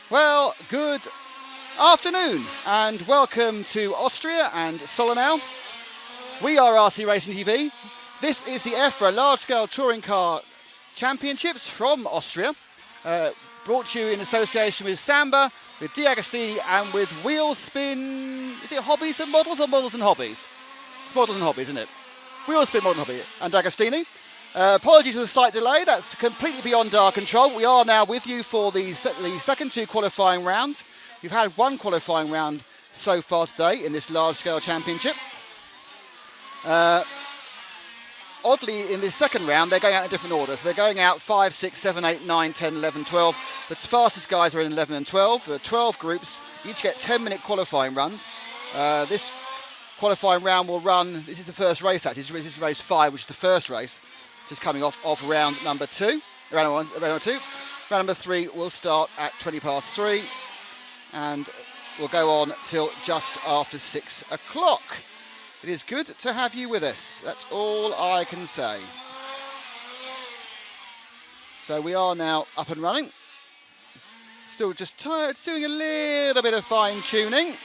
Well, good afternoon and welcome to Austria and Sollenau. We are RC Racing TV. This is the EFRA Large-Scale Touring Car Championships from Austria, brought to you in association with Samba, with D'Agostini and with Wheelspin. Is it Hobbies and Models or Models and Hobbies? It's Models and Hobbies, isn't it? Wheelspin, Model and Hobby and D'Agostini. Apologies for the slight delay, that's completely beyond our control. We are now with you for the second two qualifying rounds. We've had one qualifying round so far today in this large-scale championship. Oddly, in this second round, they're going out in different orders. They're going out 5, 6, 7, 8, 9, 10, 11, 12. The fastest guys are in 11 and 12. There are 12 groups, each get 10-minute qualifying runs. This qualifying round will run, this is the first race actually, this is race 5, which is the first race. Just coming off round number 2. Round number 2. Round number 3 will start at 20 past 3 and will go on till just after 6 o'clock. It is good to have you with us. That's all I can say. So we are now up and running. Still just doing a little bit of fine tuning.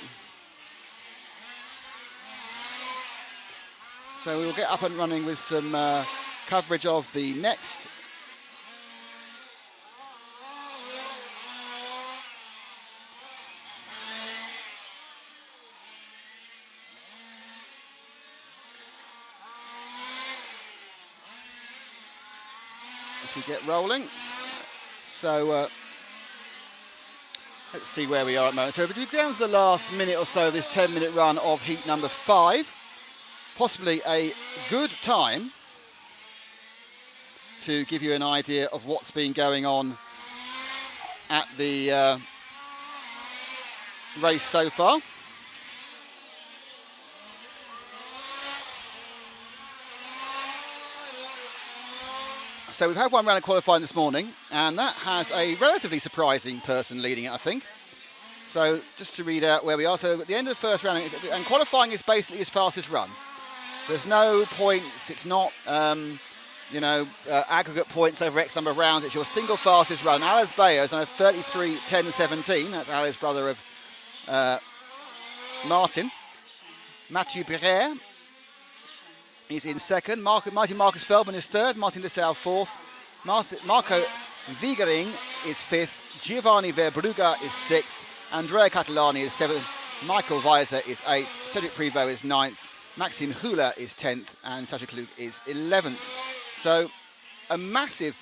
So we will get up and running with some coverage of the next as we get rolling. So let's see where we are at the moment. So if we go down to the last minute or so of this 10-minute run of heat number 5, possibly a good time to give you an idea of what's been going on at the race so far. So we've had one round of qualifying this morning, and that has a relatively surprising person leading it, I think. So just to read out where we are. So at the end of the first round, and qualifying is basically his fastest run. There's no points, it's not aggregate points over X number of rounds. It's your single fastest run. Alice Bayer is on a 33:10:17. That's Alice's brother of Martin. Mathieu Perret is in second. Marcus Feldman is third. Martin Lissau fourth. Marco Wiegering is fifth. Giovanni Verbrugge is sixth. Andrea Catalani is seventh. Michael Weiser is eighth. Cedric Privot is ninth. Maxime Hula is 10th and Sasha Klug is 11th. So a massive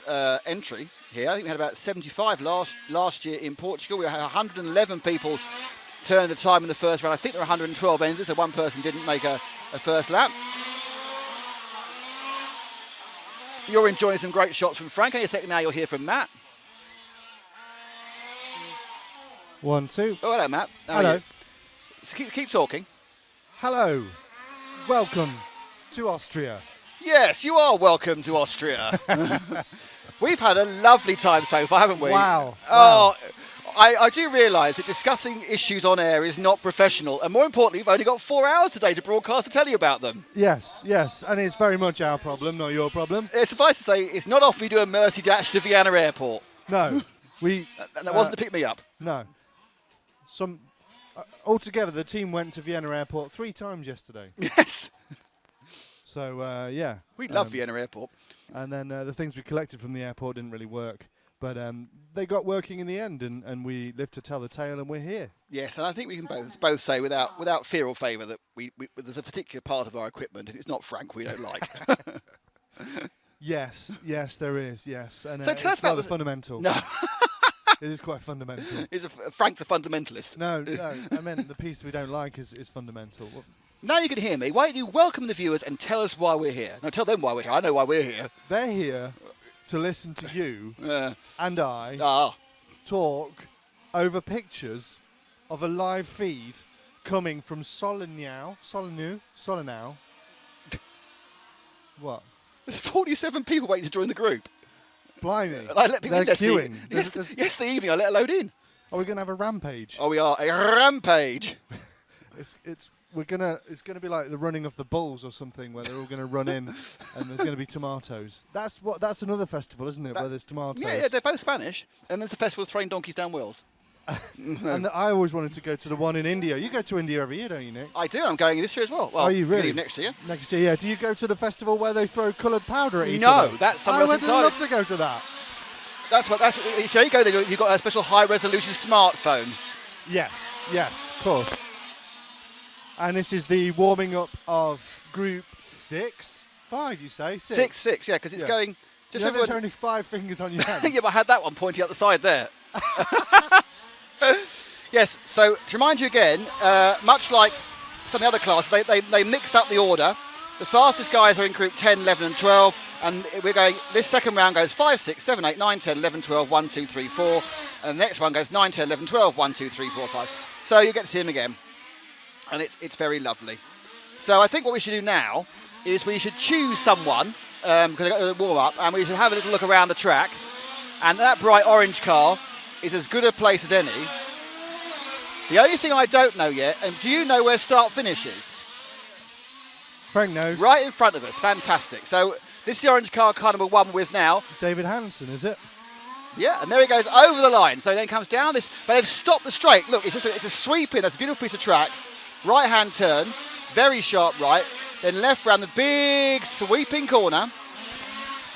entry here. I think we had about 75 last year in Portugal. We had 111 people turn the time in the first round. I think there were 112 enders, so one person didn't make a first lap. You're enjoying some great shots from Frank. Any second now you'll hear from Matt. 1, 2. Oh, hello, Matt. Hello. So keep talking. Hello. Welcome to Austria. Yes, you are welcome to Austria. We've had a lovely time so far, haven't we? Wow. Oh, I do realise that discussing issues on air is not professional. And more importantly, we've only got 4 hours today to broadcast to tell you about them. Yes. And it's very much our problem, not your problem. Suffice to say, it's not often we do a Mercy dash to Vienna Airport. No. That wasn't to pick me up. No. Altogether, the team went to Vienna Airport 3 times yesterday. Yes. So, yeah. We love Vienna Airport. And then the things we collected from the airport didn't really work. But they got working in the end, and we lived to tell the tale, and we're here. Yes, and I think we can both say without fear or favour that there's a particular part of our equipment, and it's not Frank, we don't like. Yes, there is, yes. And so tell us it's about rather fundamental. No. It is quite fundamental. Frank's a fundamentalist. No, I meant the piece we don't like is fundamental. Now you can hear me. Why don't you welcome the viewers and tell us why we're here? No, tell them why we're here. I know why we're here. They're here to listen to you and I talk over pictures of a live feed coming from Sollenau. What? There's 47 people waiting to join the group. Blimey. I let people They're queuing. Yesterday evening I let a load in. Are we going to have a rampage? Oh, we are. A rampage. It's going to be like the running of the bulls or something, where they're all going to run in and there's going to be tomatoes. That's another festival, isn't it? Where there's tomatoes. Yeah, they're both Spanish. And there's a festival of throwing donkeys down wells. And I always wanted to go to the one in India. You go to India every year, don't you, Nick? I do. I'm going this year as well. Well, are you really? Next year. Next year, yeah. Do you go to the festival where they throw coloured powder at each other? other? No, that's something else. I would love to go to that. If you go there, you've got a special high-resolution smartphone. Yes, of course. And this is the warming up of Group 5, you say? 6, yeah, because it's going... There's only 5 fingers on your hand. Yeah, but I had that one pointing out the side there. Yes, so to remind you again, much like some of the other classes, they mix up the order. The fastest guys are in Group 10, 11 and 12. And we're going, this second round goes 5, 6, 7, 8, 9, 10, 11, 12, 1, 2, 3, 4. And the next one goes 9, 10, 11, 12, 1, 2, 3, 4, 5. So you get to see him again. And it's very lovely. So I think what we should do now is we should choose someone, because they've got the warm up, and we should have a little look around the track. And that bright orange car is as good a place as any. The only thing I don't know yet, and do you know where start finish is? Frank knows. Right in front of us, fantastic. So this is the orange car number 1 we're with now. David Hansen, is it? Yeah, and there he goes over the line. So then comes down this, but they've stopped the straight. Look, it's a sweep in. That's a beautiful piece of track. Right-hand turn, very sharp right. Then left round the big sweeping corner.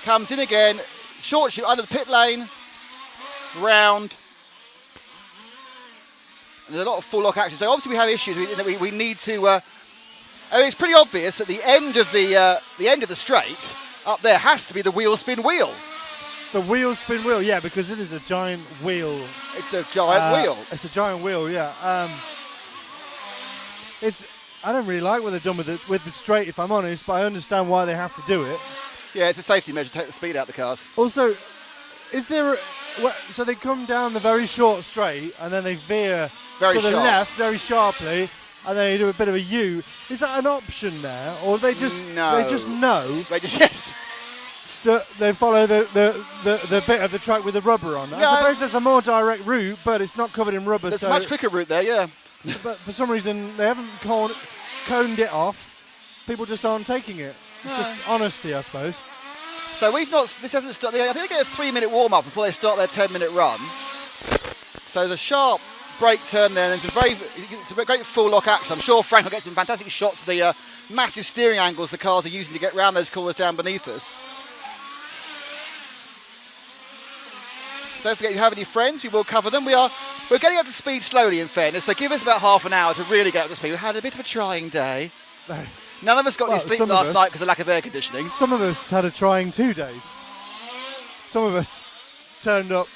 Comes in again, short shoot under the pit lane, round. And there's a lot of full lock action. So obviously we have issues. We need to. I mean, it's pretty obvious that the end of the straight up there has to be the wheel spin wheel. The wheel spin wheel, yeah, because it is a giant wheel. It's a giant wheel. It's a giant wheel, yeah. I don't really like what they've done with the straight, if I'm honest, but I understand why they have to do it. Yeah, it's a safety measure to take the speed out of the cars. Also, so they come down the very short straight and then they veer to the left very sharply, and then they do a bit of a U. Is that an option there, or they just know? Yes. They follow the bit of the track with the rubber on. I suppose there's a more direct route, but it's not covered in rubber. There's a much quicker route there, yeah. But for some reason, they haven't coned it off. People just aren't taking it. It's just honesty, I suppose. So this hasn't started. I think they get a 3-minute warm-up before they start their 10-minute run. So there's a sharp brake turn there, and it's a great full lock action. I'm sure Frank will get some fantastic shots of the massive steering angles the cars are using to get round those corners down beneath us. Don't forget, you have any friends, we will cover them. We're getting up to speed slowly, in fairness, so give us about half an hour to really get up to speed. We had a bit of a trying day. None of us got any sleep last night because of lack of air conditioning. Some of us had a trying 2 days. Some of us turned up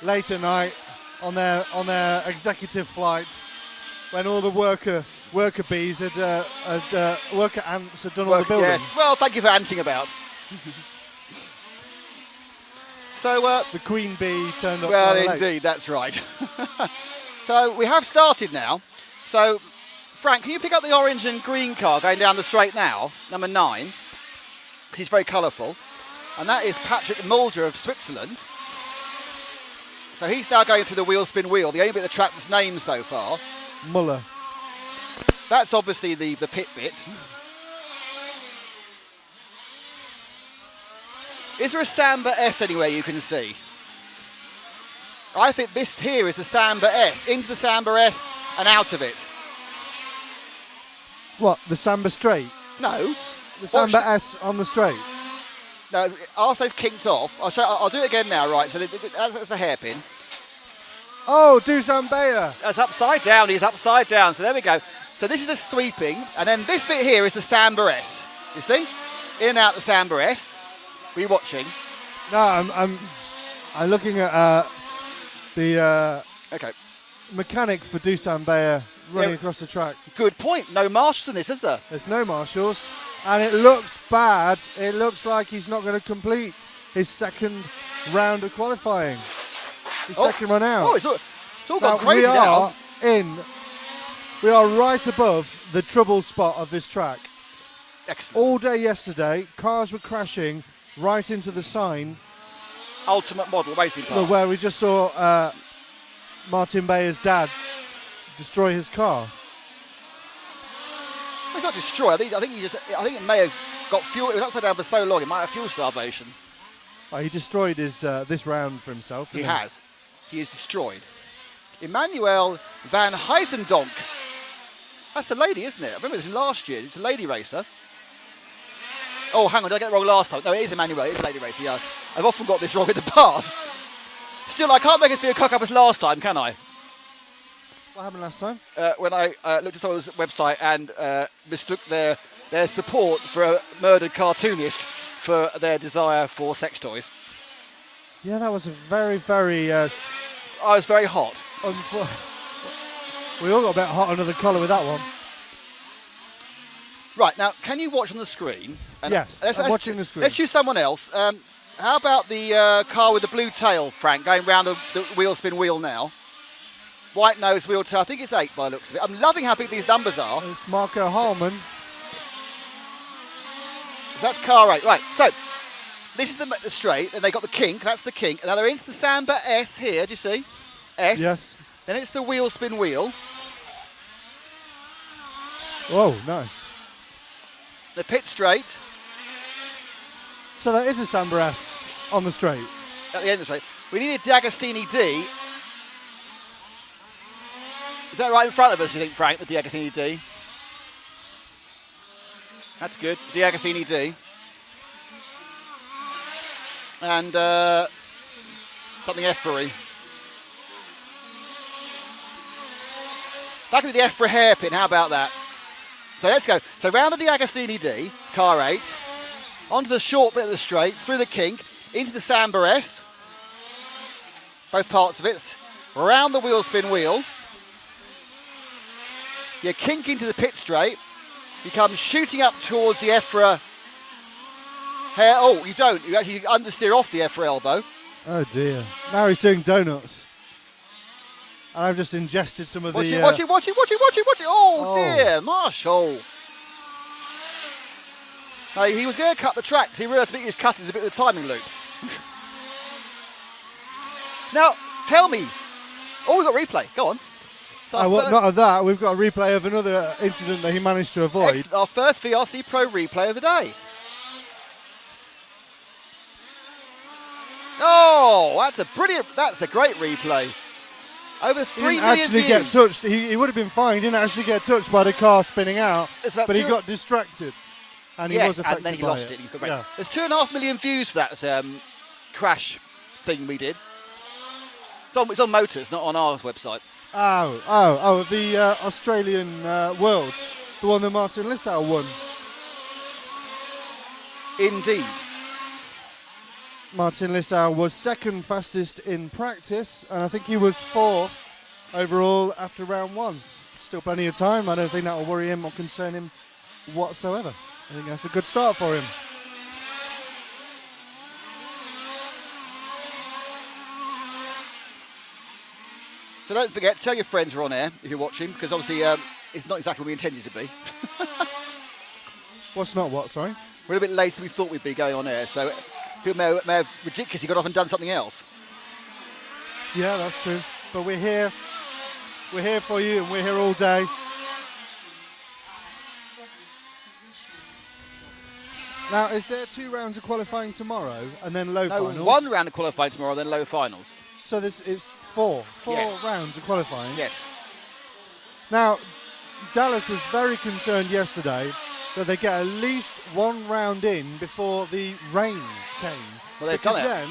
late at night on their executive flights when all the worker bees worker ants had done all the building. Yes. Well, thank you for anting about. So the queen bee turned up. Well, indeed, that's right. So we have started now. So Frank, can you pick up the orange and green car going down the straight now, number 9? Because he's very colourful, and that is Patrick Mulder of Switzerland. So he's now going through the wheel spin wheel, the only bit of the track that's named so far. Muller. That's obviously the pit bit. Is there a Samba S anywhere you can see? I think this here is the Samba S. Into the Samba S and out of it. What, the Samba straight? No. The Samba S on the straight? No, after they've kicked off, I'll do it again now, right? So that's a hairpin. Oh, do Zambaya. That's upside down, he's upside down. So there we go. So this is the sweeping, and then this bit here is the Samba S. You see? In and out the Samba S. Were you watching? No, I'm looking at the mechanic for Dusambaya running across the track. Good point. No marshals in this, is there? There's no marshals, and it looks bad. It looks like he's not going to complete his second round of qualifying. His second run out. Oh, it's all gone crazy now. We are right above the trouble spot of this track. Excellent. All day yesterday, cars were crashing right into the sign. Ultimate Model Racing Park. Where we just saw Martin Bayer's dad destroy his car. Well, it's not destroy. I think it may have got fuel. It was upside down for so long. It might have fuel starvation. Oh, he destroyed his this round for himself. He has. He is destroyed. Emmanuel van Heisendonk. That's the lady, isn't it? I remember it was last year. It's a lady racer. Oh, hang on, did I get it wrong last time? No, it is Emmanuel. It is a lady racer, yes. I've often got this wrong in the past. Still, I can't make it be a cock-up as last time, can I? What happened last time? When I looked at someone's website and mistook their support for a murdered cartoonist for their desire for sex toys. Yeah, that was a very, very... I was very hot. We all got a bit hot under the collar with that one. Right, now, can you watch on the screen? And Yes, I'm watching the screen. Let's use someone else. How about the car with the blue tail, Frank, going round the wheel spin wheel now? White nose wheel tail. I think it's 8 by the looks of it. I'm loving how big these numbers are. It's Marco Harmon. That's car 8. Right, so this is the straight, and they got the kink. That's the kink. And now they're into the Samba S here. Do you see? S. Yes. Then it's the wheel spin wheel. Whoa, nice. The pit straight. So that is a Samba S on the straight. At the end of the straight. We need a D'Agostini D. Is that right in front of us, you think, Frank, the D'Agostini D? That's good. D'Agostini D. And something EFRA-y. That could be the EFRA hairpin. How about that? So let's go. So round the D'Agostini D, car 8, onto the short bit of the straight, through the kink, into the Samba S. Both parts of it. Around the wheel spin wheel. You kink into the pit straight. You come shooting up towards the EFRA hair. Oh, you don't. You actually understeer off the EFRA elbow. Oh dear. Now he's doing donuts. And I've just ingested some of Watch the... it, watch it, watch it, watch it, watch it, watch it. Oh, dear, Marshall. Now, he was going to cut the track because he realised he was cutting a bit of the timing loop. Now, tell me. Oh, we've got replay. Go on. So not of that. We've got a replay of another incident that he managed to avoid. Our first VRC Pro replay of the day. Oh, that's a great replay. Over 3 million actually views. Get touched. He would have been fine. He didn't actually get touched by the car spinning out, but he got distracted. And he was affected and then he by lost it. Yeah. There's 2.5 million views for that crash thing we did. It's on Motors, not on our website. Oh, the Australian Worlds, the one that Martin Lissau won. Indeed. Martin Lissau was second fastest in practice, and I think he was 4th overall after round 1. Still plenty of time. I don't think that will worry him or concern him whatsoever. I think that's a good start for him. So don't forget, tell your friends we're on air if you're watching, because obviously it's not exactly what we intended to be. What's not what, sorry? We're a bit later than we thought we'd be going on air, so people may have ridiculously got off and done something else. Yeah, that's true. But we're here. We're here for you, and we're here all day. Now, is there 2 rounds of qualifying tomorrow and then low finals? No, 1 round of qualifying tomorrow, then low finals. So this is 4 Yes. rounds of qualifying? Yes. Now, Dallas was very concerned yesterday that they get at least 1 round in before the rain came. Well, they've because done it. then,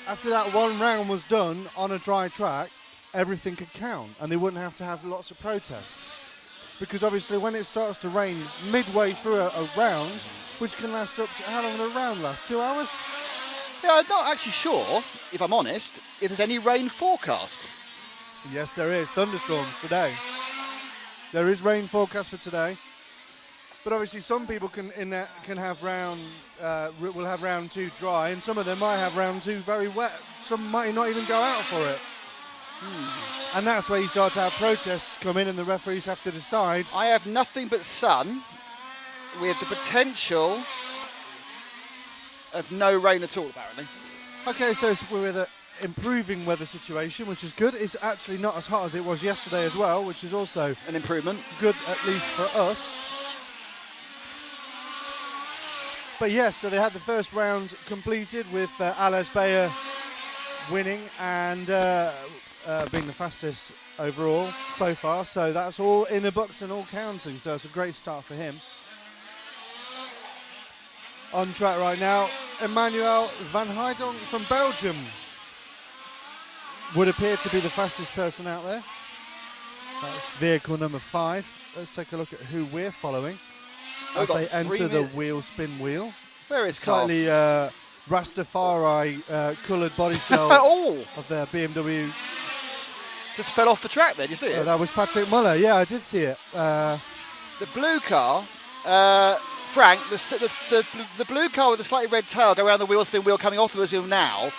after that 1 round was done on a dry track, everything could count and they wouldn't have to have lots of protests. Because obviously when it starts to rain midway through a round, which can last up to, how long will a round last? 2 hours? Yeah, I'm not actually sure, if I'm honest, if there's any rain forecast. Yes, there is. Thunderstorms today. There is rain forecast for today. But obviously some people can have will have round 2 dry, and some of them might have round 2 very wet. Some might not even go out for it. And that's where you start to have protests come in and the referees have to decide. I have nothing but sun with the potential of no rain at all, apparently. Okay, so we're with an improving weather situation, which is good. It's actually not as hot as it was yesterday as well, which is also an improvement. Good, at least for us. But yes, so they had the first round completed with Ales Bayer winning, and being the fastest overall so far. So that's all in the books and all counting. So it's a great start for him. On track right now, Emmanuel van Hooydonk from Belgium would appear to be the fastest person out there. That's vehicle number 5. Let's take a look at who we're following as they enter the wheel spin wheel. Where is Slightly Rastafari coloured body shell of their BMW. Just fell off the track there, did you see it? That was Patrick Muller, yeah, I did see it. The blue car, Frank, the blue car with the slightly red tail go around the wheel spin wheel coming off the wheel now.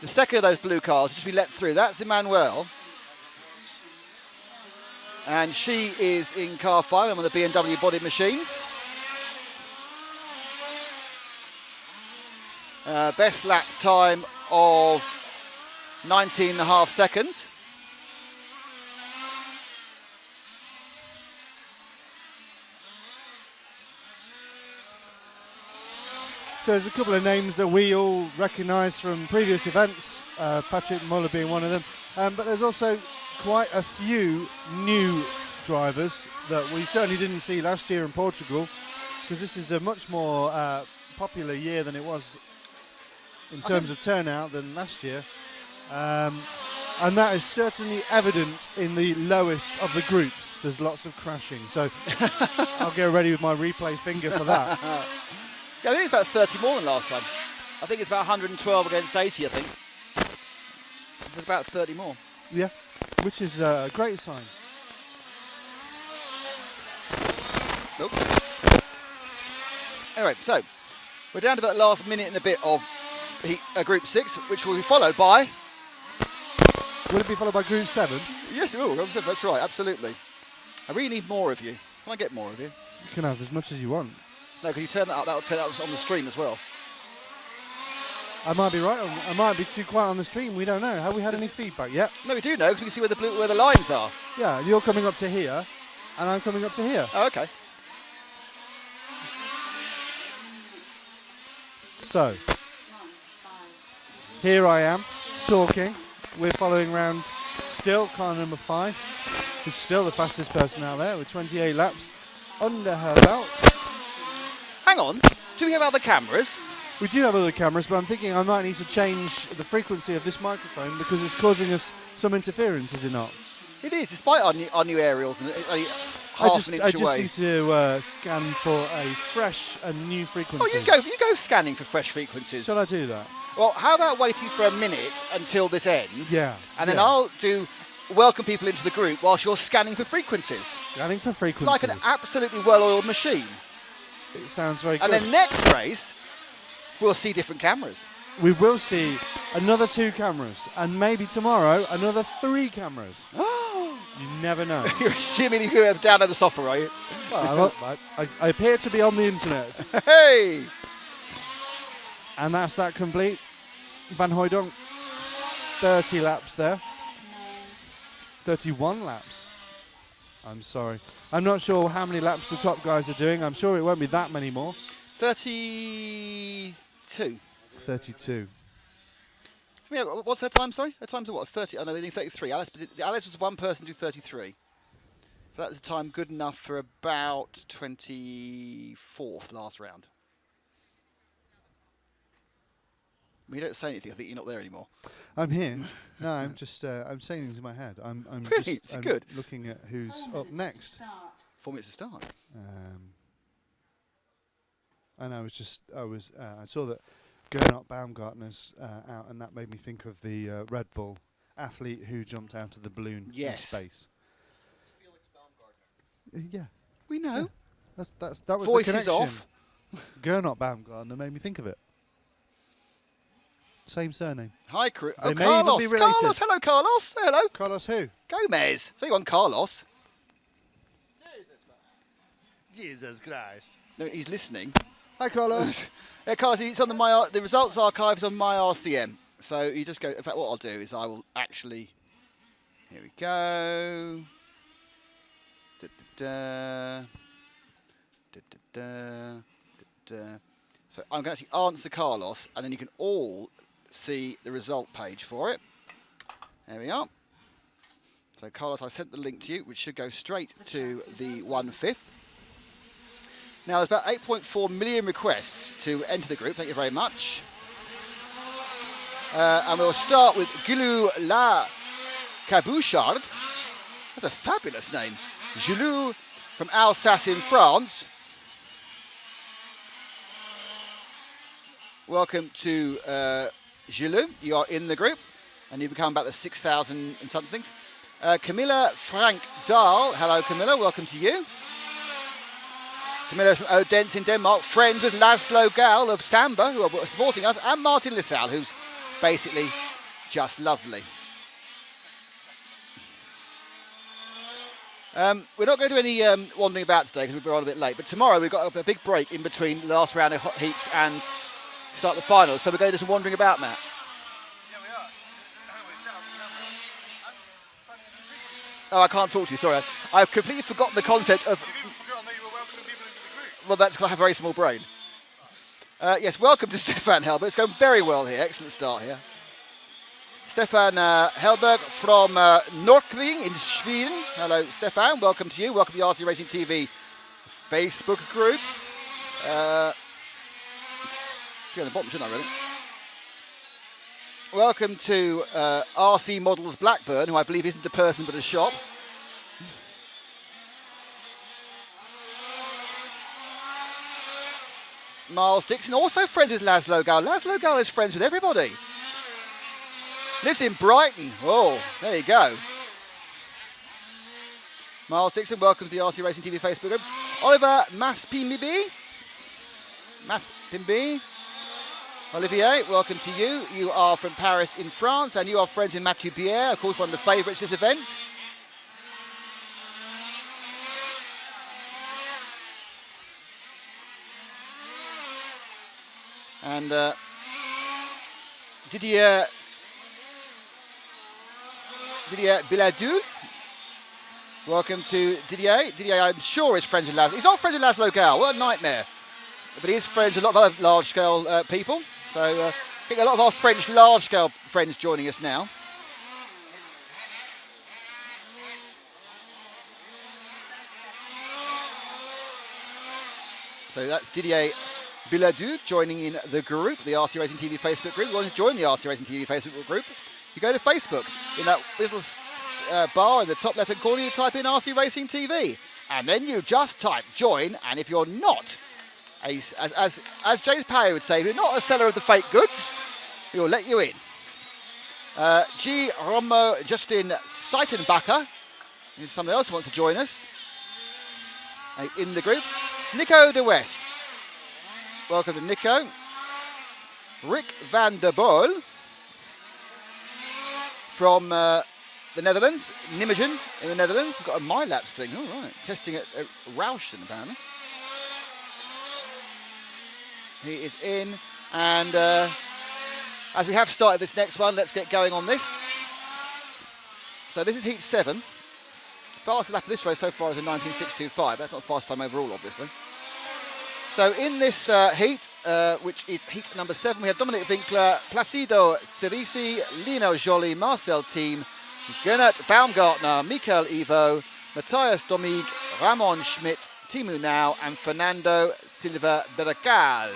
The second of those blue cars just be let through. That's Emmanuel. And she is in car 5 on the BMW body machines. Best lap time of 19.5 seconds. So there's a couple of names that we all recognise from previous events, Patrick Muller being one of them. But there's also quite a few new drivers that we certainly didn't see last year in Portugal, because this is a much more popular year than it was in terms of turnout than last year. And that is certainly evident in the lowest of the groups. There's lots of crashing. So I'll get ready with my replay finger for that. Yeah, I think it's about 30 more than last time. I think it's about 112 against 80, I think. There's about 30 more. Yeah, which is a great sign. Nope. Anyway, so we're down to about the last minute and a bit of Group 6, which will be followed by... Will it be followed by Group 7? Yes, it will. That's right, absolutely. I really need more of you. Can I get more of you? You can have as much as you want. No, can you turn that up? That'll turn out on the stream as well. I might be right. I might be too quiet on the stream. We don't know. Have we had any feedback yet? No, we do know, because we can see where the lines are. Yeah, you're coming up to here, and I'm coming up to here. Oh, okay. So, here I am, talking. We're following round still, car number 5, who's still the fastest person out there with 28 laps under her belt. Hang on, do we have other cameras? We do have other cameras, but I'm thinking I might need to change the frequency of this microphone because it's causing us some interference, is it not? It is, despite our new aerials and half an inch away. I just need to scan for a fresh and new frequency. Oh, you go scanning for fresh frequencies. Shall I do that? Well, how about waiting for a minute until this ends? Yeah. And then I'll welcome people into the group whilst you're scanning for frequencies. Scanning for frequencies. It's like an absolutely well-oiled machine. It sounds very good. And then next race, we'll see different cameras. We will see another 2 cameras, and maybe tomorrow another 3 cameras. You never know. You're assuming you have download the software, are you? Well, I appear to be on the internet. Hey! And that's that complete. Van Hooydonk, 30 laps there. 31 laps. I'm sorry. I'm not sure how many laps the top guys are doing. I'm sure it won't be that many more. 32. 32. Yeah, what's their time, sorry? Their time's what, 30? Oh no, they need 33. Alice was one person do 33. So that was a time good enough for about 24th last round. Well, you don't say anything, I think you're not there anymore. I'm here. No, I'm just, I'm saying things in my head. I'm Really? just Good. looking at who's up next. 4 minutes to start. And I saw that Gernot Baumgartner's out, and that made me think of the Red Bull athlete who jumped out of the balloon in space. It's Felix Baumgartner. Yeah. We know. Yeah. That was Voice the is connection. off. Gernot Baumgartner made me think of it. Same surname. Hi, crew. They Oh, may Carlos. even be related. Carlos. Hello, Carlos. Say hello. Carlos who? Gomez. So you want Carlos? Jesus Christ. No, he's listening. Hi, Carlos. Yeah, Carlos, it's on the results archive is on my RCM. So you just go. In fact, what I'll do is I will actually. Here we go. Da, da, da, da, da, da, da. So I'm going to actually answer Carlos, and then you can all see the result page for it. There we are. So Carlos, I sent the link to you, which should go straight to the 1/5. Now there's about 8.4 million requests to enter the group. Thank you very much. And we'll start with Gilou La Cabouchard. That's a fabulous name. Gilou from Alsace in France. Welcome to Gilou. You are in the group and you become about the 6,000 and something. Camilla Frank Dahl. Hello Camilla, welcome to you. Camilla from Odense in Denmark, friends with Laszlo Gal of Samba, who are supporting us, and Martin Lissal, who's basically just lovely. We're not going to do any wandering about today because we're on a bit late, but tomorrow we've got a big break in between the last round of heats and start the finals, so we're going to do some wandering about, Matt. Yeah, we are. Oh, I can't talk to you, sorry. I've completely forgotten the concept of... You've even forgotten that you were welcoming people into the group. Well, that's because I have a very small brain. Yes, welcome to Stefan Helberg. It's going very well here. Excellent start here. Stefan Helberg from Norrköping in Sweden. Hello, Stefan. Welcome to you. Welcome to the RC Racing TV Facebook group. Go on the bottom, shouldn't I, really? Welcome to RC Models Blackburn, who I believe isn't a person but a shop. Miles Dixon, also friends with Laszlo Gal. Laszlo Gal is friends with everybody. Lives in Brighton. Oh, there you go. Miles Dixon, welcome to the RC Racing TV Facebook group. Oliver Maspimbi. Olivier, welcome to you. You are from Paris in France, and you are friends with Mathieu Bière, of course one of the favourites of this event. And Didier Biladou. Welcome to Didier. Didier, I'm sure, is friends with Laszlo. He's not friends with Laszlo Gal. What a nightmare. But he is friends with a lot of other large-scale people. So I think a lot of our French large-scale friends joining us now. So that's Didier Biladou joining in the group, the RC Racing TV Facebook group. If you want to join the RC Racing TV Facebook group, you go to Facebook. In that little bar in the top left-hand corner, you type in RC Racing TV. And then you just type join, and if you're not, as James Parry would say, if you're not a seller of the fake goods, we will let you in. G. Romo Justin Seitenbacher is someone else who wants to join us in the group. Nico de West. Welcome to Nico. Rick van der Boel from the Netherlands, Nijmegen in the Netherlands. He's got a MyLaps thing. All right, testing at Rauschen apparently. He is in, and as we have started this next one, let's get going on this. So this is heat 7. Fastest lap of this race so far is a 19.625. That's not the fast time overall, obviously. So in this heat, which is heat number 7, we have Dominic Winkler, Placido Cerisi, Lino Joly, Marcel Thiem, Gernot Baumgartner, Michael Ivo, Matthias Domig, Ramon Schmidt, Timu Now, and Fernando Silva Bercal.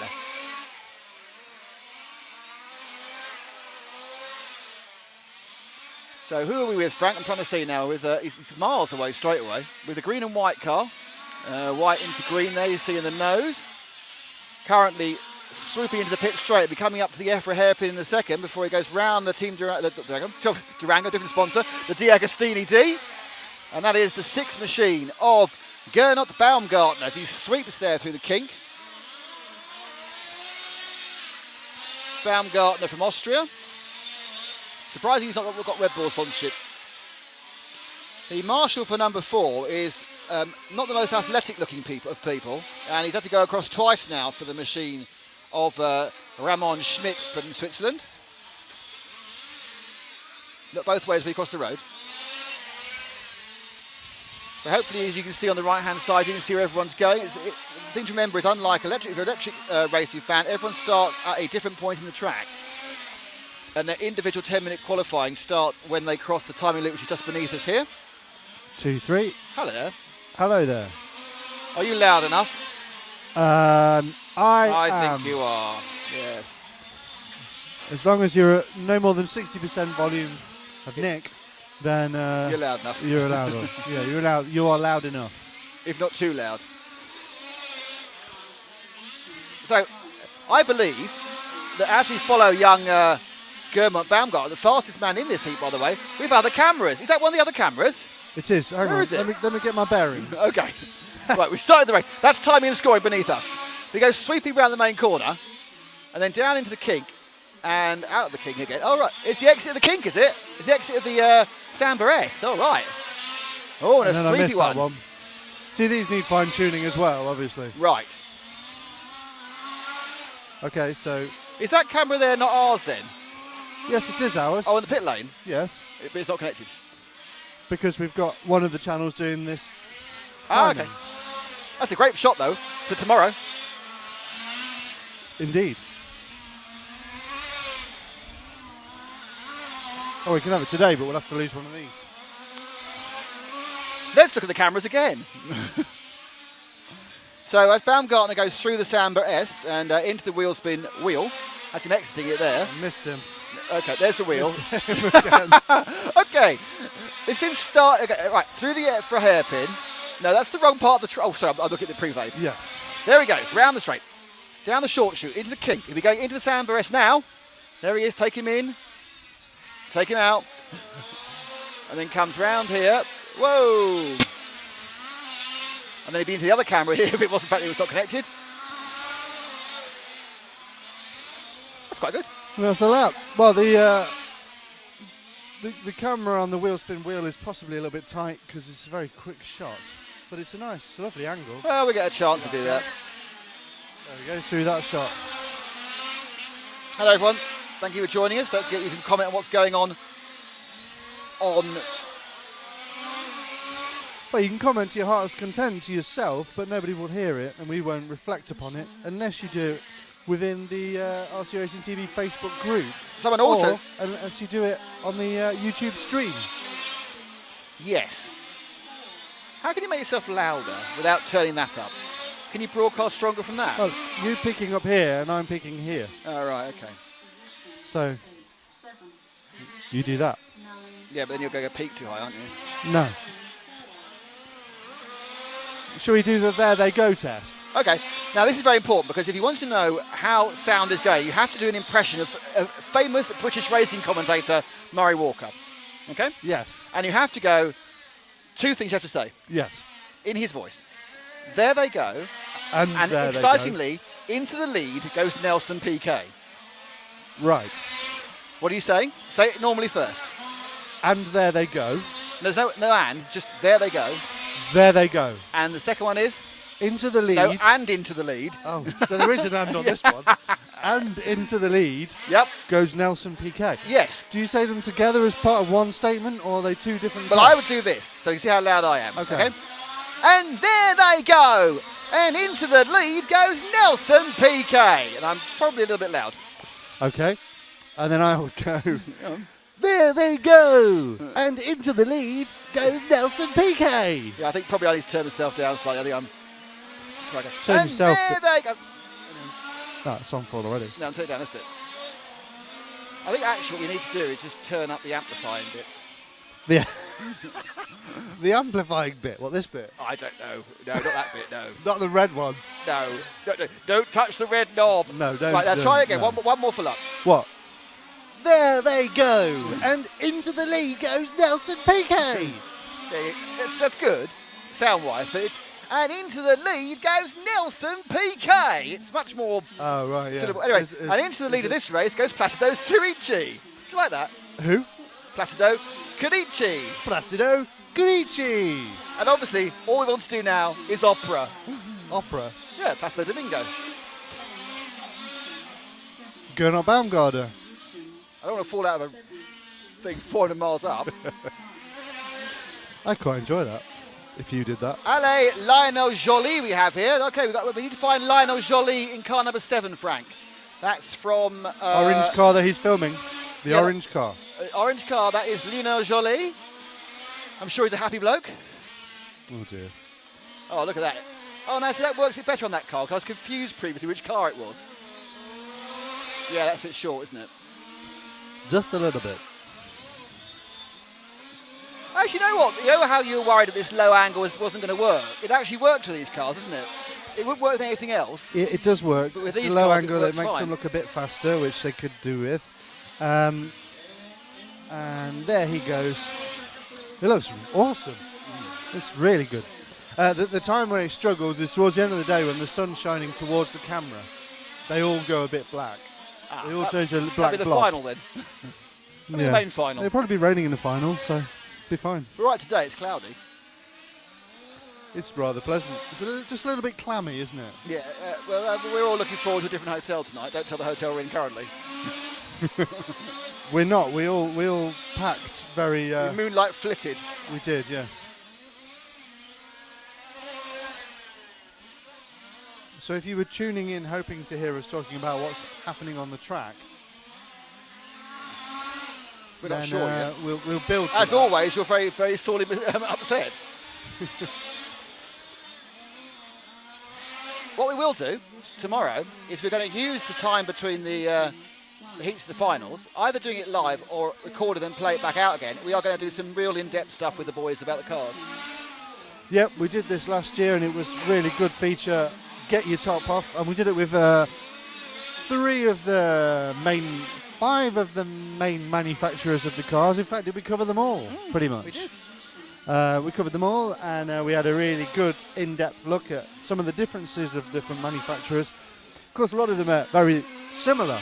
So who are we with, Frank? I'm trying to see now. With he's miles away, straight away, with the green and white car. White into green there, you see in the nose. Currently swooping into the pit straight. He'll be coming up to the EFRA hairpin in the second before he goes round the Team Durango, different sponsor, the D'Agostini D. And that is the 6th machine of Gernot Baumgartner as he sweeps there through the kink. Baumgartner from Austria. Surprising he's not got Red Bull sponsorship. The marshal for number 4 is not the most athletic looking people, and he's had to go across twice now for the machine of Ramon Schmidt from Switzerland. Look both ways as we cross the road. So hopefully, as you can see on the right hand side, you can see where everyone's going. The thing to remember is, unlike if you're an electric racing fan, everyone starts at a different point in the track. And their individual 10-minute qualifying starts when they cross the timing loop, which is just beneath us here. 2, 3. Hello there. Hello there. Are you loud enough? I am. think you are. Yes. As long as you're at no more than 60% volume of Nick, then You're loud enough. You're allowed. Yeah, you're allowed. You are loud enough. If not too loud. So, I believe that as we follow young Gernot Baumgart, the fastest man in this heat, by the way, with other cameras. Is that one of the other cameras? It is. Hang Where on. is it? Let me get my bearings. Okay. Right, we started the race. That's timing and scoring beneath us. We go sweeping around the main corner, and then down into the kink, and out of the kink again. Oh, right. It's the exit of the kink, is it? It's the exit of the Samba S. All right. Oh, and then a I sweepy missed that one. See, these need fine-tuning as well, obviously. Right. Okay, so... Is that camera there not ours then? Yes, it is ours. Oh, in the pit lane? Yes, But it's not connected. because we've got one of the channels doing this Ah, timing. okay. That's a great shot, though, for tomorrow. Indeed. Oh, we can have it today, but we'll have to lose one of these. Let's look at the cameras again. So as Baumgartner goes through the Samba S and into the wheel spin wheel, that's him exiting it there. Missed him. Okay, there's the wheel. Again. Okay, it seems start. Okay, right, through the EFRA hairpin. No, that's the wrong part of the. Oh, sorry, I'm looking at the pre-vape. Yes. There he goes, round the straight, down the short chute, into the kink. He'll be going into the Samba S now. There he is, take him in, take him out, and then comes round here. Whoa! And then he'd be into the other camera here if it wasn't the fact that it was not connected. That's quite good. That's a lap. Well, the camera on the wheel spin wheel is possibly a little bit tight because it's a very quick shot, but it's a nice, lovely angle. Well, we get a chance to do that. There we go, through that shot. Hello, everyone. Thank you for joining us. Don't forget you can comment on what's going on. Well, you can comment to your heart's content to yourself, but nobody will hear it, and we won't reflect upon it unless you do it within the RC Racing TV Facebook group. Someone also. Or unless you do it on the YouTube stream. Yes. How can you make yourself louder without turning that up? Can you broadcast stronger from that? Well, you picking up here, and I'm picking here. Oh, right, okay. So, you do that. Yeah, but then you're going to peak too high, aren't you? No. Shall we do the there they go test? Okay. Now, this is very important because if you want to know how sound is going, you have to do an impression of famous British racing commentator Murray Walker. Okay? Yes. And you have to go, two things you have to say Yes. in his voice. There they go. And And there they excitingly, into the lead goes Nelson PK. go. Right. What are you saying? Say it normally first. And there they go. There's no and, just there they go. There they go. And the second one is? Into the lead. No, and into the lead. Oh, so there is an and on this one. And into the lead Yep. goes Nelson PK. Yes. Do you say them together as part of one statement, or are they two different Well, I would tests? do this, so you see how loud I am. Okay. And there they go. And into the lead goes Nelson PK. And I'm probably a little bit loud. Okay. And then I would go, there they go. And into the lead goes Nelson PK. Yeah, I think probably I need to turn myself down slightly. I think I'm... Right, okay. Turn and yourself there they go. No, it's on full already. No, I'm turning down this bit. I think actually what we need to do is just turn up the amplifying bit. The, the amplifying bit. What, this bit? I don't know. No, not that bit, no. Not the red one. No. Don't touch the red knob. No, don't. Right, now try again. No. One more for luck. What? There they go. And into the lead goes Nelson PK. That's good, sound-wise. But and into the lead goes Nelson PK. It's much more Oh, right, yeah. syllable. Anyway, and into the lead of this race goes Placido Cerici. Do you like that? Who? Placido Cerici. Placido Cerici. And obviously, all we want to do now is opera. Opera. Yeah, Placido Domingo. Gernot Baumgartner. I don't want to fall out of a thing 400 miles up. I quite enjoy that, if you did that. Allez, Lionel Joly we have here. Okay, we need to find Lionel Joly in car number 7, Frank. That's from... Orange car that he's filming. The Yeah, orange car. Orange car, that is Lionel Joly. I'm sure he's a happy bloke. Oh dear. Oh, look at that. Oh, no, so that works a bit better on that car, because I was confused previously which car it was. Yeah, that's a bit short, isn't it? Just a little bit. Actually, you know what? You know how you were worried that this low angle wasn't going to work? It actually worked with these cars, doesn't it? It wouldn't work with anything else. It does work. But with It's a these low cars, angle. it It works makes fine. them look a bit faster, which they could do with. And there he goes. It looks awesome. It's really good. The time when it struggles is towards the end of the day when the sun's shining towards the camera. They all go a bit black. They all turn to black That'll be the blobs. final then. That'll be the main final. It'll probably be raining in the final, so be fine. We're right today, it's cloudy. It's rather pleasant. It's just a little bit clammy, isn't it? Yeah, well, we're all looking forward to a different hotel tonight. Don't tell the hotel we're in currently. We're not. We all packed very. We moonlight flitted. We did, yes. So if you were tuning in hoping to hear us talking about what's happening on the track, We're not then sure yet. we'll build to As that. always, you're very, very sorely upset. What we will do tomorrow is we're going to use the time between the heats of the finals, either doing it live or record it and play it back out again. We are going to do some real in-depth stuff with the boys about the cars. Yep, we did this last year and it was really good feature. Get your top off, and we did it with 5 of the main manufacturers of the cars. In fact, did we cover them all? Pretty much. We did. We covered them all, and we had a really good in-depth look at some of the differences of different manufacturers. Of course, a lot of them are very similar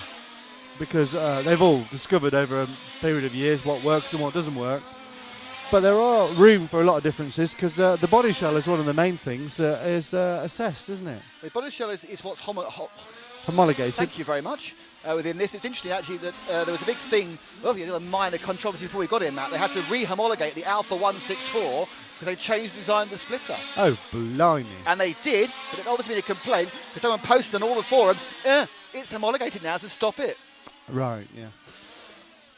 because they've all discovered over a period of years what works and what doesn't work. But there are room for a lot of differences because the body shell is one of the main things that is assessed, isn't it? The body shell is what's Homologated. Thank you very much. Within this, it's interesting actually that there was a big thing, a minor controversy before we got in that. They had to re-homologate the Alpha 164 because they changed the design of the splitter. Oh, blimey. And they did, but it obviously been a complaint because someone posted on all the forums, it's homologated now, so stop it. Right, yeah.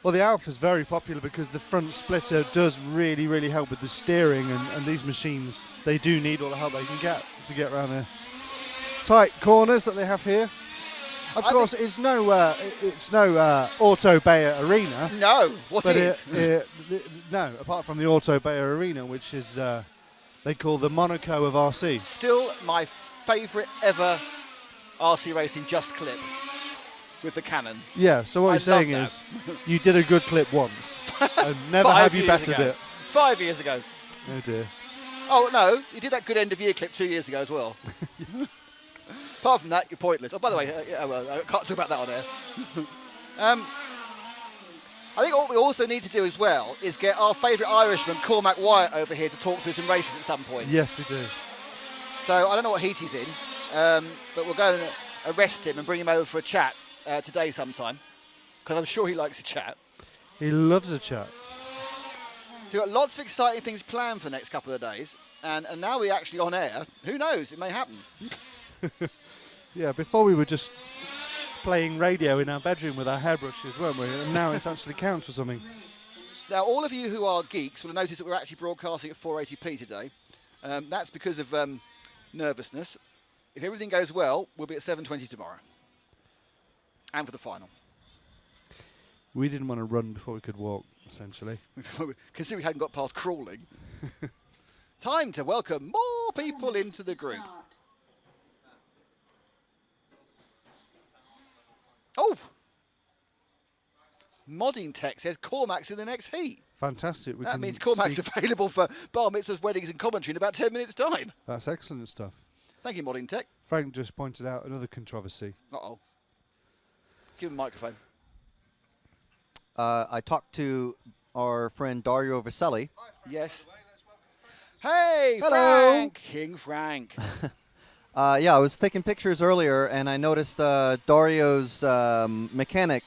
Well, the Alpha's very popular because the front splitter does really, really help with the steering, and these machines, they do need all the help they can get to get around the tight corners that they have here. Of course, it's no Auto Bayer Arena. No, what but is? No, apart from the Auto Bayer Arena, which is they call the Monaco of RC. Still my favourite ever RC racing just clip with the cannon. Yeah, so what I you're saying love is you did a good clip once and never have you bettered it. 5 years ago. Oh dear. Oh no, you did that good end of year clip 2 years ago as well. Yes. Apart from that, you're pointless. Oh, by the way, well, I can't talk about that on air. I think what we also need to do as well is get our favourite Irishman, Cormac Wyatt, over here to talk through some races at some point. Yes, we do. So I don't know what heat he's in, but we'll go and arrest him and bring him over for a chat today sometime, because I'm sure he likes to chat. He loves a chat. We've got lots of exciting things planned for the next couple of days, and now we're actually on air. Who knows? It may happen. Yeah, before we were just playing radio in our bedroom with our hairbrushes, weren't we? And now it actually counts for something. Now, all of you who are geeks will have noticed that we're actually broadcasting at 480p today. That's because of nervousness. If everything goes well, we'll be at 720 tomorrow. And for the final. We didn't want to run before we could walk, essentially. Considering we hadn't got past crawling. Time to welcome more people into the group. Oh! Modding Tech says Cormac's in the next heat. Fantastic. That means Cormac's available for bar mitzvahs, weddings and commentary in about 10 minutes' time. That's excellent stuff. Thank you, Modding Tech. Frank just pointed out another controversy. Uh-oh. Give him a microphone. I talked to our friend Dario Vaselli. Yes. Hey, Hello. Frank! King Frank. Yeah, I was taking pictures earlier, and I noticed Dario's mechanic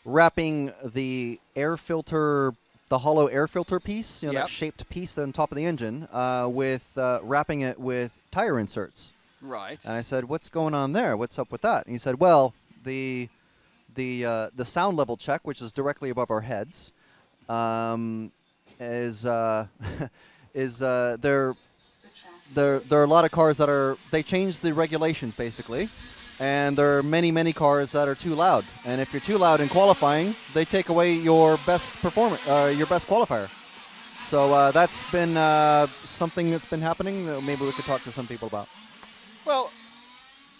wrapping the air filter, the hollow air filter piece, Yep. that shaped piece on top of the engine, with wrapping it with tire inserts. Right. And I said, "What's going on there? What's up with that?" And he said, "Well, the the sound level check, which is directly above our heads, is there are a lot of cars that they changed the regulations basically, and there are many cars that are too loud. And if you're too loud in qualifying, they take away your best performance, your best qualifier. So that's been something that's been happening that maybe we could talk to some people about. Well,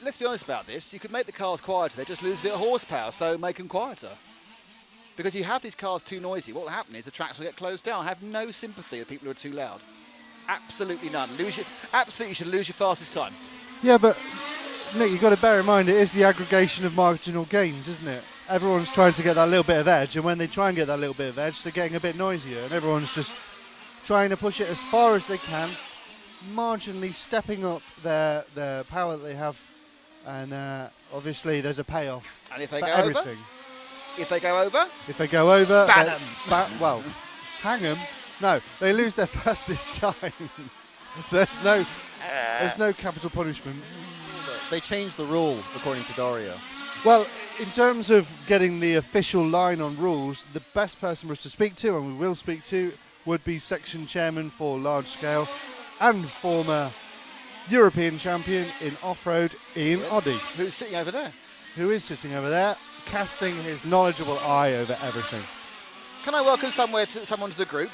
let's be honest about this. You could make the cars quieter. They just lose a bit of horsepower, so make them quieter. Because you have these cars too noisy, what will happen is the tracks will get closed down. I have no sympathy with people who are too loud. Absolutely none. Absolutely should lose your fastest time. Yeah, but Nick, you've got to bear in mind it is the aggregation of marginal gains, isn't it? Everyone's trying to get that little bit of edge, and when they try and get that little bit of edge, they're getting a bit noisier, and everyone's just trying to push it as far as they can, marginally stepping up their power that they have, and obviously there's a payoff And if they for go everything. over? If they go over? If they go over, Ban 'em. Well, hang them. No, they lose their fastest time. There's no capital punishment. They changed the rule according to Dario. Well, in terms of getting the official line on rules, the best person for us to speak to, and we will speak to, would be section chairman for large scale and former European champion in off-road, Ian Oddy, Who's sitting over there? who is sitting over there, casting his knowledgeable eye over everything. Can I welcome someone to the group?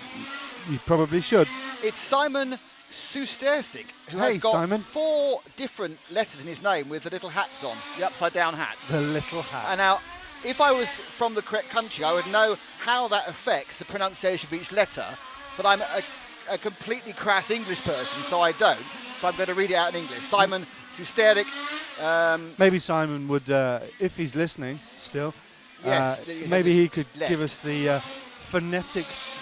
You probably should. It's Simon Sustersik, who Hey, has got Simon. 4 different letters in his name with the little hats on, the upside-down hats. The little hat. And now, if I was from the correct country, I would know how that affects the pronunciation of each letter, but I'm a completely crass English person, so I don't. So I'm going to read it out in English. Simon Sustersik. Maybe Simon would, if he's listening still, Yes, maybe he could left. give us the phonetics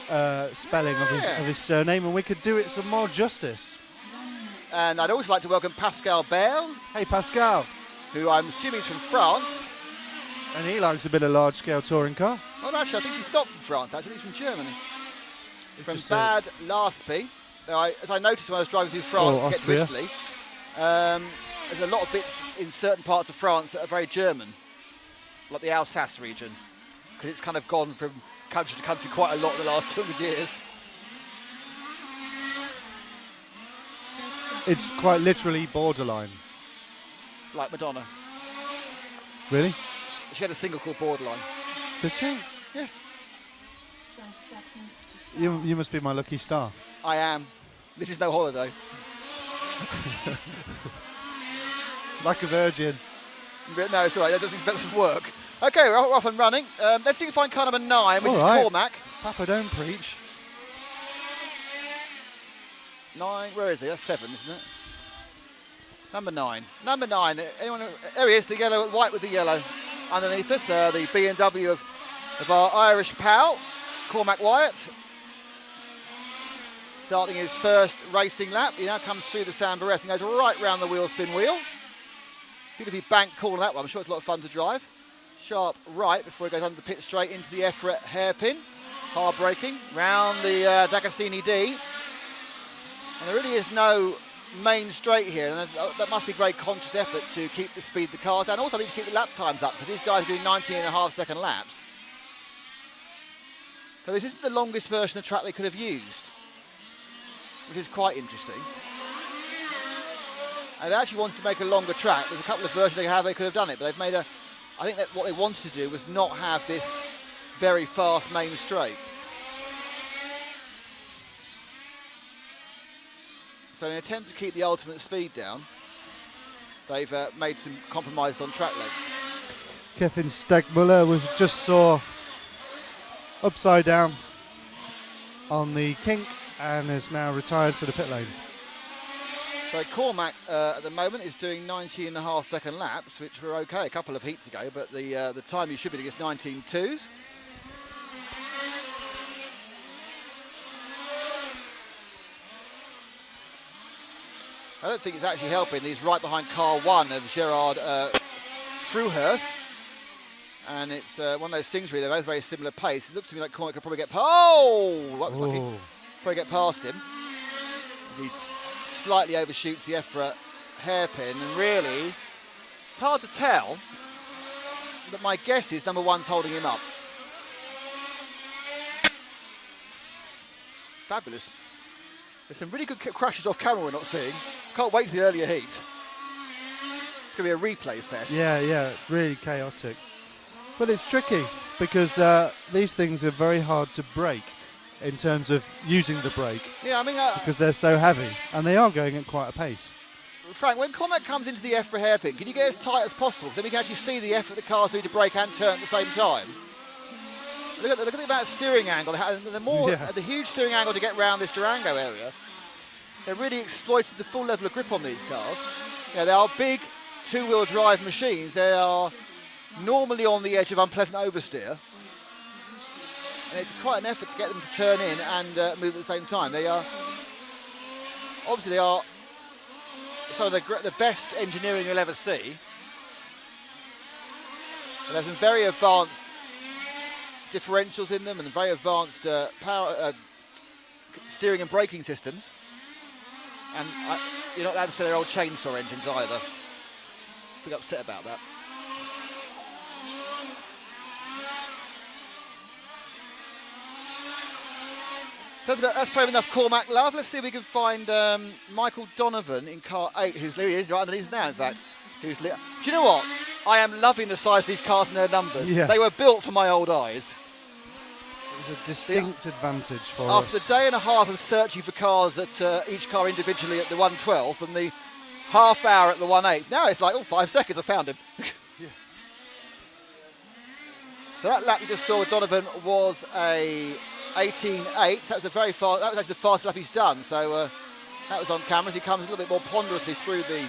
spelling of his surname, and we could do it some more justice. And I'd also like to welcome Pascal Bell, Hey, Pascal. who I'm assuming is from France. And he likes a bit of large-scale touring car. Oh, actually, I think he's not from France, actually. He's from Germany. From Just, Bad Laspy. As I noticed when I was driving through France to Austria. get to Italy, there's a lot of bits in certain parts of France that are very German, like the Alsace region, because it's kind of gone from country to country quite a lot in the last 200 years. It's quite literally borderline. Like Madonna. Really? She had a single called Borderline. Did she? Yeah. You must be my lucky star. I am. This is no holiday. Like a virgin. But no, it's all right. That doesn't work. Okay, we're off and running. Let's see if we can find car number 9, which All is right. Cormac. Papa, don't preach. 9, where is he? That's 7, isn't it? Number 9. Number 9. Anyone? There he is, the yellow, white with the yellow. Underneath us, the B&W of our Irish pal, Cormac Wyatt. Starting his first racing lap. He now comes through the San Barres and goes right round the wheel spin wheel. Beautifully banked corner that one. I'm sure it's a lot of fun to drive. Sharp right before he goes under the pit straight into the EFRA hairpin. Hard braking round the D'Agostini D. And there really is no main straight here, and that must be a very conscious effort to keep the speed of the cars down. Also, need to keep the lap times up because these guys are doing 19.5-second laps. So this isn't the longest version of the track they could have used, which is quite interesting. And they actually wanted to make a longer track. There's a couple of versions they could have done it, but they've made a. I think that what they wanted to do was not have this very fast main straight. So in an attempt to keep the ultimate speed down, they've made some compromises on track length. Kevin Stegmuller was just saw upside down on the kink and is now retired to the pit lane. So Cormac at the moment is doing 19.5-second laps, which were okay a couple of heats ago, but the time you should be doing is 19.2s. I don't think it's actually helping. He's right behind car 1 of Gerard Fruhurst. And it's one of those things really, they're both very similar pace. It looks to me like Cormac could probably get probably get past him. He slightly overshoots the EFRA hairpin, and really, it's hard to tell but my guess is number 1's holding him up. Fabulous. There's some really good crashes off camera we're not seeing. Can't wait for the earlier heat. It's going to be a replay fest. Yeah, really chaotic. But it's tricky because these things are very hard to brake in terms of using the brake. Yeah, I mean... because they're so heavy and they are going at quite a pace. Frank, when Cormac comes into the EFRA hairpin, can you get as tight as possible? Because then we can actually see the effort the cars do to brake and turn at the same time. Look at the amount of steering angle. The huge steering angle to get around this Durango area. They're really exploited the full level of grip on these cars. They are big two-wheel drive machines. They are normally on the edge of unpleasant oversteer. And it's quite an effort to get them to turn in and move at the same time. They are some of the best engineering you'll ever see. And there's some very advanced differentials in them and very advanced power steering and braking systems. And you're not allowed to say they're old chainsaw engines either. I'm pretty upset about that. So that's probably enough Cormac love. Let's see if we can find Michael Donovan in car 8, who's he is right underneath now, in fact. Do you know what? I am loving the size of these cars and their numbers. Yes. They were built for my old eyes. It was a distinct advantage for After us. a day and a half of searching for cars at each car individually at the 112 and the half hour at the 18, now it's like, 5 seconds, I found him. Yeah. So that lap you just saw with Donovan was a 18.8. That was actually the fastest lap he's done. So that was on camera. He comes a little bit more ponderously through the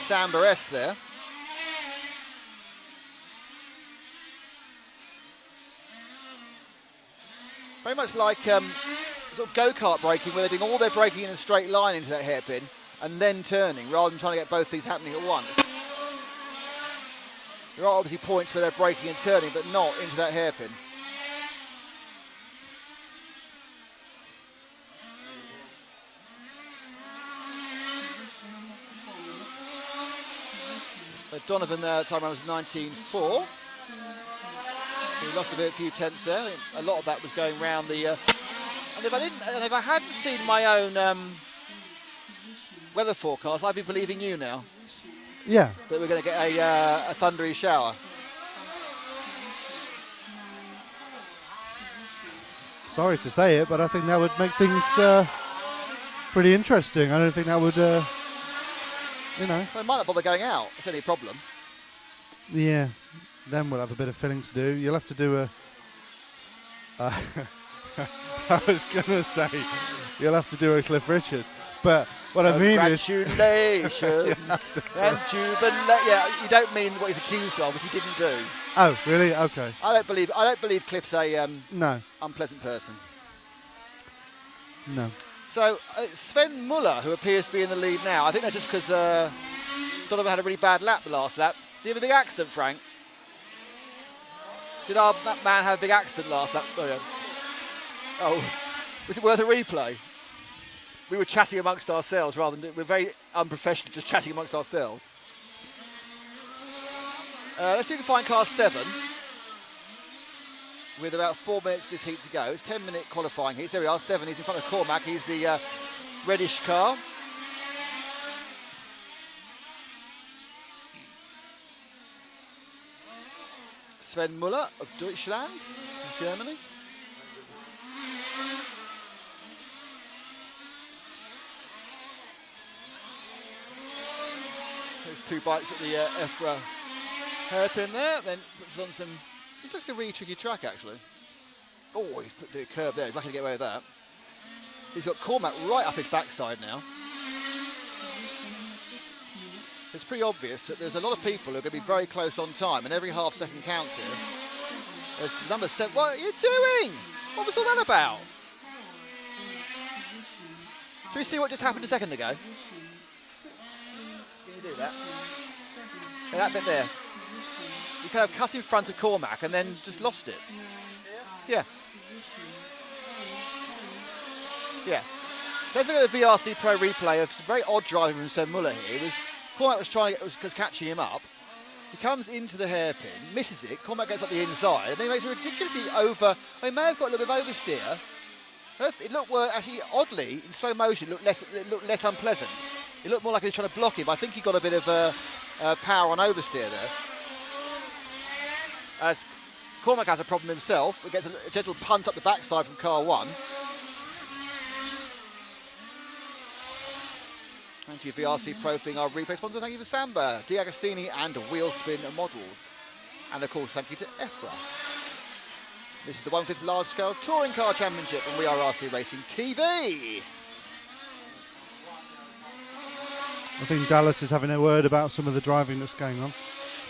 Samba S there. Very much like sort of go-kart braking, where they're doing all their braking in a straight line into that hairpin and then turning, rather than trying to get both these happening at once. There are obviously points where they're braking and turning, but not into that hairpin. So Donovan time around was 19.4. He lost a few tenths there. I think a lot of that was going round the. And if I hadn't seen my own weather forecast, I'd be believing you now. Yeah. That we're going to get a thundery shower. Sorry to say it, but I think that would make things pretty interesting. I don't think that would, Well, it might not bother going out. It's any problem. Yeah. Then we'll have a bit of filling to do. You'll have to do a... I was going to say, you'll have to do a Cliff Richard. But what I mean is... Congratulations. And jubilate. Yeah, you don't mean what he's accused of, which he didn't do. Oh, really? Okay. I don't believe Cliff's a No. unpleasant person. No. So Sven Muller, who appears to be in the lead now, I think that's just because Donovan had a really bad lap the last lap. Did he have a big accident, Frank? Did our man have a big accident last lap? Oh, yeah. Oh, was it worth a replay? We were chatting amongst ourselves rather than... We're very unprofessional, just chatting amongst ourselves. Let's see if we can find car 7. With about 4 minutes this heat to go. It's 10-minute qualifying heat. There we are, 7. He's in front of Cormac. He's the reddish car. Sven Muller of Deutschland in Germany. There's 2 bites at the EFRA hairpin there. Then puts on some... This looks like a really tricky track, actually. Oh, he's put the curve there. He's lucky to get away with that. He's got Cormac right up his backside now. It's pretty obvious that there's a lot of people who are going to be very close on time, and every half second counts here. There's number 7. What are you doing? What was all that about? Should we see what just happened a second ago? Can you do that? Yeah, that bit there. You kind of cut in front of Cormac and then just lost it. Yeah. Yeah. Let's look at the VRC Pro replay of some very odd driving from Sven Muller here. Cormac was catching him up, He comes into the hairpin, misses it, Cormac gets up the inside, and then he makes a ridiculously he may have got a little bit of oversteer. It looked actually oddly in slow motion. It looked less unpleasant. It looked more like he was trying to block him. But I think he got a bit of power on oversteer there. As Cormac has a problem himself, he gets a gentle punt up the backside from car 1. Thank you, VRC Pro, being our replay sponsor. Thank you for Samba, D'Agostini, and Wheelspin Models. And of course, thank you to EFRA. This is the 1/5 large-scale touring car championship, and we are RC Racing TV. I think Dallas is having a word about some of the driving that's going on.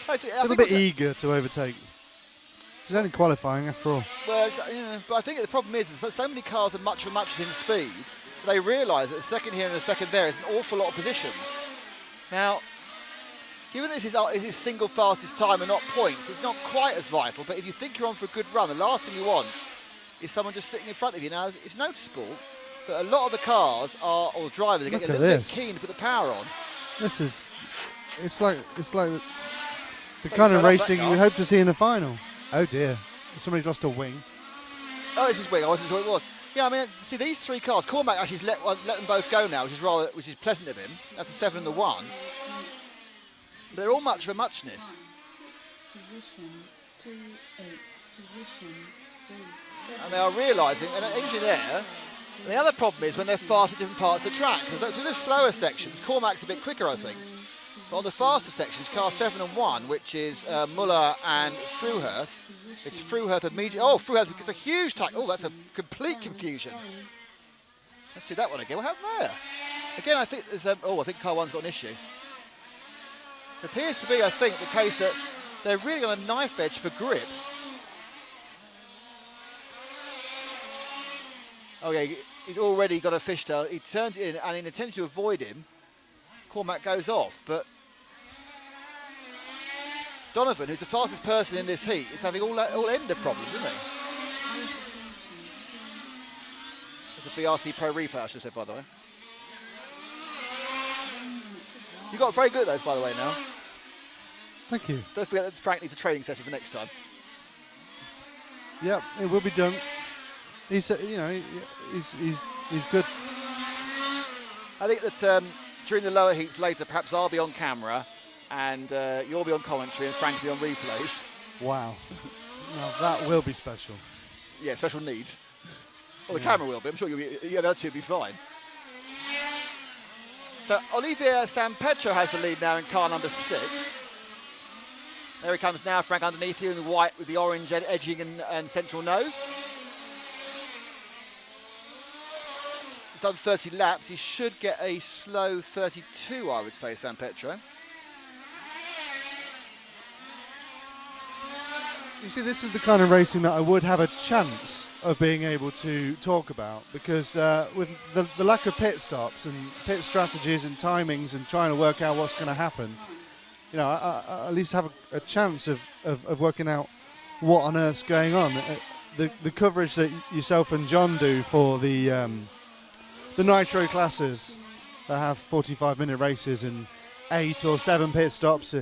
A little bit eager to overtake. It's only qualifying after all. Well, yeah, but I think the problem is that so many cars are much in speed. They realise that a second here and a second there is an awful lot of position. Now, given this is his single fastest time and not points, it's not quite as vital, but if you think you're on for a good run, the last thing you want is someone just sitting in front of you. Now, it's noticeable that a lot of the cars or drivers are getting a little bit keen to put the power on. It's like the kind of racing we hope to see in the final. Oh dear, somebody's lost a wing. Oh, it's his wing, I wasn't sure it was. Yeah, I mean, see these 3 cars, Cormac actually let them both go now, which is pleasant of him. That's a 7 and the 1. But they're all much of a muchness. And they are realising, and actually there, the other problem is when they're fast at different parts of the track. So through the slower sections, Cormac's a bit quicker, I think. But on the faster sections, car 7 and 1, which is Muller and Fruhert, it's Fruhert immediately. Oh, Fruhert gets a huge tight. Oh, that's a complete confusion. Let's see that one again. What happened there? Again, I think there's. I think car 1's got an issue. It appears to be, I think, the case that they're really on a knife edge for grip. Oh yeah, he's already got a fishtail. He turns it in, and in attempt to avoid him, Cormac goes off. But Donovan, who's the fastest person in this heat, is having all ender problems, isn't he? That's a VRC Pro replay, I should have said, by the way. You got very good at those, by the way, now. Thank you. Don't forget that Frank needs a training session for next time. Yep, it will be done. He's good. I think that during the lower heats later, perhaps I'll be on camera and you'll be on commentary and Frank will be on replays. Wow. Now that will be special. Yeah, special needs. Well, the camera will be. I'm sure the other two will be fine. So Olivier Sampetro has the lead now in car number 6. There he comes now, Frank, underneath you in the white with the orange edging and central nose. He's done 30 laps. He should get a slow 32, I would say, Sampetro. You see, this is the kind of racing that I would have a chance of being able to talk about, because with the lack of pit stops and pit strategies and timings and trying to work out what's going to happen, you know, I at least have a chance of working out what on earth's going on. The coverage that yourself and John do for the nitro classes that have 45-minute races and 8 or 7 pit stops,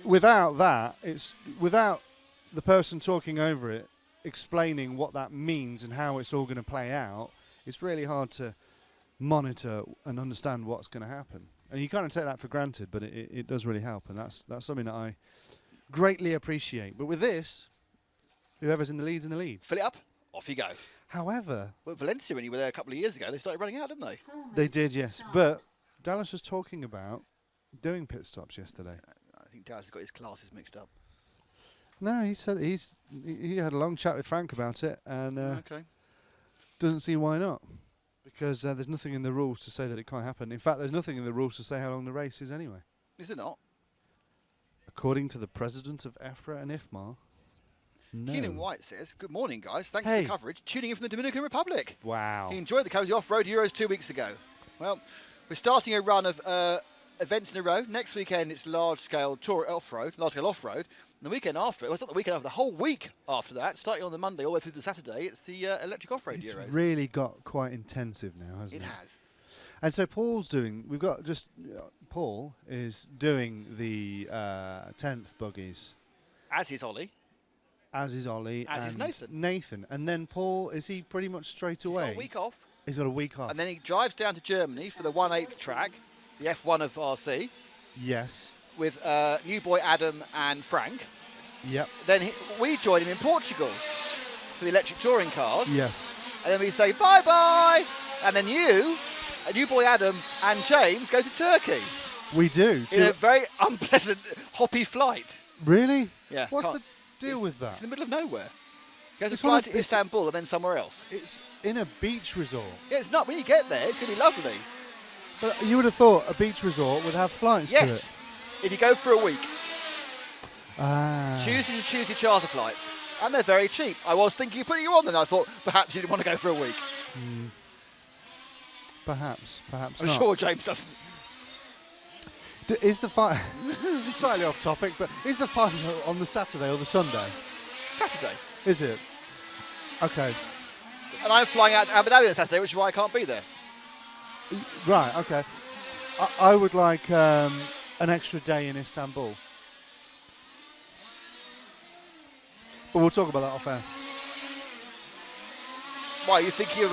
without that, it's without the person talking over it explaining what that means and how it's all going to play out, it's really hard to monitor and understand what's going to happen. And you kind of take that for granted, but it does really help, and that's something that I greatly appreciate. But with this, whoever's in the lead's in the lead. Fill it up, off you go. However, well, Valencia, when you were there a couple of years ago, they started running out, didn't they? They did, yes. But Dallas was talking about doing pit stops yesterday. I think Dallas has got his classes mixed up. No, he said he had a long chat with Frank about it, and doesn't see why not. Because there's nothing in the rules to say that it can't happen. In fact, there's nothing in the rules to say how long the race is anyway. Is it not? According to the president of EFRA and IFMAR, no. Keenan White says, good morning, guys. Thanks for the coverage. Tuning in from the Dominican Republic. Wow. He enjoyed the coverage of the Off-Road Euros 2 weeks ago. Well, we're starting a run of events in a row. Next weekend, it's large-scale off-road. And the weekend after, it's not the weekend after, the whole week after that, starting on the Monday all the way through the Saturday, it's the electric off-road Euros. It's really got quite intensive now, hasn't it? It has. And so Paul is doing the 10th buggies, As is Ollie. as is Ollie As is and Nathan. And then Paul, is he pretty much straight He's away? got a week off. He's got a week off. And then he drives down to Germany for the 1/8 track, the F1 of RC, Yes. with new boy Adam and Frank. Yep. Then we join him in Portugal for the electric touring cars. Yes. And then we say bye-bye. And then you, new boy Adam and James go to Turkey We do. in a very unpleasant, hoppy flight. Really? Yeah. What's can't- the deal with that? It's in the middle of nowhere. You have to It's fly one of- to it's- Istanbul and then somewhere else. It's in a beach resort. Yeah, it's not. When you get there, it's going to be lovely. But you would have thought a beach resort would have flights to Yes. it. If you go for a week, Ah. Tuesday charter flights. And they're very cheap. I was thinking of putting you on then. I thought perhaps you didn't want to go for a week. Perhaps I'm not. sure James doesn't. Is the final slightly off topic, but is the final on the Saturday or the Sunday? Saturday. Is it? Okay. And I'm flying out to Abu Dhabi on Saturday, which is why I can't be there. Right. Okay. I would like an extra day in Istanbul, but we'll talk about that off air. Why, are you thinking of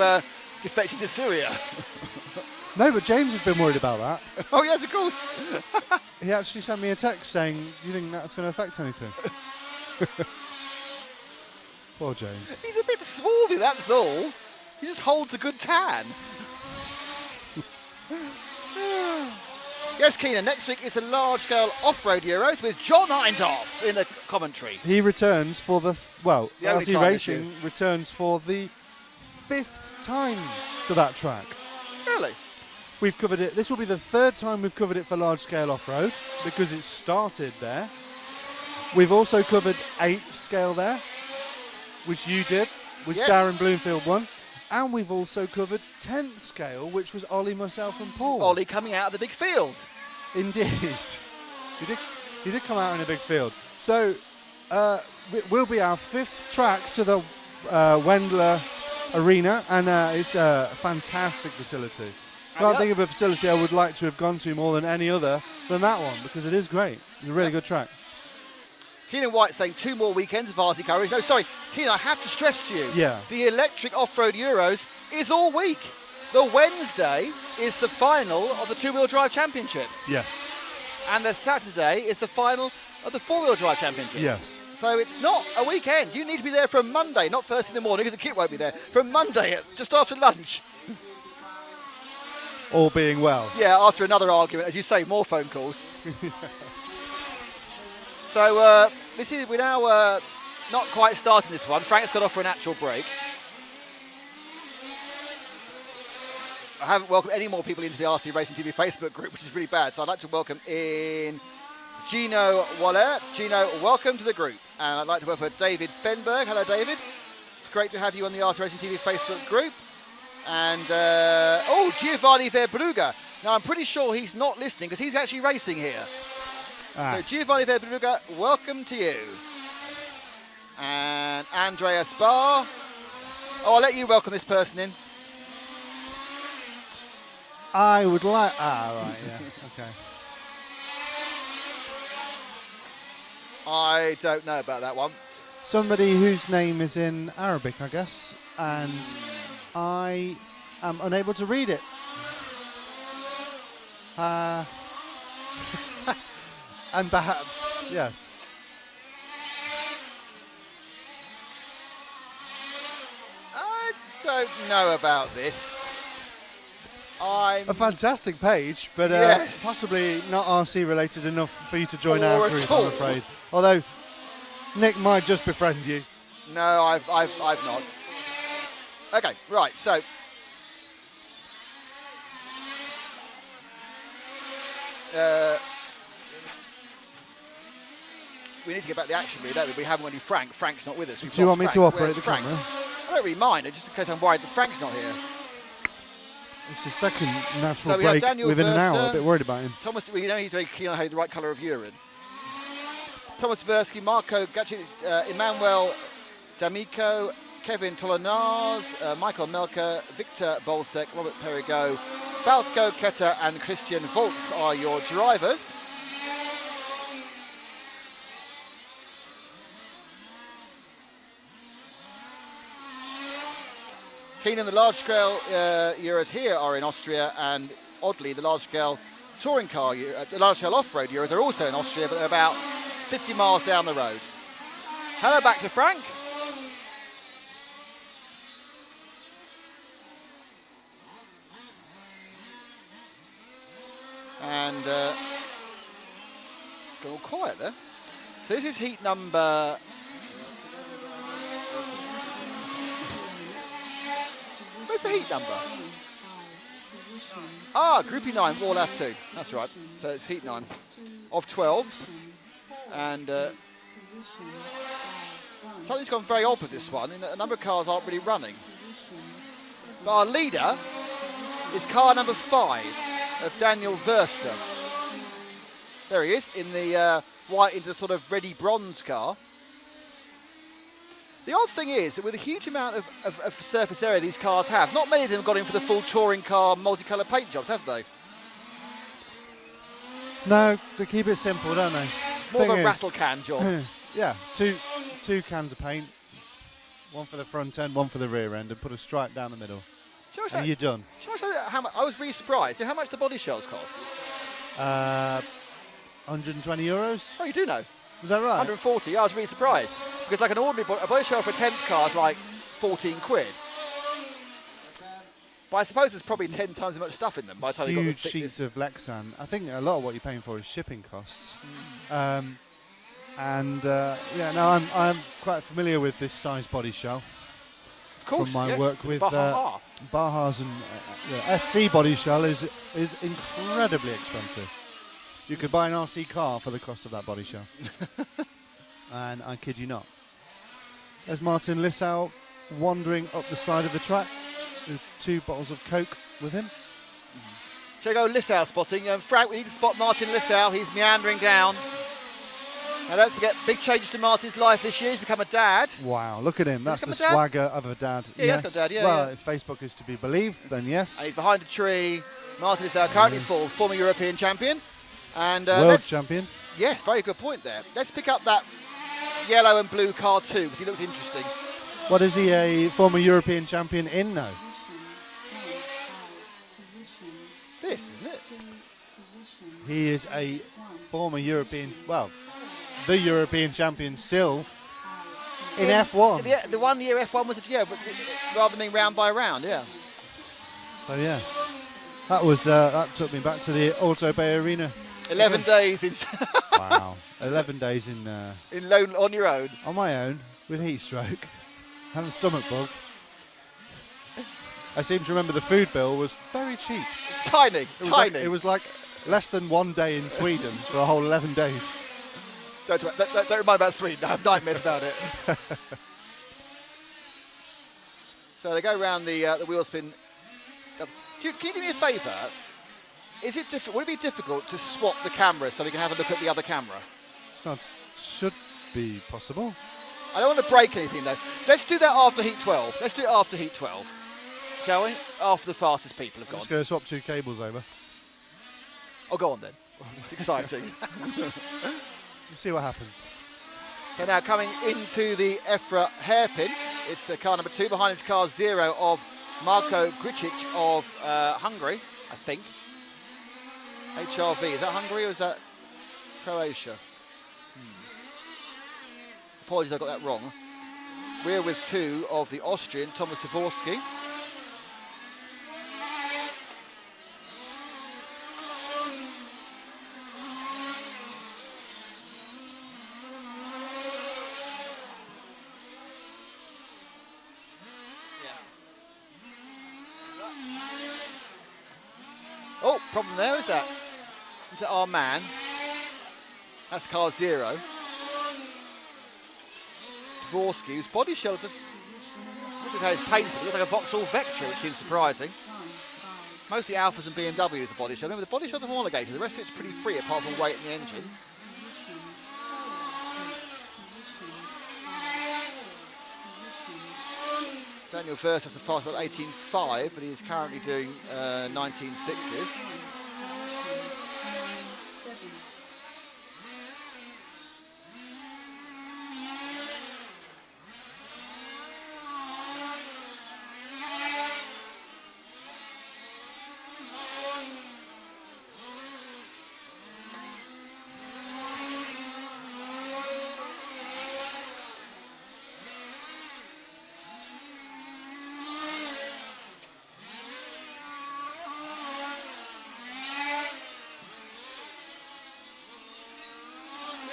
defecting to Syria? No, but James has been worried about that. Oh, yes, of course. He actually sent me a text saying, "Do you think that's going to affect anything?" Poor James. He's a bit swarthy, that's all. He just holds a good tan. Yes, Keenan, next week is the large-scale off-road Euros with John Eindhoff in the commentary. He returns for the The only RC time Racing returns for the 5th time to that track. Really? We've covered it. This will be the 3rd time we've covered it for large-scale off-road because it started there. We've also covered 8th scale there, which you did, which Yes. Darren Bloomfield won. And we've also covered 10th scale, which was Ollie, myself and Paul. Ollie coming out of the big field. Indeed. He did come out in a big field. So it will be our 5th track to the Wendler Arena, and it's a fantastic facility. Can't think of a facility I would like to have gone to more than any other than that one, because it is great. It's a really good track. Keenan White saying 2 more weekends of RC coverage. No, sorry, Keenan, I have to stress to you. Yeah. The electric off-road Euros is all week. The Wednesday is the final of the two-wheel drive championship. Yes. And the Saturday is the final of the four-wheel drive championship. Yes. So it's not a weekend. You need to be there from Monday, not first in the morning, because the kit won't be there. From Monday, just after lunch. All being well. Yeah, after another argument, as you say, more phone calls. So we're now not quite starting this one. Frank's got off for a natural break. I haven't welcomed any more people into the RC Racing TV Facebook group, which is really bad. So I'd like to welcome in Gino Waller. Gino, welcome to the group. And I'd like to welcome David Fenberg. Hello, David. It's great to have you on the RC Racing TV Facebook group. And, Giovanni Verbruga. Now, I'm pretty sure he's not listening because he's actually racing here. So, Giovanni Verbruga, welcome to you. And Andrea Spar. Oh, I'll let you welcome this person in. I would like... right, yeah, okay. I don't know about that one. Somebody whose name is in Arabic, I guess, and I am unable to read it. And perhaps, yes. I don't know about this. A fantastic page, but Yes. possibly not RC related enough for you to join Or our at group, all. I'm afraid. Although Nick might just befriend you. No, I've not. Okay, right, so. We need to get back to the action really, don't we? We haven't got any Frank. Frank's not with us. We've Do you lost want me Frank. to operate Where's the Frank? camera? I don't really mind, just in case I'm worried that Frank's not here. It's the second natural So we have break Daniel within an hour. Verster. A bit worried about him. Thomas, well, you know he's very keen on having the right colour of urine. Thomas Versky, Marco Gacci, Emmanuel D'Amico, Kevin Tolanaz, Michael Melker, Victor Bolsek, Robert Perigo, Balko Ketter and Christian Volz are your drivers. Keenan, the large scale Euros here are in Austria, and oddly the large scale touring car, the large scale off-road Euros are also in Austria, but they're about 50 miles down the road. Hello back to Frank. And it's gone all quiet there. So this is heat number... Where's the heat number? Groupie 9, all F2. That's right. So it's heat 9 of 12. And something's gone very odd with this one, in that a number of cars aren't really running. But our leader is car number 5 of Daniel Verster. There he is, in the white, into the sort of ready bronze car. The odd thing is that with a huge amount of surface area these cars have, not many of them have got in for the full touring car multicolour paint jobs, have they? No, they keep it simple, don't they? More of a rattle can job. Yeah, two cans of paint, one for the front end, one for the rear end, and put a stripe down the middle. And you're done. How much, I was really surprised. How much the body shells cost? 120 euros. Oh, you do know. Was that right? 140. Yeah, I was really surprised. Because like an ordinary body shell for a 10th car is like 14 quid. But I suppose there's probably 10 times as much stuff in them by the time you got the Huge thickness. sheets of Lexan. I think a lot of what you're paying for is shipping costs. Yeah, no, I'm quite familiar with this size body shell. Of course, from my yeah. work with Baja. Bajas, and SC body shell is incredibly expensive. You could buy an RC car for the cost of that body shell. And I kid you not. There's Martin Lissau wandering up the side of the track with 2 bottles of Coke with him. Shall we go Lissau spotting? Frank, we need to spot Martin Lissau. He's meandering down. Now don't forget, big changes to Martin's life this year. He's become a dad. Wow, look at him. That's the become a dad? swagger of a dad. Yeah, yes. that's a dad, yeah, well, yeah. if Facebook is to be believed, then yes. And he's behind a tree. Martin Lissau, currently former European champion. And World champion. Yes, very good point there. Let's pick up that yellow and blue car too, because he looks interesting. What is he, a former European champion in now? This, isn't it? He is a former European, well, the European champion still in F1. Yeah, the 1 year F1 was, but rather than being round by round, yeah. So yes, that took me back to the Auto Bay Arena. 11 days in Wow, 11 days in on your own. on my own with heat stroke and a stomach bug. I seem to remember the food bill was very cheap. Tiny. It was like less than 1 day in Sweden for a whole 11 days. Don't remind about Sweden. I have nightmares about it. So they go around the wheel spin. Can you do me a favour? Would it be difficult to swap the camera so we can have a look at the other camera? That should be possible. I don't want to break anything though. Let's do that after heat 12. Let's do it after heat 12. Shall we? After the fastest people have I'm gone. just going to swap 2 cables over. Oh, go on then. It's exciting. We'll see what happens. So now coming into the EFRA hairpin, it's car number 2. Behind it's car 0 of Marko Gricic of Hungary, I think. HRV, is that Hungary or is that Croatia? Apologies, I got that wrong. We're with 2 of the Austrian, Thomas Dvorsky. Oh, problem there, is that? Is that our man? That's car 0. Dvorsky, whose body shell just... Look at how it's painted. It looks like a Vauxhall Vectra, which seems surprising. Mostly Alphas and BMWs, the body shell. Remember, the body shell's a homologator. The rest of it's pretty free, apart from weight in the engine. So Daniel Verst has a fast lap 18.5, but he is currently doing 19.6s.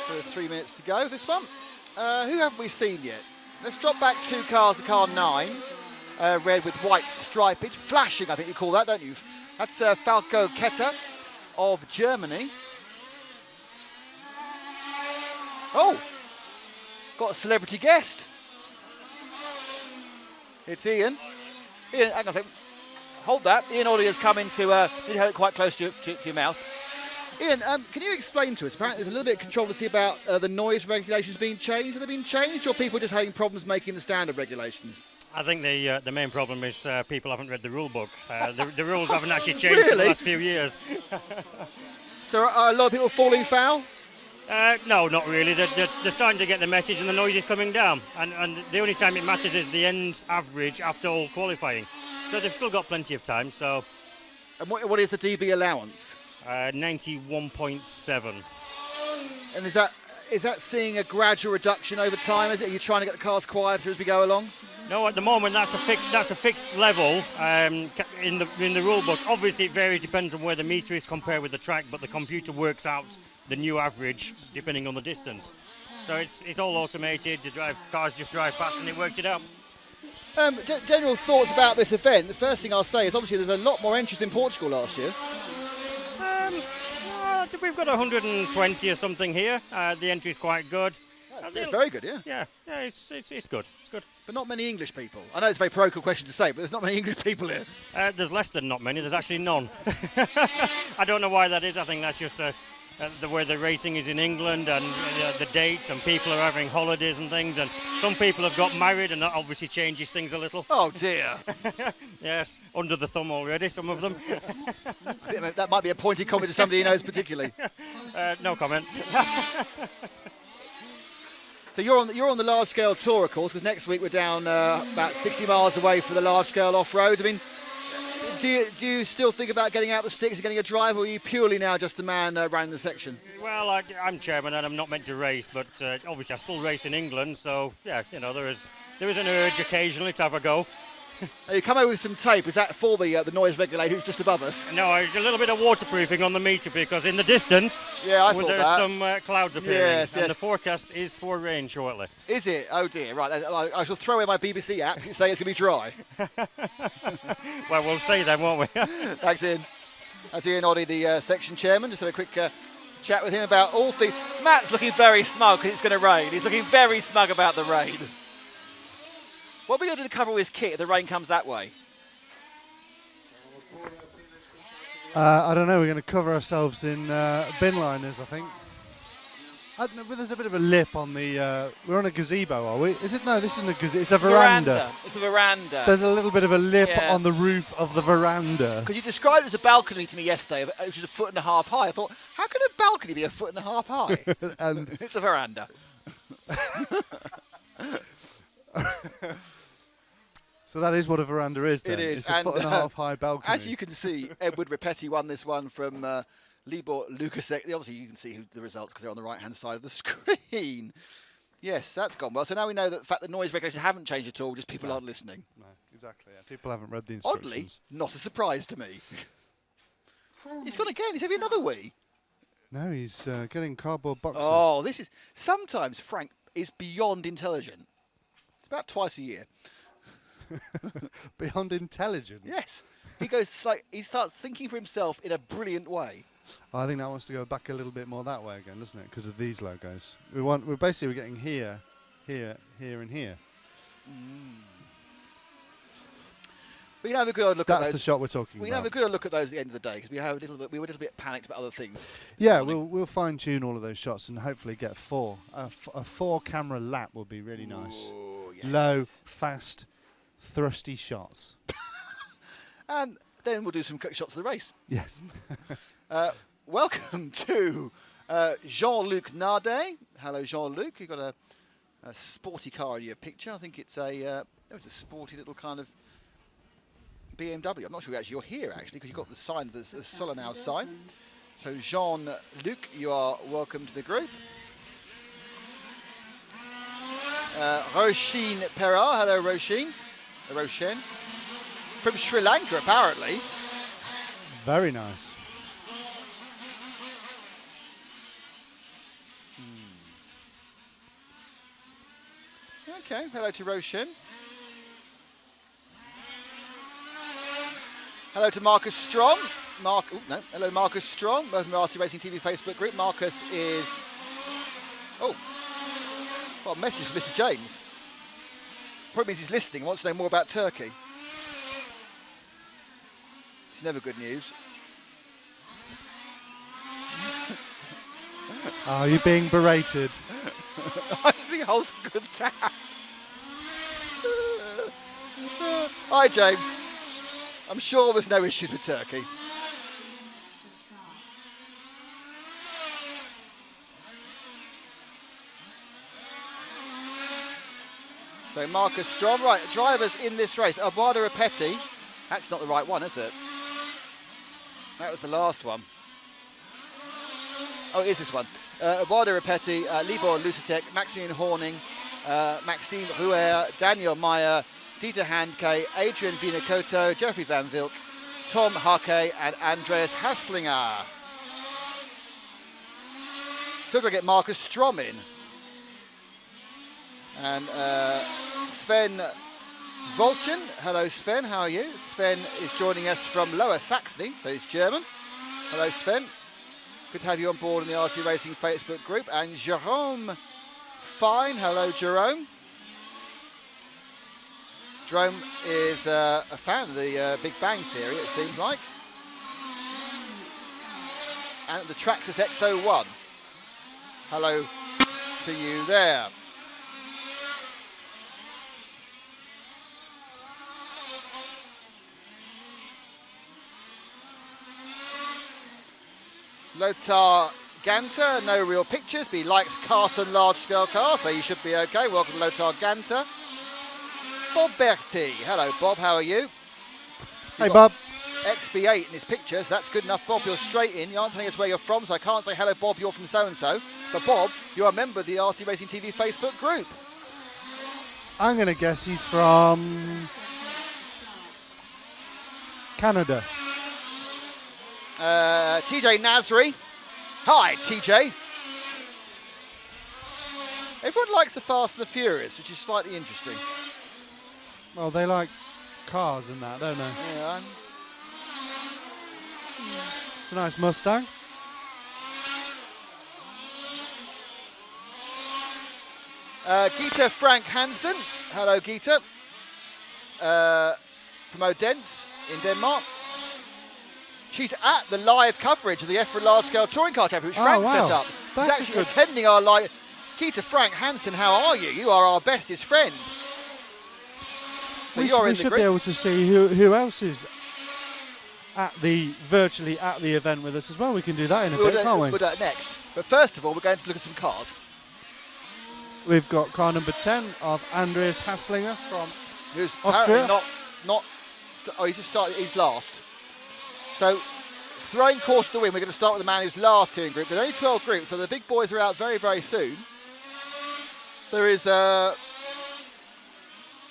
So there's 3 minutes to go this one. Who haven't we seen yet? Let's drop back 2 cars to car 9. Red with white stripage. Flashing, I think you call that, don't you? That's Falco Ketter of Germany. Oh! Got a celebrity guest. It's Ian. Ian, hang on a second. Hold that. Ian Audley has come into, you hold it quite close to your mouth. Ian, can you explain to us, apparently there's a little bit of controversy about the noise regulations being changed. Have they been changed, or people just having problems making the standard regulations? I think the main problem is people haven't read the rule book. The rules haven't actually changed in the last few years. So are a lot of people falling foul? No, not really. They're starting to get the message and the noise is coming down. And the only time it matters is the end average after all qualifying. So they've still got plenty of time. So. And what is the dB allowance? 91.7. And is that seeing a gradual reduction over time? Is it? Are you trying to get the cars quieter as we go along? No, at the moment that's a fixed level in the rule book. Obviously, it varies, depends on where the meter is compared with the track, but the computer works out the new average depending on the distance. So it's all automated. The cars just drive past and it works it out. General thoughts about this event. The first thing I'll say is obviously there's a lot more interest in Portugal last year. We've got 120 or something here. The entry's quite good. It's very good, yeah. Yeah, it's good. It's good. But not many English people. I know it's a very parochial question to say, but there's not many English people here. There's less than not many. There's actually none. I don't know why that is. I think that's just the way the racing is in England and the dates, and people are having holidays and things, and some people have got married, and that obviously changes things a little. Oh dear. Yes, under the thumb already, some of them. That might be a pointed comment to somebody who knows particularly. No comment. So you're on the large scale tour, of course, because next week we're down about 60 miles away for the large scale off road. I mean, do you still think about getting out the sticks and getting a drive, or are you purely now just the man running the section? Well, I'm chairman and I'm not meant to race, but obviously I still race in England, so yeah, there is an urge occasionally to have a go. You come over with some tape. Is that for the noise regulator who's just above us? No, a little bit of waterproofing on the meter because in the distance, I thought there's some clouds appearing, and the forecast is for rain shortly. Is it? Oh dear. Right. I shall throw away my BBC app and say it's going to be dry. Well, we'll see then, won't we? Thanks, Ian. That's Ian Oddie, the section chairman. Just had a quick chat with him about all things. Matt's looking very smug because it's going to rain. He's looking very smug about the rain. What are we going to do to cover all his kit if the rain comes that way? I don't know. We're going to cover ourselves in bin liners, I think. There's a bit of a lip on the... we're on a gazebo, are we? Is it? No, this isn't a gazebo. It's a veranda. It's a veranda. There's a little bit of a lip on the roof of the veranda. Because you described it as a balcony to me yesterday, which is 1.5 feet high. I thought, how can a balcony be 1.5 feet high? And it's a veranda. So that is what a veranda is then. It is. It's a 1.5 high balcony. As you can see, Edward Repetti won this one from Libor Lukasek. Obviously, you can see the results because they're on the right-hand side of the screen. Yes, that's gone well. So now we know that the fact that noise regulations haven't changed at all, just people aren't listening. No, exactly. Yeah. People haven't read the instructions. Oddly, not a surprise to me. He's gone again. He's having another wee. No, he's getting cardboard boxes. Oh, this is... Sometimes Frank is beyond intelligent. It's about twice a year. Beyond intelligent. Yes, he starts thinking for himself in a brilliant way. I think that wants to go back a little bit more that way again, doesn't it? Because of these logos. We're basically getting here, here, here, and here. We can have a good look at those. That's the shot we're talking about. We can have a good look at those at the end of the day because we were a little bit panicked about other things. Yeah, we'll fine tune all of those shots and hopefully get a 4 camera lap would be really nice. Ooh, yes. Low, fast. thrusty shots. And then we'll do some quick shots of the race. Yes. Welcome to Jean-Luc Nardet. Hello, Jean-Luc. You've got a sporty car in your picture. I think it's a sporty little kind of BMW. I'm not sure you're here actually because you've got the sign, the Sollenau sign. So Jean-Luc, you are welcome to the group. Roisin Perra. Hello, Roisin. Roshin. From Sri Lanka, apparently. Very nice. Okay, hello to Roshin. Hello to Marcus Strong. Hello Marcus Strong. Welcome to RC Racing TV Facebook group. Marcus is... Oh, what a message from Mr. James. Probably means he's listening, wants to know more about Turkey. It's never good news. Are you being berated? I think holds a good time. Hi James. I'm sure there's no issues with Turkey. So Marcus Strong, right, drivers in this race. Abuada Rapetti, that's not the right one, is it? That was the last one. Oh, it is this one. Abuada Rapetti, Libor Lusatek, Maximilian Horning, Maxime Rouer, Daniel Meyer, Dieter Handke, Adrian Vinacoto, Jeffrey Van Vilk, Tom Hake and Andreas Haslinger. So we'll get Marcus Strom in. And Sven Volchen. Hello Sven, how are you? Sven is joining us from Lower Saxony, so he's German. Hello Sven. Good to have you on board in the RC Racing Facebook group. And Jerome Fine. Hello Jerome. Jerome is a fan of the Big Bang Theory, it seems like. And the Traxxas X01. Hello to you there. Lothar Ganter, no real pictures, but he likes Carson large-scale cars, so you should be okay. Welcome to Lothar Ganter. Bob Berti. Hello, Bob. How are you? Hey, Bob. XB8 in his picture, so that's good enough, Bob. You're straight in. You aren't telling us where you're from, so I can't say, hello, Bob, you're from so-and-so. But, Bob, you're a member of the RC Racing TV Facebook group. I'm going to guess he's from Canada. TJ Nasri. Hi, TJ. Everyone likes the Fast and the Furious, which is slightly interesting. Well, they like cars and that, don't they? Yeah. It's a nice Mustang. Gita Frank Hansen. Hello, Gita. From Odense in Denmark. She's at the live coverage of the EFRA Large Scale Touring Car Championship, which Frank set up. That's She's actually attending our live. Gita Frank Hansen, how are you? You are our bestest friend. So we you're in the should group. be able to see who else is virtually at the event with us as well. We can do that in a bit, can't we? We'll do that next. But first of all, we're going to look at some cars. We've got car number 10 of Andreas Haslinger from Who's Austria. He's just started. He's last. So, throwing course to the wind, we're going to start with the man who's last here in group. There's only 12 groups, so the big boys are out very, very soon. There is a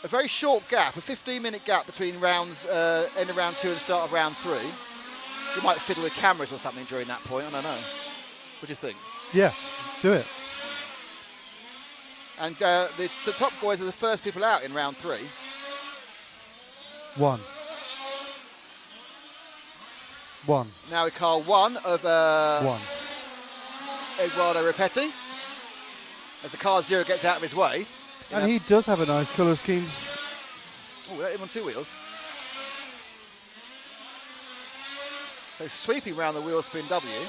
very short gap, a 15-minute gap between rounds, end of round 2 and start of round 3. You might fiddle with cameras or something during that point, I don't know. What do you think? Yeah, do it. And the top boys are the first people out in round 3. One. Now we car 1 of Eduardo Rapetti. As the car 0 gets out of his way. And he does have a nice colour scheme. Oh, that him on 2 wheels. So sweeping round the wheel spin W.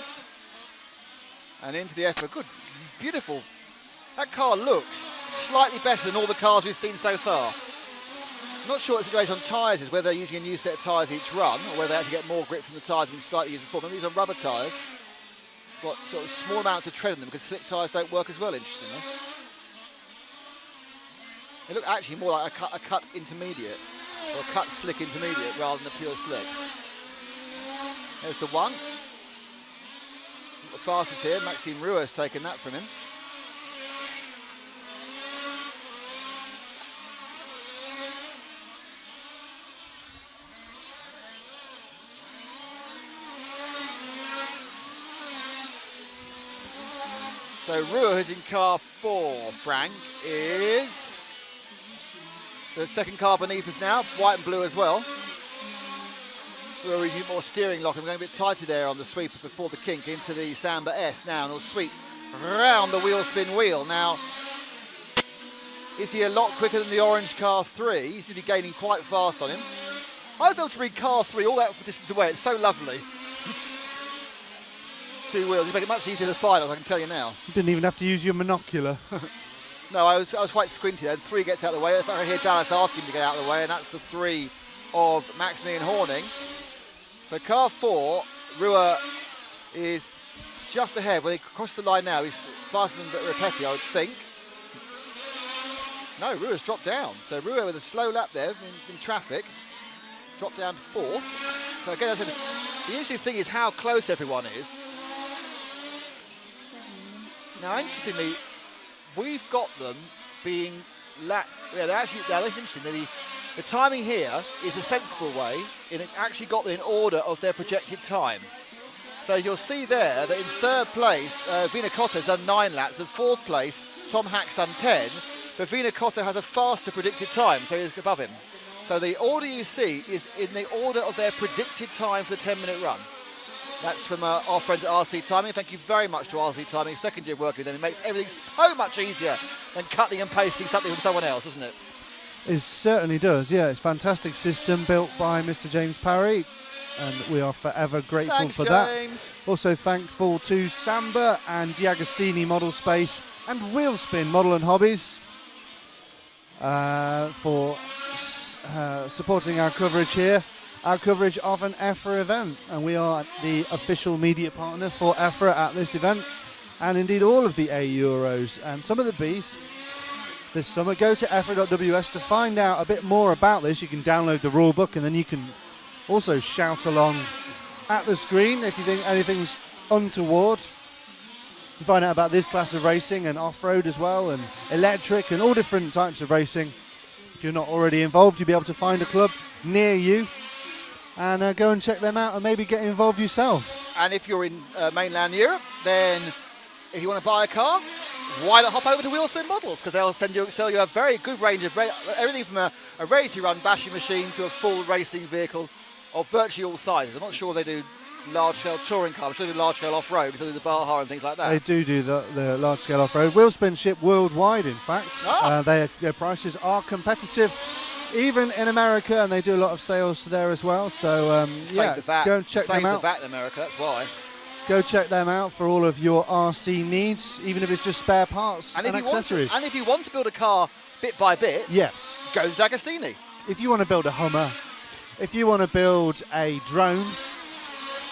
And into the EFRA. Good, beautiful. That car looks slightly better than all the cars we've seen so far. not sure what the situation on tyres is, whether they're using a new set of tyres each run, or whether they actually get more grip from the tyres than slightly used before. And these are rubber tyres, got sort of small amounts of tread in them because slick tyres don't work as well, interestingly. They look actually more like a cut intermediate, or a cut slick intermediate rather than a pure slick. There's the one. The fastest here, Maxime Rua has taken that from him. So Rua, who's in car 4, Frank, is the second car beneath us now, white and blue as well. Rua using more steering lock. I'm going a bit tighter there on the sweeper before the kink into the Samba S now, and he'll sweep round the wheel spin wheel. Now, is he a lot quicker than the orange car 3? He seems to be gaining quite fast on him. I was able to read car 3 all that distance away. It's so lovely. 2 wheels. It make it much easier to find, I can tell you now. You didn't even have to use your monocular. No, I was quite squinty there. 3 gets out of the way. I hear Dallas asking to get out of the way, and that's the 3 of Maximilian Horning. So car 4, Rua is just ahead. When he crosses the line now, he's faster than Rapetti, I would think. No, Rua's dropped down. So Rua with a slow lap there in traffic, dropped down to 4th. So again, the interesting thing is how close everyone is. Now, interestingly, we've got them being that's interesting. The timing here is a sensible way, and it's actually got them in order of their projected time. So you'll see there that in 3rd place, Vinacotta's done 9 laps, and 4th place, Tom Hack's done 10, but Vinacotta has a faster predicted time, so he's above him. So the order you see is in the order of their predicted time for the 10-minute run. That's from our friends at RC Timing. Thank you very much to RC Timing, second year working with them. It makes everything so much easier than cutting and pasting something from someone else, doesn't it? It certainly does, yeah. It's a fantastic system built by Mr. James Parry, and we are forever grateful Thanks, for James. that. Also thankful to Samba and Diagostini Model Space and Wheelspin Model and Hobbies for supporting our coverage here. Our coverage of an EFRA event, and we are the official media partner for EFRA at this event, and indeed all of the A Euros and some of the Bs this summer. Go to EFRA.ws to find out a bit more about this. You can download the rule book, and then you can also shout along at the screen if you think anything's untoward. You find out about this class of racing and off-road as well, and electric and all different types of racing. If you're not already involved, you'll be able to find a club near you and go and check them out and maybe get involved yourself. And if you're in mainland Europe, then if you want to buy a car, why not hop over to Wheelspin Models? Because they'll sell you a very good range of everything from a ready-to-run bashing machine to a full racing vehicle of virtually all sizes. I'm not sure they do large-scale touring cars. I'm sure they do large-scale off-road because they do the Baja and things like that. They do the large-scale off-road. Wheelspin ship worldwide, in fact. Their prices are competitive, even in America, and they do a lot of sales there as well. So, go and check them out. Save the VAT in America, that's why. Go check them out for all of your RC needs, even if it's just spare parts and accessories. And if you want to build a car bit by bit, yes, go to D'Agostini. If you want to build a Hummer, if you want to build a drone,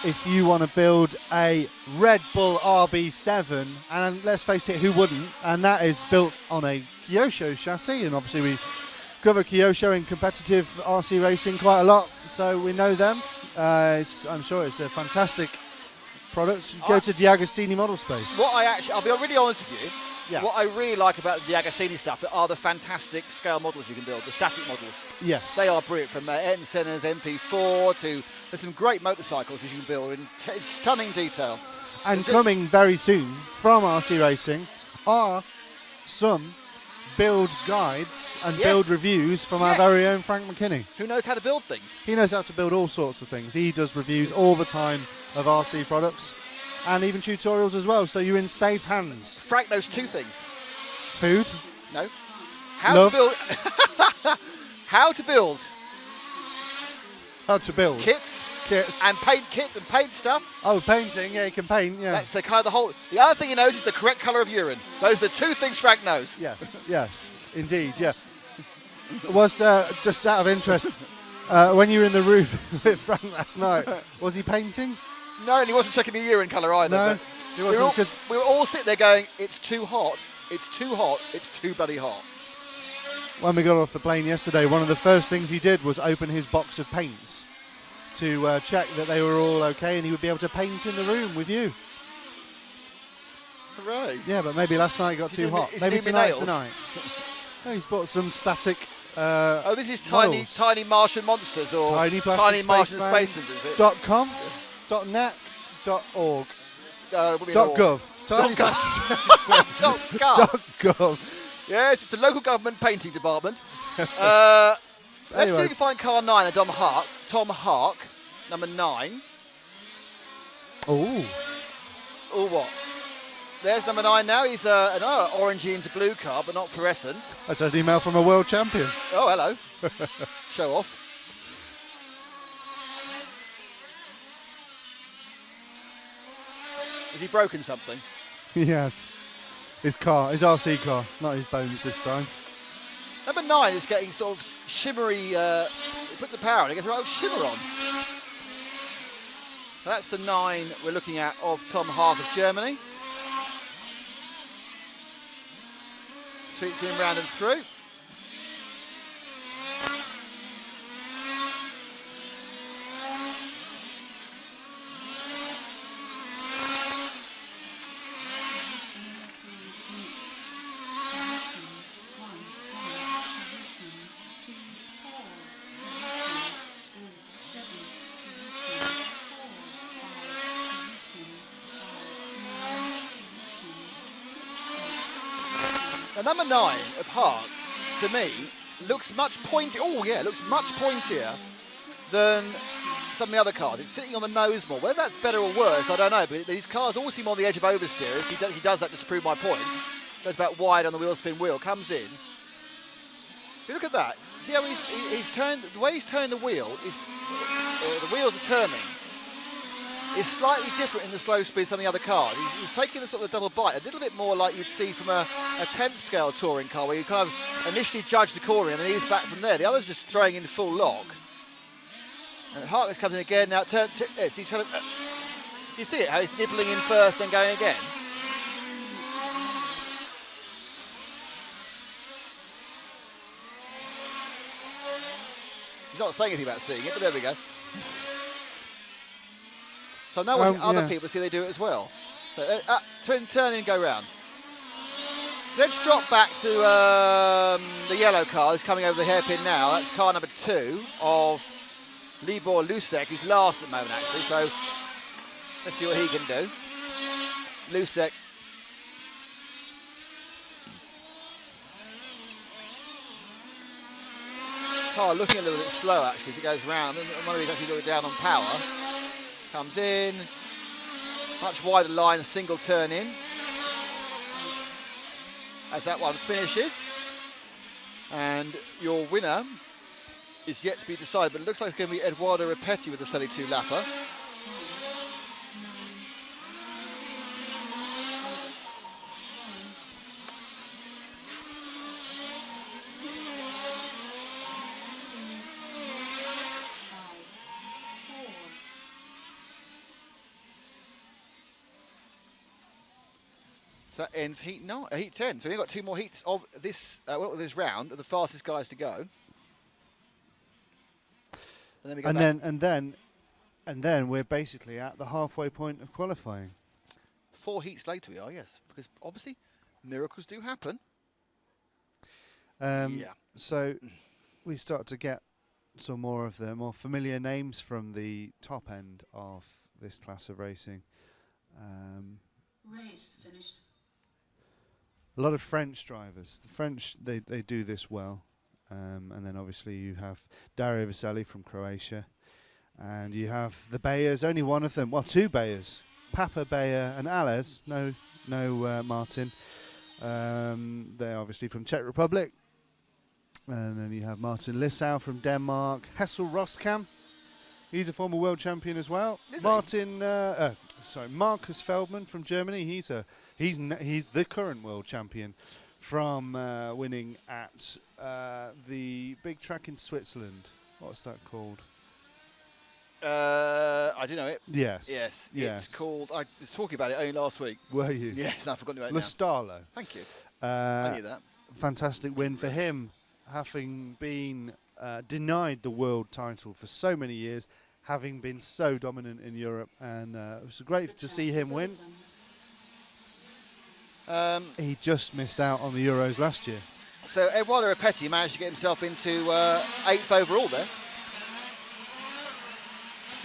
if you want to build a Red Bull RB7, and let's face it, who wouldn't? And that is built on a Kyosho chassis, and obviously we cover Kyosho in competitive RC racing quite a lot, so we know them. I'm sure it's a fantastic product. Go to Diagostini Model Space. I'll be really honest with you. Yeah. What I really like about the Agostini stuff are the fantastic scale models you can build, the static models. Yes. They are brilliant, from Ayrton Senna's MP4 to there's some great motorcycles you can build in stunning detail. And coming very soon from RC Racing are some build guides and build reviews from our very own Frank McKinney. Who knows how to build things? He knows how to build all sorts of things. He does reviews all the time of RC products and even tutorials as well, so you're in safe hands. Frank knows 2 things. Food. No. How to build. How to build Kits. and paint kits and paint stuff. Oh, painting. Yeah, you can paint. Yeah. That's the kind of the whole. The other thing he knows is the correct colour of urine. Those are the 2 things Frank knows. Yes. Yes. Indeed. Yeah. Was just out of interest, when you were in the room with Frank last night, was he painting? No, and he wasn't checking the urine colour either. No, but he wasn't, because we were all sitting there going, it's too hot, it's too hot, it's too bloody hot. when we got off the plane yesterday, one of the first things he did was open his box of paints to check that they were all okay, and he would be able to paint in the room with you. Hooray. Yeah, but maybe last night got too hot. Is he Maybe doing my tonight's the nails? night. No, he's bought some static. Oh, this is tiny Martian monsters or Tiny plastic Martian spaceman. spacemen, is it? .com, .net, .org, It would be an org. .gov. Tiny Gov. plastic .gov. Yes, it's the local government painting department. Let's see if Anyway. we can find car 9 and Tom Hark, number 9. Oh, Or what? There's number 9 now. He's another orangey into blue car, but not fluorescent. that's an email from a world champion. Oh, hello. Show off. Has he broken something? Yes. His car, his RC car, not his bones this time. Number 9 is getting sort of shimmery. It puts the power on, it gets a right shimmer on. So that's the 9 we're looking at of Tom Hark of Germany. Sweeps him round and through. Now, number 9 of Hart, to me, looks much pointier. Oh yeah, looks much pointier than some of the other cars. It's sitting on the nose more. Whether that's better or worse, I don't know. But these cars all seem on the edge of oversteer. If he does that just to prove my point. Goes about wide on the wheel spin wheel. Comes in. If you look at that, see how he's turned. The way he's turning the wheel is, the wheels are turning. Is slightly different in the slow speed some of the other cars. He's taking the sort of double bite, a little bit more like you'd see from a 10th scale touring car, where you kind of initially judge the cornering and then ease back from there. The other's just throwing in full lock. And Harkness comes in again now. He's trying to, you see it, how he's nibbling in first, then going again. He's not saying anything about seeing it, but there we go. So now other people see they do it as well. So, turn in and go round. Let's drop back to the yellow car who's coming over the hairpin now. That's car number 2 of Libor Lusek, who's last at the moment actually. So let's see what he can do. Lusek. Car looking a little bit slow actually as it goes round. I wonder if he's actually got it down on power. Comes in, much wider line, a single turn in. As that one finishes. And your winner is yet to be decided, but it looks like it's going to be Eduardo Rapetti with the 32 lapper. That ends heat 10. So we've got 2 more heats of this this round of the fastest guys to go. And then we go back. And then we're basically at the halfway point of qualifying. 4 heats later we are, yes, because obviously miracles do happen. So we start to get some more of the more familiar names from the top end of this class of racing. Race finished. A lot of French drivers. The French, they do this well. And then obviously you have Dario Vaselli from Croatia. And you have the Bayers, only one of them. Well, 2 Bayers. Papa Bayer and Ales. No Martin. They're obviously from Czech Republic. And then you have Martin Lissau from Denmark. Hessel Roskam. He's a former world champion as well. Marcus Feldman from Germany. He's the current world champion from winning at the big track in Switzerland. What's that called? I do know it. Yes. Yes. Yes. It's called. I was talking about it only last week. Were you? Yes, no, I've forgotten about it now. Lestalo. Thank you. I knew that. Fantastic win for him, having been denied the world title for so many years, having been so dominant in Europe, and it was great to see him win. He just missed out on the Euros last year. So Eduardo Repetti managed to get himself into 8th overall there.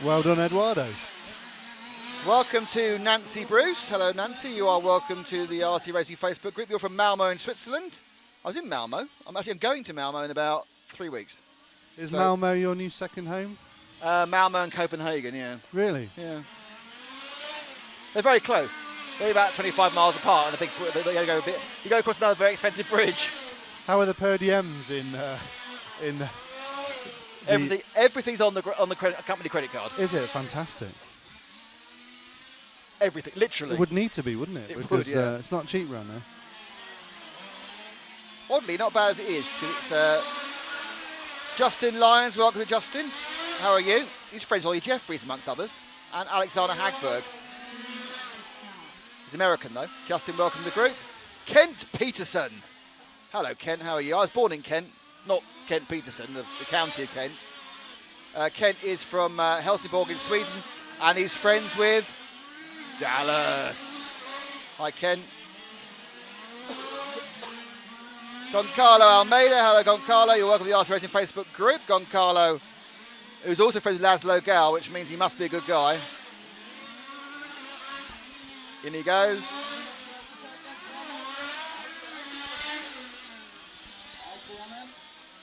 Well done, Eduardo. Welcome to Nancy Bruce. Hello, Nancy. You are welcome to the RC Racing Facebook group. You're from Malmo in Switzerland. I was in Malmo. I'm going to Malmo in about 3 weeks. Is So- Malmo your new second home? Malmo and Copenhagen, yeah. Really? Yeah. They're very close. They're about 25 miles apart, and I think you go across another very expensive bridge. How are the per diems in the Everything's on the company credit card. Is it fantastic? Everything, literally. It would need to be, wouldn't it? It would, Because yeah. it's not cheap around there. Oddly, not bad as it is, 'cause it's Justin Lyons. Welcome to Justin. How are you? He's friends with Ollie Jeffries, amongst others, and Alexander Hagberg. He's American, though. Justin, welcome to the group. Kent Peterson. Hello, Kent. How are you? I was born in Kent, not Kent Peterson, the county of Kent. Kent is from Helsingborg in Sweden, and he's friends with Dallas. Hi, Kent. Goncalo Almeida. Hello, Goncalo. You're welcome to the RC Racing Facebook group. Goncalo, who's also friends with Laszlo Gal, which means he must be a good guy. In he goes.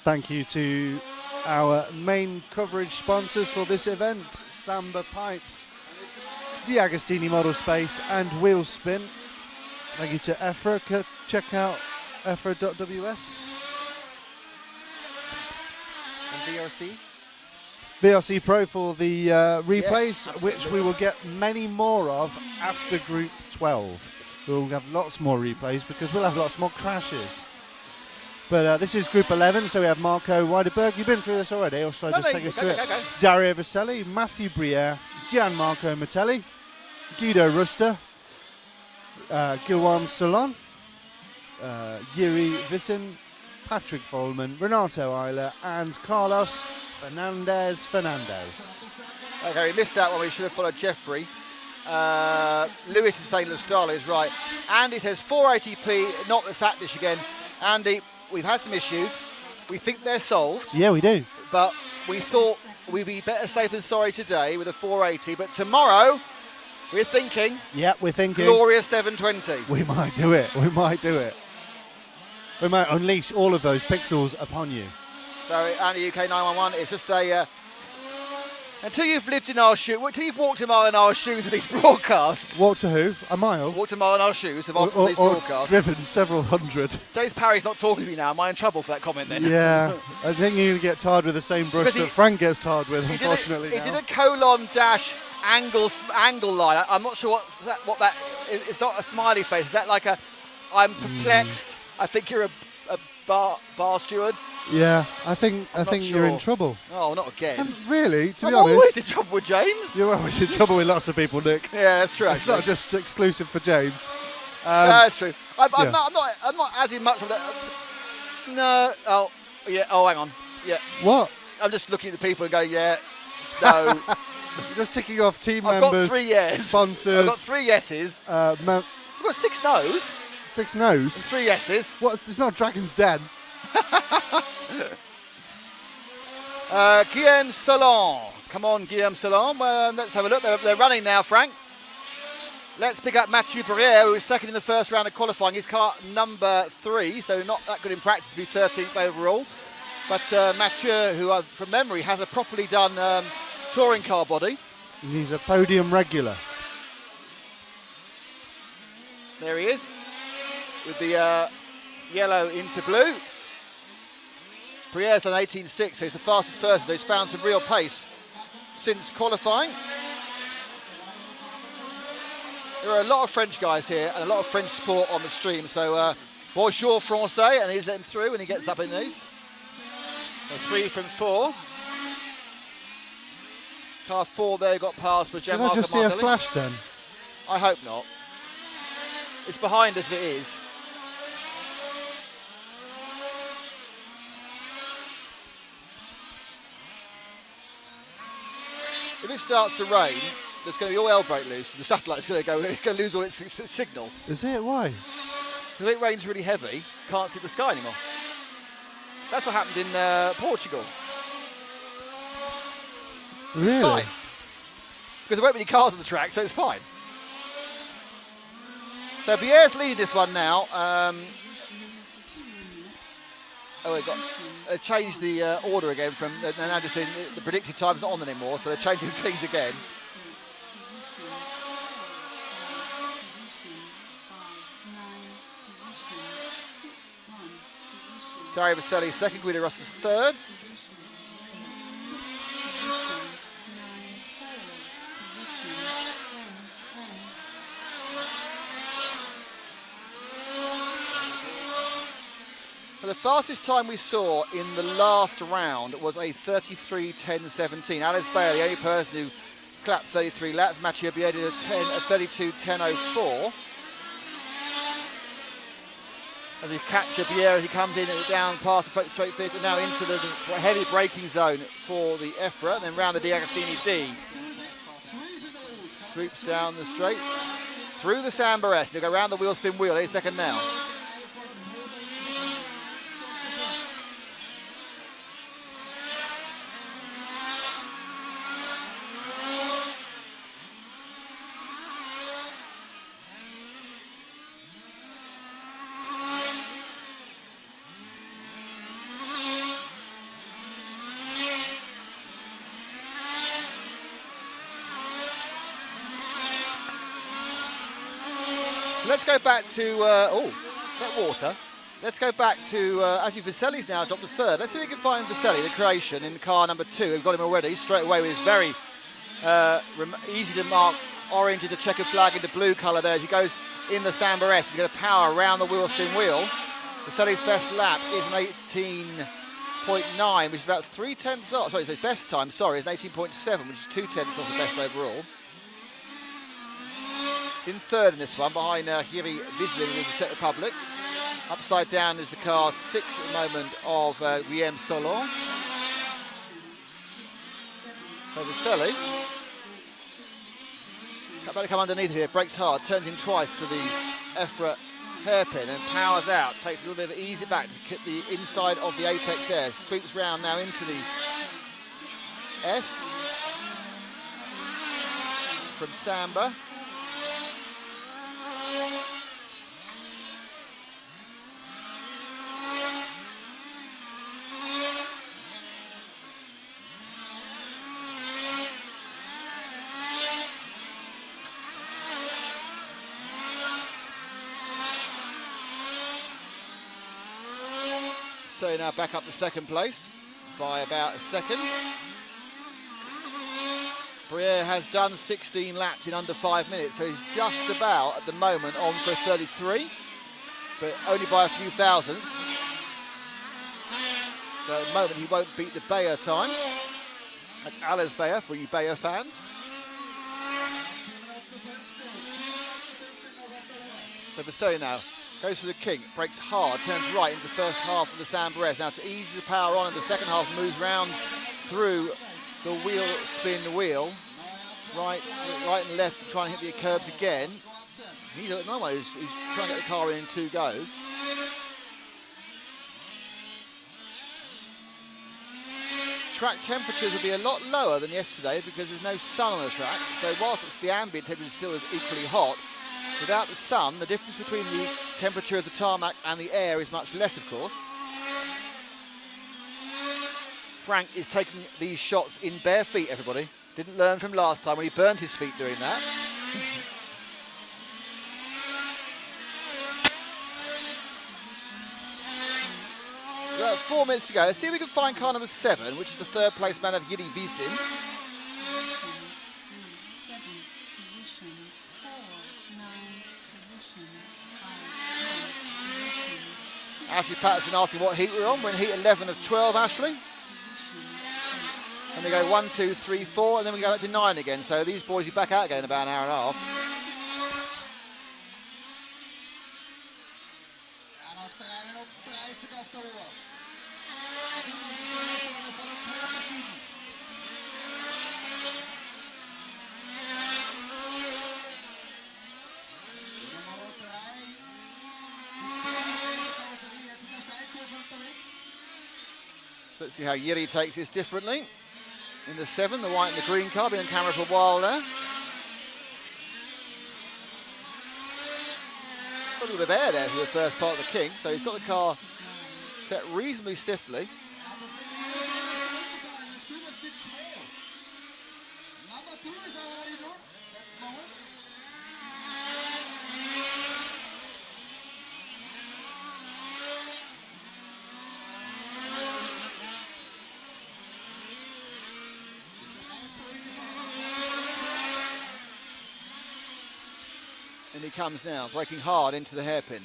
Thank you to our main coverage sponsors for this event, Samba Pipes, D'Agostini Model Space and Wheelspin. Thank you to EFRA. Check out EFRA.ws. And VRC. VRC Pro for the replays, which we will get many more of after Group 12. We'll have lots more replays because we'll have lots more crashes. But this is Group 11, so we have Marco Weiderberg. You've been through this already, or shall I just take us through it? Go. Dario Vaselli, Matthew Briere, Gianmarco Matelli, Guido Ruster, Guillaume Solon, Yuri Vissin, Patrick Volman, Renato Eiler, and Carlos Fernandez. Okay, we missed that one. We should have followed Jeffrey. Lewis is saying Lustalo is right. Andy says 480p, not the sat dish again. Andy, we've had some issues. We think they're solved, Yeah, we do. but we thought we'd be better safe than sorry today with a 480. But tomorrow, we're thinking Yeah, we're thinking glorious 720. we might do it. We might unleash all of those pixels upon you. So, Andy UK 911, it's just a... until you've lived in our shoes, until you've walked a mile in our shoes of these broadcasts, Walk to who? A mile? walked a mile in our shoes of Or these broadcasts. driven several hundred. James Parry's not talking to me now. Am I in trouble for that comment then? Yeah, I think you're going to get tarred with the same brush Because that he- Frank gets tarred with, He did unfortunately. He now. did a colon dash angle line. I'm not sure what that is. It's not a smiley face. Is that like a I'm perplexed? I think you're a bar steward. Yeah, I think not you're in sure. trouble. Oh, not again. Really, to I'm be always honest, in trouble with James. you're always in trouble with lots of people, Nick. Yeah, that's true. It's actually. not just exclusive for James. That's true. I'm yeah. not as in much of that. No. Oh, yeah. Oh, hang on. Yeah. What? I'm just looking at the people and going, yeah. No. You're just ticking off team I've got members, 3 yes. sponsors. I've got 3 yeses. I've got 6 no's 6 no's. and 3 yeses. What? It's not Dragon's Den. Guillaume Salon. Come on, Guillaume Salon. Well, let's have a look. They're running now, Frank. Let's pick up Mathieu Briere, who was second in the first round of qualifying. His car number 3, so not that good in practice to be 13th overall. But Mathieu, who from memory has a properly done touring car body. And he's a podium regular. There he is, with the yellow into blue. Briere's done 18.6, so he's the fastest person, so he's found some real pace since qualifying. There are a lot of French guys here and a lot of French support on the stream, so Bonjour Francais, and he's let him through when he gets up in these. So 3 from 4. Car 4 there got past with Did I Gianmarco just see a Martelli. flash then? I hope not. It's behind us if it is. If it starts to rain, there's going to be all hell break loose. The satellite's going to lose all its signal. Is it? Why? If it rains really heavy, can't see the sky anymore. That's what happened in Portugal. Really? It's fine. Because there won't be any cars on the track, so it's fine. So Pierre's leading this one now. They've changed the order again from, they're now just saying the predicted time's not on anymore, so they're changing things again. Dario Vaselli second, Guido Ross is third. So the fastest time we saw in the last round was a 33:10.17. Alice Bayer, the only person who clapped 33 laps. Mathieu Biet did a 32:10.04. As we capture Bier as he comes in and down past the straight fit and now into the heavy braking zone for the EFRA, and then round the D'Agostini D. Swoops down the straight through the Samba S. They'll go round the wheel spin wheel, 8 second now. Let's go back to, that water. Let's go back to, actually Vaselli's now dropped to third. Let's see if we can find Vaselli, the Croatian, in car number 2. We've got him already, straight away with his very easy to mark orange into checkered flag into blue colour there as he goes in the Samba S. He's going to power around the wheel spin wheel. Vaselli's best lap is an 18.9, which is about 3/10 off. Sorry, his best time, is an 18.7, which is 2/10 off the best overall. In third in this one, behind Jiri Vislin in the Czech Republic. Upside down is the car 6 at the moment of Guillaume Solon. So Vaselli, about to come underneath here, brakes hard, turns in twice for the EFRA hairpin and powers out, takes a little bit of ease it back to hit the inside of the apex there, sweeps round now into the S from Samba. So now back up to second place by about a second. Briere has done 16 laps in under 5 minutes, so he's just about at the moment on for 33, but only by a few thousandths. So at the moment he won't beat the Bayer time. That's Alice Bayer for you Bayer fans. So Vaselli now goes for the kink, brakes hard, turns right into the first half of the Samba S. Now to ease the power on, and the second half moves round through the wheel spin wheel, right and left to try and hit the curbs again. He's another one who's trying to get the car in 2 goes. Track temperatures will be a lot lower than yesterday because there's no sun on the track, so whilst it's the ambient temperature still is equally hot, without the sun, the difference between the temperature of the tarmac and the air is much less, of course. Frank is taking these shots in bare feet, everybody. Didn't learn from last time when he burned his feet doing that. About 4 minutes to go. Let's see if we can find car number 7, which is the third place man of Jiri Visin. Ashley Patterson asking what heat we're on. We're in heat 11 of 12, Ashley. And we go 1, 2, 3, 4, and then we go back to 9 again. So these boys will be back out again in about an hour and a half. Let's see how Yiri takes this differently. In the 7, the white and the green car, been on camera for a while there. Got a little bit of air there for the first part of the kink, so he's got the car set reasonably stiffly. And he comes now, braking hard into the hairpin.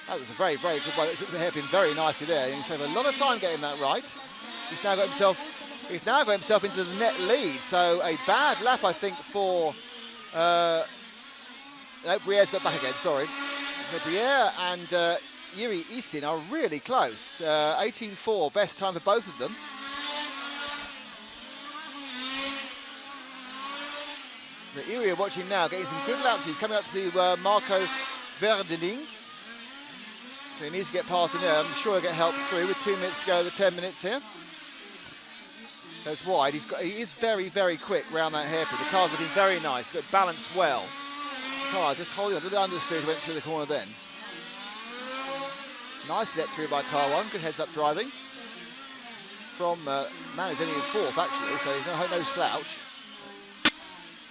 That was a very, very good one. He took the hairpin very nicely there. He's had a lot of time getting that right. He's now got himself into the net lead. So a bad lap, I think, for... no, Briere's got back again, sorry. So Briere and Yuri Isin are really close. 18.4, best time for both of them. The Yuri are watching now, getting some good laps. He's coming up to Marco Verdening. So he needs to get past him there. I'm sure he'll get help through with 2 minutes to go, the 10 minutes here. Goes wide. He is very, very quick round that hairpin. The car's looking very nice. Got balanced well. Car just holding on. A little understeer, went through the corner then. Nice let through by car 1. Good heads up driving. From, man is only in 4th actually, so he's no slouch.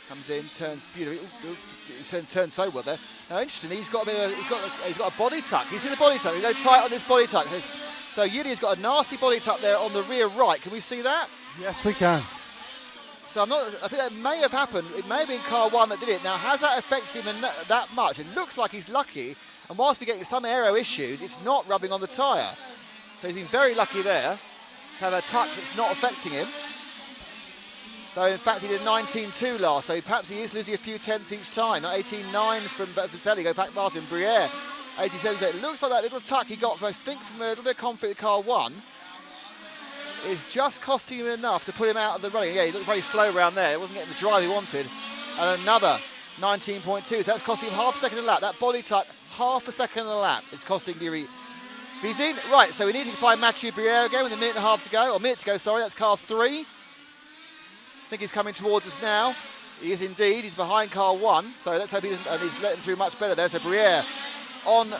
Comes in, turns beautifully. He turned so well there. Now, interesting. He's got a body tuck. He's in the body tuck. He's very tight on this body tuck. So Yuri's got a nasty body tuck there on the rear right. Can we see that? Yes, we can. So I think that may have happened. It may have been car 1 that did it. Now, has that affected him that much? It looks like he's lucky. And whilst we're getting some aero issues, it's not rubbing on the tyre. So he's been very lucky there to have a tuck that's not affecting him. So in fact he did 19.2 last, so perhaps he is losing a few tenths each time. Not 18.9 from Vaselli, go back past him. Briere, 87. So it looks like that little tuck he got, I think, from a little bit of conflict with car 1 is just costing him enough to put him out of the running. Yeah, he looked very slow around there. He wasn't getting the drive he wanted. And another 19.2, so that's costing him half a second a lap. That body tuck, half a second a lap. It's costing Yuri Vizin. Right, so we need to find Mathieu Briere again with a minute and a half to go, or minute to go, sorry. That's car 3. I think he's coming towards us now. He is indeed. He's behind car 1. So let's hope he doesn't, and he's letting through much better there. So Briere on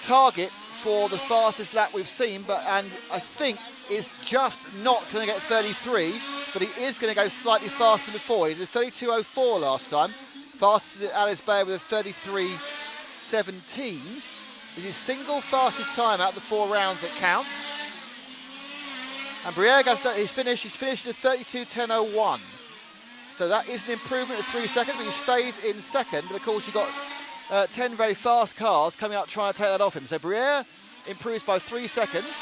target for the fastest lap we've seen, and I think is just not going to get 33, but he is going to go slightly faster than before. He did 32.04 last time. Faster than Alice Bayer with a 33.17. This is single fastest time out of the 4 rounds that counts. And Briere he's finished at 32.10.01. So that is an improvement of 3 seconds, but he stays in second. But of course you've got 10 very fast cars coming out trying to take that off him. So Briere improves by 3 seconds.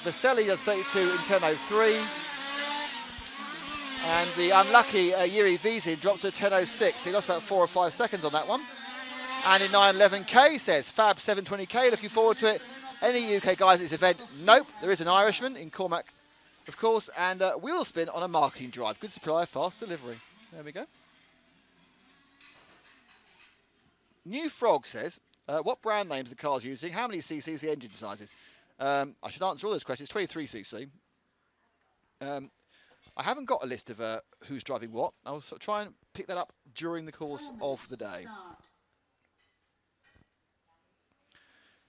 Vaselli does 32 in 10.03. And the unlucky Yuri Vizin drops to 10.06. He lost about 4 or 5 seconds on that one. And in 9.11K says Fab 720K, looking forward to it. Any UK guys at this event? Nope. There is an Irishman in Cormac, of course, and wheel spin on a marketing drive. Good supply, fast delivery. There we go. New Frog says, what brand names the car's using? How many cc's the engine sizes? I should answer all those questions. 23cc. I haven't got a list of who's driving what. I'll sort of try and pick that up during the course of the day.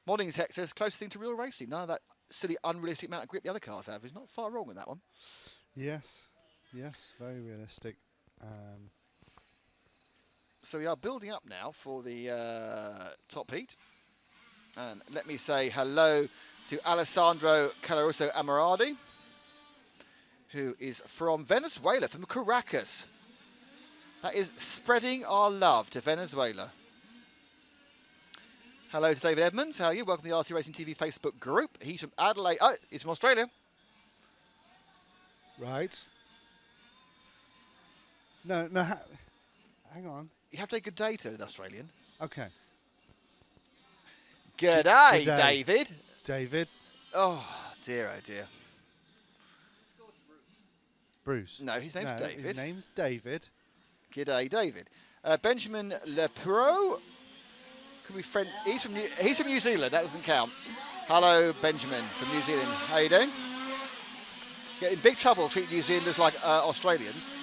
Modding's Hex says, closest thing to real racing. None of that silly, unrealistic amount of grip the other cars have. He's not far wrong with that one. Yes, very realistic. So we are building up now for the top heat. And let me say hello to Alessandro Calaruso Amoradi, who is from Venezuela, from Caracas. That is spreading our love to Venezuela. Hello to David Edmonds. How are you? Welcome to the RC Racing TV Facebook group. He's from Adelaide. Oh, he's from Australia. Right. No, hang on. You have to take good data in Australian. Okay. G'day, Good day. David. David. Oh dear. Bruce. No, his name's David. His name's David. G'day, David. Benjamin Lepro. Could be friend. He's from New Zealand. That doesn't count. Hello, Benjamin from New Zealand. How you doing? Get in big trouble treating New Zealanders like Australians.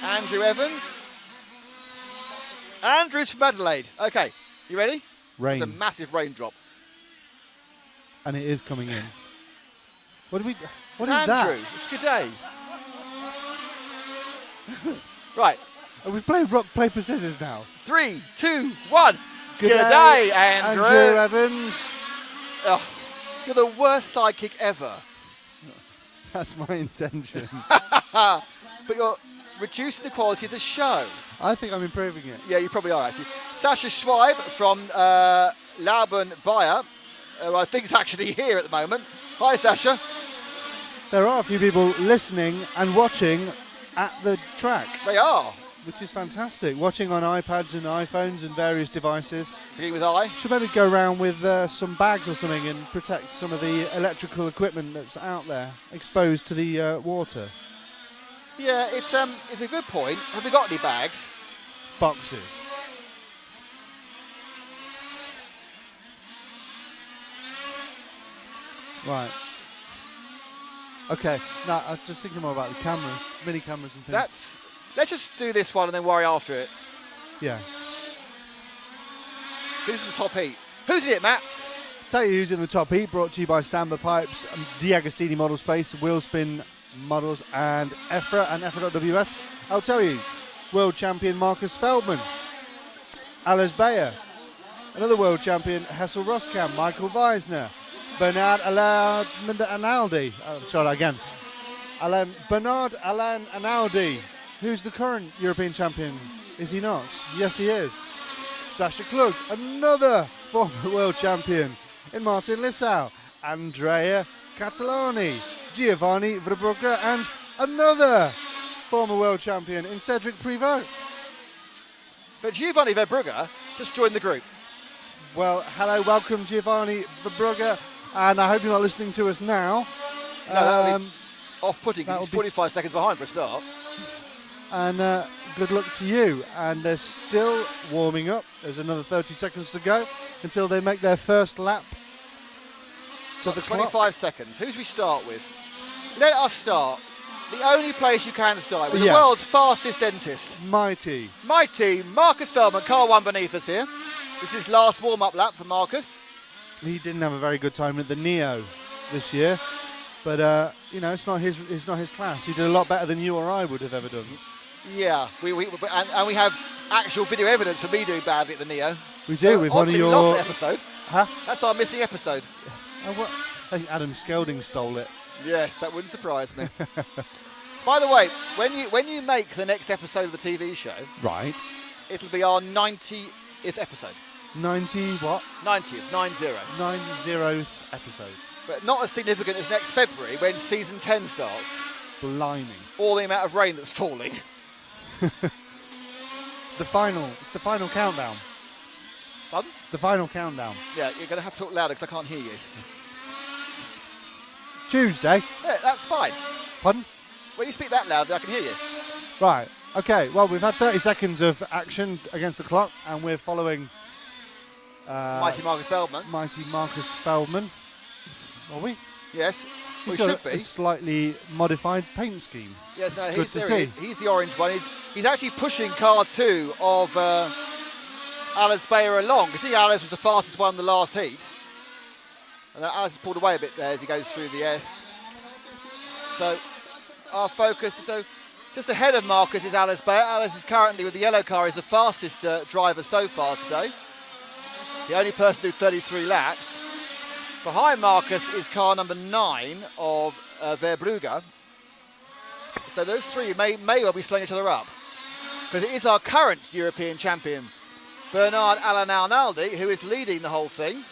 Andrew Evans. Andrew's from Adelaide. Okay, you ready? Rain. It's a massive raindrop. And it is coming in. What is Andrew, that? it's good day. Right. Oh, we're playing rock, paper, scissors now. 3, 2, 1. Good day, Andrew. Evans. Oh, you're the worst sidekick ever. That's my intention. But you're reducing the quality of the show. I think I'm improving it. Yeah, you probably are actually. Sasha Schweib from Lauben Bayer, who I think is actually here at the moment. Hi, Sasha. There are a few people listening and watching at the track, They are. which is fantastic. Watching on iPads and iPhones and various devices. Beginning with I. Should maybe go around with some bags or something and protect some of the electrical equipment that's out there, exposed to the water. Yeah, it's a good point. Have we got any bags? Boxes. Right. Okay. Now I'm just thinking more about the cameras, mini cameras and things. Let's just do this one and then worry after it. Yeah. This is the top heat. Who's in it, Matt? Tell you who's in the top heat, brought to you by Samba Pipes, D'Agostini Model Space, Wheelspin Models and EFRA and EFRA.ws. I'll tell you, world champion Marcus Feldman, Alice Bayer, another world champion Hessel Roskam, Michael Weisner, Bernard Alain Analdi. Try that again. Bernard Alain Analdi, who's the current European champion. Is he not? Yes, he is. Sasha Klug, another former world champion in Martin Lissau. Andrea Catalani, Giovanni Verbrugge, and another former world champion in Cedric Privot. But Giovanni Verbrugge just joined the group. Well, hello, welcome Giovanni Verbrugge, and I hope you're not listening to us now. No, that would be off-putting that because would he's be 45 seconds behind for a start. And good luck to you. And they're still warming up. There's another 30 seconds to go until they make their first lap to the 25 clock. seconds. Who do we start with? Let us start. The only place you can start with Yes. the world's fastest dentist. Mighty. Mighty Marcus Feldman, car one beneath us here. This is last warm-up lap for Marcus. He didn't have a very good time at the Neo this year, but you know, it's not his class. He did a lot better than you or I would have ever done. Yeah, and we have actual video evidence for me doing badly at the Neo. We do with one of Oddly, your. we lost that episode. Huh? That's our missing episode. Oh, what? I think Adam Skelding stole it. Yes, that wouldn't surprise me. By the way, when you make the next episode of the TV show, Right. it'll be our 90th episode. 90 what? 90th, 90. 90th episode. But not as significant as next February when season 10 starts. Blimey. All the amount of rain that's falling. It's the final countdown. Pardon? The final countdown. Yeah, you're going to have to talk louder because I can't hear you. Tuesday. Yeah, that's fine. Pardon? When you speak that loud, I can hear you. Right. Okay. Well, we've had 30 seconds of action against the clock, and we're following Mighty Marcus Feldman. Mighty Marcus Feldman. Are we? Yes, we He's got should be. a slightly modified paint scheme. Yeah, no, It's good to there see. he is. He's the orange one. He's actually pushing car 2 of Alice Bayer along. You see, Alice was the fastest one in the last heat. And Alice has pulled away a bit there as he goes through the S. So our focus is just ahead of Marcus is Alice Bayer. Alice is currently with the yellow car is the fastest driver so far today. The only person to do 33 laps. Behind Marcus is car number 9 of Verbrugge. So those three may well be slowing each other up. Because it is our current European champion, Bernard Alanaldi, who is leading the whole thing.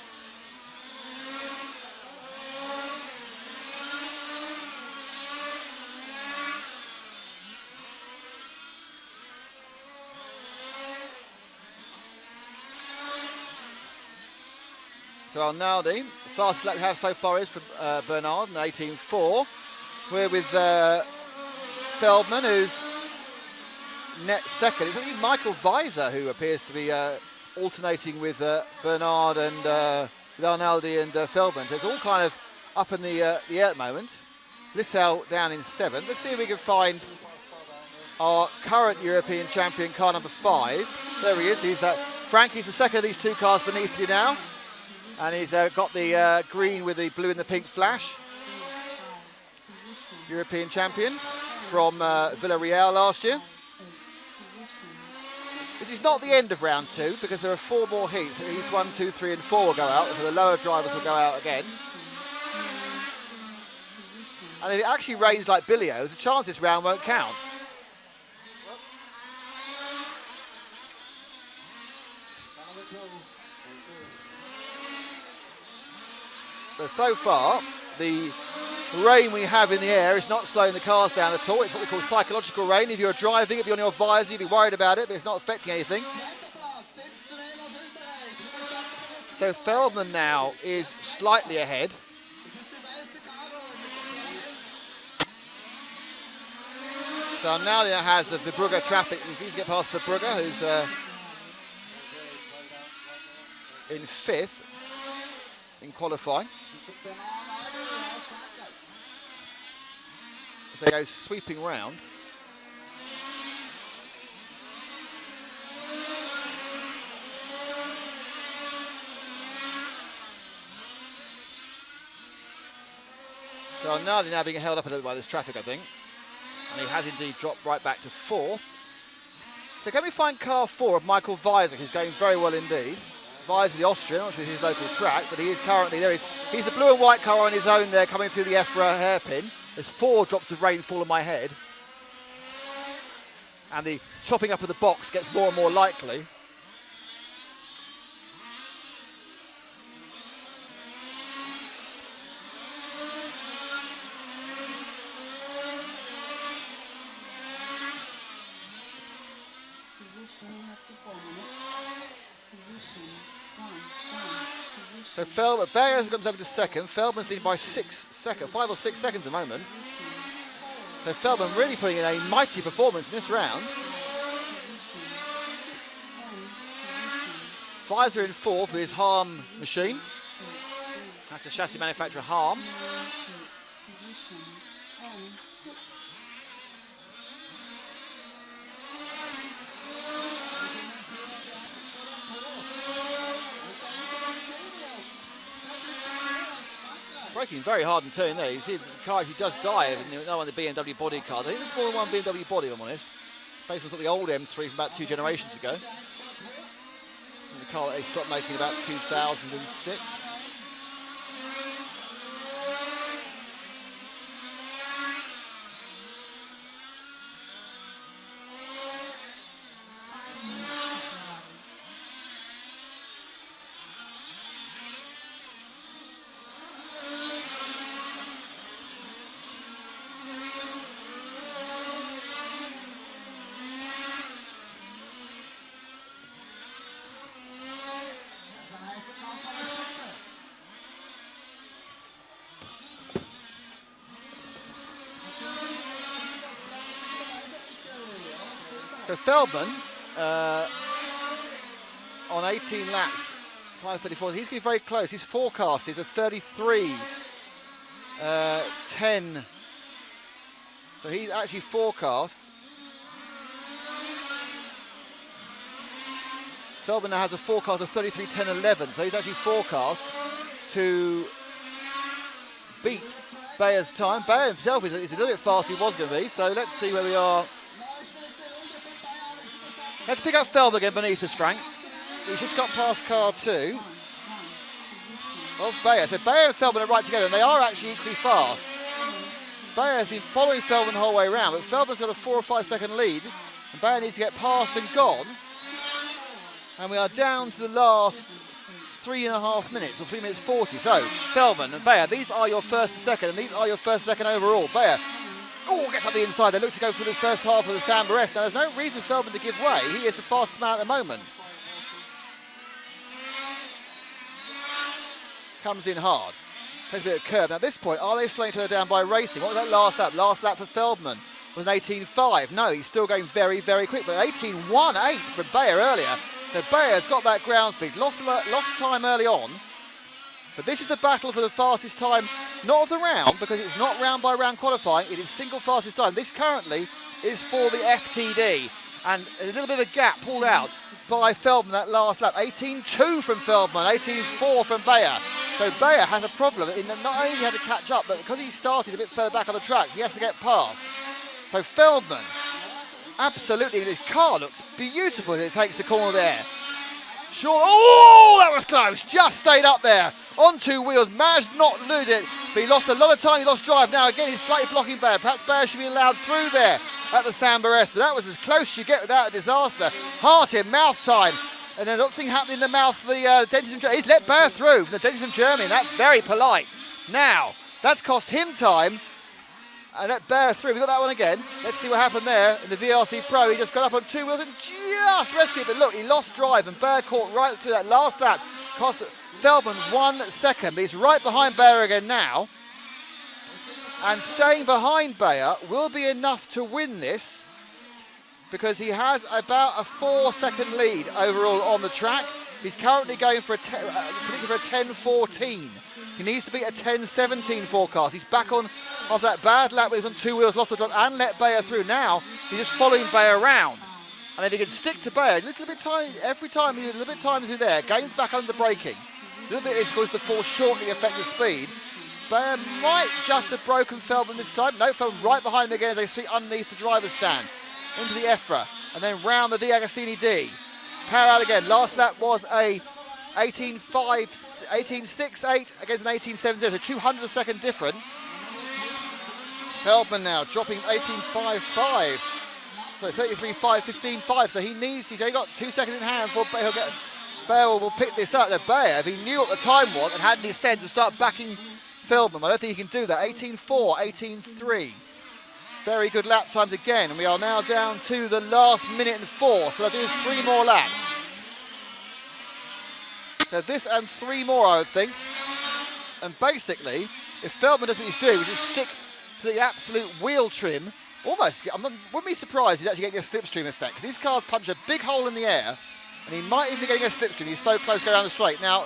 So Arnaldi, the fastest lap we have so far is for Bernard, an 18.4. We're with Feldman, who's net second. It's actually Michael Weiser who appears to be alternating with Bernard and with Arnaldi and Feldman. So it's all kind of up in the air at the moment. Lissau down in 7th. Let's see if we can find our current European champion, car number 5. There he is. Frankie's the second of these two cars beneath you now. And he's got the green with the blue and the pink flash. European champion from Villarreal last year. This is not the end of round 2 because there are 4 more heats. Heats 1, 2, 3 and 4 will go out, so the lower drivers will go out again. And if it actually rains like Billio, there's a chance this round won't count. So far, the rain we have in the air is not slowing the cars down at all. It's what we call psychological rain. If you're driving, it'll be on your visor, you'll be worried about it, but it's not affecting anything. So Feldman now is slightly ahead. So now that has the Brugger traffic. If he can get past the Brugger, who's in 5th in qualifying. They go sweeping round. So now they're now being held up a little bit by this traffic, I think. And he has indeed dropped right back to 4th. So can we find car 4 of Michael Weiser, who's going very well indeed. Weiser, the Austrian, which is his local track, but he is currently, he's the blue and white car on his own there coming through the EFRA hairpin. There's 4 drops of rain fall on my head. And the chopping up of the box gets more and more likely. So Feldman, Bayers comes over to 2nd. Feldman's leading by 5 or 6 seconds at the moment. So Feldman really putting in a mighty performance in this round. Weiser in 4th with his Harm machine. That's the chassis manufacturer Harm. Braking very hard in turn there. You see the car actually does dive, and no one of the BMW body cars. I think there's more than one BMW body, if I'm honest. Based on the old M3 from about 2 generations ago. And the car that they stopped making about 2006. So Feldman, on 18 laps, 5:34, he's getting very close. His forecast is a 33:10. So he's actually forecast. Feldman now has a forecast of 33:10.11, so he's actually forecast to beat Bayer's time. Bayer himself is a little bit faster than he was going to be, so let's see where we are. Let's pick up Feldman again beneath us, Frank. He's just got past car 2 of Bayer. So Bayer and Feldman are right together, and they are actually equally fast. Bayer has been following Feldman the whole way around, but Feldman's got a 4 or 5 second lead, and Bayer needs to get past and gone And we are down to the last 3.5 minutes, or 3 minutes 40. So, Feldman and Bayer, these are your first and second, and these are your first and second overall. Bayer, gets up the inside. They look to go for the first half of the Samba S. Now, there's no reason for Feldman to give way. He is the fastest man at the moment. Comes in hard. Takes a bit of curve. Now, at this point, are they slowing each other down by racing? What was that last lap? Last lap for Feldman was an 18.5. No, he's still going very, very quick. But 18.18 for Bayer earlier. So Bayer's got that ground speed. Lost time early on. But this is a battle for the fastest time, not of the round, because it's not round by round qualifying. It is single fastest time. This currently is for the FTD. And a little bit of a gap pulled out by Feldman that last lap. 18.2 from Feldman, 18.4 from Bayer. So Bayer has a problem in that not only he had to catch up, but because he started a bit further back on the track, he has to get past. So Feldman, absolutely, his car looks beautiful as it takes the corner there. Sure, oh, that was close, just stayed up there. On two wheels, managed not to lose it, but he lost a lot of time, he lost drive. Now again, he's slightly blocking Bayer. Perhaps Bayer should be allowed through there at the Samba S, but that was as close as you get without a disaster. Heart in mouth time. And then nothing happening in the mouth of the dentist from Germany. He's let Bayer through from the dentist from Germany, and that's very polite. Now, that's cost him time, and let Bayer through. We got that one again. Let's see what happened there in the VRC Pro. He just got up on two wheels and just rescued it. But look, he lost drive, and Bayer caught right through that last lap. Cost Feldman 1 second, but he's right behind Bayer again now. And staying behind Bayer will be enough to win this, because he has about a 4-second lead overall on the track. He's currently going for a 10.14. He needs to beat a 10.17 forecast. He's back on that bad lap where he's on two wheels, lost the drive, and let Bayer through. Now he's just following Bayer around. And if he can stick to Bayer, a little bit tiny, every time he's a little bit tiny through there, gains back under the braking. A little bit is because the foreshortening affect the speed. Bayer might just have broken Feldman this time. No, Feldman right behind him again as they see underneath the driver's stand. Into the EFRA, and then round the D'Agostini D. Power out again. Last lap was a 18.68 against an 18.70, so 200 a second difference. Feldman now dropping 18.55, so 33.5, 15.5. So he's only got 2 seconds in hand before Bayer will pick this up. Now Bayer, if he knew what the time was and had any sense, to start backing Feldman. I don't think he can do that. 18.4, 18.3. Very good lap times again, and we are now down to the last minute and 4, so they'll do 3 more laps. So this and 3 more, I would think. And basically, if Feldman does what he's doing, we just stick to the absolute wheel trim. Almost, wouldn't be surprised if he's actually getting a slipstream effect, because these cars punch a big hole in the air, and he might even be getting a slipstream. He's so close to go down the straight. Now,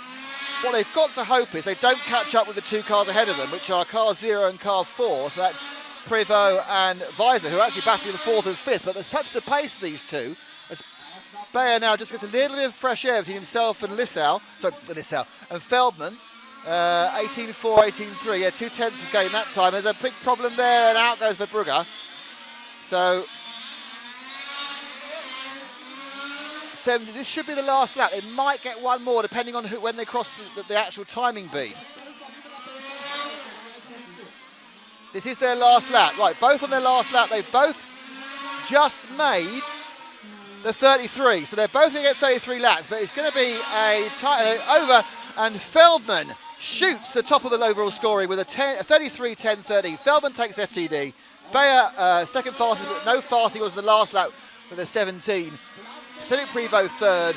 what they've got to hope is they don't catch up with the 2 cars ahead of them, which are car 0 and car 4, so that's Prevost and Weiser, who are actually battling the 4th and 5th, but there's such the pace of these two, as Bayer now just gets a little bit of fresh air between himself and Lissau, and Feldman, 18.4, 18.3, yeah, 2 tenths was going that time. There's a big problem there, and out goes Verbrugge. So, 70, this should be the last lap. It might get one more, depending on when they cross the actual timing beam. This is their last lap. Right, both on their last lap. They've both just made the 33. So they're both going to get 33 laps, but it's going to be a over, and Feldman shoots the top of the overall scoring with a 33, 10, 30. Feldman takes FTD. Bayer, second fastest, but no faster. He was the last lap with a 17. Cedric Prevost third.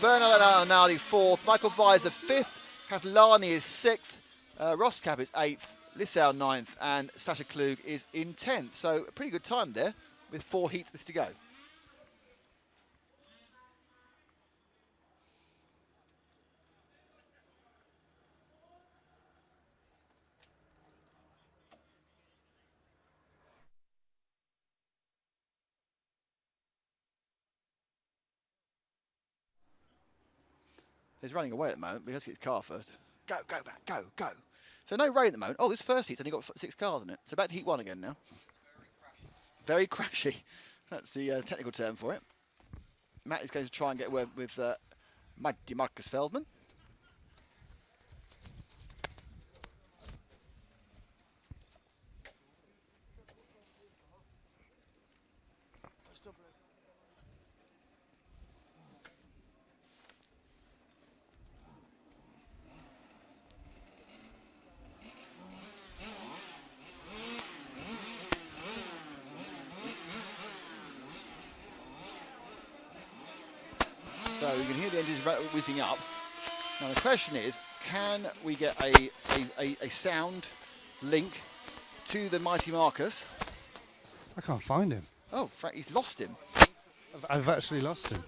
Bernard Arnaldi fourth. Michael Weiser fifth. Catalani is sixth. Roskap is eighth. Lissau 9th, and Sasha Klug is in 10th. So a pretty good time there with 4 heats to go. He's running away at the moment, but he has to get his car first. Go, go back, go, go. So no rain at the moment. Oh, this first heat's only got 6 cars in it. So back to heat 1 again now. Very crashy. That's the technical term for it. Matt is going to try and get word with Marcus Feldman. can hear the engines whizzing up. Now the question is, can we get a sound link to the mighty Marcus? I can't find him. Oh, in fact, he's lost him. I've actually lost him.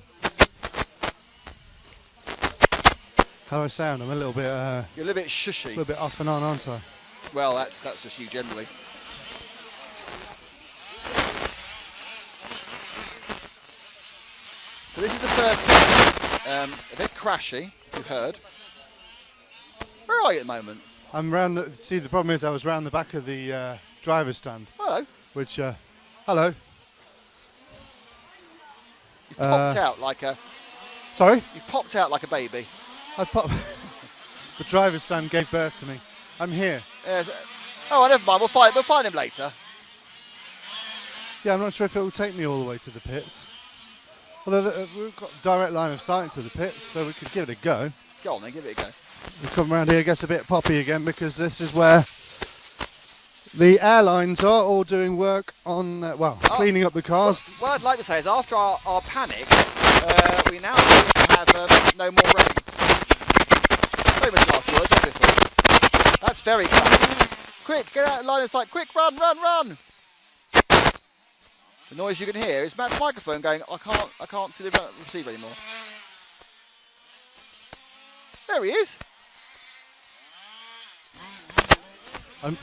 How do I sound? I'm a little bit, You're a little bit shushy. a little bit off and on, aren't I? Well, that's just you generally. So this is the first time. A bit crashy, you've heard. Where are you at the moment? I'm round. See, the problem is I was round the back of the driver's stand, Hello. which, hello. You popped out like a. Sorry, You popped out like a baby. I popped. The driver's stand gave birth to me. I'm here. Oh, never mind. We'll find him later. Yeah, I'm not sure if it will take me all the way to the pits. Although we've got direct line of sight to the pits, so we could give it a go. Go on then, give it a go. We come around here, gets a bit poppy again because this is where the airlines are all doing work on, cleaning up the cars. What I'd like to say is after our panic, we now seem to have no more rain. Famous last words, obviously. That's very clever. Quick, get out of line of sight. Quick, run, run, run. The noise you can hear is Matt's microphone going, I can't see the receiver anymore. There he is.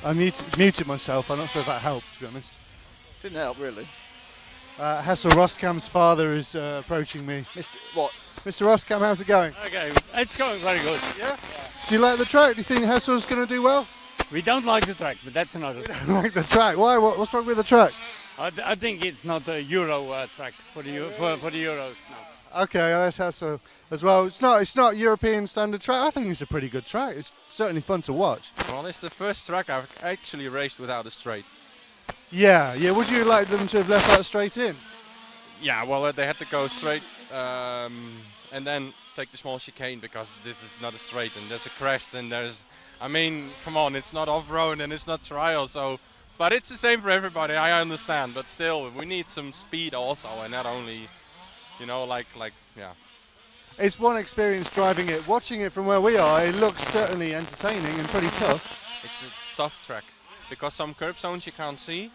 I muted myself. I'm not sure if that helped, to be honest. Didn't help, really. Hessel Roskam's father is approaching me. Mr. What? Mr. Roskam, how's it going? Okay, it's going very good. Yeah? Do you like the track? Do you think Hessel's going to do well? We don't like the track, but that's another thing. Like the track? Why? What's wrong with the track? I think it's not a Euro track for the Euros. No. Okay, that's Hessel as well. It's not European standard track. I think it's a pretty good track. It's certainly fun to watch. Well, it's the first track I've actually raced without a straight. Yeah. Would you like them to have left that straight in? Yeah, well, they had to go straight and then take the small chicane because this is not a straight and there's a crest and come on, it's not off-road and it's not trial, so... But it's the same for everybody, I understand, but still, we need some speed also and not only, yeah. It's one experience driving it. Watching it from where we are, it looks certainly entertaining and pretty tough. It's a tough track because some curb zones you can't see,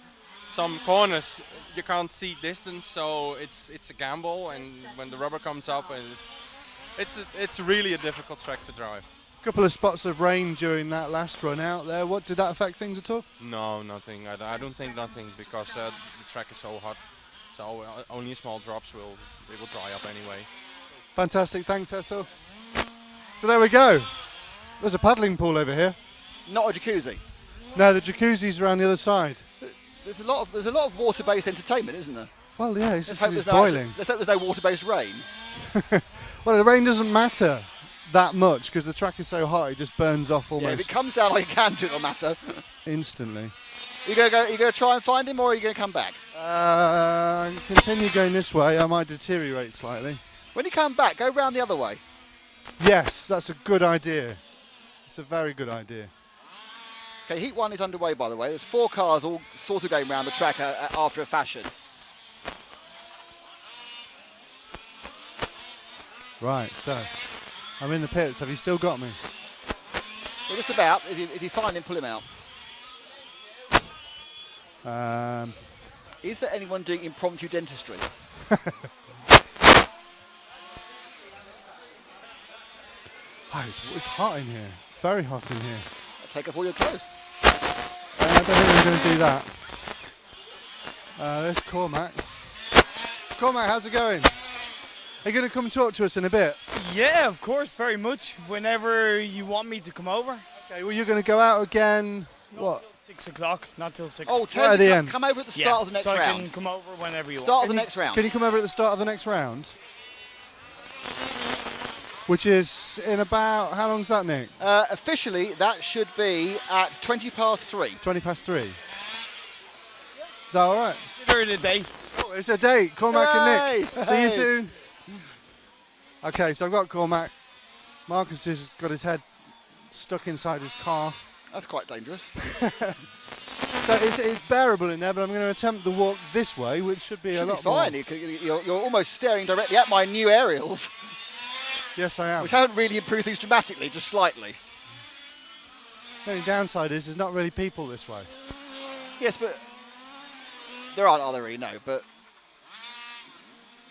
some corners you can't see distance, so it's a gamble, and when the rubber comes up, and it's really a difficult track to drive. A couple of spots of rain during that last run out there. What did that affect things at all? No, nothing. I don't think nothing because the track is so hot. So only small drops will dry up anyway. Fantastic, thanks Hessel. So there we go. There's a paddling pool over here. Not a jacuzzi. No, the jacuzzi's around the other side. There's a lot of water-based entertainment, isn't there? Well, yeah, it's Let's boiling. let's hope there's no water-based rain. Well, the rain doesn't matter that much because the track is so hot it just burns off Yeah, if almost it comes down like a can do, it'll matter. instantly. You gonna try and find him, or are you gonna come back? Continue going this way, I might deteriorate slightly. When you come back, go round the other way. Yes, that's a good idea. It's a very good idea. Okay, Heat 1 is underway, by the way. There's 4 cars all sort of going around the track after a fashion. Right, so I'm in the pits. Have you still got me? Well, just about. If you find him, pull him out. Is there anyone doing impromptu dentistry? Oh, it's hot in here. It's very hot in here. Take off all your clothes. I don't think we're going to do that. There's Cormac. Cormac, how's it going? Are you going to come talk to us in a bit? Yeah, of course, very much. Whenever you want me to come over. Okay, well, you're going to go out again. What? 6 o'clock, not till 6. Oh, Right at the come, end. come over at the start of the next so I round. can come over whenever you Start want. of the next round. Can you come over at the start of the next round? Which is in about, how long's that, Nick? Officially, that should be at 3:20. 3:20. Is that all right? Consider it a day. Oh, it's a date. Cormac and Nick. Hooray! See you Hey. soon. Okay, so I've got Cormac. Marcus has got his head stuck inside his car. That's quite dangerous. So it's bearable in there, but I'm going to attempt the walk this way, which should be a Should be lot more. fine. You're almost staring directly at my new aerials. Yes, I am. which haven't really improved things dramatically, just slightly. The only downside is there's not really people this way. Yes, but there aren't, are there really? No, but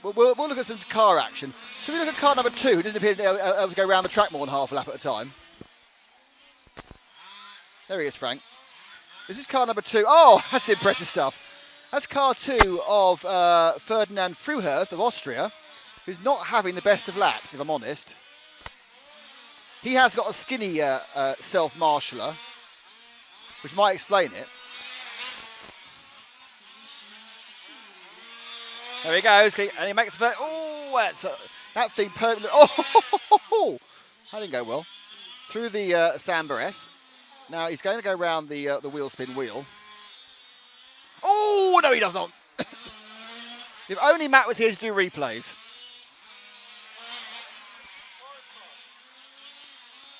we'll look at some car action. Should we look at car number 2, who doesn't appear to be able to go around the track more than half a lap at a time? There he is, Frank. This is car number 2. Oh, that's impressive stuff. That's car 2 of Ferdinand Fruherth of Austria, who's not having the best of laps, if I'm honest. He has got a skinny self-marshaller, which might explain it. There he goes, and he makes a... Oh, that thing permanently... Oh, that didn't go well. Through the Samba S. Now he's going to go around the wheel spin wheel. Oh, no, he does not. If only Matt was here to do replays.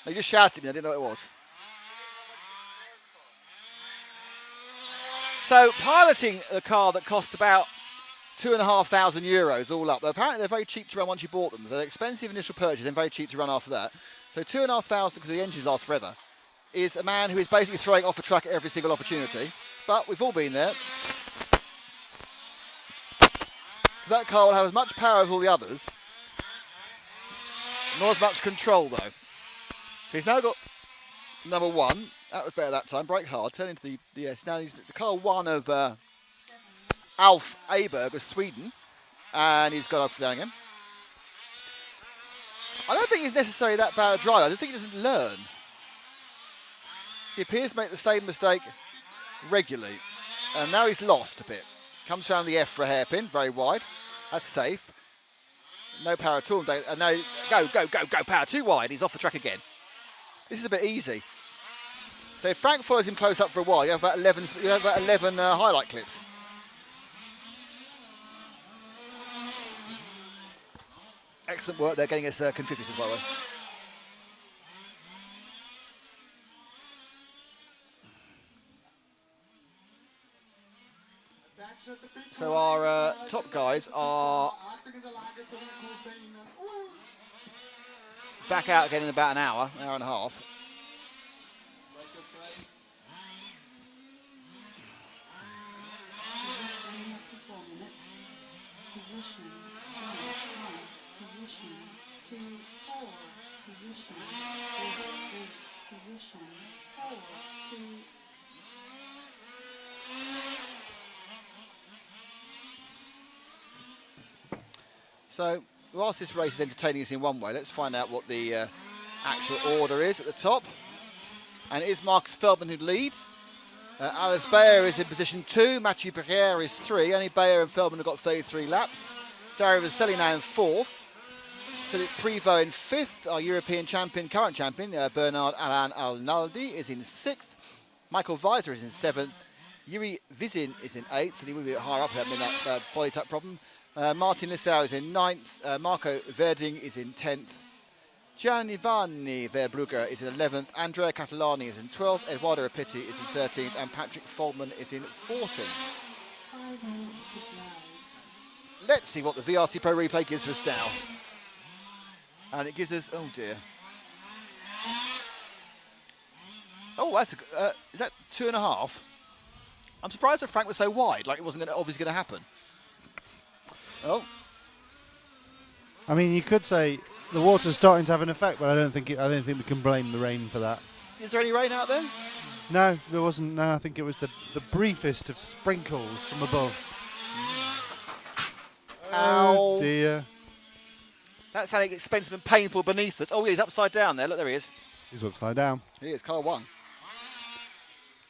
He just shouted at me, I didn't know what it was. So, piloting a car that costs about €2,500 all up. Apparently they're very cheap to run once you bought them. They're expensive initial purchase and very cheap to run after that. So $2,500, because the engines last forever, is a man who is basically throwing off the track at every single opportunity. But we've all been there. That car will have as much power as all the others. Not as much control though. So he's now got number 1. That was better that time. Brake hard. Turn into the S. Now he's the car 1 of Alf Aberg of Sweden. And he's got off down again. I don't think he's necessarily that bad a driver. I don't think he doesn't learn. He appears to make the same mistake regularly. And now he's lost a bit. Comes around the EFRA hairpin, very wide. That's safe. No power at all. And now, go, power too wide. He's off the track again. This is a bit easy. So if Frank follows him close up for a while, you have about 11 highlight clips. Excellent work there, getting us contributors, by the way. So our top guys are back out again in about an hour and a half. So, whilst this race is entertaining us in one way, let's find out what the actual order is at the top. And it is Marcus Feldman who leads. Alice Bayer is in position 2. Mathieu Perrier is 3. Only Bayer and Feldman have got 33 laps. Dario Vasselli now in 4th. Philip Privot in 5th. Our European champion, current champion, Bernard Alain Arnaldi is in 6th. Michael Weiser is in 7th. Yuri Vizin is in 8th, and he will be a bit higher up, having that body type problem. Martin Lissau is in 9th. Marco Verding is in 10th. Gianni Verbrugger is in 11th. Andrea Catalani is in 12th. Eduardo Rapitti is in 13th. And Patrick Feldman is in 14th. Let's see what the VRC Pro Replay gives us now. And it gives us, oh dear. Oh, that's is that 2.5? I'm surprised that Frank was so wide, like it wasn't obviously going to happen. Oh. I mean, you could say the water's starting to have an effect, but I don't think we can blame the rain for that. Is there any rain out there? No, there wasn't. No, I think it was the briefest of sprinkles from above. Ow. Oh dear. That sounded expensive and painful beneath us. Oh, yeah, he's upside down there. Look, there he is. He's upside down. He is, car 1.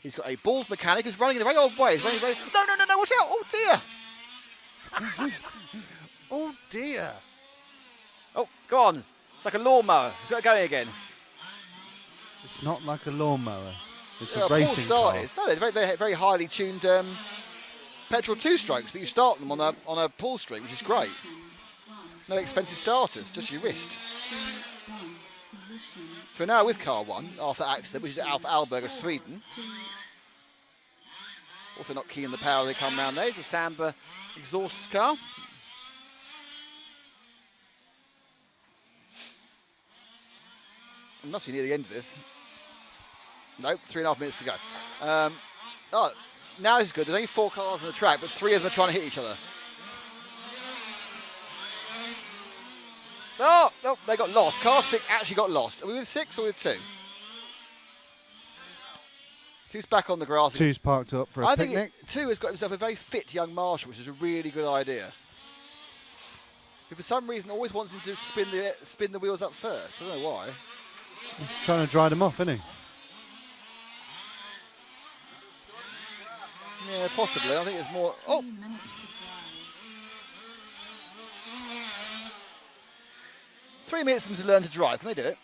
He's got a balls mechanic who's running in a very odd way. He's running no, watch out. Oh, dear. Oh, dear. Oh, go on. It's like a lawnmower. He's got it going again. It's not like a lawnmower. It's Yeah, a racing car. No, they're very, very highly tuned petrol 2-strokes, but you start them on a pull string, which is great. No expensive starters, just your wrist. So we're now with car 1 after accident, which is Alf Alberg of Sweden. Also not keen on the power they come round there. It's a Samba exhaust car. We must be near the end of this. Nope, 3.5 minutes to go. Oh, now this is good. There's only 4 cars on the track, but 3 of them are trying to hit each other. Oh, no, they got lost. Car 6 actually got lost. Are we with 6 or with 2? Who's back on the grass? Two's parked up for a I picnic. think 2 has got himself a very fit young marshal, which is a really good idea. Who for some reason always wants him to spin the wheels up first. I don't know why. He's trying to dry them off, isn't he? Yeah, possibly. I think it's more. Oh! 3 minutes for them to learn to drive. Can they do it?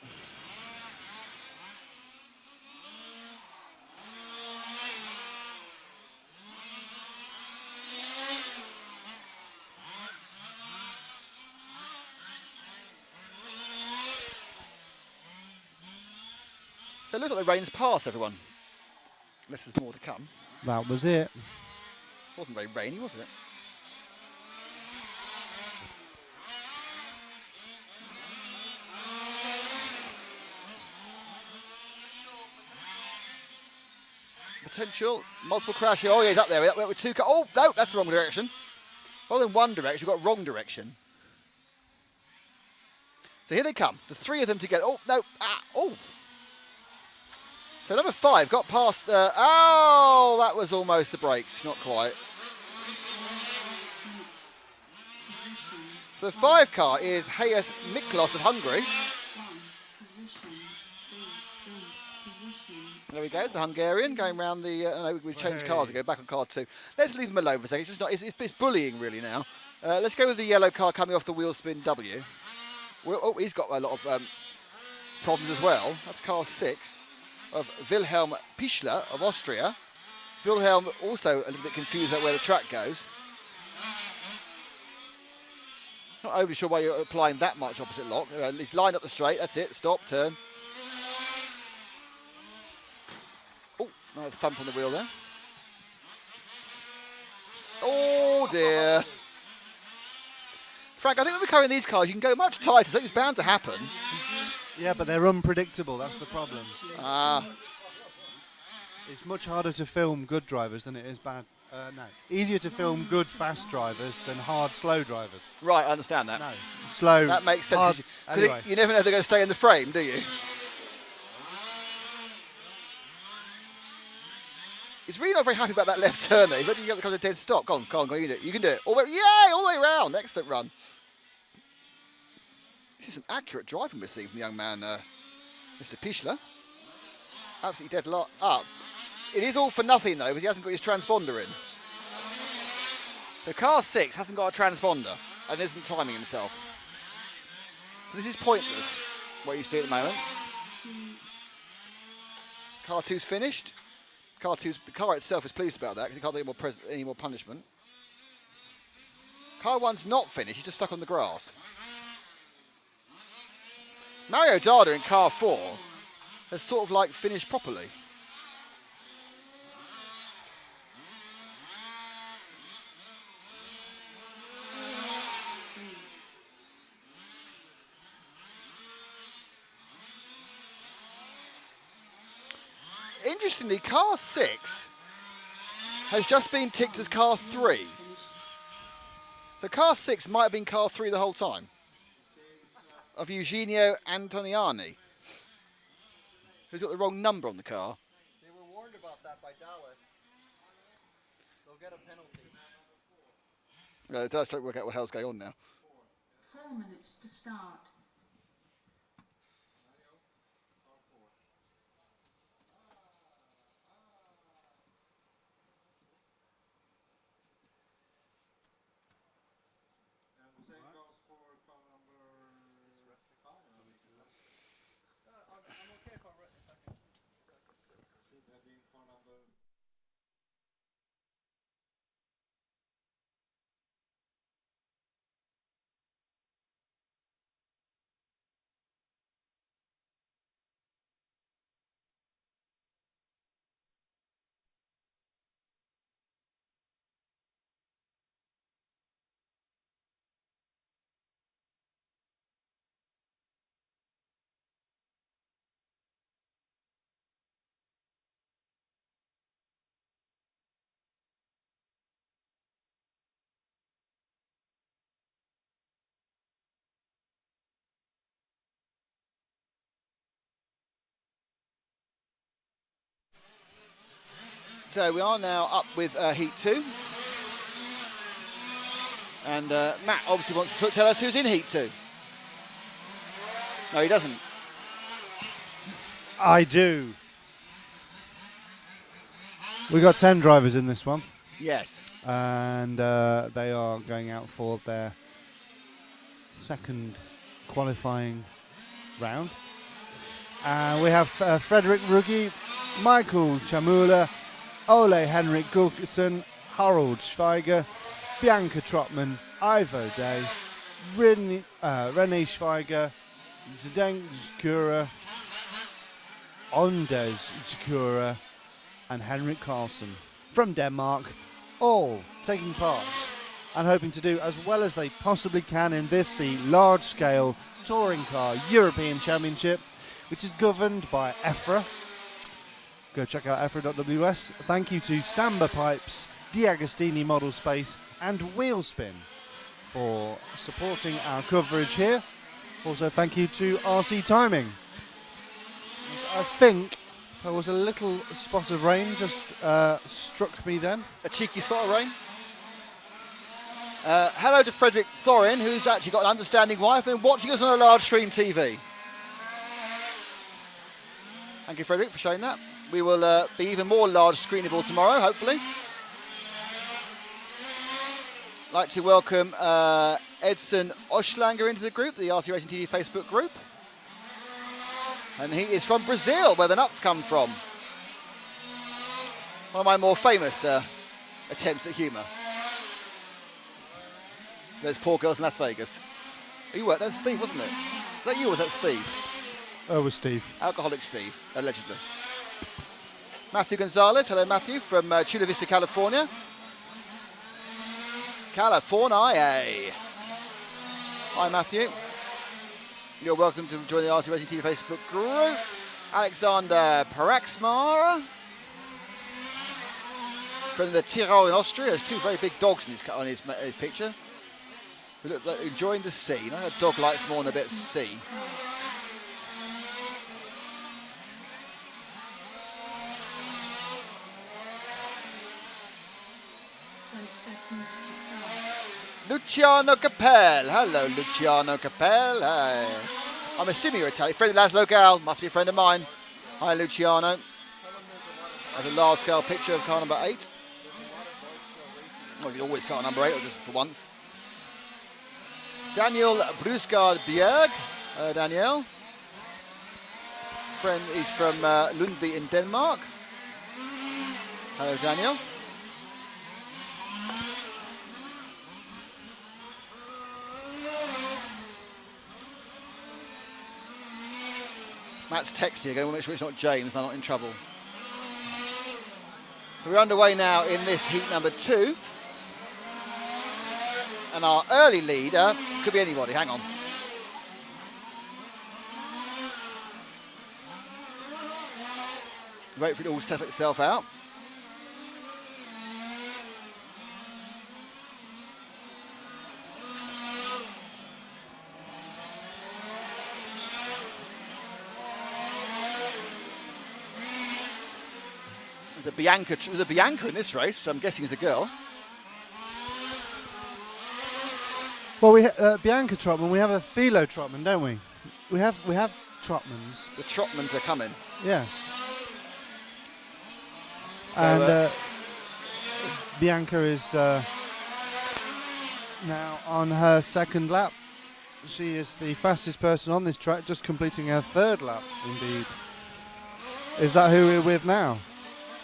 So it looks like the rain's past everyone. Unless there's more to come. That was it. It wasn't very rainy, was it? Potential, multiple crash here. Oh yeah, he's up there. We're up there with 2 cars. Oh no, that's the wrong direction. Rather than one direction, we've got wrong direction. So here they come, the 3 of them together. Oh no, oh. So number 5 got past. Oh, that was almost the brakes, not quite. The 5 car is Hayes Miklos of Hungary. There we go, it's the Hungarian going round the. No, we've changed cars to go back on car 2. Let's leave them alone for a second. It's just not. It's bullying really now. Let's go with the yellow car coming off the wheel spin W. Oh, he's got a lot of problems as well. That's car 6 of Wilhelm Pichler of Austria. Wilhelm also a little bit confused about where the track goes. Not overly sure why you're applying that much opposite lock. He's lined up the straight. That's it. Stop. Turn. Oh, another thump on the wheel there. Oh dear. Frank, I think when we're carrying these cars, you can go much tighter. I think it's bound to happen. Yeah, but they're unpredictable. That's the problem. Ah. It's much harder to film good drivers than it is bad. No. Easier to film good fast drivers than hard slow drivers. Right, I understand that. No. Slow. That makes sense. Hard, Because anyway. you never know if they're going to stay in the frame, do you? He's really not very happy about that left turn there. He's letting you get the dead stop. Go on, you can do it. You can do it. Yay, all the way around. Excellent run. This is some accurate driving we're seeing from the young man, Mr. Pichler. Absolutely dead up. It is all for nothing, though, because he hasn't got his transponder in. The car 6 hasn't got a transponder and isn't timing himself. This is pointless, what you see at the moment. Car 2's finished. The car itself is pleased about that because he can't take any more punishment. Car 1's not finished, he's just stuck on the grass. Mario Dada in car 4 has sort of like finished properly. Interestingly, car 6 has just been ticked as car 3. So car 6 might have been car 3 the whole time. Of Eugenio Antoniani, who's got the wrong number on the car. They were warned about that by Dallas. They'll get a penalty. No, Dallas don't work out what the hell's going on now. 4 minutes to start. The same goes for car number. I'm okay if I can see. Should have been car number. So we are now up with Heat 2. And Matt obviously wants to tell us who's in Heat 2. No, he doesn't. I do. We got 10 drivers in this one, Yes. and they are going out for their second qualifying round. We have Frederick Ruggi, Michael Chamula, Ole Henrik Gulkison, Harold Schweiger, Bianca Trotman, Ivo Day, René Schweiger, Zdenk Zkura, Anders Zkura, and Henrik Carlsen from Denmark, all taking part and hoping to do as well as they possibly can in this, the large-scale touring car European Championship, which is governed by EFRA. Go check out EFRA.ws. Thank you to Samba Pipes, D'Agostini Model Space, and Wheelspin for supporting our coverage here. Also, thank you to RC Timing. I think there was a little spot of rain just struck me then. A cheeky spot of rain. Hello to Frederick Thorin, who's actually got an understanding wife and watching us on a large screen TV. Thank you, Frederick, for showing that. We will be even more large screenable tomorrow, hopefully. I'd like to welcome Edson Oschlanger into the group, the RC Racing TV Facebook group. And he is from Brazil, where the nuts come from. One of my more famous attempts at humour. Those poor girls in Las Vegas. You were, that was Steve, wasn't it? Was that you or was that Steve? Oh, it was Steve. Alcoholic Steve, allegedly. Matthew Gonzalez, hello Matthew, from Chula Vista, California. California. Hi Matthew. You're welcome to join the RC Racing TV Facebook group. Alexander Paraxmara from the Tyrol in Austria. There's two very big dogs in his picture. Who look like enjoying the sea. You know, a dog likes more than a bit of sea. 20 seconds to start. Luciano Capel. Hello, Luciano Capel. Hi. I'm assuming you're Italian. Friend of Laszlo Gal. Must be a friend of mine. Hi, Luciano. That's a large-scale picture of car number 8. Well, you always car number 8, or just for once. Daniel Brusgaard Bjerg. Hello, Daniel. Friend is from Lundby in Denmark. Hello, Daniel. Matt's texting again. We'll make sure it's not James. I'm not in trouble. We're underway now in this heat number 2. And our early leader could be anybody. Hang on. Wait for it all to settle itself out. There's a Bianca in this race, which I'm guessing is a girl. Well, we Bianca Trotman. We have a Philo Trotman, don't we? We have Trotmans. The Trotmans are coming. Yes. So, and Bianca is now on her second lap. She is the fastest person on this track, just completing her third lap, indeed. Is that who we're with now?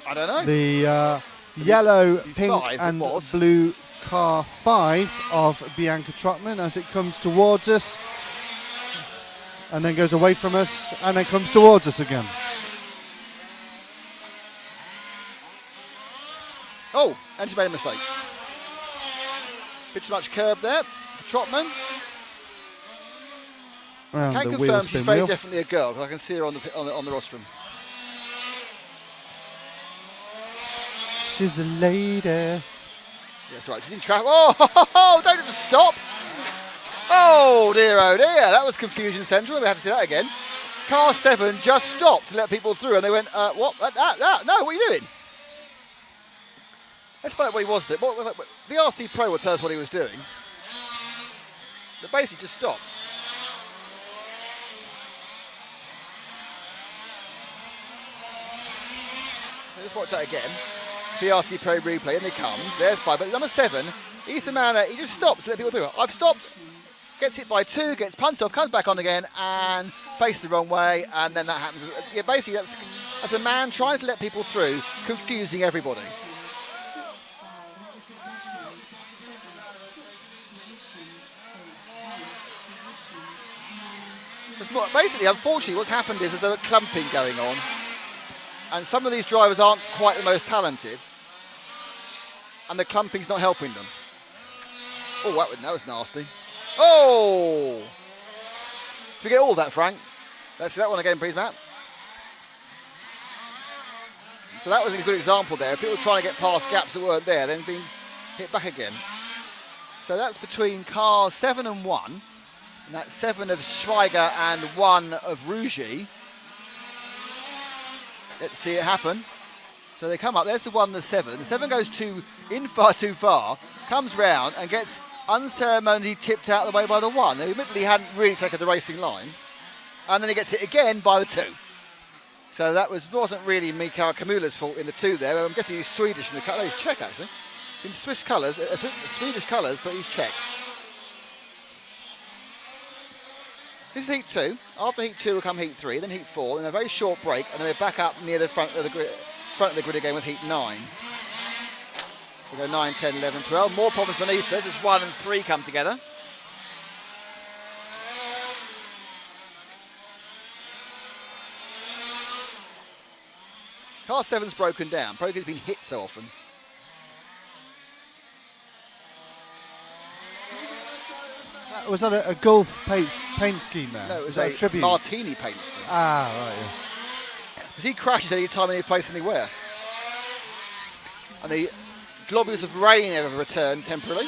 I don't know. The yellow, pink five, and it was. blue car 5 of Bianca Trotman as it comes towards us and then goes away from us and then comes towards us again. Oh, and she made a mistake. Bit too much curb there. Trotman. Round Can the wheel confirm she's spin very wheel. definitely a girl because I can see her on the rostrum. She's a lady. That's right. She's in traffic. Oh, don't just stop. Oh dear, that was confusion central. We have to see that again. Car 7 just stopped to let people through, and they went, "What? No, what are you doing?" Let's find out what he was doing. The RC Pro will tell us what he was doing. But basically just stopped. Let's watch that again. BRC Pro replay, and they come. There's 5. But number 7, he's the man that he just stops to let people through. I've stopped, gets hit by 2, gets punched off, comes back on again, and faces the wrong way, and then that happens. Yeah, basically, that's a man trying to let people through, confusing everybody. Basically, unfortunately, what's happened is there's a clumping going on. And some of these drivers aren't quite the most talented, and the clumping's not helping them. Oh, that was nasty. Oh! Did we get all of that, Frank? Let's see that one again, please, Matt. So that was a good example there. People trying to get past gaps that weren't there, then being hit back again. So that's between cars 7 and 1, and that's 7 of Schweiger and 1 of Rougy. Let's see it happen. So they come up. There's the 1, the 7. The 7 goes in far too far, comes round and gets unceremoniously tipped out of the way by the 1. They admittedly hadn't really taken the racing line. And then he gets hit again by the 2. So that wasn't really Mikael Kamula's fault in the 2 there. I'm guessing he's Swedish in the colour. He's Czech actually. In Swiss colours, Swedish colours, but he's Czech. This is heat 2. After heat 2 will come heat 3, then heat 4, then a very short break, and then we're back up near the front of the grid again with heat 9. We go 9, 10, 11, 12. More problems beneath us as 1 and 3 come together. Car 7's broken down. Broken's been hit so often. Was that a Gulf paint scheme there? No, it was that a tribute? Martini paint scheme. Ah, right, yeah. Because he crashes any time, any place, anywhere. And the globules of rain ever return temporarily.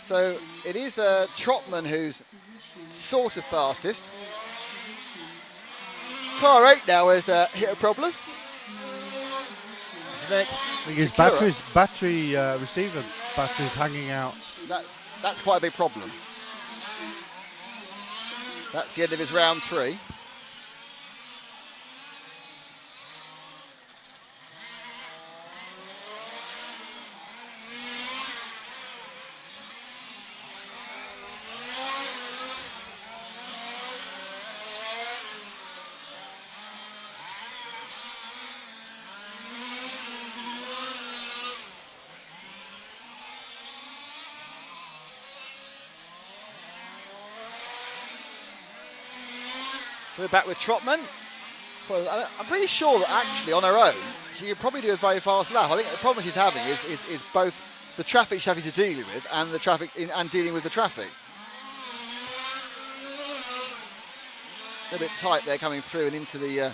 So it is Trotman who's sort of fastest. Car 8 now has hit a problem. I think his battery receiver battery's hanging out. That's quite a big problem. That's the end of his round 3. We're back with Trotman. Well, I'm pretty sure that actually on her own, she could probably do a very fast lap. I think the problem she's having is both the traffic she's having to deal with and the traffic and dealing with the traffic. A bit tight there coming through and into the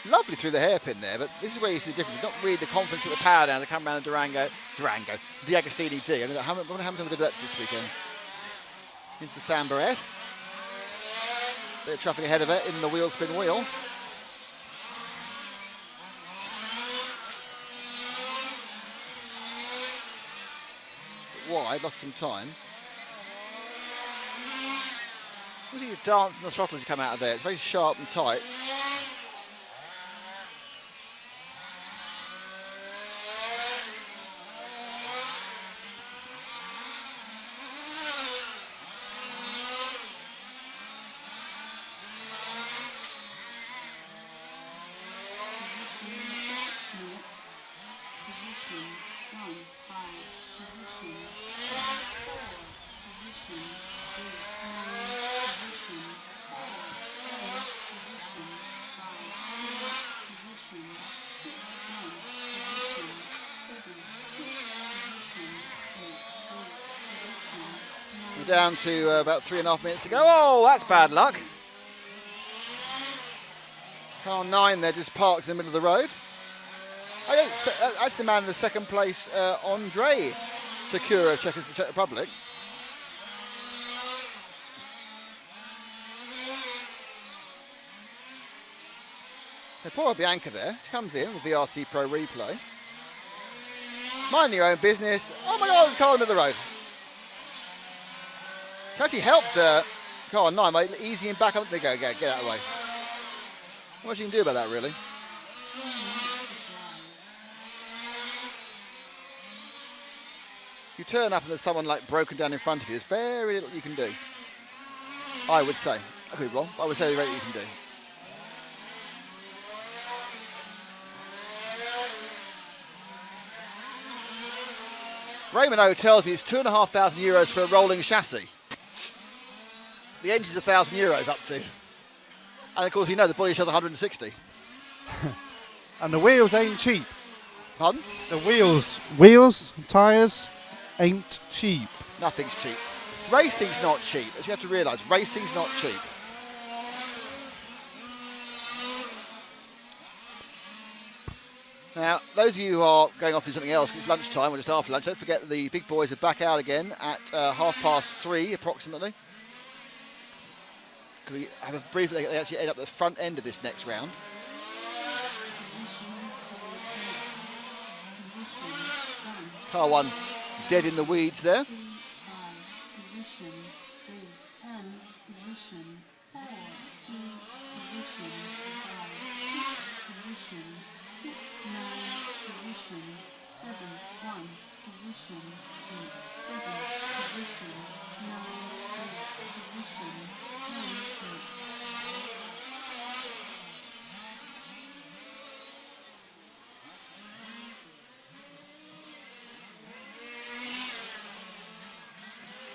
lovely through the hairpin there, but this is where you see the difference. It's not really the confidence of the power down to come around the D'Agostini D. I wonder how many times I did that this weekend. Into the Samba S. Bit of traffic ahead of it in the wheel spin wheel. Wide, lost some time. Look at you dance on the throttle as you come out of there. It's very sharp and tight. Down to about 3.5 minutes to go. Oh, that's bad luck. Car 9 there just parked in the middle of the road. That's the man in the second place, Andre Sakura of Czech Republic. So poor Bianca there. She comes in with VRC Pro Replay. Mind your own business. Oh my God, there's a car under the road. She actually helped car on 9 by easing him back up. There you go, get out of the way. Not much you can do about that, really. You turn up and there's someone like broken down in front of you, there's very little you can do. I would say. I could be wrong, but I would say there's very little you can do. Raymond O tells me it's €2,500 for a rolling chassis. The engine's €1,000 up to. And of course, you know the body shell's 160. And the wheels ain't cheap. Pardon? The wheels, tyres ain't cheap. Nothing's cheap. Racing's not cheap, as you have to realise. Racing's not cheap. Now, those of you who are going off to something else, it's lunchtime or just after lunch, don't forget that the big boys are back out again at 3:30 approximately. Because we have a brief, they actually end up at the front end of this next round. Car 1 dead in the weeds there.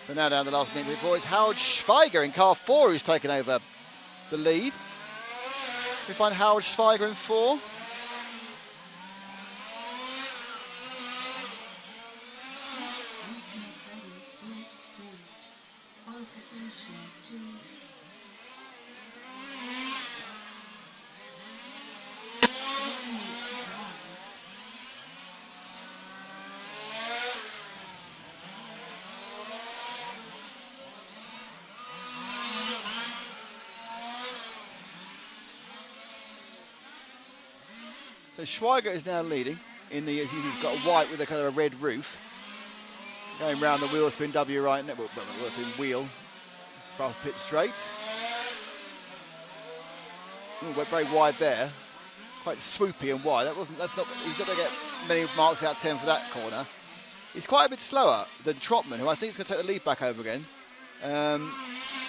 So now down the last minute before it's Howard Schweiger in car 4 who's taken over the lead. We find Howard Schweiger in 4. So Schweiger is now leading in the, he's got a white with a kind of a red roof. Going round the wheel spin W right now, well, the wheel spin wheel. Above pit straight. Ooh, went very wide there. Quite swoopy and wide. He's not going to get many marks out of 10 for that corner. He's quite a bit slower than Trotman, who I think is going to take the lead back over again.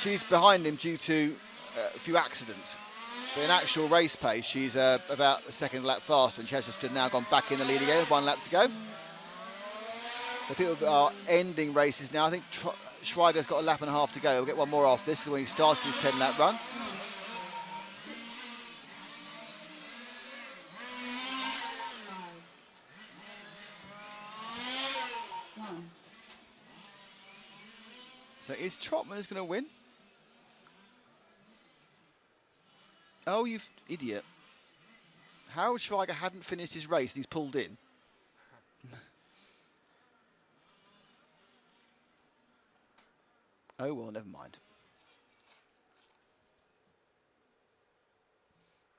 She's behind him due to a few accidents. But in actual race pace, she's about a second lap faster, and she has just now gone back in the lead again with 1 lap to go. So people are ending races now. I think Schweiger's got a lap and a half to go. He'll get one more off. This is when he starts his 10-lap run. So is Trotman is going to win? Oh, you idiot. Harold Schweiger hadn't finished his race and he's pulled in. Oh, well, never mind.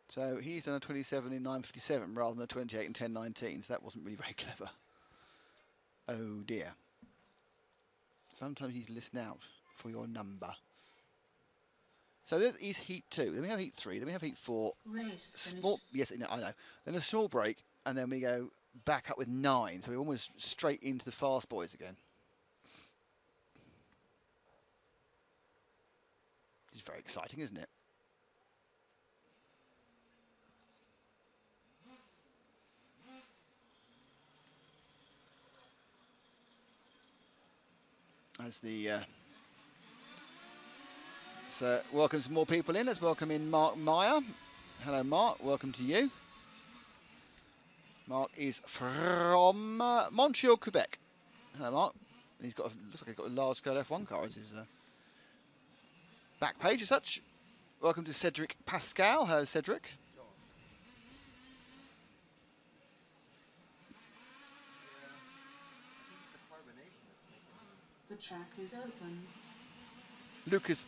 So he's done a 27 in 9:57 rather than a 28 in 10:19. So that wasn't really very clever. Oh, dear. Sometimes you listen out for your number. So this is heat 2. Then we have heat 3. Then we have heat 4. Race Small, yes, no, I know. Then a small break, and then we go back up with 9. So we're almost straight into the fast boys again. It's very exciting, isn't it? As the so welcome some more people in. Let's welcome in Mark Meyer. Hello, Mark. Welcome to you. Mark is from Montreal, Quebec. Hello, Mark. He's got looks like he's got a large scale F1 car as his back page as such. Welcome to Cedric Pascal. Hello, Cedric. The track is open. Lucas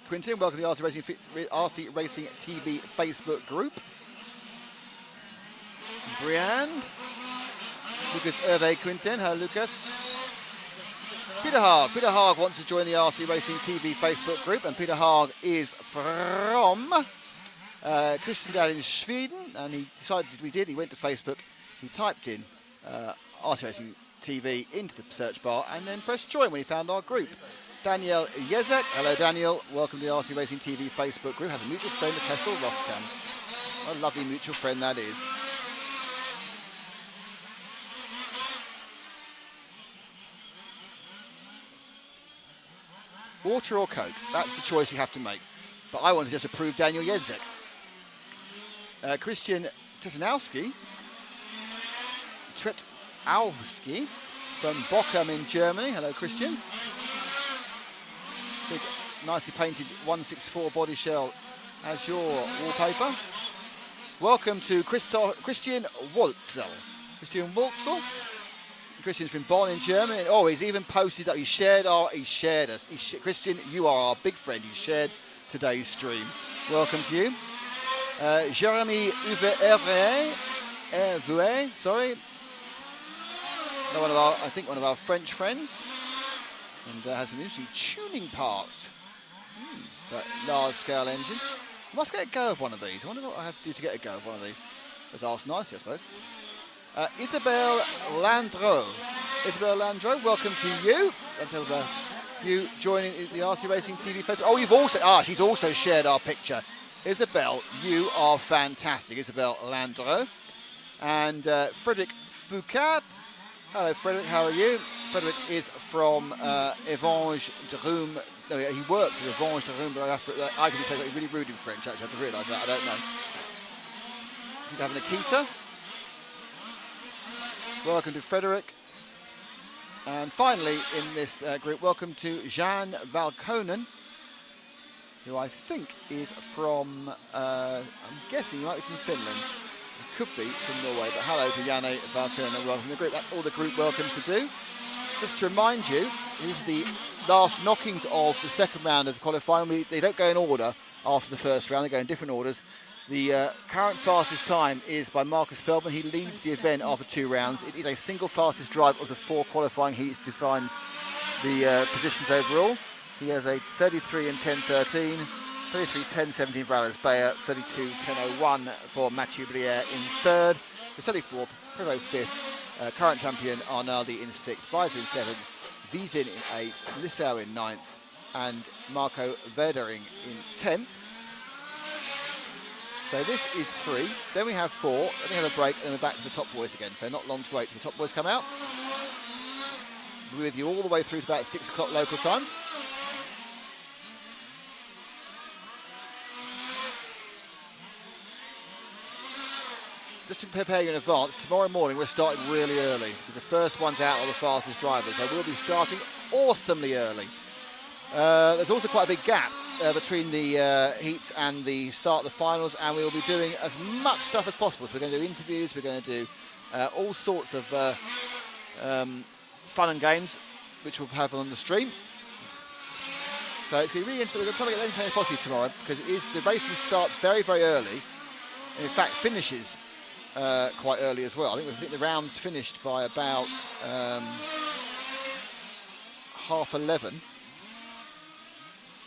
Quintin, welcome to the RC Racing TV Facebook group. Brian, Lucas Hervé Quintin, hello Lucas. Peter Haag wants to join the RC Racing TV Facebook group, and Peter Haag is from Kristianstad in Sweden, and he decided he went to Facebook, he typed in RC Racing TV into the search bar and then pressed join when he found our group. Daniel Jezek, hello Daniel, welcome to the RC Racing TV Facebook group, has a mutual friend, Kessel Roskam. What a lovely mutual friend that is. Water or Coke, that's the choice you have to make. But I want to just approve Daniel Jezek. Christian Tesanowski from Bochum in Germany. Hello, Christian. Big, nicely painted 164 body shell as your wallpaper. Welcome to Christian Waltzel. Christian Waltzel. Christian's been born in Germany. Oh, he's even posted that he shared us. Christian, you are our big friend. You shared today's stream. Welcome to you. Jeremy Uve, sorry. One of our French friends, and has some interesting tuning parts. That large-scale engine. I must get a go of one of these. I wonder what I have to do to get a go of one of these. Let's ask nicely, I suppose. Isabel Landreau. Isabel Landreau, welcome to you. You joining the RC Racing TV Festival. Oh, she's also shared our picture. Isabel, you are fantastic. Isabel Landreau. And Frederick Foucault. Hello, Frederick, how are you? Frederick is from Evange de Room. No, he works at Evange de Room, but I can say that he's really rude in French, actually. I have to realise that. I don't know. He's having a Nikita. Welcome to Frederick. And finally, in this group, welcome to Jan Valkonen, who I think is from, I'm guessing he might be from Finland. It could be from Norway, but hello to Janne Valkonen, welcome to the group. That's all the group welcome to do. Just to remind you, these are the last knockings of the second round of the qualifying. They don't go in order after the first round, they go in different orders. The current fastest time is by Marcus Feldman. He leads the event after 2 rounds. It is a single fastest drive of the 4 qualifying heats to find the positions overall. He has a 33 and 10.13, 33 10.17 for Alice Bayer, 32 10.01 for Mathieu Briere in third, Vasily fourth, Prevost fifth, current champion Arnaldi in sixth, Weiser in seventh, Vizin in eighth, Lissau in ninth, and Marco Verdering in 10th. So this is 3, then we have 4, then we have a break, and we're back to the top boys again. So not long to wait till the top boys come out. We'll be with you all the way through to about 6 o'clock local time. Just to prepare you in advance, tomorrow morning we're starting really early. The first one's out are the fastest drivers. So we'll be starting awesomely early. There's also quite a big gap between the heats and the start of the finals, and we'll be doing as much stuff as possible. So we're going to do interviews, we're going to do all sorts of fun and games, which will happen on the stream. So it's going to be really interesting. We're going to try to get entertaining as possible tomorrow, because the racing starts very, very early. And in fact, finishes quite early as well. I think the rounds finished by about 11:30.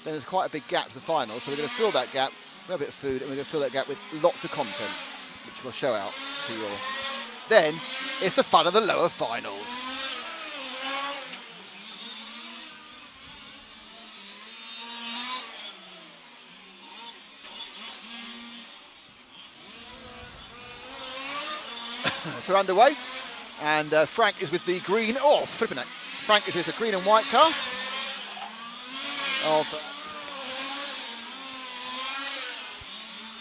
Then there's quite a big gap to the final, so we're going to fill that gap with a bit of food, and we're going to fill that gap with lots of content, which we'll show out to you all. Then it's the fun of the lower finals. So we're underway, and Frank is with the green. Oh, flipping it! Frank is with the green and white car.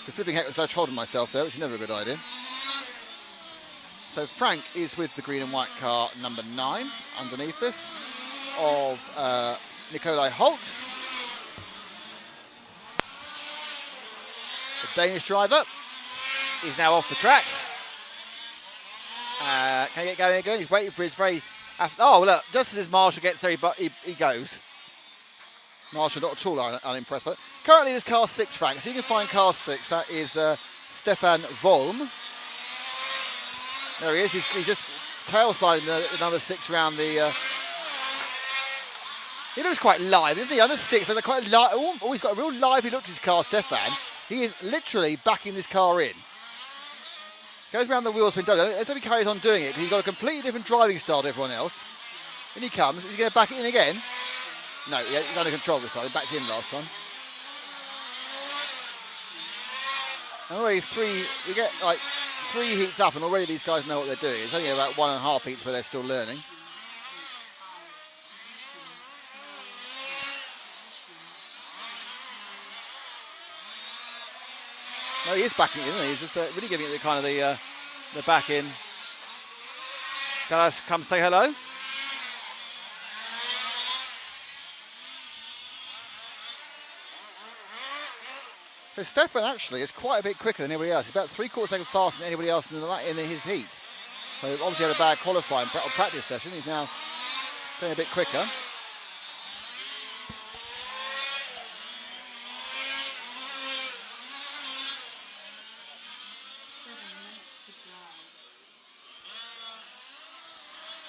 The flipping heck was I holding myself there, which is never a good idea. So Frank is with the green and white car number 9 underneath us of Nikolai Holt. The Danish driver is now off the track. Can he get going again? He's waiting for his very... Oh, look, just as his marshal gets there, he goes. Marshall not at all unimpressed. But currently there's car 6, Frank. So you can find car 6. That is Stefan Volm. There he is. He's just tail sliding the number 6 around the... he looks quite live, isn't he? Under 6, there's quite live. Oh, he's got a real lively look to his car, Stefan. He is literally backing this car in. Goes around the wheel spin. Let's hope he carries on doing it, because he's got a completely different driving style to everyone else. In he comes. Is he going to back it in again? No, he's under control this time. He backed in last time. And already we get like 3 heats up, and already these guys know what they're doing. It's only about 1.5 heats where they're still learning. No, he is backing it, isn't he? He's just really giving it the kind of the back in. Can I come say hello? So Stefan actually is quite a bit quicker than anybody else. He's about 3/4 second faster than anybody else in his heat. So obviously had a bad qualifying practice session. He's now going a bit quicker.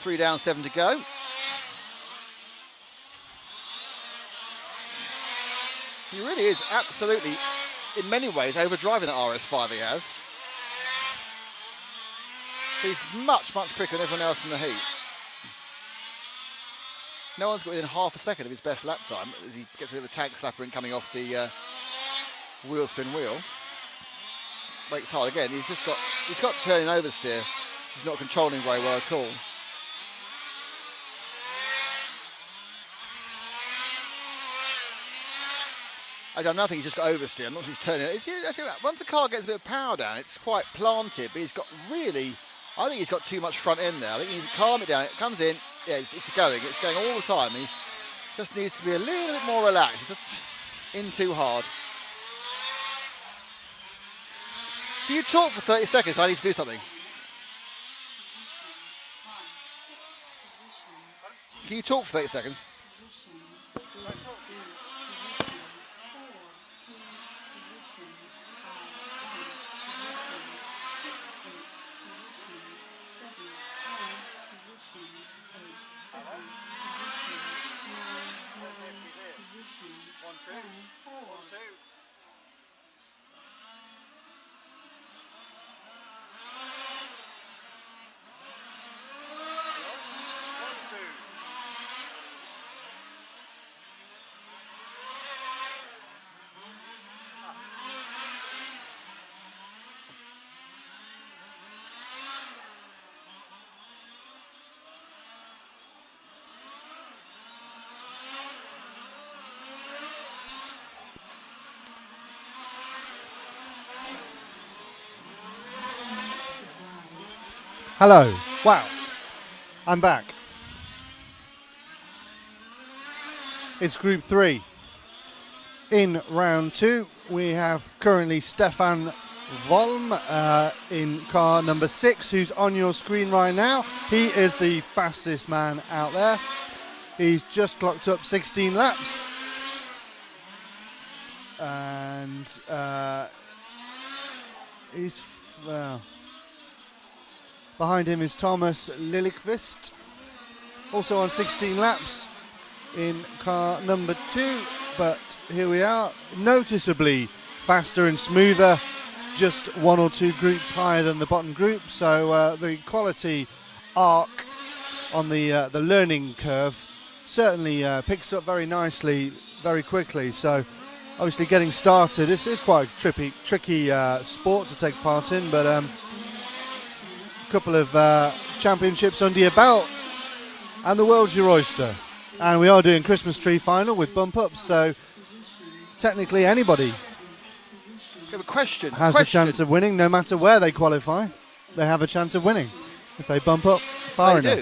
Three down, 7 to go. He really is absolutely, in many ways, overdriving that RS5 he has. He's much, much quicker than everyone else in the heat. No one's got within half a second of his best lap time as he gets a bit of a tank slapper in coming off the wheel spin wheel. Brakes hard again. He's got turning oversteer. He's not controlling very well at all. I don't know, he's just got oversteer. I'm not sure he's turning it. Once the car gets a bit of power down, it's quite planted, but he's got really, I think he's got too much front end there. I think he needs to calm it down. It comes in, yeah, it's going all the time. He just needs to be a little bit more relaxed. He's just in too hard. Can you talk for 30 seconds? I need to do something. Can you talk for 30 seconds? Hello. Wow. I'm back. It's Group 3. In round 2, we have currently Stefan Volm in car number 6, who's on your screen right now. He is the fastest man out there. He's just clocked up 16 laps. And he's... behind him is Thomas Lillikvist, also on 16 laps in car number 2. But here we are, noticeably faster and smoother, just 1 or 2 groups higher than the bottom group. So the quality arc on the learning curve certainly picks up very nicely, very quickly. So obviously getting started, this is quite a tricky sport to take part in, but couple of championships under your belt and the world's your oyster. And we are doing Christmas tree final with bump ups, so technically anybody has a chance of winning, no matter where they qualify. They have a chance of winning if they bump up far enough.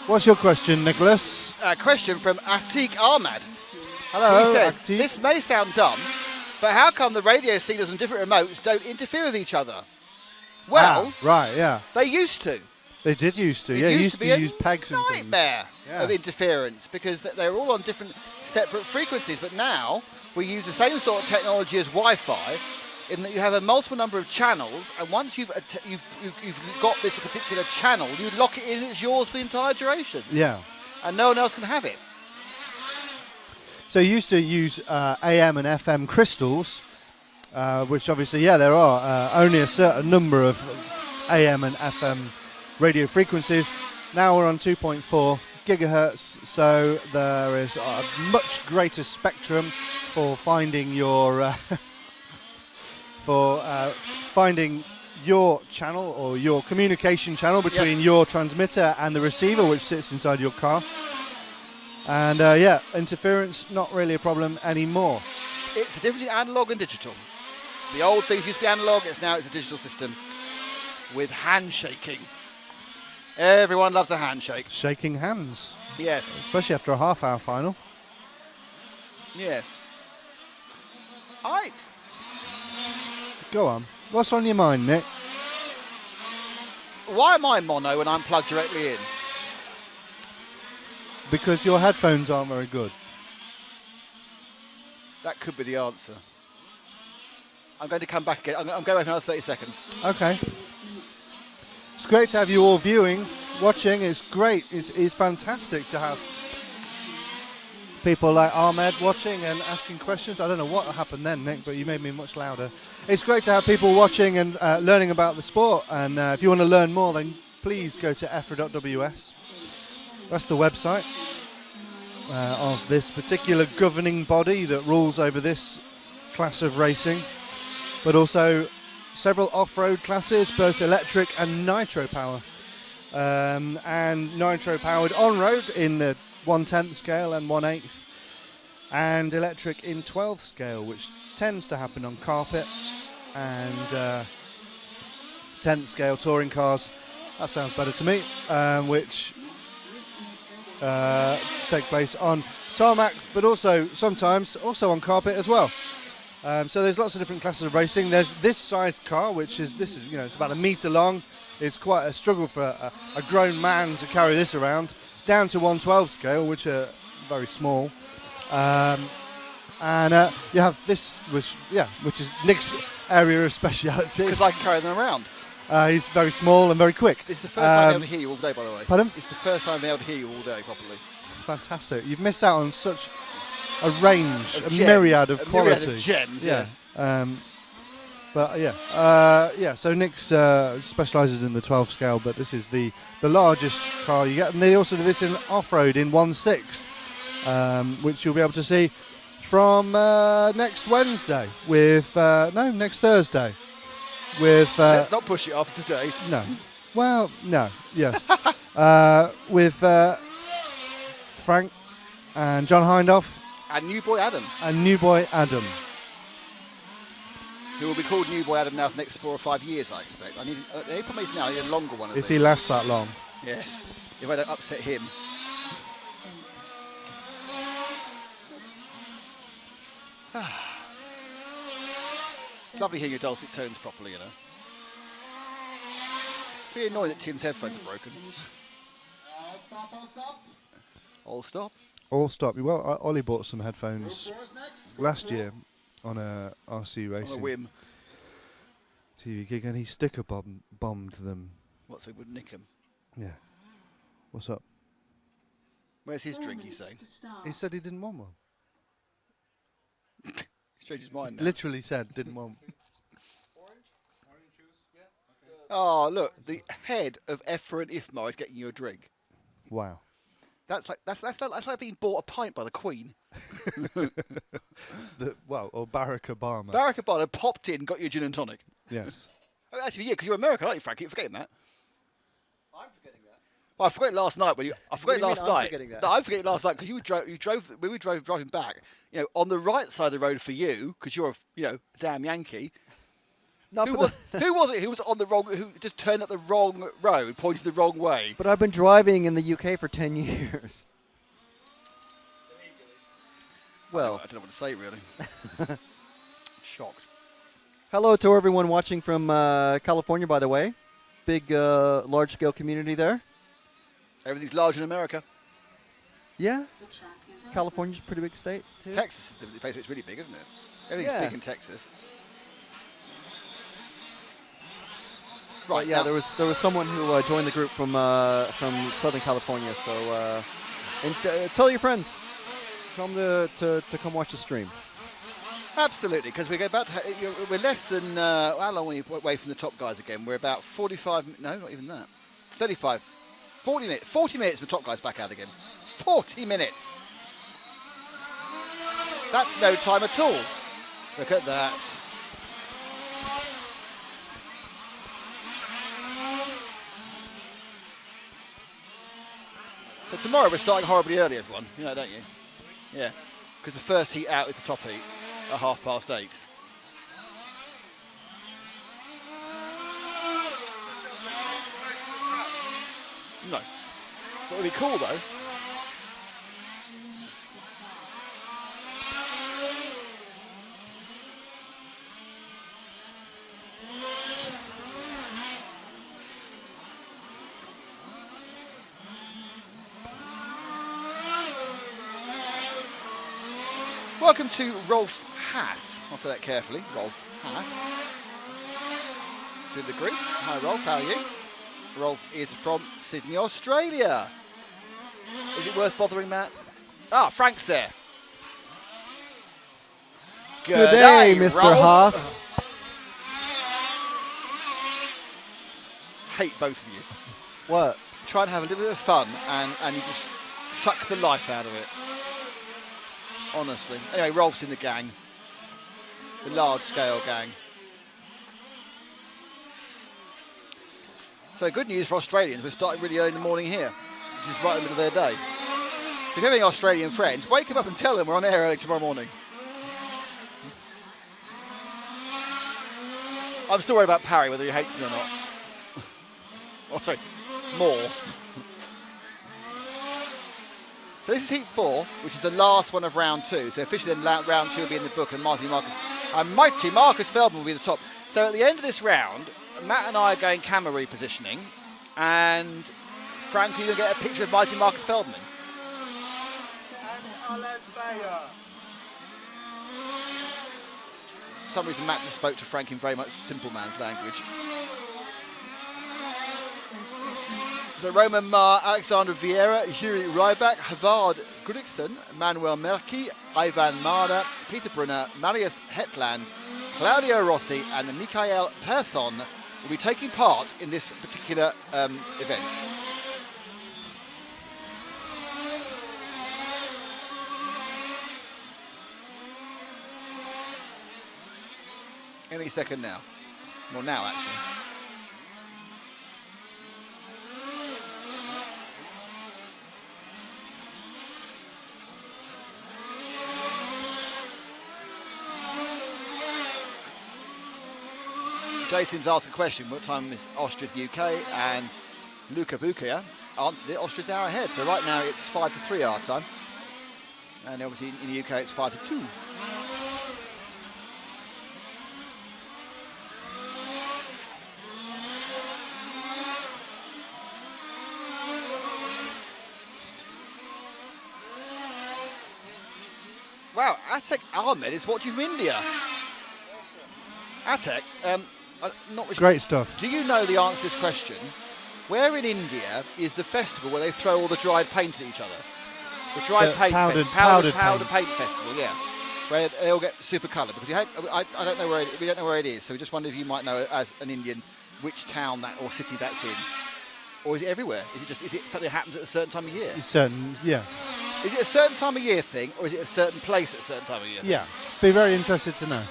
Do. What's your question, Nicholas? A question from Atik Ahmad. Hello, He says, Atik. this may sound dumb, but how come the radio signals on different remotes don't interfere with each other? Well, right, yeah. they used to. They did used to, It yeah. used Used to be to a use pegs and things. nightmare of interference because they were all on different separate frequencies, but now we use the same sort of technology as Wi-Fi, in that you have a multiple number of channels, and once you've got this particular channel, you lock it in, it's yours for the entire duration, Yeah. and no one else can have it. So you used to use AM and FM crystals, which obviously, yeah, there are only a certain number of AM and FM radio frequencies. Now we're on 2.4 gigahertz, so there is a much greater spectrum for finding your finding your channel or your communication channel between your transmitter and the receiver, which sits inside your car. And yeah, interference not really a problem anymore. It's the difference between analog and digital. The old things used to be analog, it's a digital system with handshaking. Everyone loves a handshake. Shaking hands, Yes, especially after a half-hour final. yes. Alright. Go on. What's on your mind, Nick? Why am I mono when I'm plugged directly in? Because your headphones aren't very good. That could be the answer. I'm going to come back again. I'm going to wait another 30 seconds. Okay. It's great to have you all viewing, watching. It's great. It's fantastic to have people like Ahmed watching and asking questions. I don't know what happened then, Nick, but you made me much louder. It's great to have people watching and learning about the sport. And if you want to learn more, then please go to EFRA.ws. That's the website of this particular governing body that rules over this class of racing, but also several off-road classes, both electric and nitro power, and nitro powered on-road in the 1/10 scale and 1/8, and electric in 12th scale, which tends to happen on carpet, and 10th scale touring cars. That sounds better to me, which take place on tarmac, but also sometimes also on carpet as well. So there's lots of different classes of racing. There's this sized car, which is it's about 1 meter long. It's quite a struggle for a grown man to carry this around. Down to 1/12 scale, which are very small. And you have this, which is Nick's area of speciality. Because I can carry them around. He's very small and very quick. This is the first time I'm able to hear you all day, by the way. Pardon? It's the first time I'm able to hear you all day properly. Fantastic. You've missed out on such a range, Of a gems. myriad of A quality. myriad of gems, yes. But yeah, so Nick specialises in the 12 scale, but this is the largest car you get. And they also do this in off-road in 1/6, which you'll be able to see from next Wednesday with, next Thursday. With Let's not push it off today. no. Well, no, yes. With Frank and John Hindhoff And new boy Adam, and new boy Adam. who will be called new boy Adam now for the next 4 or 5 years, I expect. I need the problem is now I need a longer one. If he lasts that long. Yes, if I don't upset him. It's lovely hearing your dulcet tones properly, you know. It's really annoying that Tim's headphones are broken. Stop, all stop. All stop. All stop. Well, Ollie bought some headphones last year on a RC On a racing whim. TV gig, and he sticker bombed them. What, so he wouldn't nick him? Yeah. What's up? Where's his 4 drink, he's minutes saying? to start. He said he didn't want one. He's changed his mind now. Literally said didn't want. Oh, look, the head of EFRA and IFMA is getting you a drink. Wow. That's like being bought a pint by the Queen. Or Barack Obama. Barack Obama popped in, got you a gin and tonic. Yes. Oh, actually, yeah, because you're American, aren't you, Frank? You're forgetting that. I'm forgetting that. Well, I forgot it last night when you. I forgot it do you last mean I'm night. forgetting that? No, I'm forgetting last night because you drove. When we drove driving back, you know, on the right side of the road for you, because you're a damn Yankee. Not Who for was the- who was it? Who was on the wrong? Who just turned up the wrong road, pointed the wrong way? But I've been driving in the UK for 10 years. Well, I don't know what to say really. Shocked. hello to everyone watching from California, by the way. Big, large-scale community there. Everything's large in America. Yeah. The track California's a pretty big state too. Texas is the place where it's really big, isn't it? Everything's Yeah. big in Texas. Right. Right. Yeah. now- There was someone who joined the group from Southern California. So and tell your friends, come to come watch the stream. Absolutely, because we're less than how long are we away from the top guys again? We're about 45. No, not even that. 35, 40 minutes. 40 minutes for top guys back out again. 40 minutes. That's no time at all. Look at that. But tomorrow we're starting horribly early, everyone. You know, don't you? Yeah, because the first heat out is the top heat at 8:30. No. That would be cool though. Welcome to Rolf Haas. I'll say that carefully. Rolf Haas. To the group. Hi Rolf, how are you? Rolf is from Sydney, Australia. Is it worth bothering, Matt? Ah, Frank's there. Good day, G'day, Mr. Rolf. Haas. Hate both of you. What? Try and have a little bit of fun and you just suck the life out of it. Honestly. Anyway, Rolf's in the gang. The large scale gang. So good news for Australians, we're starting really early in the morning here, which is right in the middle of their day. If you have any Australian friends, wake them up and tell them we're on air early tomorrow morning. I'm still worried about Parry, whether he hates me or not. Oh, sorry, more. So this is heat 4, which is the last one of round 2. So officially then round 2 will be in the book and mighty Marcus Feldman will be the top. So at the end of this round, Matt and I are going camera repositioning, and Frank, you're going to get a picture of mighty Marcus Feldman. For some reason Matt just spoke to Frank in very much simple man's language. So Roman Mar, Alexander Vieira, Juri Rybak, Havard Gudikson, Manuel Merki, Ivan Mara, Peter Brunner, Marius Hetland, Claudio Rossi and Mikael Persson will be taking part in this particular event. Any second now. Well, now actually. Jason's asked a question, what time is Austria UK? And Luca Bukia answered it, Austria's an hour ahead. So right now it's 5 to 3 our time. And obviously in the UK it's 5 to 2. Wow, Atek Ahmed is watching from India. Atek, Great stuff. do you know the answer to this question? Where in India is the festival where they throw all the dried paint at each other? The dried The paint, powdered powder paint. paint festival, yeah. Where they all get super coloured. Because I don't know where we don't know where it is, so we just wondered if you might know as an Indian which town that or city that's in, or is it everywhere? Is it something that happens at a certain time of year? It's certain, yeah. Is it a certain time of year thing, or is it a certain place at a certain time of year? Yeah. Be very interested to know.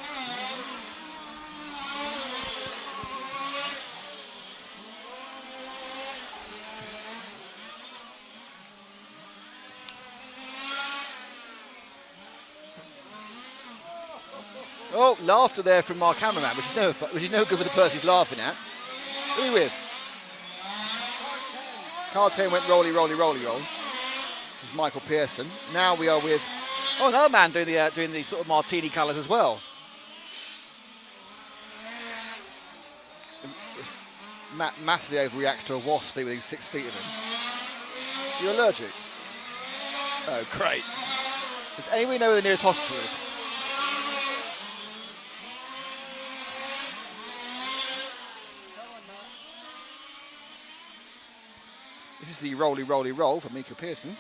Oh, laughter there from our cameraman, which is no good for the person who's laughing at. Who are you with? Card 10 went rolly, rolly, rolly, roll. This is Michael Pearson. Now we are with another man doing the sort of martini colours as well. Matt massively overreacts to a wasp within 6 feet of him. You allergic? Oh, great. Does anybody know where the nearest hospital is? This is the Rolly Rolly Roll from Mika Pearson.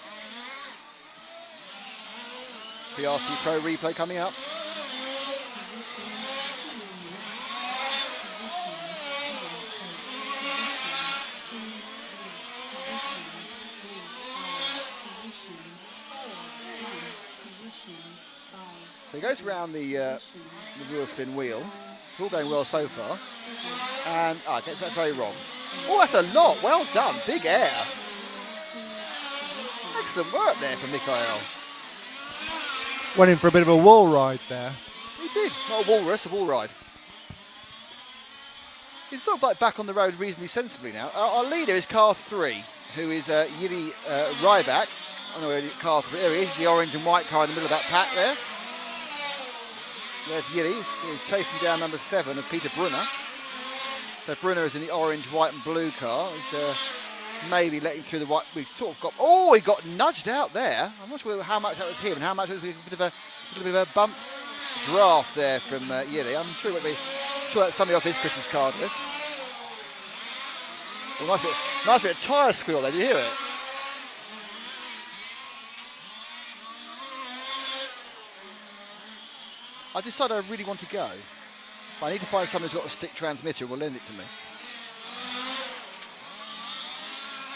PRC Pro replay coming up. So he goes around the wheel spin wheel. It's all going well so far. And gets that very wrong. Oh, that's a lot. Well done. Big air. Excellent work there for Mikhail. Went in for a bit of a wall ride there. He did. Not a walrus, a wall ride. He's sort of like back on the road reasonably sensibly now. Our leader is car 3, who is Yuri Ryback. I know where car 3. There he is, the orange and white car in the middle of that pack there. There's Yuri. He's chasing down number 7 of Peter Brunner. So Brunner is in the orange, white and blue car. He's maybe letting through the white. We've sort of got. Oh, he got nudged out there. I'm not sure how much that was him and how much was a bit of a bump draft there from Yuri. I'm sure that's something off his Christmas card list. Well, nice bit of tyre squeal there. Did you hear it? I decided I really want to go. But I need to find someone who's got a stick transmitter who will lend it to me.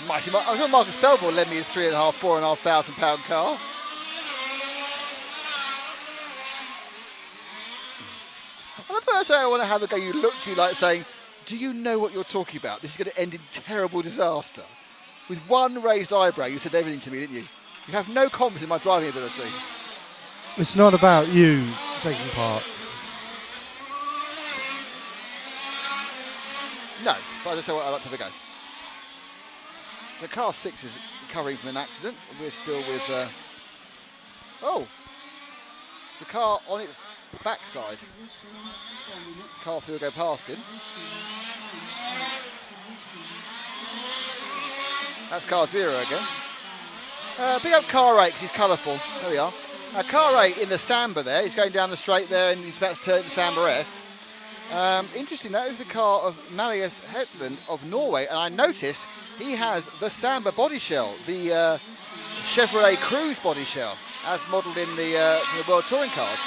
I'm sure Marcus Belville will lend me his £3,500 car. And the first thing I want to have a go, you look to you like saying, do you know what you're talking about? This is going to end in terrible disaster. With one raised eyebrow, you said everything to me, didn't you? You have no confidence in my driving ability. It's not about you taking part. No, but I just say what I'd like to have a go. The car 6 is recovering from an accident. We're still with... the car on its backside. Car 3 will go past him. That's car 0 again. Pick up car 8 because he's colourful. There we are. Car 8 in the Samba there. He's going down the straight there and he's about to turn the Samba S. Interesting, that is the car of Marius Hetland of Norway, and I notice he has the Samba body shell, the Chevrolet Cruze body shell, as modelled in the World Touring Cars.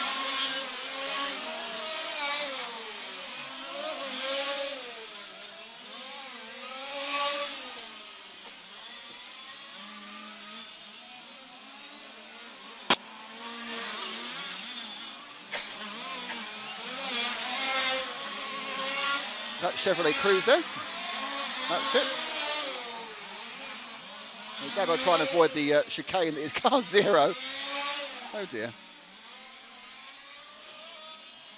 That Chevrolet Cruze there. That's it. He's now got to try and avoid the chicane that is car 0. Oh dear.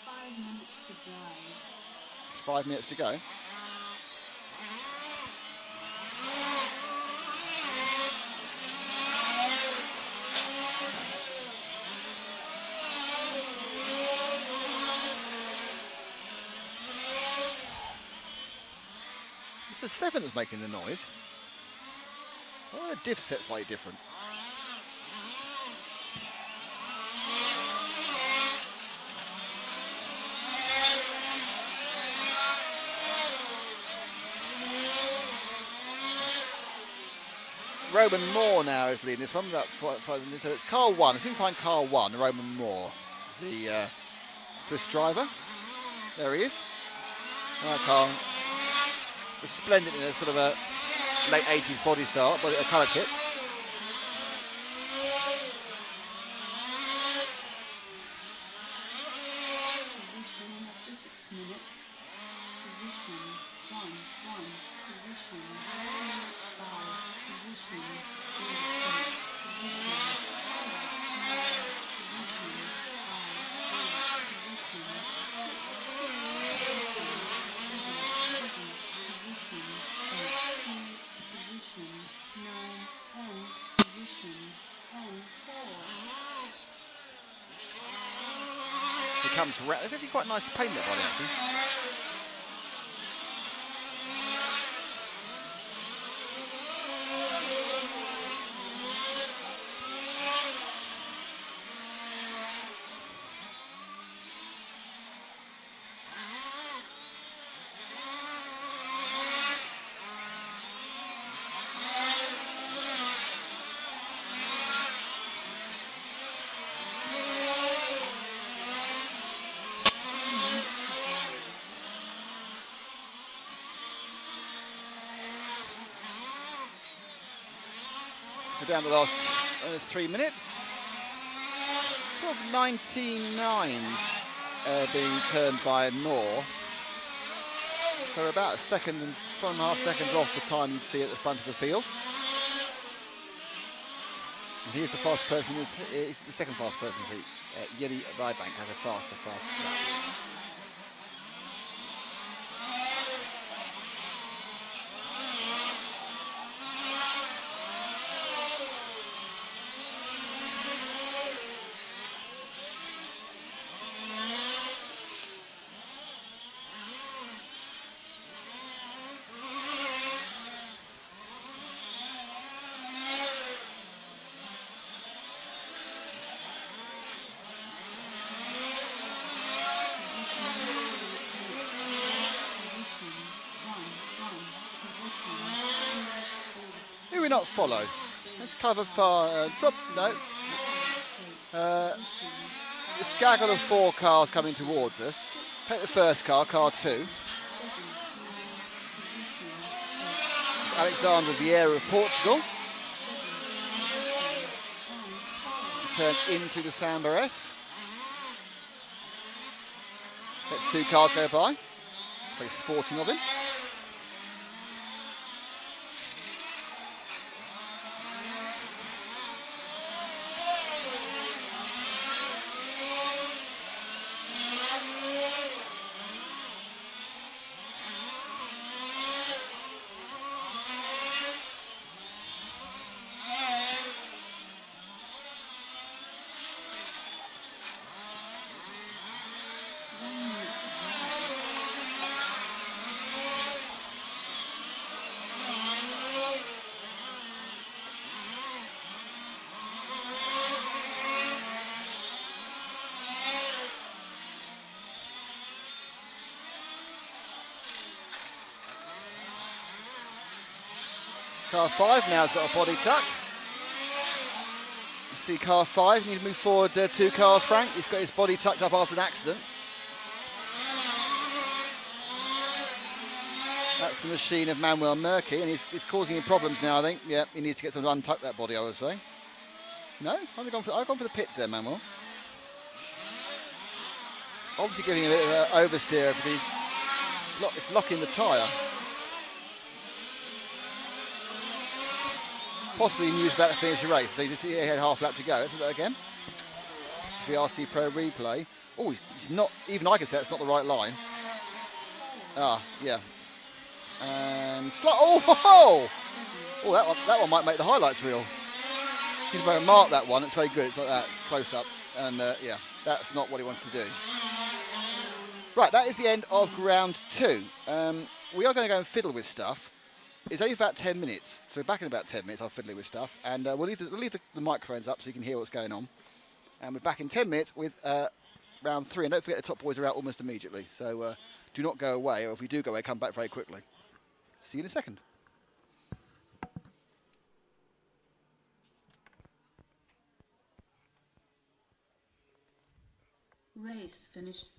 5 minutes to drive. 5 minutes to go. It's the 7 that's making the noise. Oh, the diff set's slightly different. Roman Moore now is leading this one. So it's car 1. If you can find car 1, Roman Moore, the Swiss driver. There he is. That car was splendid in a sort of a late 80s body style, but a colour kit. Position after 6 minutes. Position 1, 1. Position 5. Position He comes round. It's actually quite nice to paint that body, actually. We're down the last 3 minutes. Sort of 99s being turned by Moore. So we're about a second and 1.5 seconds off the time you see at the front of the field. And here's the fast person, it's the second fast person heat. Yeri Rybank has a fast lap. Who we not follow? Let's cover far. Drop. No. This gaggle of 4 cars coming towards us. Take the first car, car 2. Alexander Vieira of Portugal. Turn into the Samba S. Let's 2 cars go by. Very sporting of him. Car 5 now's got a body tuck. You see car 5, you need to move forward 2 cars, Frank. He's got his body tucked up after an accident. That's the machine of Manuel Murky, and he's causing him problems now, I think. Yeah, he needs to get someone to untuck that body, I would say. No? I've gone for the pits there, Manuel. Obviously giving a bit of oversteer, but it's locking the tyre. Possibly news about to finish the race. So you see he had half lap to go. Let's do that again. The RC Pro replay. Oh, he's not. Even I can say it's not the right line. Ah, yeah. And oh, that one might make the highlights reel. You can better mark that one. It's very good. It's like that, close up, and yeah, that's not what he wants to do. Right, that is the end of round 2. We are going to go and fiddle with stuff. It's only about 10 minutes, so we're back in about 10 minutes. I'll fiddle with stuff, and we'll leave the microphones up so you can hear what's going on. And we're back in 10 minutes with round 3. And don't forget the top boys are out almost immediately, so do not go away, or if we do go away, come back very quickly. See you in a second. Race finished.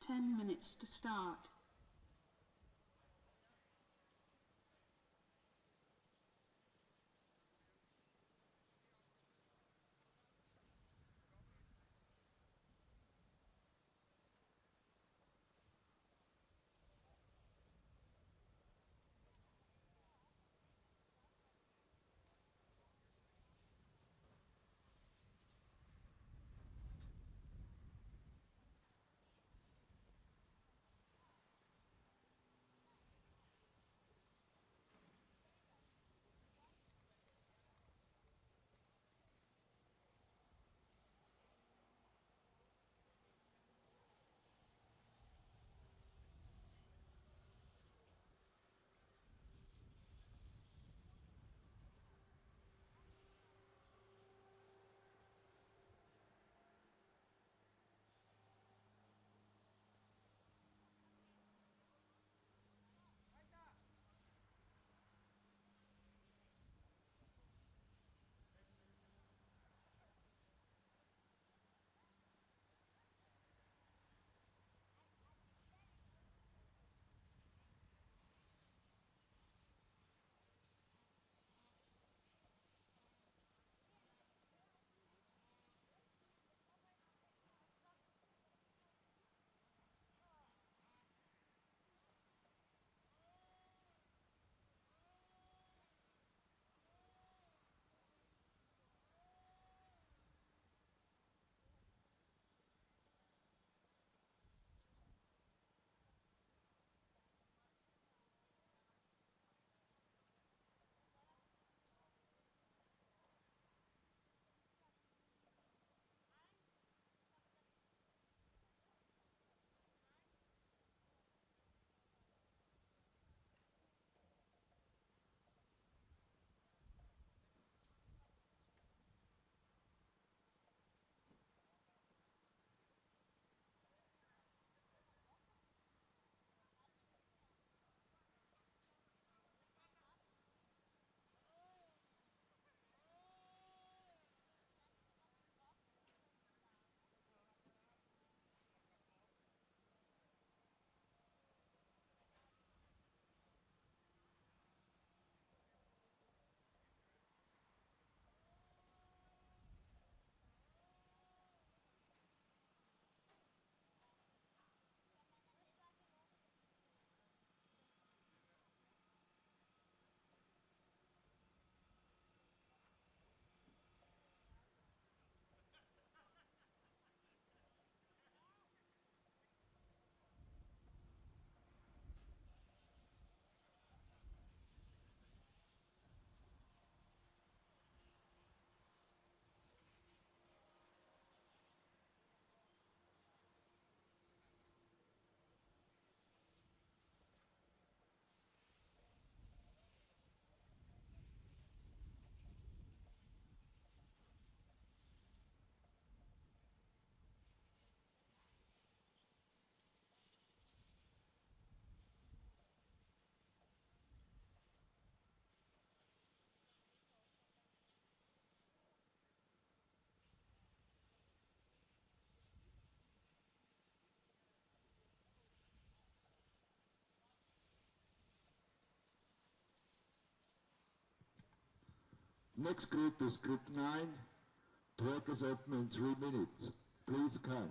10 minutes to start. Next group is group 9. Track is open in 3 minutes. Please come.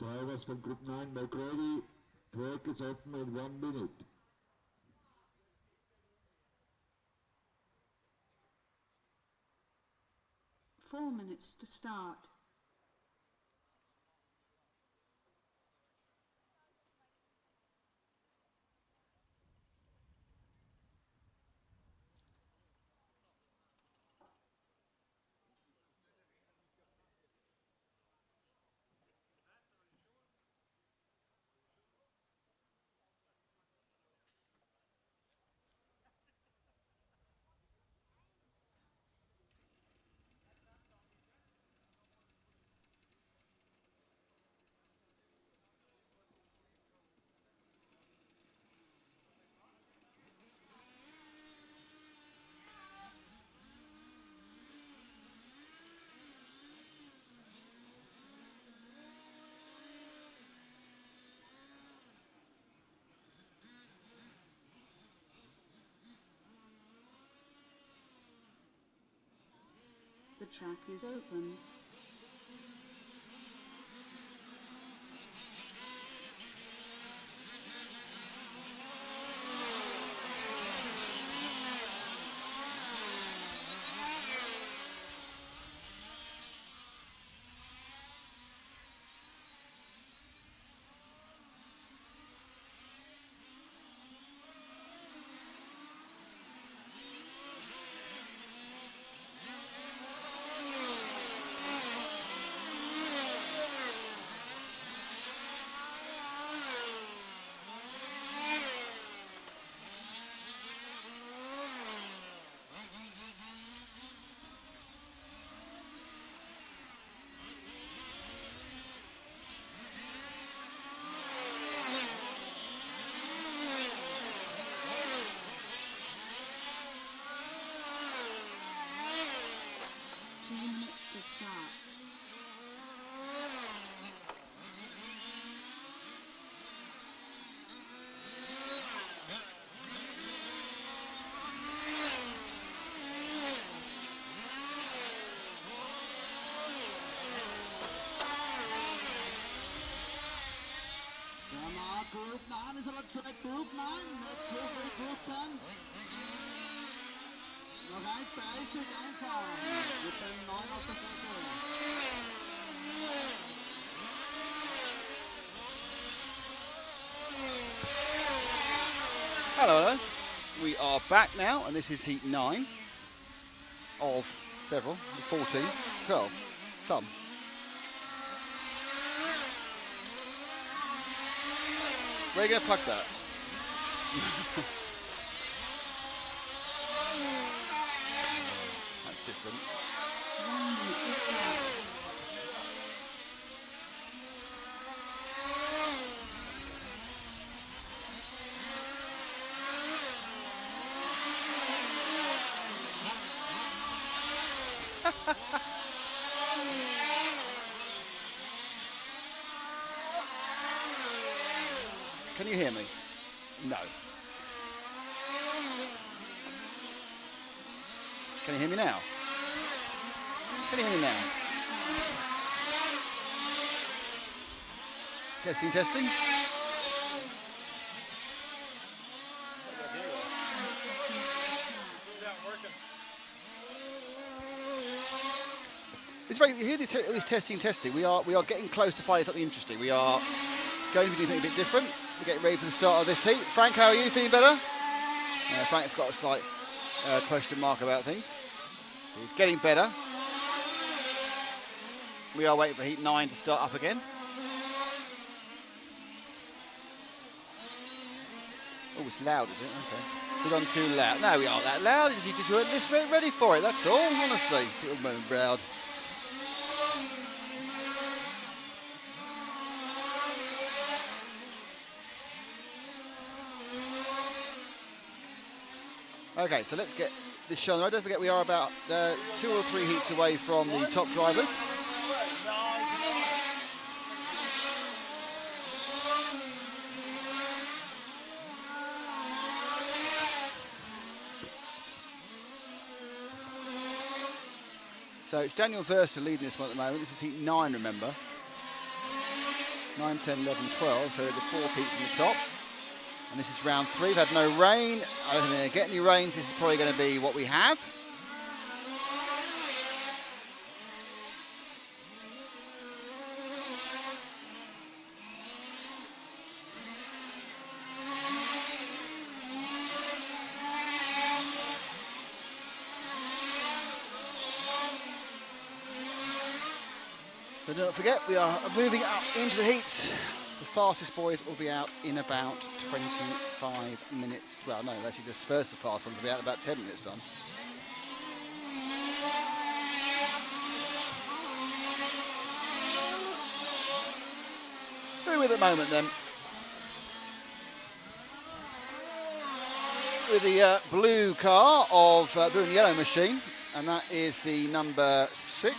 Drivers from Group 9, make ready. Track is open in 1 minute. Four minutes to start. The track is open. Group 9 is on track. Group 9, next will be Group 10. Noch ein Basic einfahren. Mit dem 9 auf der Strecke. Hello, we are back now, and this is heat 9 of several, 14, 12, some. Where are you going to plug that? That's different. Can you hear me? No. Can you hear me now? Can you hear me now? Testing, testing. It's very, you hear this testing. We are getting close to finding something interesting. We are going to do something a bit different. We're getting ready for the start of this heat. Frank, how are you? Feeling better? Frank's got a slight question mark about things. He's getting better. We are waiting for heat 9 to start up again. Oh, it's loud, is it? Okay. We've gone too loud. No, we aren't that loud. You just weren't ready for it. That's all, honestly. Little moment proud. Okay, so let's get this show on the road. Don't forget we are about 2 or 3 heats away from the top drivers. So it's Daniel Verster leading this one at the moment. This is heat 9, remember. 9, 10, 11, 12. So the 4 peaks in the top. And this is round 3. We've had no rain. I don't think we're going to get any rain. This is probably going to be what we have. So don't forget, we are moving up into the heats. The fastest boys will be out in about 25 minutes. Well, no, actually the first the fast ones will be out in about 10 minutes done. Who are we at the moment then? With the blue car of blue and yellow machine, and that is the number 6.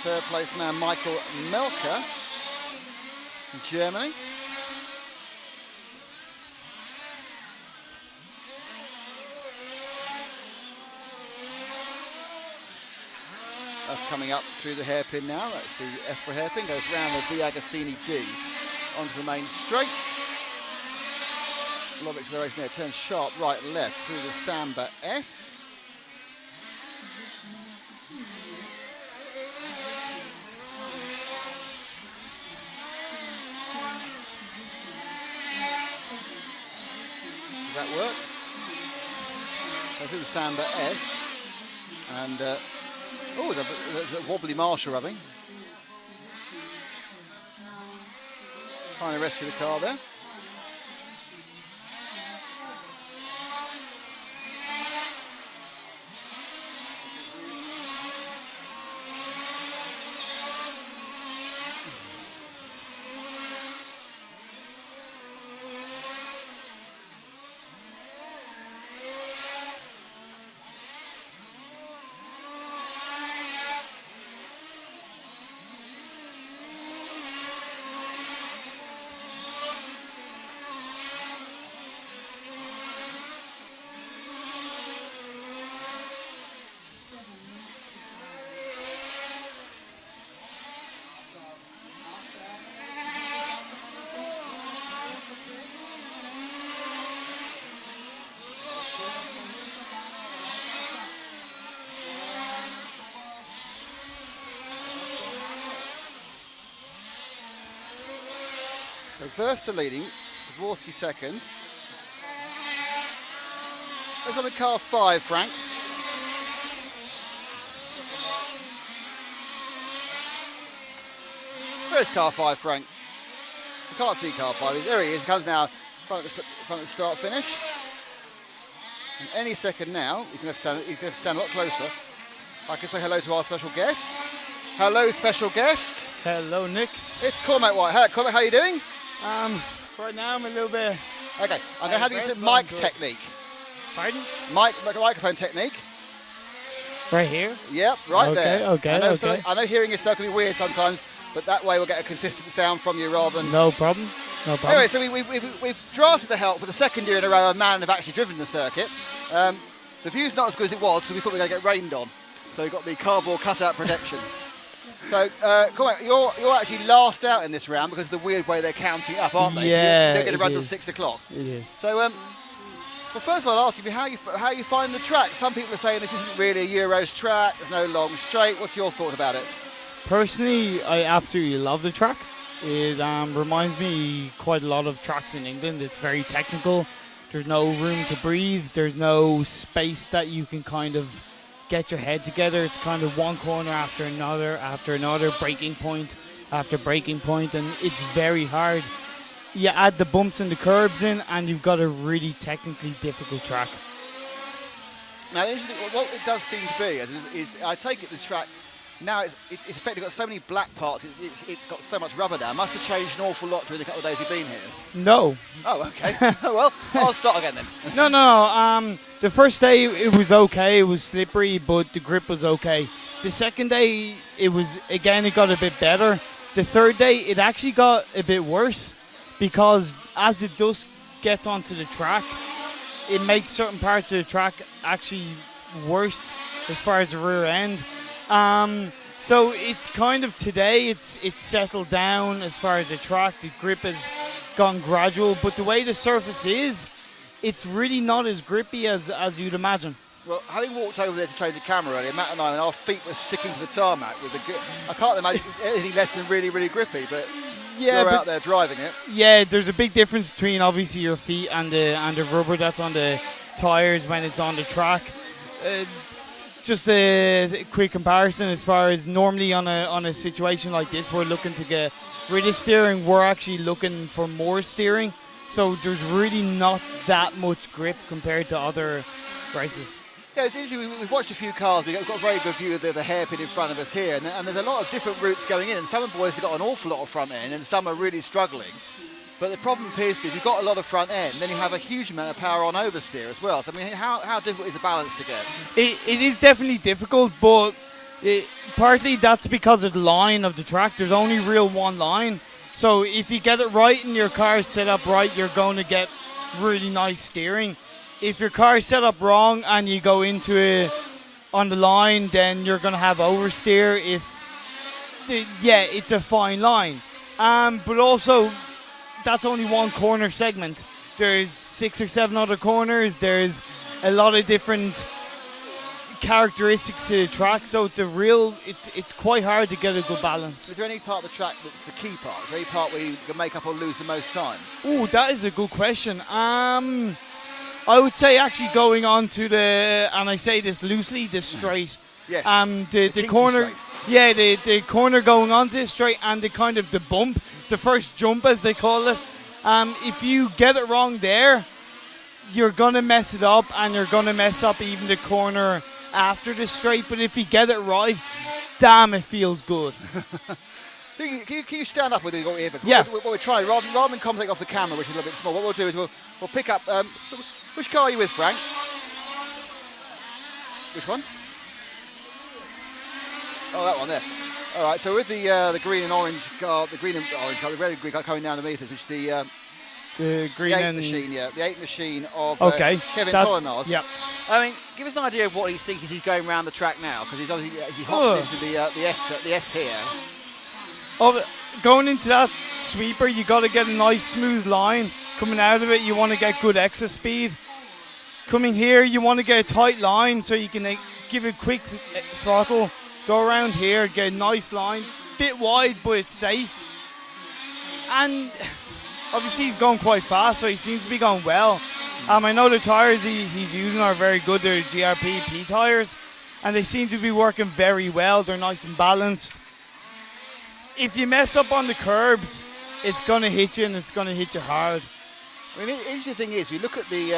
Third place man Michael Melker from Germany. That's coming up through the hairpin now. That's the EFRA hairpin. Goes round the Agostini D onto the main straight. A lot of acceleration there. Turns sharp right left through the Samba S. Does that work? So through the Samba S, and there's a wobbly Marshall rubbing. Trying to rescue the car there. So Versta leading, Dvorsky second. Let's have a car 5, Frank. Where's car 5, Frank? I can't see car 5. There he is. He comes now front of the start finish. And any second now, he's going to stand a lot closer. I can say hello to our special guest. Hello, special guest. Hello, Nick. It's Cormac White. Hello, Cormac, how are you doing? Right now I'm a little bit... Okay, I'm going to have you some mic technique. Pardon? Microphone technique. Right here? Yep, right okay, there. Okay. I know hearing yourself can be weird sometimes, but that way we'll get a consistent sound from you rather than... No problem. Anyway, so we've drafted the help for the second year in a row a man have actually driven the circuit. The view's not as good as it was because we thought we were going to get rained on. So we've got the cardboard cutout protection. So, Cormac, you're actually last out in this round because of the weird way they're counting up, aren't they? Yeah, They're going to run till 6 o'clock. It is. So, well, first of all, I'll ask you how you find the track. Some people are saying this isn't really a Euros track. There's no long straight. What's your thought about it? Personally, I absolutely love the track. It reminds me quite a lot of tracks in England. It's very technical. There's no room to breathe. There's no space that you can kind of get your head together. It's kind of one corner after another, breaking point after breaking point, and it's very hard. You add the bumps and the curbs in, and you've got a really technically difficult track. Now, what it does seem to be is I take it the track now it's effectively got so many black parts. It's got so much rubber down. Must have changed an awful lot during the couple of days you've been here. No. Oh, okay. Well, I'll start again then. No. The first day it was okay. It was slippery, but the grip was okay. The second day it got a bit better. The third day it actually got a bit worse because as the dust gets onto the track, it makes certain parts of the track actually worse as far as the rear end. So it's kind of today it's settled down as far as the track. The grip has gone gradual, but the way the surface is, it's really not as grippy as you'd imagine. Well, having walked over there to change the camera earlier, Matt and I, and our feet were sticking to the tarmac with I can't imagine anything less than really, really grippy, but you're out there driving it. Yeah, there's a big difference between obviously your feet and the rubber that's on the tires when it's on the track. Just a quick comparison as far as normally on a situation like this, we're looking to get rid of steering. We're actually looking for more steering. So there's really not that much grip compared to other races. Yeah, it's interesting. We've watched a few cars. We've got a very good view of the hairpin in front of us here. And there's a lot of different routes going in. And some of the boys have got an awful lot of front end and some are really struggling. But the problem appears is you've got a lot of front end, then you have a huge amount of power on oversteer as well. So, I mean, how difficult is the balance to get? It is definitely difficult, but partly that's because of the line of the track. There's only real one line. So if you get it right and your car is set up right, you're going to get really nice steering. If your car is set up wrong and you go into it on the line, then you're going to have oversteer. It's a fine line. But also, that's only one corner segment. There's 6 or 7 other corners. There's a lot of different characteristics to the track, so it's quite hard to get a good balance. Is there any part of the track that's the key part? Is there any part where you can make up or lose the most time? Oh, that is a good question. I would say actually going on to and I say this loosely, the straight. Yes. The corner. Straight. Yeah, the corner going onto the straight and the kind of the bump, the first jump as they call it. If you get it wrong there, you're gonna mess it up, and you're gonna mess up even the corner after the straight. But if you get it right, damn, it feels good. Can you stand up with your ear? Yeah. What we're trying, rather than commenting off the camera, which is a little bit small, what we'll do is we'll pick up. Which car are you with, Frank? Which one? Oh, that one there. All right. So with the green and orange car, the green and orange car, the red and green car coming down underneath us, which is the green the 8 and machine, the 8 machine of Kevin that's, Sollenau. Yep. I mean, give us an idea of what he's thinking as he's going around the track now, because he's obviously he hops into the S here. Going into that sweeper, you got to get a nice smooth line. Coming out of it, you want to get good exit speed. Coming here, you want to get a tight line so you can give it quick throttle. Go around here, get a nice line. Bit wide, but it's safe. And obviously he's going quite fast, so he seems to be going well. I know the tyres he's using are very good. They're GRP P tyres, and they seem to be working very well. They're nice and balanced. If you mess up on the curbs, it's going to hit you, and it's going to hit you hard. I mean, the interesting thing is, we look at the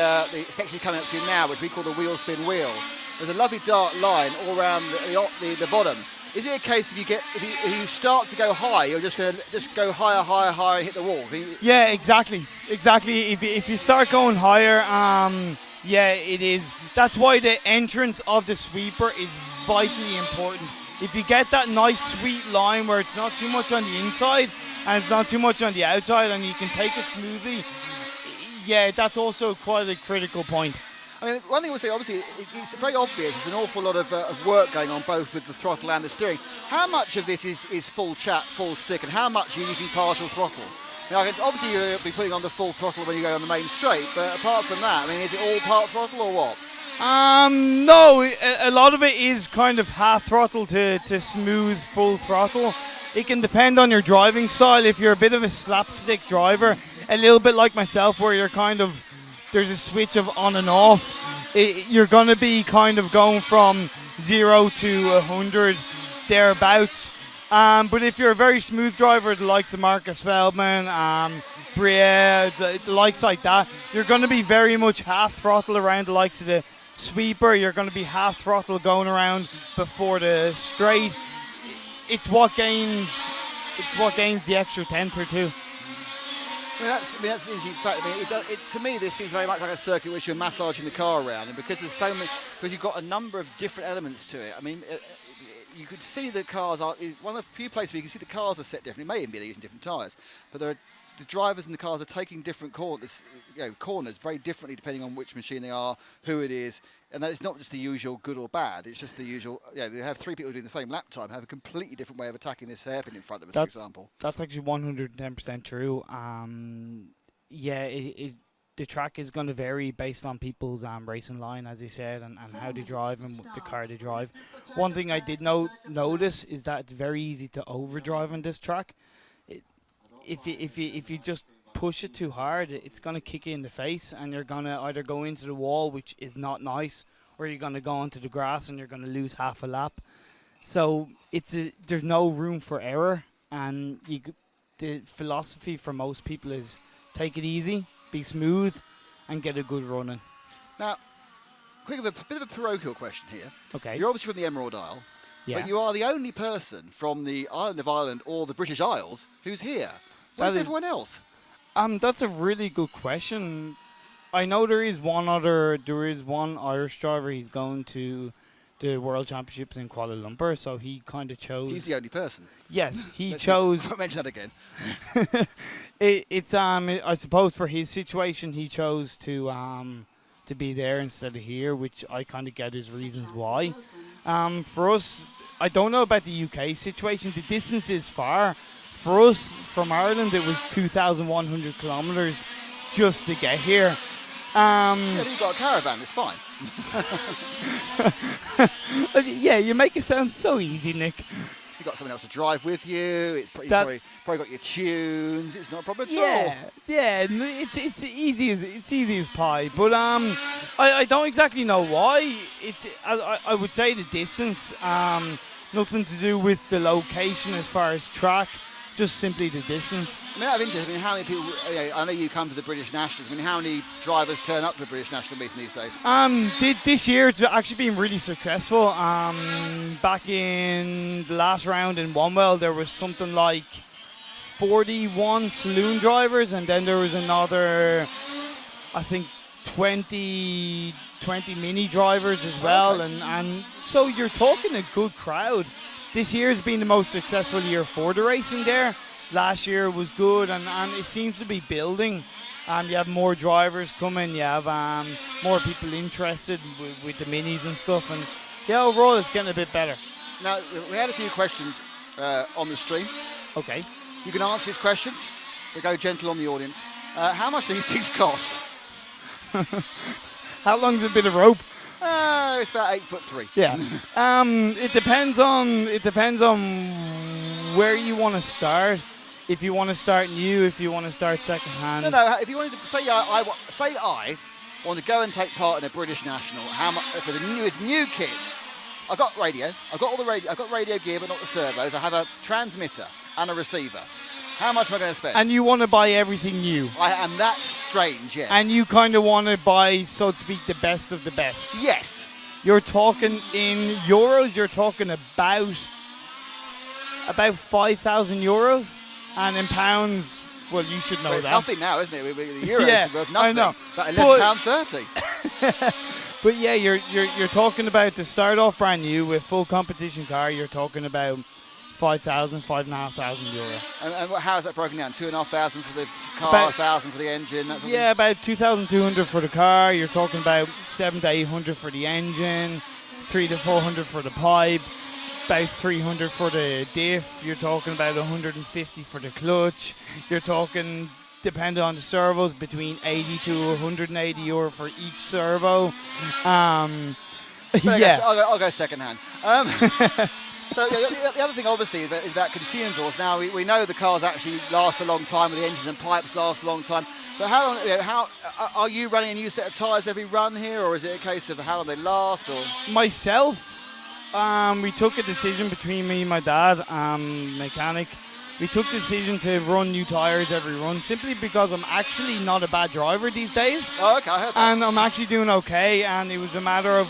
section coming up to now, which we call the wheel spin wheel. There's a lovely dark line all around the bottom. Is it a case if you start to go high, you're just going to go higher, higher, higher, and hit the wall? Yeah, exactly. If you start going higher, it is. That's why the entrance of the sweeper is vitally important. If you get that nice sweet line where it's not too much on the inside and it's not too much on the outside, and you can take it smoothly, that's also quite a critical point. I mean, one thing we'll say, obviously, it's very obvious there's an awful lot of work going on both with the throttle and the steering. How much of this is full stick, and how much are you using partial throttle? Now, obviously, you'll be putting on the full throttle when you go on the main straight, but apart from that, I mean, is it all part throttle or what? No, a lot of it is kind of half throttle to smooth full throttle. It can depend on your driving style. If you're a bit of a slapstick driver, a little bit like myself, where you're kind of, there's a switch of on and off, you're going to be kind of going from 0 to 100 thereabouts. But if you're a very smooth driver, the likes of Marcus Feldman, Bria, the likes like that, you're going to be very much half throttle around the likes of the sweeper. You're going to be half throttle going around before the straight. It's what gains the extra tenth or two. I mean, that's an interesting fact. I mean, to me, this seems very much like a circuit which you're massaging the car around, and because there's so many, because you've got a number of different elements to it. I mean, you could see the cars are one of the few places where you can see the cars are set differently. It may even be they're using different tyres, but the drivers in the cars are taking different corners very differently depending on which machine they are, who it is, and that it's not just the usual good or bad. It's just the usual. Yeah, they have three people doing the same lap time have a completely different way of attacking this hairpin in front of us, for example. That's actually 110% true. The track is going to vary based on people's racing line, as you said, and how they drive and the car they drive. One thing I did notice is that it's very easy to overdrive on this track. If you just push it too hard, it's going to kick you in the face, and you're going to either go into the wall, which is not nice, or you're going to go onto the grass and you're going to lose half a lap. So there's no room for error, and the philosophy for most people is take it easy, be smooth, and get a good run in. Now, bit of a parochial question here. Okay. You're obviously from the Emerald Isle, but you are the only person from the island of Ireland or the British Isles who's here. Where's everyone else? That's a really good question. I know there is one Irish driver. He's going to the World Championships in Kuala Lumpur, so he kind of chose. He's the only person. Yes, he chose. Don't mention that again. I suppose for his situation, he chose to be there instead of here, which I kind of get his reasons why. For us, I don't know about the UK situation. The distance is far. For us, from Ireland, it was 2,100 kilometres just to get here. Yeah, you've got a caravan, it's fine. Yeah, you make it sound so easy, Nick. You've got someone else to drive with you. You've probably got your tunes. It's not a problem at all. Yeah, it's easy as pie. But I don't exactly know why. I would say the distance. Nothing to do with the location as far as track. Just simply the distance. I mean, out of interest, how many people? I know you come to the British Nationals. How many drivers turn up to the British National meeting these days? This year it's actually been really successful. Back in the last round in Onewell, there was something like 41 saloon drivers, and then there was another, I think, 20 mini drivers as well. Okay. And so you're talking a good crowd. This year has been the most successful year for the racing there. Last year was good, and it seems to be building. You have more drivers coming, you have more people interested with the minis and stuff, and yeah, overall it's getting a bit better. Now, we had a few questions on the stream. Okay. You can answer these questions, but go gentle on the audience. How much do these things cost? How long's a bit of rope? It's about 8'3". Yeah. It depends on where you want to start. If you want to start new, if you want to start second hand. No. If you wanted to say I want to go and take part in a British National, how much for the new kit? I've got radio. I've got all the radio. I've got radio gear, but not the servos. I have a transmitter and a receiver. How much am I going to spend? And you want to buy everything new. I am that strange, yes. And you kind of want to buy, so to speak, the best of the best. Yes. You're talking in euros. You're talking about 5,000 euros, and in pounds, well, you should know that. Nothing now, isn't it? The euros yeah, is worth nothing. I know. About £11.30. But yeah, you're talking about to start off brand new with full competition car. You're talking about 5,000, 5,500 euro. And how is that broken down? 2,500 for the car, 1,000 for the engine? Yeah, about 2,200 for the car. You're talking about 700 to 800 for the engine, 300 to 400 for the pipe, about 300 for the diff. You're talking about 150 for the clutch. You're talking, depending on the servos, between 80 to 180 euro for each servo. Yeah. I'll go second hand. So the other thing, obviously, is that consumables. Now we know the cars actually last a long time, with the engines and pipes last a long time. But how long? How are you running a new set of tyres every run here, or is it a case of how long they last? Or myself, we took a decision between me and my dad, mechanic. We took the decision to run new tyres every run, simply because I'm actually not a bad driver these days. Oh, okay, I heard that. And I'm actually doing okay. And it was a matter of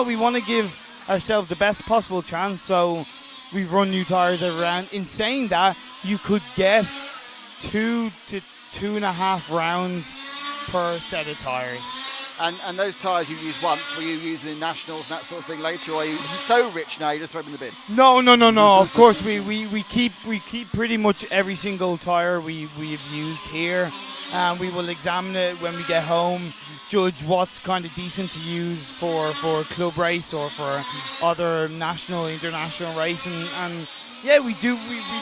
we want to give ourselves the best possible chance, so we've run new tyres every round. In saying that, you could get 2 to 2.5 rounds per set of tyres. And those tyres you use once, were you using nationals and that sort of thing later, or are you so rich now you just throw them in the bin? No. Of course, we keep pretty much every single tire we've used here, and we will examine it when we get home, judge what's kind of decent to use for club race or for other national, international racing. And yeah, we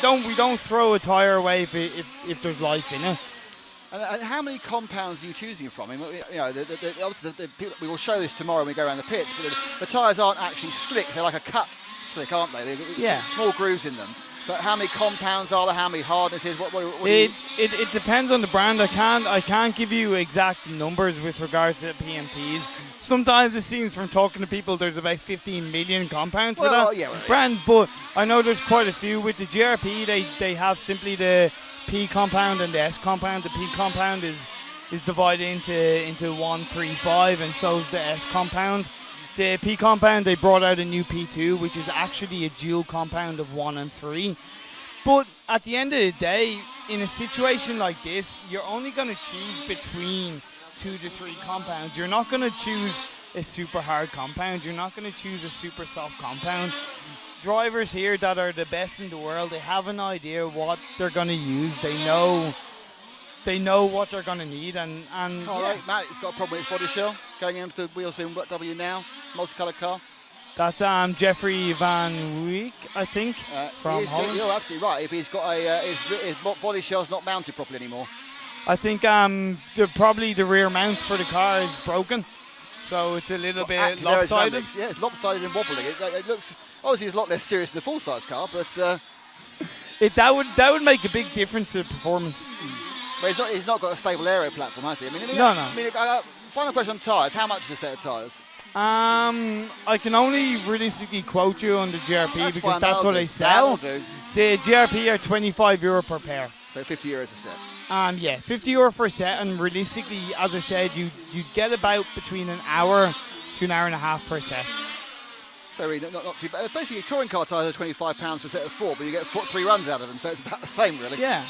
don't throw a tire away if there's life in it. And how many compounds are you choosing from? I mean, you know, obviously the people, we will show this tomorrow when we go around the pits, but the tyres aren't actually slick. They're like a cut slick, aren't they? They've Yeah. small grooves in them. But how many compounds are there? How many hardnesses? What It depends on the brand. I can't give you exact numbers with regards to PMTs. Sometimes it seems from talking to people there's about 15 million compounds for that brand, but I know there's quite a few. With the GRP, they have simply the P compound and the S compound. The P compound is divided into 1, 3, 5, and so is the S compound. The P compound, they brought out a new P2, which is actually a dual compound of 1 and 3. But at the end of the day, in a situation like this, you're only going to choose between 2 to 3 compounds. You're not going to choose a super hard compound. You're not going to choose a super soft compound. Drivers here that are the best in the world, they have an idea what they're going to use. They know what they're going to need. And all right, Matt, he's got a problem with his body shell. Going into the wheels being W now, multicoloured car. That's Jeffrey Van Week, I think, from Holland. You're absolutely right. If he's got his body shell's not mounted properly anymore. I think probably the rear mount for the car is broken, so it's a little bit lopsided. Yeah, it's lopsided and wobbling. It looks obviously it's a lot less serious than the full-size car, but that would make a big difference to the performance. But he's not got a stable aero platform, has he? No. Final question on tyres. How much is a set of tyres? I can only realistically quote you on the GRP because that's what they sell. The GRP are €25 per pair. So €50 a set. Yeah, €50 for a set, and realistically, as I said, you get about between an hour to an hour and a half per set. Very not too bad. Basically, touring car tyres are £25 for a set of 4, but you get 3 runs out of them, so it's about the same, really. Yeah.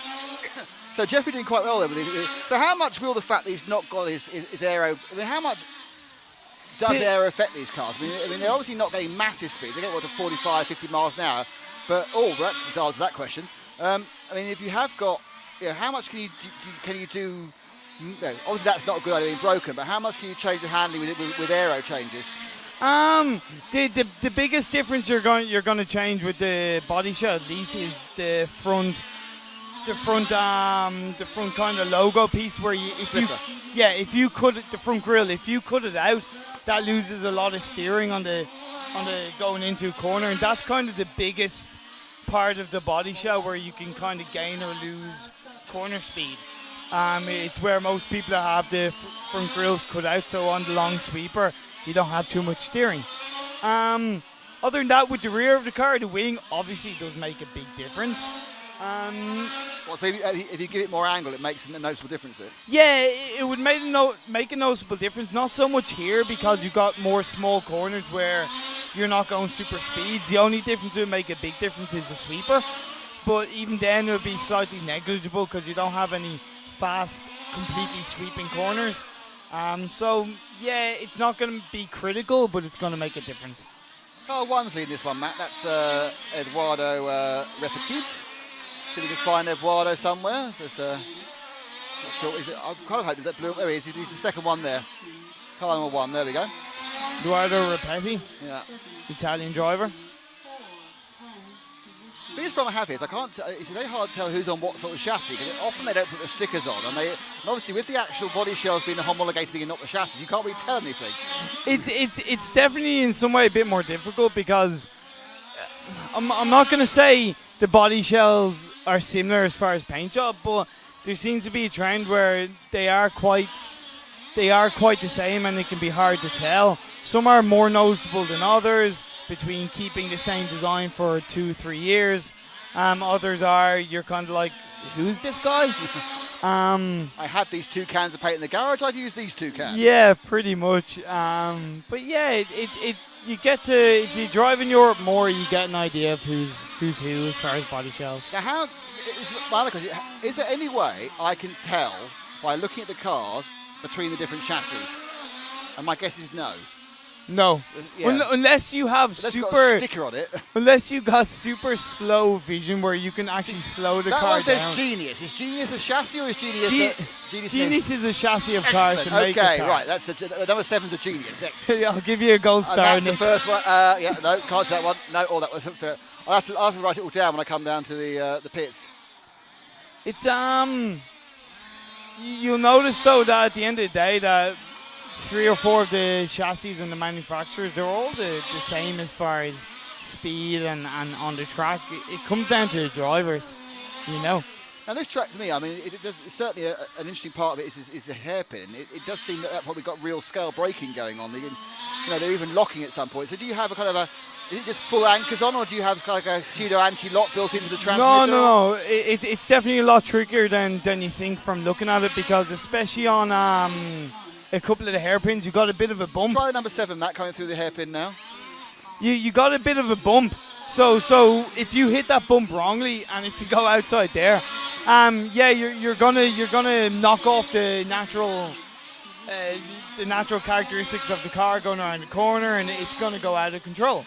So Jeffrey doing quite well there with his. So how much will the fact that he's not got his aero? I mean, how much does aero affect these cars? I mean, they're obviously not getting massive speeds. They get to 45, 50 miles an hour. But that's the answer to that question. I mean, if you have got, how much can you do? No, obviously that's not a good idea being broken. But how much can you change the handling with aero changes? The biggest difference you're going to change with the body shell at least is the front kind of logo piece where if you cut it, the front grille, if you cut it out, that loses a lot of steering on the going into a corner, and that's kind of the biggest part of the body shell where you can kind of gain or lose corner speed. It's where most people have the front grills cut out, so on the long sweeper you don't have too much steering. Other than that, with the rear of the car, the wing obviously does make a big difference. So if you give it more angle, it makes a noticeable difference. Yeah, it would make a noticeable difference. Not so much here because you've got more small corners where you're not going super speeds. The only difference that would make a big difference is the sweeper. But even then, it would be slightly negligible because you don't have any fast, completely sweeping corners. So, yeah, it's not going to be critical, but it's going to make a difference. Car 1's leading this one, Matt. That's Eduardo Repetite. See if we can find Eduardo somewhere. There's, not sure. I'm kind of hoping that blue. There he is. He's the second one there. Car number 1. There we go. Eduardo Repetite. Yeah. Italian driver. The biggest problem I have is it's very hard to tell who's on what sort of chassis because often they don't put the stickers on, and obviously with the actual body shells being the homologated and not the chassis, you can't really tell anything. It's definitely in some way a bit more difficult because I'm not going to say the body shells are similar as far as paint job, but there seems to be a trend where they are quite the same, and it can be hard to tell. Some are more noticeable than others between keeping the same design for 2-3 years. Others you're kind of like, who's this guy? I had these 2 cans of paint in the garage. I've used these 2 cans. Yeah, pretty much. But yeah, you get to, if you drive in Europe more, you get an idea of who's who as far as body shells. Now, my other question, is there any way I can tell by looking at the cars between the different chassis? And my guess is no. No. Yeah. Unless you have That's got a super, sticker on it. unless you got super slow vision where you can actually slow the That car one says down. Genius. Is Genius a chassis or is Genius Genius? Genius is a chassis of cars to make Okay, a car. right. That's number 7's a Genius. Excellent. I'll give you a gold star, That's the Nick. first one. Yeah, no, can't say that one. No, that wasn't fair. I'll have to write it all down when I come down to the pits. It's you'll notice though that at the end of the day that 3 or 4 of the chassis and the manufacturers, they're all the same as far as speed and on the track. It comes down to the drivers, you know. Now this track to me, I mean, it's certainly an interesting part of it is the hairpin. It does seem that probably got real scale braking going on. They're even locking at some point. So do you have a kind of is it just full anchors on, or do you have kind of like a pseudo anti-lock built into the transmitter? No. It's definitely a lot trickier than you think from looking at it, because especially on a couple of the hairpins, you got a bit of a bump. Try the number 7, Matt, coming through the hairpin now. You got a bit of a bump. So if you hit that bump wrongly, and if you go outside there, you're gonna knock off the natural characteristics of the car going around the corner, and it's gonna go out of control.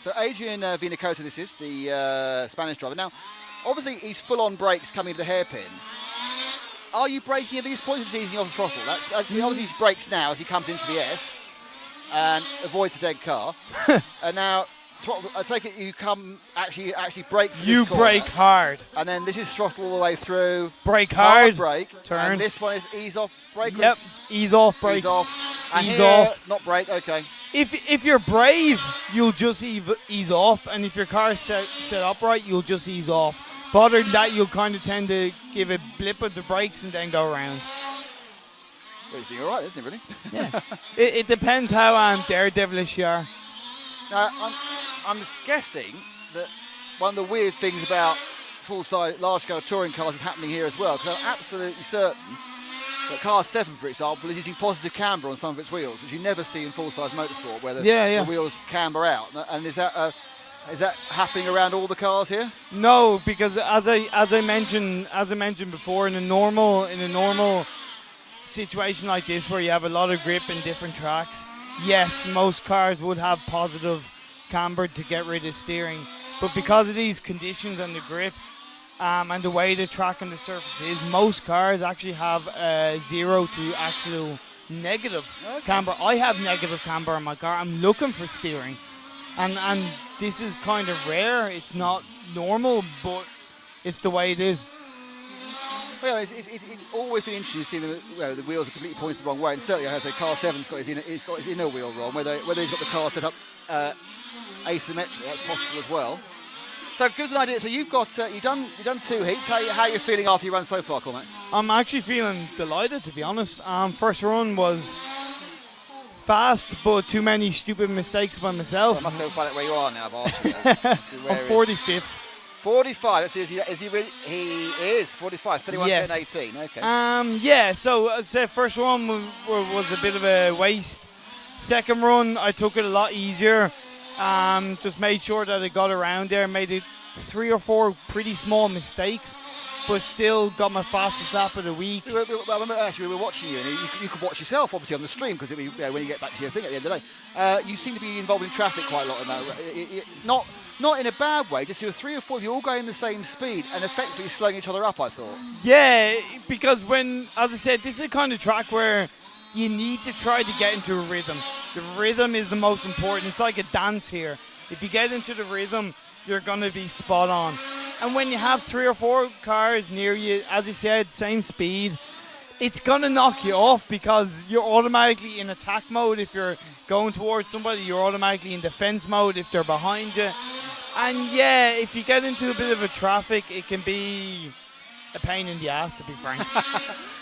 So Adrian Vinacota, this is the Spanish driver. Now, obviously he's full on brakes coming to the hairpin. Are you braking at these points, or is he easing off the throttle? Obviously he brakes now as he comes into the S and avoids the dead car. And now, I take it you come actually brake. You brake hard. And then this is throttle all the way through. Brake hard. Brake. Turn. And this one is ease off brake. Yep. Ease off brake. Ease off. And ease here, off. Not brake. Okay. If you're brave, you'll just ease off, and if your car's set up right, you'll just ease off. But other than that, you'll kind of tend to give a blip of the brakes and then go around. Well, he's doing all right, isn't he, really? Yeah. it depends how daredevilish you are. Now, I'm guessing that one of the weird things about full-size, large-scale touring cars is happening here as well, because I'm absolutely certain that car 7, for example, is using positive camber on some of its wheels, which you never see in full-size motorsport, where the wheels camber out. And is that happening around all the cars here? No, because as I mentioned before, in a normal situation like this, where you have a lot of grip in different tracks, yes, most cars would have positive camber to get rid of steering. But because of these conditions and the grip and the way the track and the surface is, most cars actually have 0 to actual negative camber. I have negative camber on my car. I'm looking for steering. And this is kind of rare. It's not normal, but it's the way it is. Well, it's always been interesting to see the wheels are completely pointed the wrong way, and certainly I have to say car 7's got his inner wheel wrong, whether he's got the car set up asymmetrically, that's possible as well. So give us an idea. So you've done 2 heats. How are you feeling after you run so far, Cormac? I'm actually feeling delighted, to be honest. First run was fast, but too many stupid mistakes by myself. Well, I must go find out where you are now. I'm 45th. 45. Is he really? He is 45. 31 Yes. and 18. Okay. Yeah. So I said first run was a bit of a waste. Second run, I took it a lot easier. Just made sure that I got around there. Made it 3 or 4 pretty small mistakes, but still got my fastest lap of the week. Well, actually, we were watching you, and you could watch yourself, obviously, on the stream, because when you get back to your thing at the end of the day, you seem to be involved in traffic quite a lot. In that, not in a bad way, just 3 or 4 of you all going the same speed and effectively slowing each other up, I thought. Yeah, because as I said, this is a kind of track where you need to try to get into a rhythm. The rhythm is the most important. It's like a dance here. If you get into the rhythm, you're going to be spot on. And when you have 3 or 4 cars near you, as I said, same speed, it's going to knock you off, because you're automatically in attack mode. If you're going towards somebody, you're automatically in defense mode if they're behind you. And yeah, if you get into a bit of a traffic, it can be a pain in the ass, to be frank.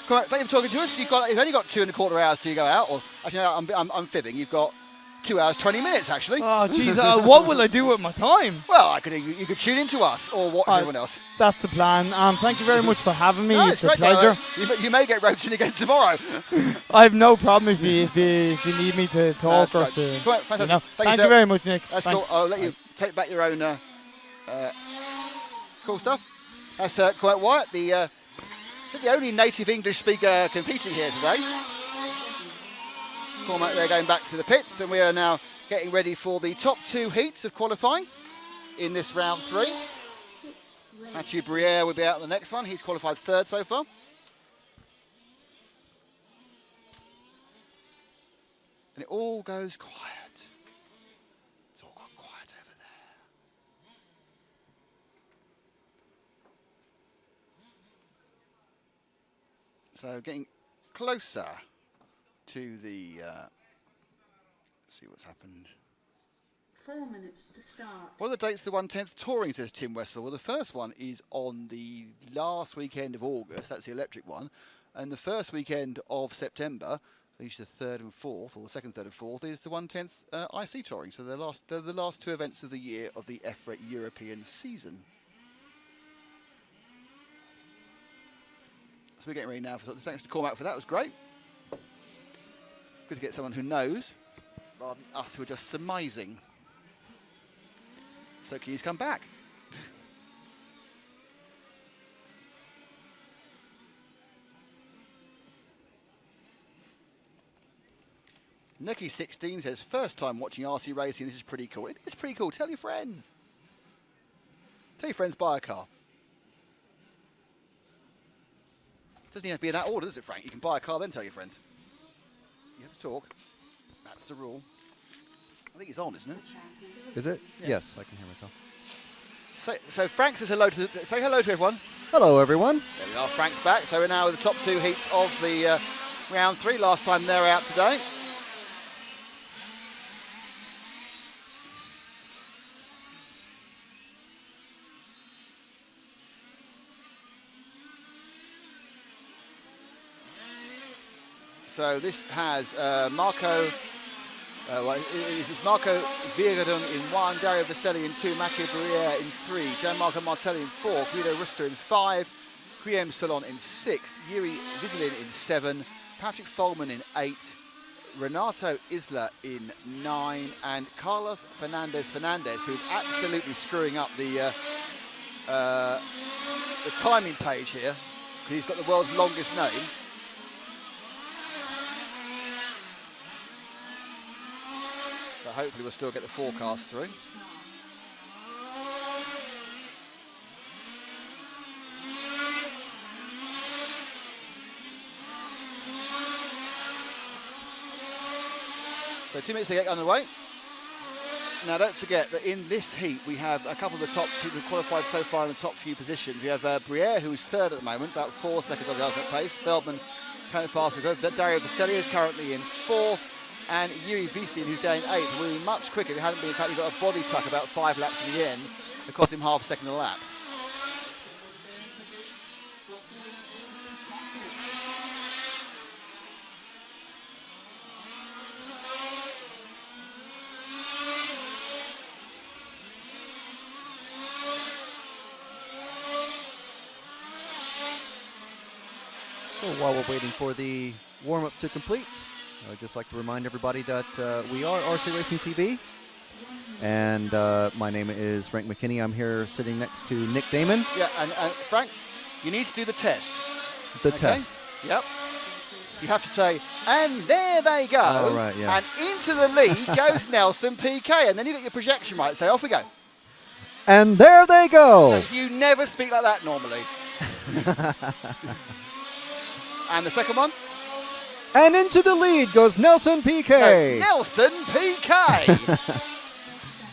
Correct. Thank you for talking to us. You've only got 2.25 hours till you go out, or actually, no, I'm fibbing. You've got 2 hours 20 minutes actually. Oh, jeez, what will I do with my time? Well, you could tune into us or watch everyone else. That's the plan. Thank you very much for having me. No, it's a pleasure. You may get roped in again tomorrow. I have no problem if you need me to talk or to. Thank you very much, Nick. That's Thanks. cool. I'll let you take back your own cool stuff. That's quite Wyatt, the only native English speaker competing here today. Cormac there going back to the pits, and we are now getting ready for the top 2 heats of qualifying in this round 3. Mathieu Briere will be out in the next one. He's qualified 3rd so far. And it all goes quiet. It's all got quiet over there. So getting closer to the... let's see what's happened. 4 minutes to start. What are the dates of the 1/10th touring, says Tim Wessel? Well, the first one is on the last weekend of August. That's the electric one. And the first weekend of September, usually the 3rd and 4th, or the 2nd, 3rd and 4th, is the 1/10th IC touring. So they're the last 2 events of the year of the EFRA European season. So we're getting ready now for thanks to Cormac for that. It was great. Good to get someone who knows, rather than us who are just surmising. So Keys come back. Nicky16 says, first time watching RC racing, this is pretty cool. It is pretty cool. Tell your friends. Tell your friends, buy a car. Doesn't even have to be in that order, does it, Frank? You can buy a car, then tell your friends. You have to talk. That's the rule. I think it's on, isn't it? Is it? Yeah. Yes, I can hear myself. So Frank says hello to say hello to everyone. Hello, everyone. There we are, Frank's back. So we're now with the top 2 heats of the round 3. Last time they're out today. So this has Marco. This is Marco Vigadon in 1, Dario Vaselli in 2, Mathieu Briere in 3, Gianmarco Martelli in 4, Guido Ruster in 5, Guillaume Salon in 6, Yuri Vizelin in 7, Patrick Folman in 8, Renato Isla in 9, and Carlos Fernandez, who's absolutely screwing up the timing page here, because he's got the world's longest name. So hopefully we'll still get the forecast through. So 2 minutes to get underway. Now don't forget that in this heat we have a couple of the top people who qualified so far in the top few positions. We have Briere, who's 3rd at the moment, about 4 seconds on the ultimate pace. Feldman kind of fast. Dario Vaselli is currently in 4th. And Yuri Visin, who's down 8th, will be much quicker. He hadn't been, in fact, he got a body tuck about 5 laps in the end. It cost him half a second a lap. So while we're waiting for the warm-up to complete, I'd just like to remind everybody that we are RC Racing TV, and my name is Frank McKinney. I'm here sitting next to Nick Damon. Yeah, and Frank, you need to do the test. The test. Yep. You have to say, and there they go. Oh, right, yeah. And into the lead goes Nelson PK. And then you get your projection right. Say, off we go. And there they go. You never speak like that normally. And the second one? And into the lead goes Nelson PK. No, Nelson PK.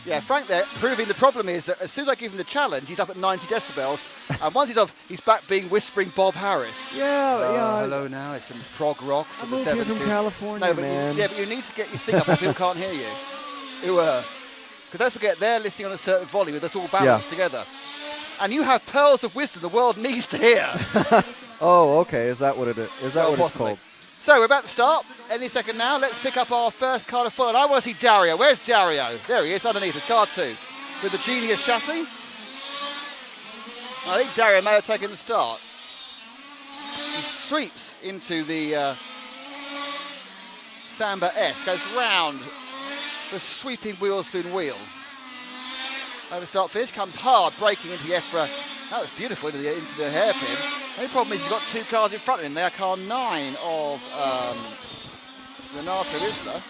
Yeah, Frank there proving the problem is that as soon as I give him the challenge, he's up at 90 decibels. And once he's off, he's back being whispering Bob Harris. Yeah. Hello now, it's some prog rock I from moved the 70s. here from California, No, but man. but you need to get your thing up or people can't hear you. Because don't forget, they're listening on a certain volume that's all balanced together. And you have pearls of wisdom the world needs to hear. Oh, okay. Is that what it is? Is that what it's called? So we're about to start. Any second now. Let's pick up our first car to follow. And I want to see Dario. Where's Dario? There he is underneath us, car 2. With the Genius chassis. I think Dario may have taken the start. He sweeps into the Samba S. Goes round the sweeping wheel spin wheel. Over start finish. Comes hard, braking into the EFRA. That was beautiful into the hairpin. The only problem is he's got 2 cars in front of him. They are car 9 of Renato Isla.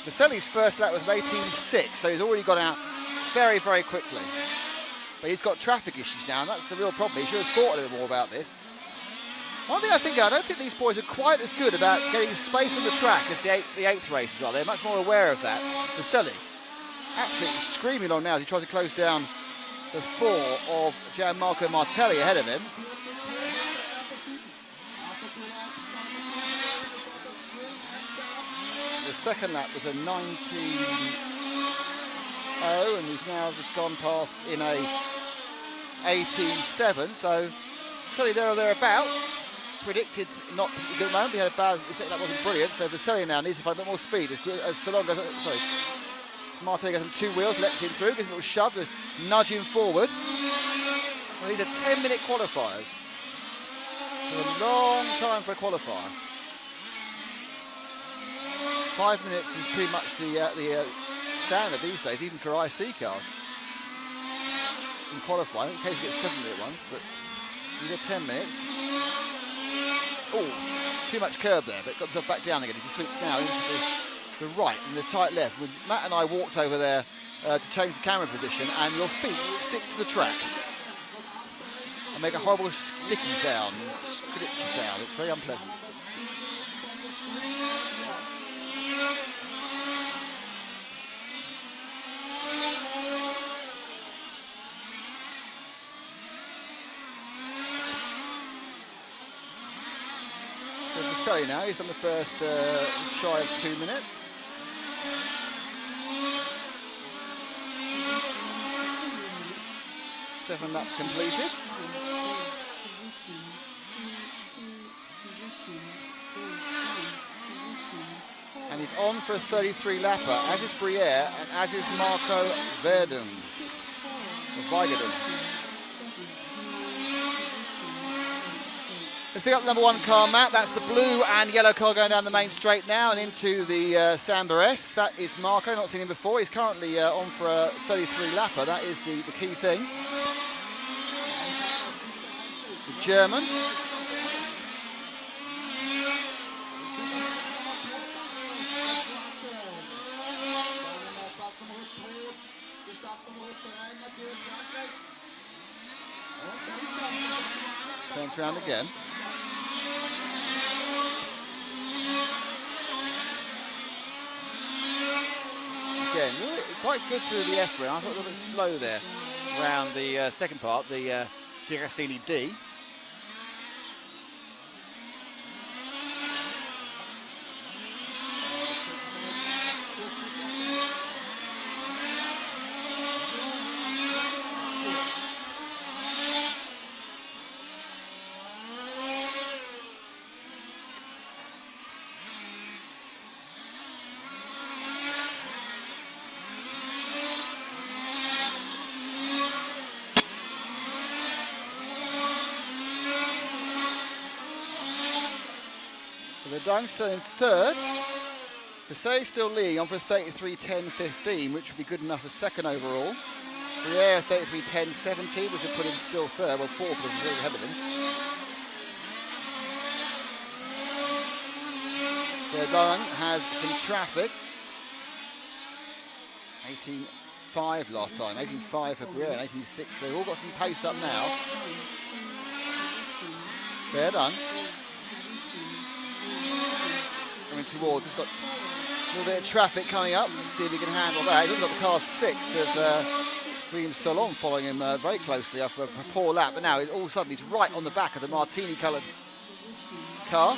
Vaselli's first lap was 18.6, so he's already gone out very, very quickly. But he's got traffic issues now, and that's the real problem. He should have thought a little more about this. One thing I don't think these boys are quite as good about getting space on the track as the eighth races are. They're much more aware of that. Vaselli absolutely screaming on now as he tries to close down the 4 of Gianmarco Martelli ahead of him. The second lap was a 19.0, and he's now just gone past in a 18.7, so Vaselli there or thereabouts. Predicted not a good moment. He had a bad, that wasn't brilliant, so Vaselli now needs to find a bit more speed as Sollenau goes, Martin goes on 2 wheels, lets him through, gives him a little shove to nudge him forward. Well, these are 10-minute qualifiers. It's a long time for a qualifier. 5 minutes is pretty much the standard these days, even for IC cars. In qualifying, in case you get 7-minute ones, but you get 10 minutes. Oh, too much curb there, but got himself back down again. He sweeps now into the right and the tight left. When Matt and I walked over there to change the camera position, and your feet stick to the track and make a horrible sticky sound, scritchy sound. It's very unpleasant. Vaselli now, he's done the first shy of 2 minutes. Seven laps completed. And he's on for a 33 lapper, as is Briere and as is Marco Verdun. Let's pick up the number 1 car, Matt. That's the blue and yellow car going down the main straight now and into the Samba S. That is Marco, not seen him before. He's currently on for a 33 lapper. That is the key thing. The German. Turns around again. Again, quite good through the EFRA. I thought a little bit slow there around the second part, the Girastini D. Dang still in third. Vaselli still leading on for 33.10.15, which would be good enough for second overall. Briere 33.10.17, which would put him still third, well fourth, but he's ahead of him. Verdun has some traffic. 18.5 last time, 18.5 for Briere, 18.6. They've all got some pace up now. Verdun. Coming towards, he's got a little bit of traffic coming up. Let's see if he can handle that. He's got the car 6 of Green Solon following him very closely after a poor lap. But now all of a sudden he's right on the back of the martini coloured car.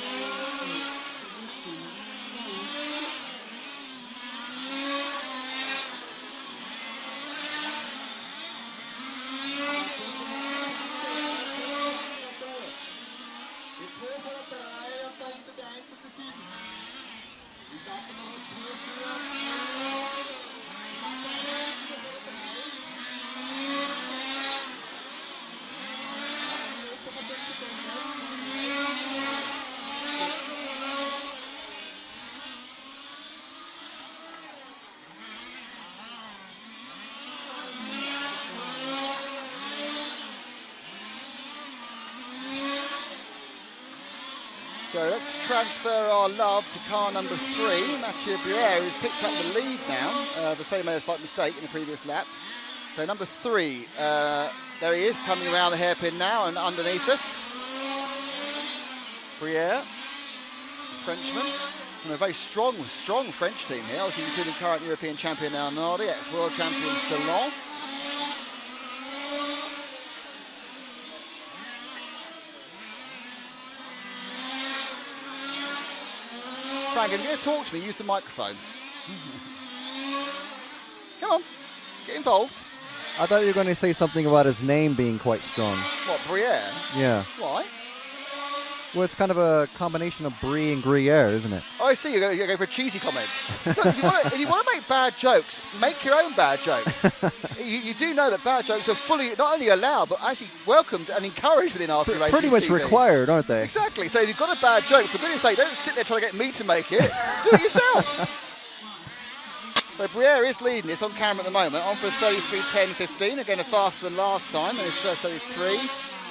So let's transfer our love to car number 3, Mathieu Briere, who's picked up the lead now. The same made a slight mistake in the previous lap. So number 3, there he is, coming around the hairpin now and underneath us. Briere, Frenchman, from a very strong French team here, obviously including current European champion now Nardi, ex-world champion Sollenau. Frank, if you're going to talk to me, use the microphone. Come on, get involved. I thought you were going to say something about his name being quite strong. What, Briere? Yeah. Why? Well, it's kind of a combination of Brie and Gruyere, isn't it? Oh, I see. You're going to go for cheesy comments. Look, if you want to make bad jokes, make your own bad jokes. you do know that bad jokes are fully not only allowed, but actually welcomed and encouraged within RC Racing Pretty much TV. required, aren't they? Exactly. So if you've got a bad joke, for goodness sake, don't sit there trying to get me to make it. Do it yourself. So Briere is leading this on camera at the moment, on for 33.10.15, again faster than last time, and his first 33.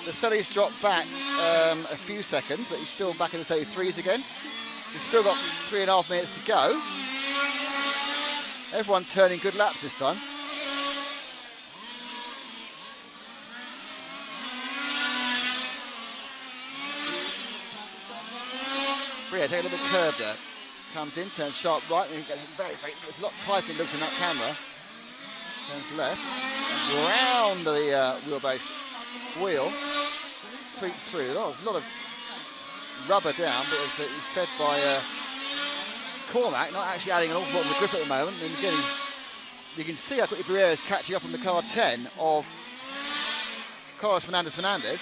The Selly's dropped back a few seconds, but he's still back in the 33s again. He's still got 3.5 minutes to go. Everyone turning good laps this time. Briere, take a little bit curve there. Comes in, turns sharp right, and he gets it's a lot tighter than it looks in that camera. Turns left, and round the wheelbase wheel, sweeps through. A lot of rubber down, but as it's said by Cormac, not actually adding an awful lot of the grip at the moment. And again, you can see how quickly Briere is catching up on the car 10 of Carlos Fernandez.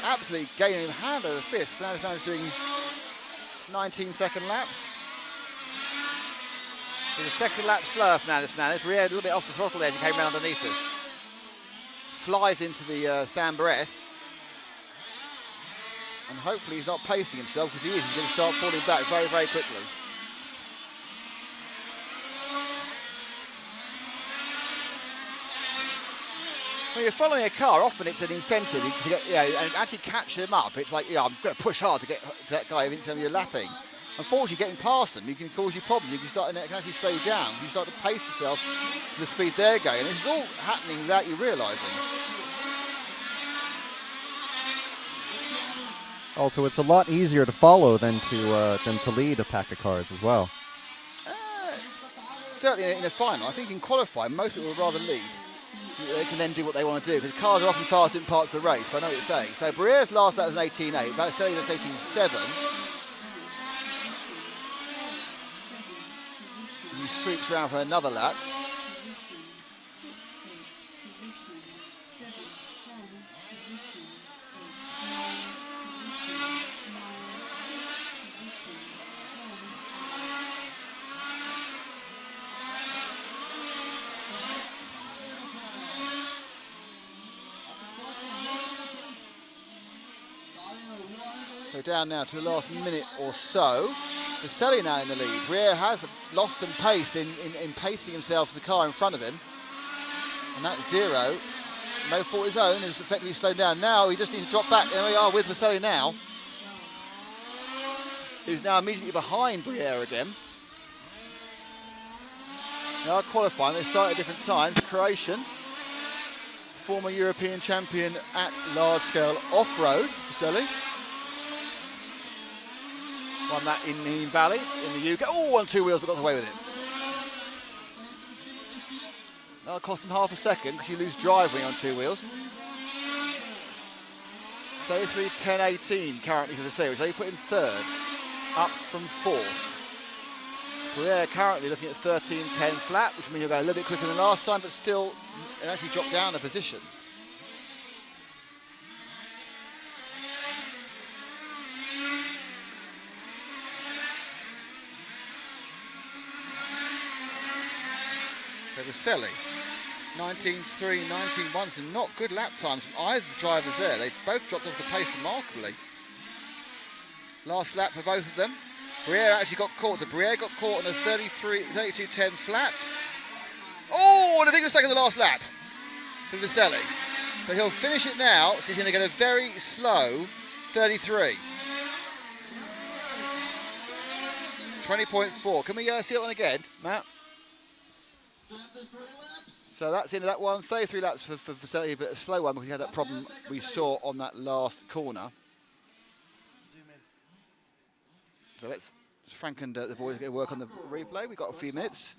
Absolutely gaining him hand over fist. Fernandez doing 19-second laps. So the second lap slower, Fernandez. Briere a little bit off the throttle there as he came round underneath us. Flies into the Sambre-S. And hopefully he's not pacing himself, because he is. He's going to start falling back very, very quickly. When you're following a car, often it's an incentive to get, and actually catch them up. It's like, I'm going to push hard to get to that guy in terms of your lapping. Unfortunately, getting past them, you can cause you problems. You can start, and it can actually slow you down. You start to pace yourself to the speed they're going. And this is all happening without you realising. Also, it's a lot easier to follow than to lead a pack of cars as well. Certainly in a final. I think in qualifying, most people would rather lead. They can then do what they want to do, because cars are often fast in parts of the race. So I know what you're saying. So Briere's last lap was an 18.8. About saying that's 18.7. He sweeps round for another lap. So down now to the last minute or so. Vaselli now in the lead. Briere has lost some pace in pacing himself to the car in front of him. And that 0, no fault his own, is effectively slowed down. Now he just needs to drop back. There we are with Vaselli now, who's now immediately behind Briere again. They are qualifying. They start at different times. Croatian, former European champion at large-scale off-road, Vaselli. Won that in the Valley, in the UK. Oh, on 2 wheels, but got away with it. That'll cost him half a second, because you lose drive when you're on 2 wheels. 33.10.18 currently for the series. They put in third, up from fourth. Briere currently looking at 13.10 flat, which means you'll go a little bit quicker than last time, but still, it actually dropped down a position. So Vaselli, 19.3, 19.1, some not good lap times from either drivers there. They both dropped off the pace remarkably. Last lap for both of them. Briere actually got caught. So Briere got caught on a 32.10 flat. Oh, and a big mistake on the last lap for Vaselli. So he'll finish it now. So he's going to get a very slow 33. 20.4. Can we see that one again, Matt? So that's into that one. 33 laps for Vasily, but a slow one because he had that problem we saw on that last corner. So let's Frank and the boys get to work on the replay. We've got a few minutes.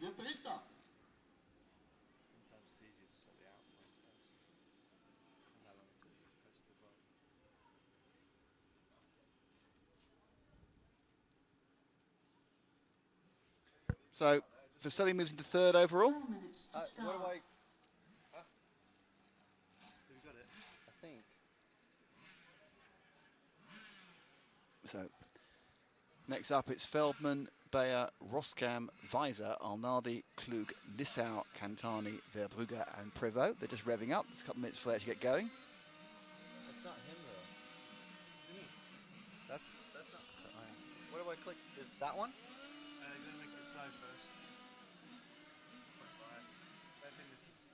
So Vasily moves into third overall. 4 minutes to What start. do I? You got it. I think. So next up it's Feldman, Bayer, Roskam, Weiser, Arnaldi, Klug, Lissau, Cantani, Verbrugge and Prévost. They're just revving up. There's a couple of minutes before they actually get going. That's not him though. That's not. So where do I click? That one? You're going to make it slow first. Right. I think this is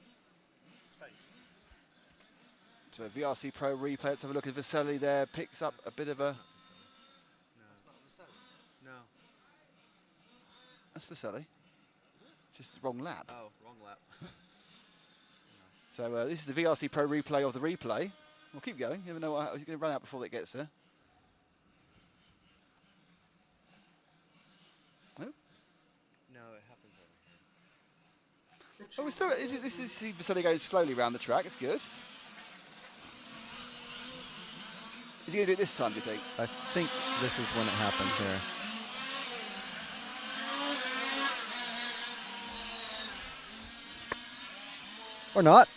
space. So VRC Pro replay. Let's have a look at Vasily there. Picks up a bit of a... No. It's not the same. No. That's Vasily. Just the wrong lap. Oh, wrong lap. So this is the VRC Pro replay of the replay. We'll keep going. You never know what he's going to run out before it gets there. No? No, it happens over here. Oh, we still. This is Vasily going slowly around the track. It's good. Is he going to do it this time, do you think? I think this is when it happens here. Or not.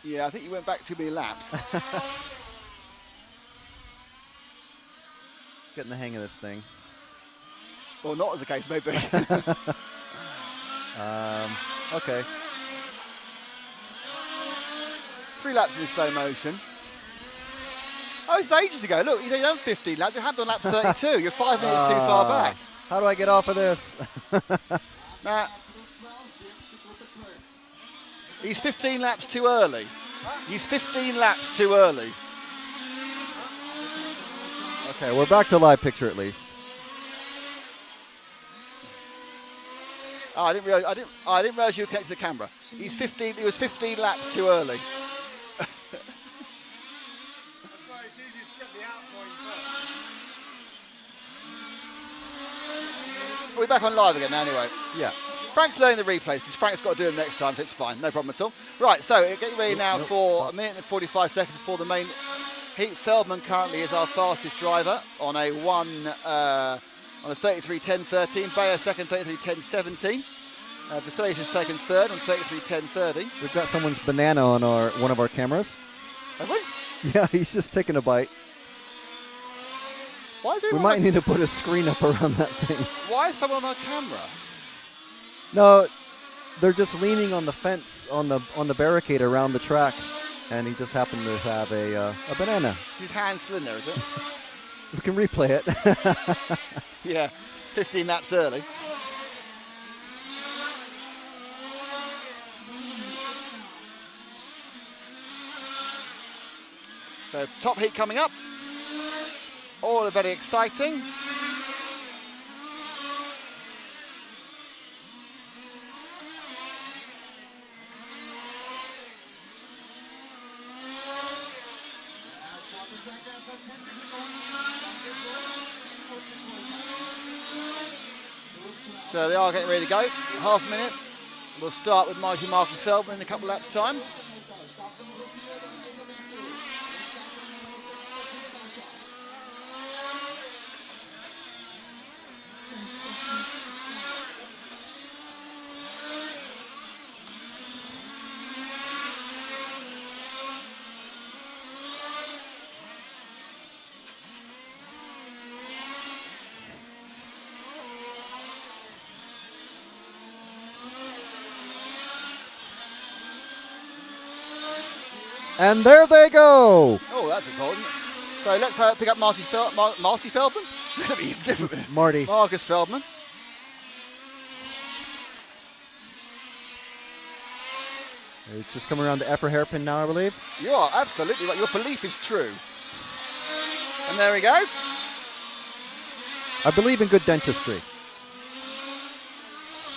Yeah, I think you went back too many laps. Getting the hang of this thing. Or not, as the case may be. Okay. 3 laps in slow motion. Oh, it's ages ago. Look, you done 15 laps. You had on lap 32. You're 5 minutes too far back. How do I get off of this? Matt, he's 15 laps too early. He's 15 laps too early. Okay, we're back to live picture at least. Oh, I didn't realize you were connected to the camera. He was 15 laps too early. That's why it's easy to set the out point first. We're back on live again now anyway. Yeah. Frank's learning the replays because Frank's got to do them next time, so it's fine, no problem at all. Right, so getting ready now for a minute and 45 seconds before the main heat. Feldman currently is our fastest driver on a 33.10.13. Bayer second, 33.10.17. Vasily's just taken third on 33.10.30. We've got someone's banana on one of our cameras. Have we? Yeah, he's just taking a bite. Why is We everyone might need to put a screen up around that thing. Why is someone on our camera? No, they're just leaning on the fence on the barricade around the track, and he just happened to have a banana. His hand's still in there, is it? We can replay it. Yeah, 15 laps early. So top heat coming up. All very exciting. So they are getting ready to go. Half a minute. We'll start with mighty Marcus Feldman in a couple of laps' time. And there they go. Oh, that's important. So let's pick up Marty Feldman. Marty. Marcus Feldman. He's just coming around the EFRA hairpin now, I believe. You are absolutely right. Your belief is true. And there we go. I believe in good dentistry.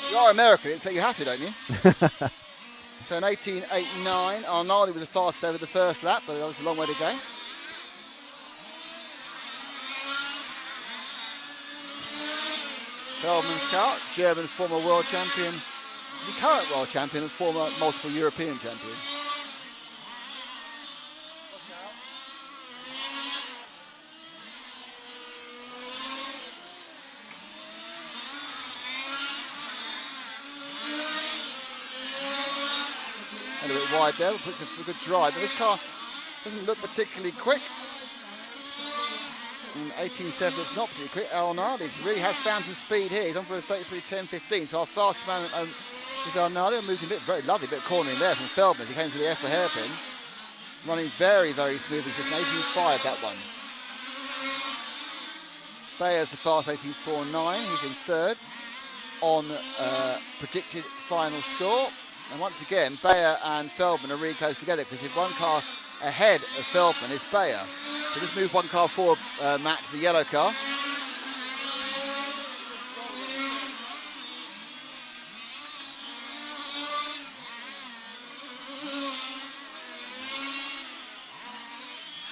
You are American, so you have to, don't you? So in 18.89, Arnaldi was the fastest over the first lap, but that was a long way to go. Feldman's car, German former world champion, the current world champion and former multiple European champion. And a bit wide there, but puts it for a good drive. But this car doesn't look particularly quick. In 18.7, it's not particularly quick. Arnaldi really has found some speed here. He's on for a 33.10.15. So our fastest man is Arnaldi. Moves a bit, very lovely bit of cornering there from Feldman. He came to the EFRA hairpin. Running very, very smoothly. Just an 18.5, that one. Bayer's the fast 18.49. He's in third on predicted final score. And once again, Bayer and Feldman are really close together because if one car ahead of Feldman is Bayer. So just move one car forward, Matt, to the yellow car.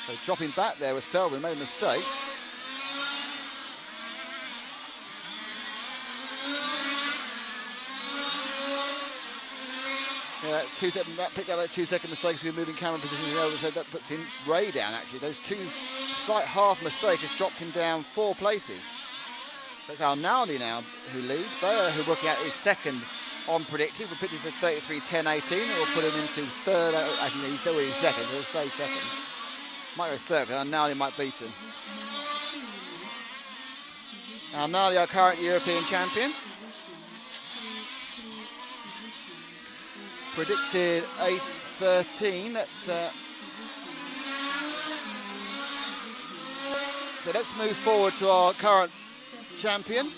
So dropping back there was Feldman, made a mistake. Yeah, that picked up that 2-second mistake, so we're moving camera positions over, so that puts him way down actually. Those two slight half mistakes has dropped him down 4 places. So it's Arnaldi now who leads. Bayer, who working out is second on predicted. We're predicting for 33.10.18. It will put him into third. Actually, he's already second, so he'll stay second. Might go third, but Arnaldi might beat him. Arnaldi, our current European champion. Predicted 8.13. So let's move forward to our current champion.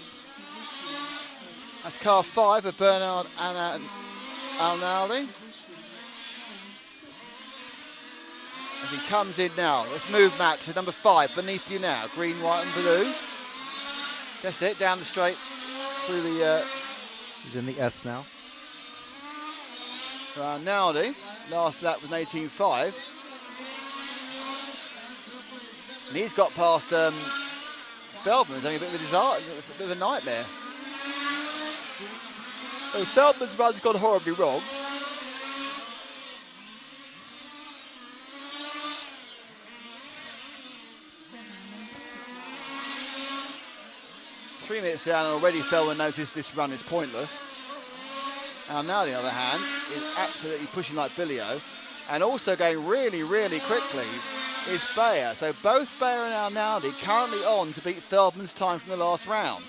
That's car 5 of Bernard Arnaldi. As he comes in now, let's move Matt to number 5 beneath you now. Green, white, and blue. That's it, down the straight through the. He's in the S now. Arnaldi, last lap was an 18.5. And he's got past Feldman. It's only a bit of a nightmare. So Feldman's run's gone horribly wrong. Three minutes down and already Feldman noticed this run is pointless. Now, on the other hand, is absolutely pushing like Billio, and also going really, really quickly is Bayer. So both Bayer and Arnaldi currently on to beat Feldman's time from the last round.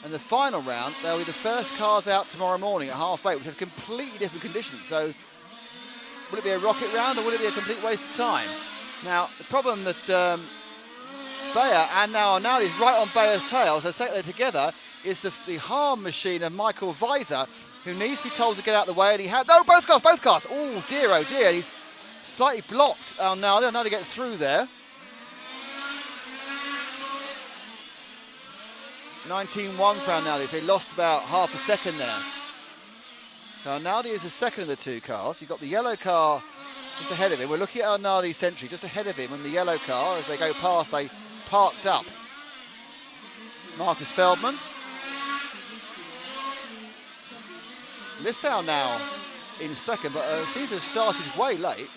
And the final round, they'll be the first cars out tomorrow morning at 8:30, which have completely different conditions. So will it be a rocket round or will it be a complete waste of time? Now, the problem that Bayer and now Arnaldi is right on Bayer's tail, so they're together, is the harm machine of Michael Weiser, who needs to be told to get out of the way, and he had, no, both cars, oh dear, he's slightly blocked Arnaldi gets through there. 19.1 for Arnaldi, so he lost about half a second there. So Arnaldi is the second of the two cars. You've got the yellow car just ahead of him. We're looking at Arnaldi's Sentry just ahead of him, and the yellow car, as they go past, they parked up. Marcus Feldman. Lissau now in second, but seems to have started way late.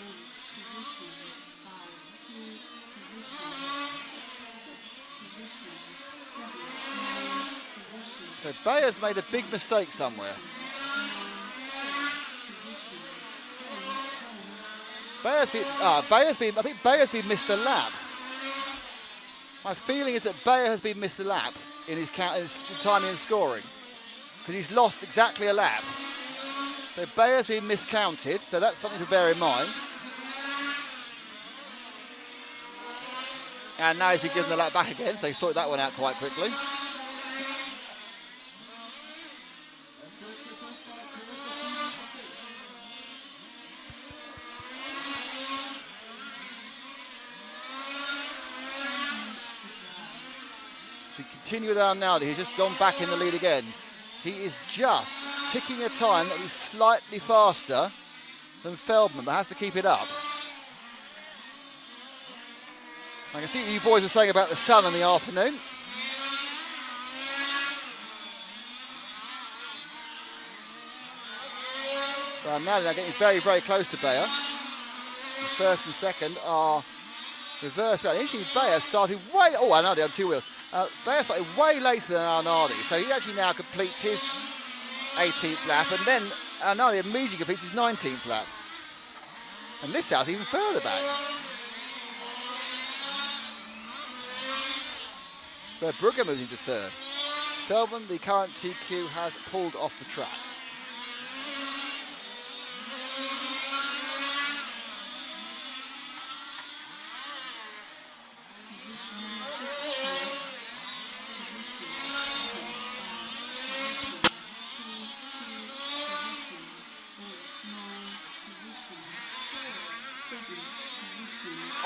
So Bayer's made a big mistake somewhere. I think Bayer's been missed a lap. My feeling is that Bayer has been missed a lap in his timing and scoring, because he's lost exactly a lap. So Bayer's been miscounted, so that's something to bear in mind. And now he's been given the lap back again, so he sorted that one out quite quickly. So we continue with Arnaldi, he's just gone back in the lead again. He is just ticking a time that is slightly faster than Feldman, but has to keep it up. I can see what you boys were saying about the sun in the afternoon. So now they're getting very, very close to Bayer. The first and second are reversed. Interesting, Bayer started way... Oh, Arnaldi on two wheels. Bayer started way later than Arnaldi, so he actually now completes his 18th lap, and then Arnaldi immediately completes his 19th lap. And Lissau's even further back. So Brugger moves into third. Feldman, the current TQ, has pulled off the track.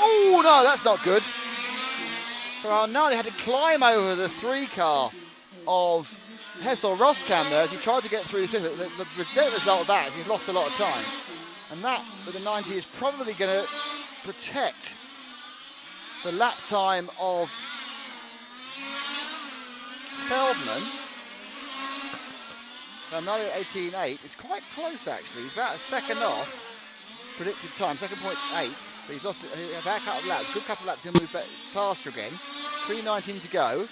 Oh no, that's not good. So Arnaldi had to climb over the 3 car of Hessel Roskam there as he tried to get through the fifth. The net result of that is he's lost a lot of time. And that, with the 90, is probably going to protect the lap time of Feldman. Arnaldi at 18.8. It's quite close actually. He's about a second off predicted time, 2.8. So he's lost about a couple of laps. Good couple of laps, he'll move back faster again. 3:19 to go.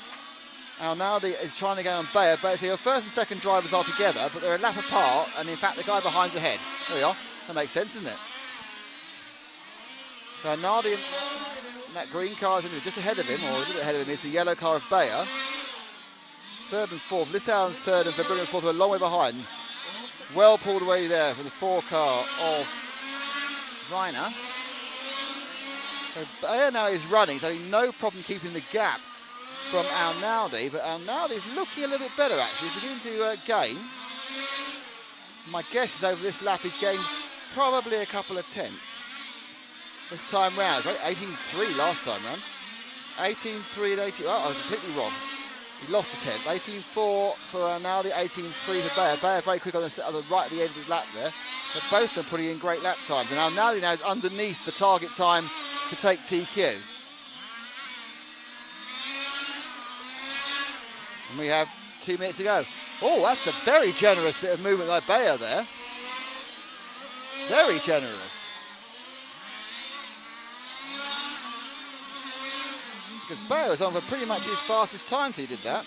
Arnaldi is trying to go on Bayer. Bayer, so your first and second drivers are together, but they're a lap apart, and in fact the guy behind's ahead. There we are. That makes sense, doesn't it? So Arnaldi and that green car is just ahead of him, or a little bit ahead of him, is the yellow car of Bayer. Third and fourth. Lissau and third, and Verbruggen and fourth are a long way behind. Well pulled away there for the 4 car of Reiner. So Bayer now is running, so no problem keeping the gap from Arnaldi, but Arnaldi is looking a little bit better actually. He's beginning to gain. My guess is over this lap he's gained probably a couple of tenths this time round. Right? 18.3 last time round. 18.3 and 18. Oh, I was completely wrong. He lost a tenth. 18.4 for Arnaldi, 18.3 for Bayer. Bayer very quick on the right at the end of his lap there. But both of them putting in great lap times. And Arnaldi now is underneath the target time to take TQ. And we have 2 minutes to go. Oh, that's a very generous bit of movement by Bayer there. Very generous. Because Bayer was on for pretty much his fastest time till he did that.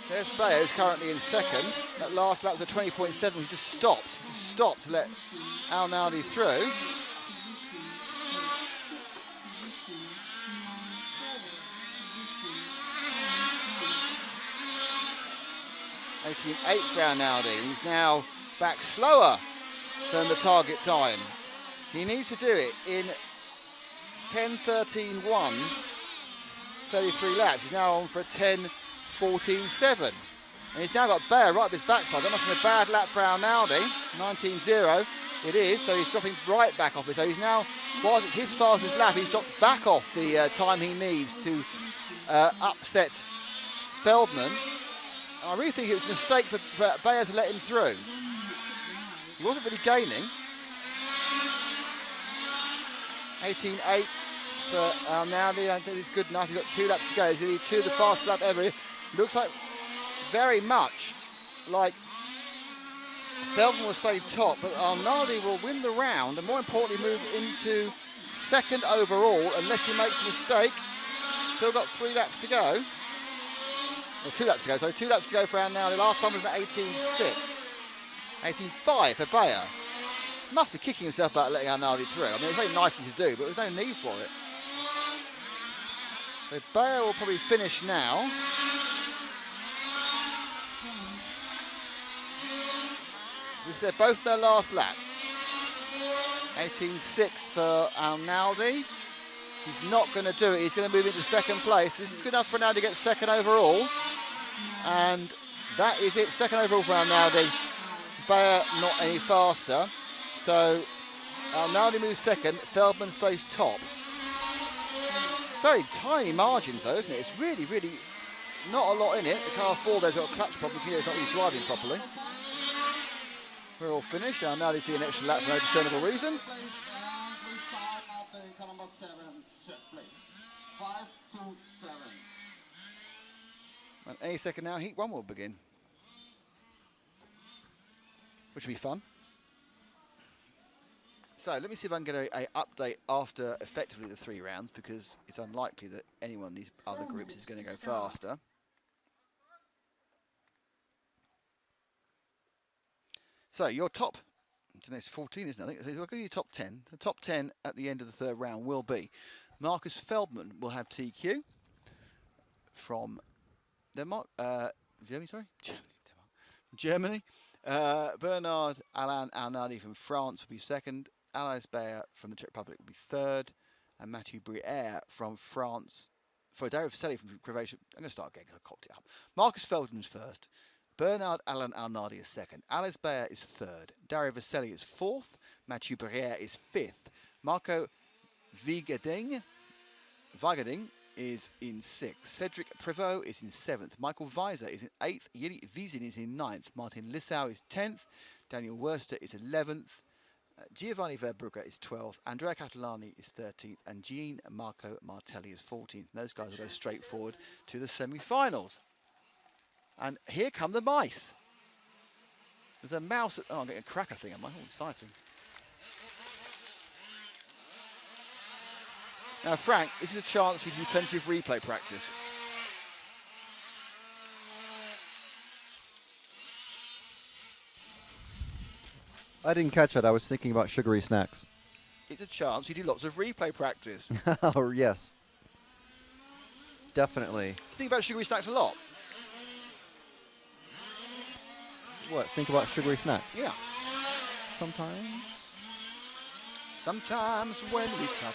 There's Bayer, who's currently in second. That last lap was a 20.7. He just stopped. Just stopped to let Arnaldi through. .8 for Arnaldi. He's now back slower than the target time. He needs to do it in 10.13.1, 33 laps. He's now on for a 10.14.7. And he's now got Bayer right up his backside. That must have been a bad lap for Arnaldi. 19.0 it is, so he's dropping right back off it. So he's now, whilst it's his fastest lap, he's dropped back off the time he needs to upset Feldman. I really think it was a mistake for Bayer to let him through. He wasn't really gaining. 18.8 for Arnaldi. I think it's good enough. He's got 2 laps to go. He's really 2 of the fastest lap ever. Looks like very much like Feldman will stay top, but Arnaldi will win the round and more importantly move into second overall unless he makes a mistake. Still got 3 laps to go. Well, 2 laps to go, so 2 laps to go for Arnaldi. Last time was at 18.6. 18.5 for Bayer. Must be kicking himself about letting Arnaldi through. I mean, it's very nice thing to do, but there's no need for it. So Bayer will probably finish now. They're both their last lap. 18.6 for Arnaldi. He's not going to do it. He's going to move into second place. This is good enough for Arnaldi to get second overall. And that is it. Second overall for Arnaldi. Bayer not any faster. So Arnaldi moves second. Feldman stays top. Very tiny margins though, isn't it? It's really, really not a lot in it. The car 4 there's got a clutch problem here. It's not really driving properly. We're all finished. Arnaldi's doing an extra lap for no discernible reason. Number 7, set place. 5 to 7. And any second now, heat 1 will begin. Which will be fun. So let me see if I can get a update after effectively the 3 rounds, because it's unlikely that anyone in these other groups is going to go faster. So your top, today's 14 isn't it? I think so. We'll go to your top 10. The top 10 at the end of the 3rd round will be Marcus Feldman will have TQ from Denmark, Germany, sorry? Germany. Bernard Alain Arnaldi from France will be 2nd. Alois Bayer from the Czech Republic will be 3rd. And Mathieu Briere from France. For Dario Vaselli from Croatia. I'm going to start again because I cocked it up. Marcus Feldman's 1st. Bernard Alain Arnaldi is 2nd. Alois Bayer is 3rd. Dario Vaselli is 4th. Mathieu Briere is 5th. Marco Vigading is in 6th. Cedric Prévost is in 7th. Michael Weiser is in 8th. Yili Vizin is in 9th. Martin Lissau is 10th. Daniel Wurster is 11th. Giovanni Verbrugge is 12th. Andrea Catalani is 13th. And Jean Marco Martelli is 14th. And those guys will go straight forward to the semi-finals. And here come the mice. There's a mouse. Oh, I'm getting a cracker thing. Am I? Oh, exciting. Now, Frank, this is a chance for you to do plenty of replay practice. I didn't catch it. I was thinking about sugary snacks. It's a chance you do lots of replay practice. Oh, yes. Definitely. Think about sugary snacks a lot. What? Think about sugary snacks? Yeah. Sometimes. Sometimes when we touch,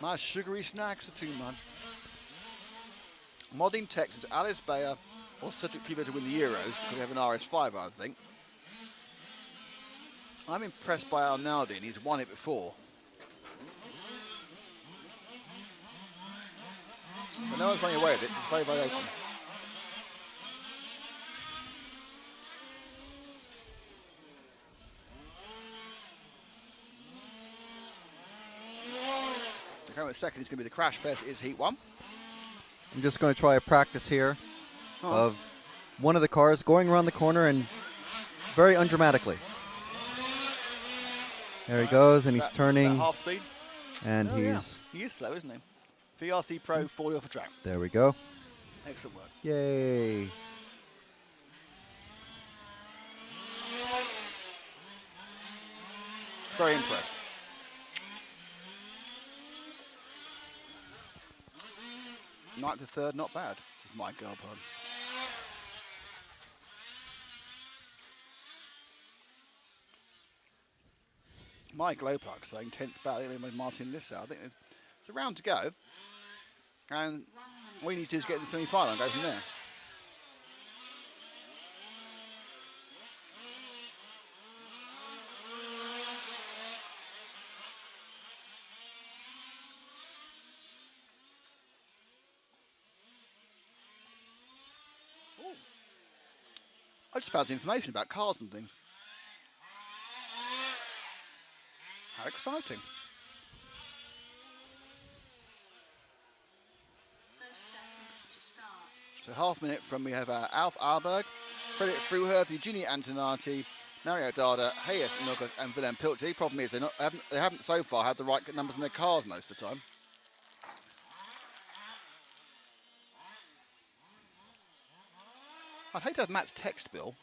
my sugary snacks are too much. Modding Texans, Alice Bayer or Cedric Pivo to win the Euros, because we have an RS5, I think. I'm impressed by Arnaldi, and he's won it before. But no one's running away with it, it's very, very open. The current second is going to be the crash fest, is Heat 1. I'm just going to try a practice here of one of the cars going around the corner and very undramatically. There he goes, and he's turning. Half speed. And he's. Yeah. He is slow, isn't he? VRC Pro falling off a track. There we go. Excellent work. Yay. Very impressed. Ninth to third, not bad. This is my girl pod. My glow plug saying 10th battle with Martin Lissau. I think there's a round to go. And all you need to do is get in the semi-final and go from there. Ooh. I just found some information about cars and things. How exciting. 30 seconds to start. So half minute from we have Alf Arberg, Fredrik Fruherth, Eugenia Antonati, Mario Dada, Hayes Nugget and Willem Pilcher. The problem is they haven't so far had the right numbers in their cars most of the time. I'd hate to have Matt's text bill.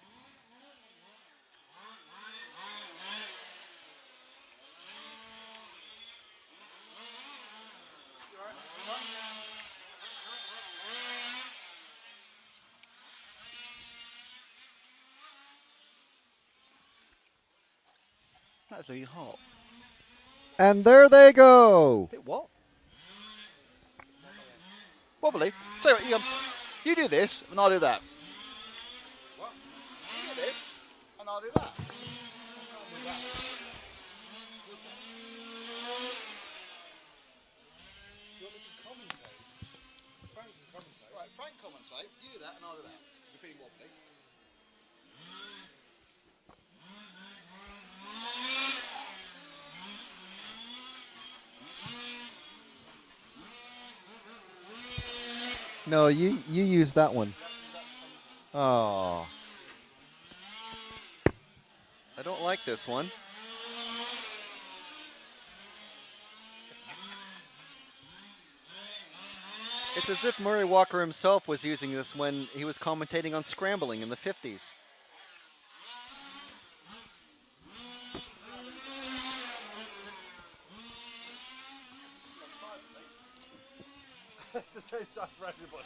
That's really hot. And there they go. Bit what? Wobbly. Tell you what, you do this and I'll do that. What? You do this and I'll do that. try and commentate. You do that and I'll do that. You're feeling wobbly. No, you use that one. Oh. I don't like this one. It's as if Murray Walker himself was using this when he was commentating on scrambling in the 50s. It's the same time for everybody.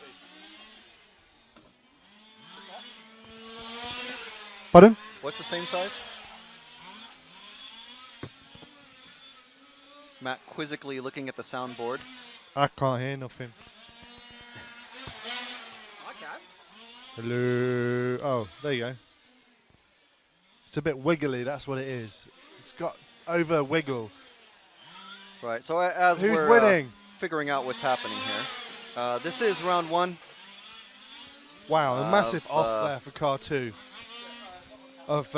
Pardon? What's the same size? Matt quizzically looking at the soundboard. I can't hear nothing. I can. Hello. Oh, there you go. It's a bit wiggly, that's what it is. It's got over wiggle. Right, so as Who's we're winning? Figuring out what's happening here. This is round 1. Wow, a massive off there for car 2. Of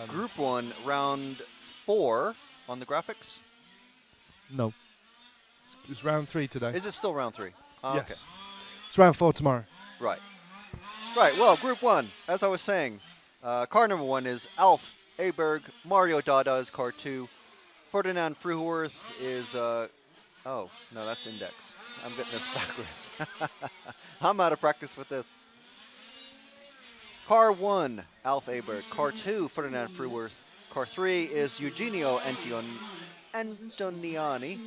Group 1, round 4 on the graphics. no. It's round 3 today. Is it still round 3? Oh, Yes. It's round 4 tomorrow. Okay. Right. Right, well, Group 1, as I was saying, car number 1 is Alf Aberg. Mario Dada is car 2. Ferdinand Fruhworth is, oh, no, that's Index. I'm getting this backwards. I'm out of practice with this. Car 1, Alf Aberg. Car 2, Ferdinand Fruhworth. Car 3 is Eugenio Antoniani.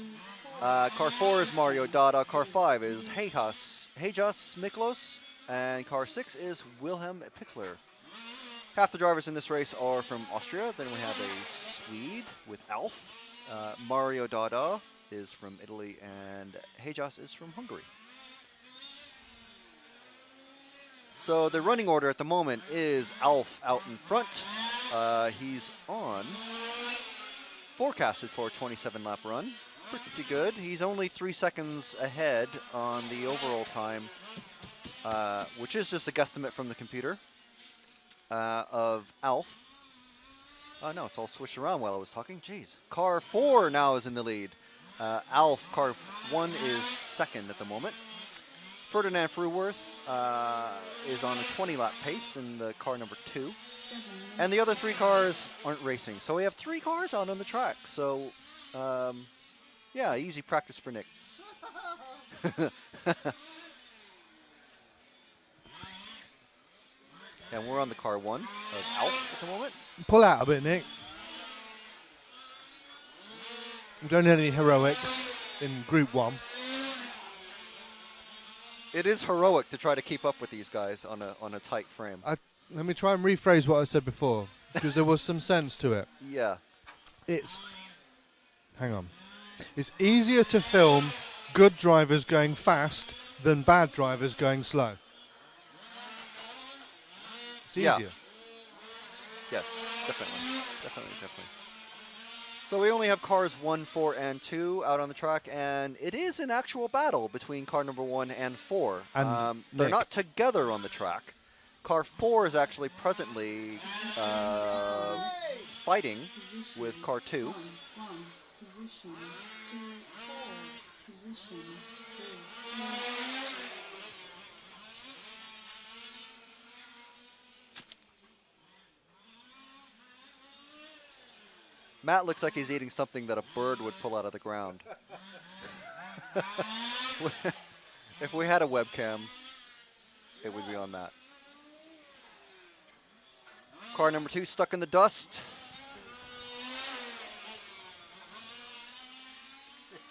Car 4 is Mario Dada. Car 5 is Hejas Miklos. And car 6 is Wilhelm Pickler. Half the drivers in this race are from Austria. Then we have a Swede with Alf. Mario Dada is from Italy, and Hejas is from Hungary. So the running order at the moment is Alf out in front. He's on, forecasted for a 27 lap run. Pretty good. He's only 3 seconds ahead on the overall time, which is just a guesstimate from the computer, of Alf. Oh no, it's all switched around while I was talking. Jeez. Car 4 now is in the lead. Alf, car 1 is second at the moment. Ferdinand Fruhworth is on a 20 lap pace in the car number 2. And the other 3 cars aren't racing. So we have 3 cars out on the track. So, yeah, easy practice for Nick. And we're on the car 1 of Alf at the moment. Pull out a bit, Nick. We don't have any heroics in Group 1. It is heroic to try to keep up with these guys on a tight frame. Let me try and rephrase what I said before, because there was some sense to it. Yeah. Hang on. It's easier to film good drivers going fast than bad drivers going slow. It's easier. Yeah. Yes, definitely. So we only have cars 1, 4, and 2 out on the track, and it is an actual battle between car number 1 and 4. And they're Nick. not together on the track. Car 4 is actually presently fighting with car 2. Position 2, 4, position 3. Matt looks like he's eating something that a bird would pull out of the ground. If we had a webcam, it would be on that. Car number 2 stuck in the dust.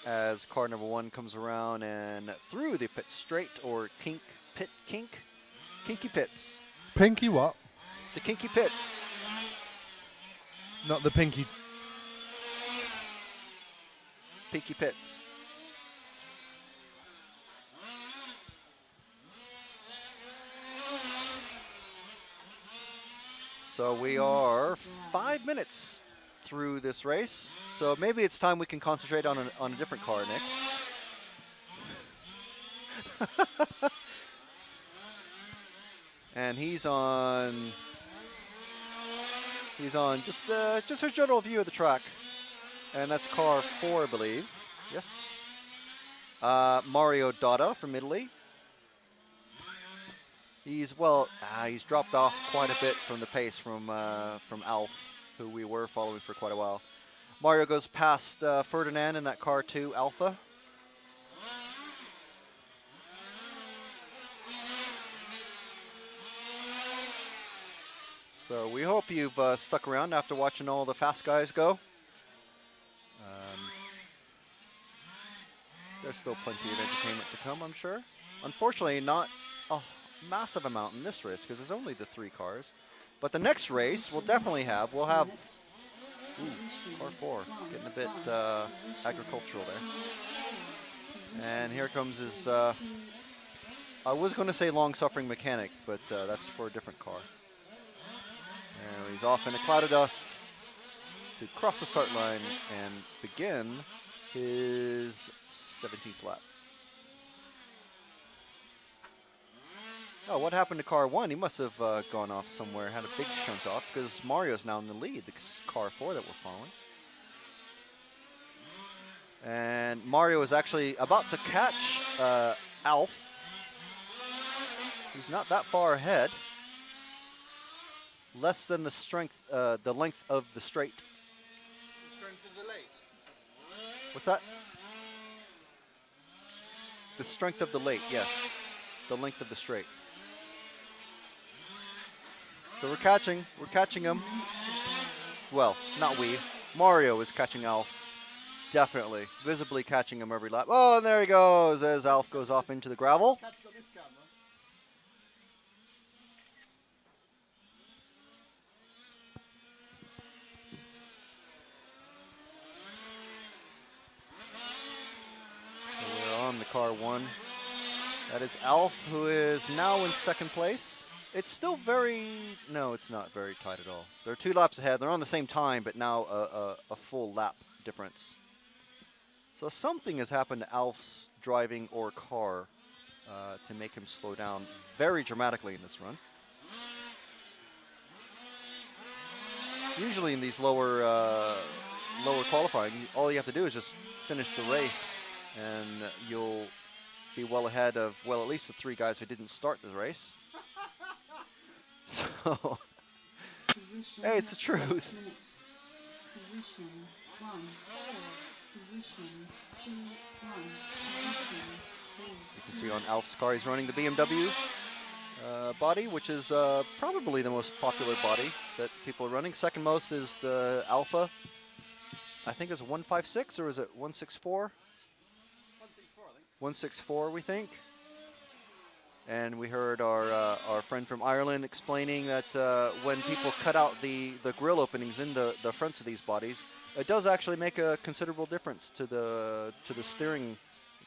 As car number 1 comes around and through the pit straight, or kinky pits. Pinky what? The kinky pits. Not the pinky. Pinky pits. So we are 5 minutes through this race. So maybe it's time we can concentrate on a different car, Nick. And he's on just a general view of the track. And that's car 4, I believe. Yes. Mario Dada from Italy. He's dropped off quite a bit from the pace from Alf, who we were following for quite a while. Mario goes past Ferdinand in that car 2 Alpha. So we hope you've stuck around after watching all the fast guys go. There's still plenty of entertainment to come, I'm sure. Unfortunately, not a massive amount in this race because there's only the 3 cars. But the next race we'll definitely have. We'll have car 4 getting a bit agricultural there. And here comes his. I was going to say long-suffering mechanic, but that's for a different car. And he's off in a cloud of dust to cross the start line and begin his 17th lap. Oh, what happened to car 1? He must have gone off somewhere, had a big shunt off, because Mario's now in the lead, the car 4 that we're following. And Mario is actually about to catch Alf. He's not that far ahead. Less than the length of the straight. The strength of the late. What's that? The strength of the late, yes. The length of the straight. So we're catching him. Well, not we. Mario is catching Alf. Definitely. Visibly catching him every lap. Oh, and there he goes as Alf goes off into the gravel. The car 1. That is Alf, who is now in 2nd place. It's still no, it's not very tight at all. They're 2 laps ahead. They're on the same time, but now a full lap difference. So something has happened to Alf's driving or car to make him slow down very dramatically in this run. Usually in these lower qualifying, all you have to do is just finish the race, and you'll be well ahead of, well, at least the 3 guys who didn't start the race. So, hey, it's the truth. Position 1, 4. Position 2, 1. Position 4. You can see on Alf's car, he's running the BMW body, which is probably the most popular body that people are running. Second most is the Alpha. I think it's a 156, or is it 164? 164, we think. And we heard our friend from Ireland explaining that when people cut out the grill openings in the fronts of these bodies, it does actually make a considerable difference to the steering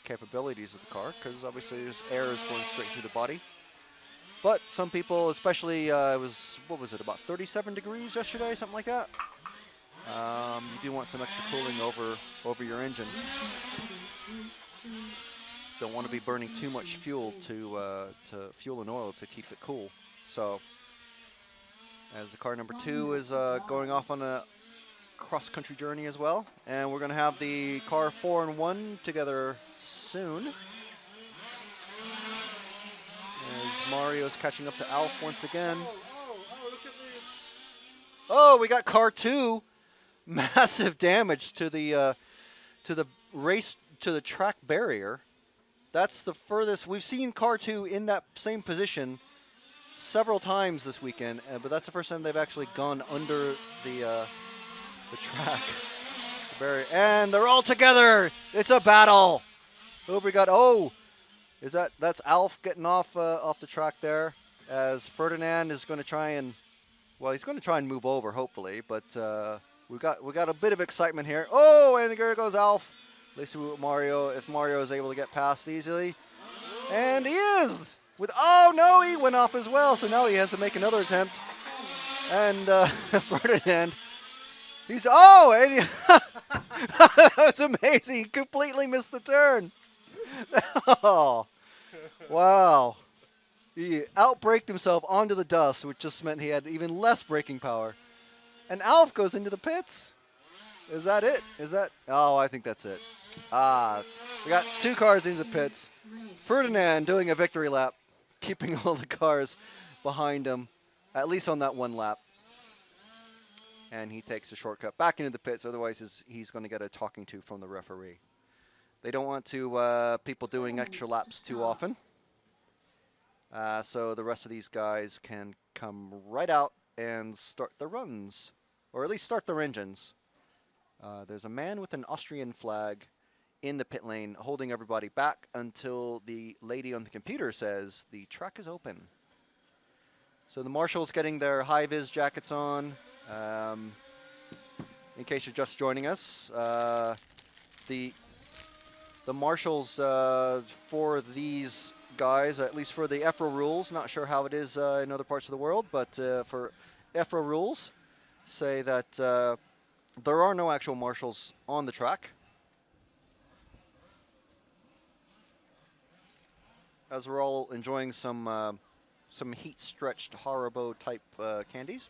capabilities of the car, because obviously there's air is going straight through the body. But some people, especially it was, what was it, about 37 degrees yesterday, something like that. You do want some extra cooling over your engine. Don't want to be burning too much fuel to fuel and oil to keep it cool. So, as the car number 2 is going off on a cross-country journey as well, and we're going to have the car 4 and 1 together soon. As Mario's catching up to Alf once again. Oh, we got car 2. Massive damage to the track barrier. That's the furthest we've seen car 2 in that same position several times this weekend, but that's the first time they've actually gone under the track barrier. And they're all together. It's a battle. Who have we got? Oh, that's Alf getting off the track there, as Ferdinand is going to try and, well, he's going to try and move over hopefully, but we got a bit of excitement here. Oh, and there goes Alf. Let's see what Mario, if Mario is able to get past easily. And he is! Oh no, he went off as well, so now he has to make another attempt. And Ferdinand, that was amazing. He completely missed the turn. Oh, Wow. He outbraked himself onto the dust, which just meant he had even less braking power. And Alf goes into the pits. Is that it? Is that? Oh, I think that's it. We got 2 cars into the pits. Ferdinand doing a victory lap, keeping all the cars behind him, at least on that one lap. And he takes a shortcut back into the pits. Otherwise, he's going to get a talking to from the referee. They don't want people doing extra laps too often. So the rest of these guys can come right out and start the runs, or at least start their engines. There's a man with an Austrian flag in the pit lane holding everybody back until the lady on the computer says the track is open. So the marshals getting their high-vis jackets on. In case you're just joining us, the marshals for these guys, at least for the EFRA rules, not sure how it is in other parts of the world, but for EFRA rules, say that there are no actual marshals on the track. As we're all enjoying some heat-stretched Haribo type candies.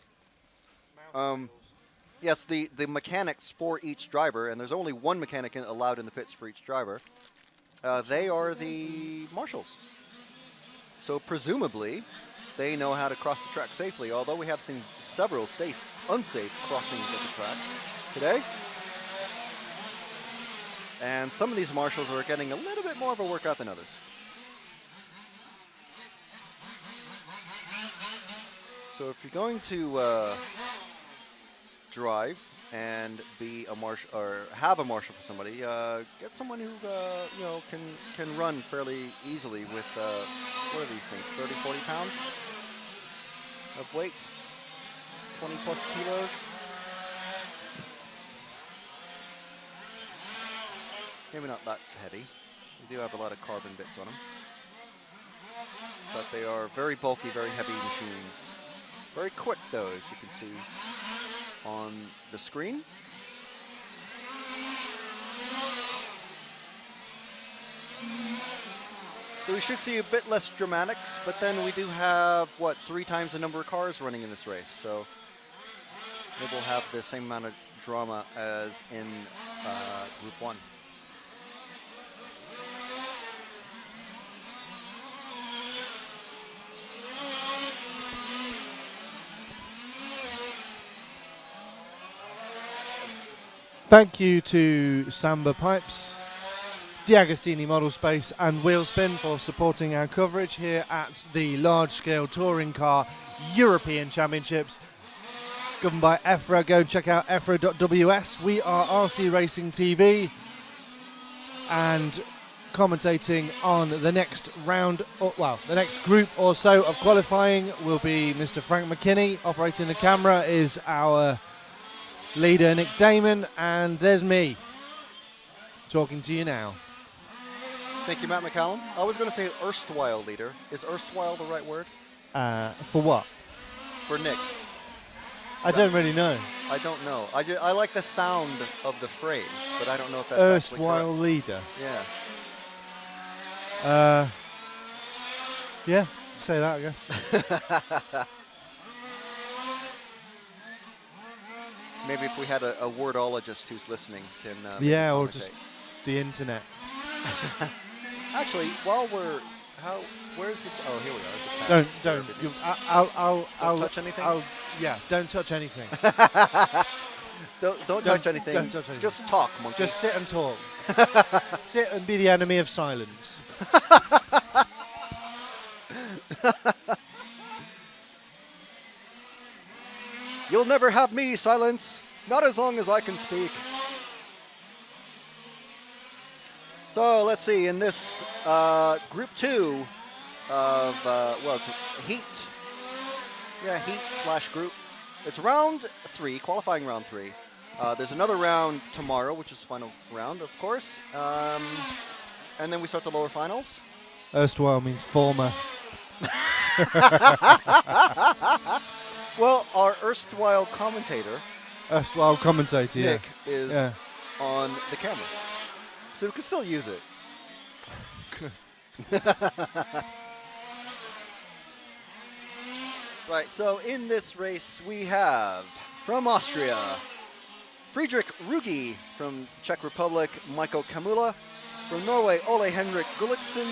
Yes, the mechanics for each driver, and there's only one mechanic allowed in the pits for each driver, they are the marshals. So presumably, they know how to cross the track safely, although we have seen several unsafe crossings of the track today. And some of these marshals are getting a little bit more of a workout than others. So if you're going to drive and be a marshal or have a marshal for somebody, get someone who can run fairly easily with what are these things, 30, 40 pounds of weight, 20 plus kilos. Maybe not that heavy. They do have a lot of carbon bits on them, but they are very bulky, very heavy machines. Very quick though, as you can see on the screen. So we should see a bit less dramatics, but then we do have, 3 times the number of cars running in this race, so maybe we'll have the same amount of drama as in Group 1. Thank you to Samba Pipes, D'Agostini Model Space and Wheelspin for supporting our coverage here at the large-scale touring car European Championships governed by EFRA. Go and check out EFRA.ws. We are RC Racing TV, and commentating on the next round, the next group or so of qualifying will be Mr. Frank McKinney. Operating the camera is our leader Nick Damon, and there's me talking to you now. Thank you, Matt McCallum. I was going to say erstwhile leader. Is erstwhile the right word? For what? For Nick. I don't really know. I don't know. I like the sound of the phrase, but I don't know if that's Erstwhile leader. Yeah. Yeah, say that, I guess. Maybe if we had a wordologist who's listening can. Yeah, or just the internet. Actually, while where's the? Oh, here we are. Don't. I'll touch anything. Don't touch anything. don't touch anything. Don't touch anything. Just talk, monkey. Just sit and talk. Sit and be the enemy of silence. You'll never have me, Silence. Not as long as I can speak. So let's see. In this Group 2 of it's heat. Yeah, heat/group. It's round 3, qualifying round 3. There's another round tomorrow, which is the final round, of course. And then we start the lower finals. Erstwhile means former. Well, our erstwhile commentator, Nick, is on the camera. So we can still use it. Good. Right, so in this race we have from Austria, Friedrich Rugi; from Czech Republic, Michael Kamula; from Norway, Ole Henrik Gulliksen;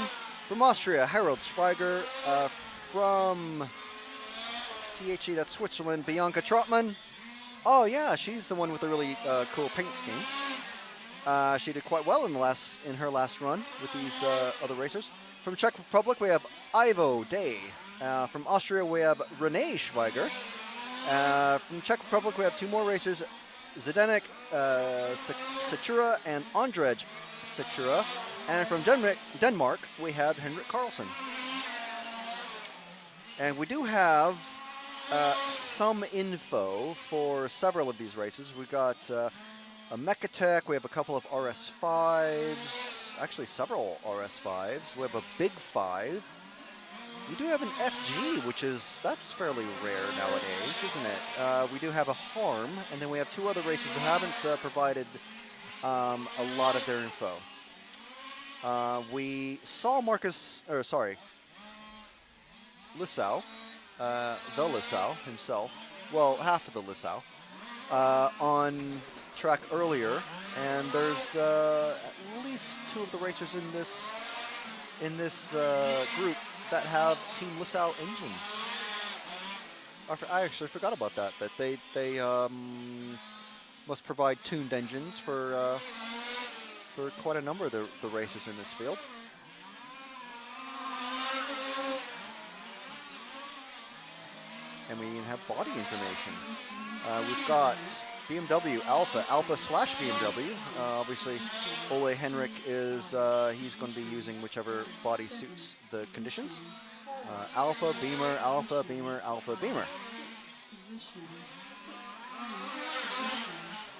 from Austria, Harold Schweiger; from CHE, that's Switzerland, Bianca Trotman. Oh yeah, she's the one with the really cool paint scheme. She did quite well in her last run with these other racers. From Czech Republic, we have Ivo Day. From Austria, we have Renee Schweiger. From Czech Republic, we have two more racers, Zdenek Secura and Andrej Secura. And from Denmark, we have Henrik Carlsen. And we do have some info for several of these races. We've got a Mechatech, we have a couple of RS5s, actually several RS5s. We have a Big 5. We do have an FG, that's fairly rare nowadays, isn't it? We do have a Harm, and then we have two other races who haven't provided a lot of their info. We saw Lissau, the Lissau himself, well, half of the Lissau, on track earlier, and there's at least two of the racers in this group that have Team Lissau engines. I actually forgot about that they must provide tuned engines for quite a number of the races in this field. And we even have body information. We've got BMW Alpha/BMW. Obviously, Ole Henrik is he's going to be using whichever body suits the conditions. Alpha, Beamer, Alpha, Beamer, Alpha, Beamer.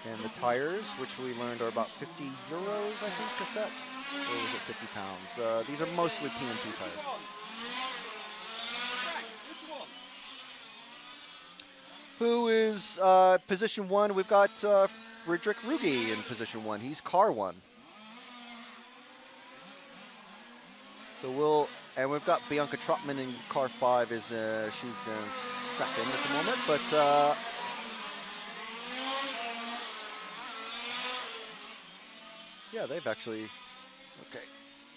And the tires, which we learned are about 50 euros, I think, a set. Or was it 50 pounds? These are mostly TNT tires. Who is position 1? We've got Friedrich Rugi in position 1. He's car 1. So and we've got Bianca Trotman in car 5. She's in second at the moment, but yeah, they've actually, okay,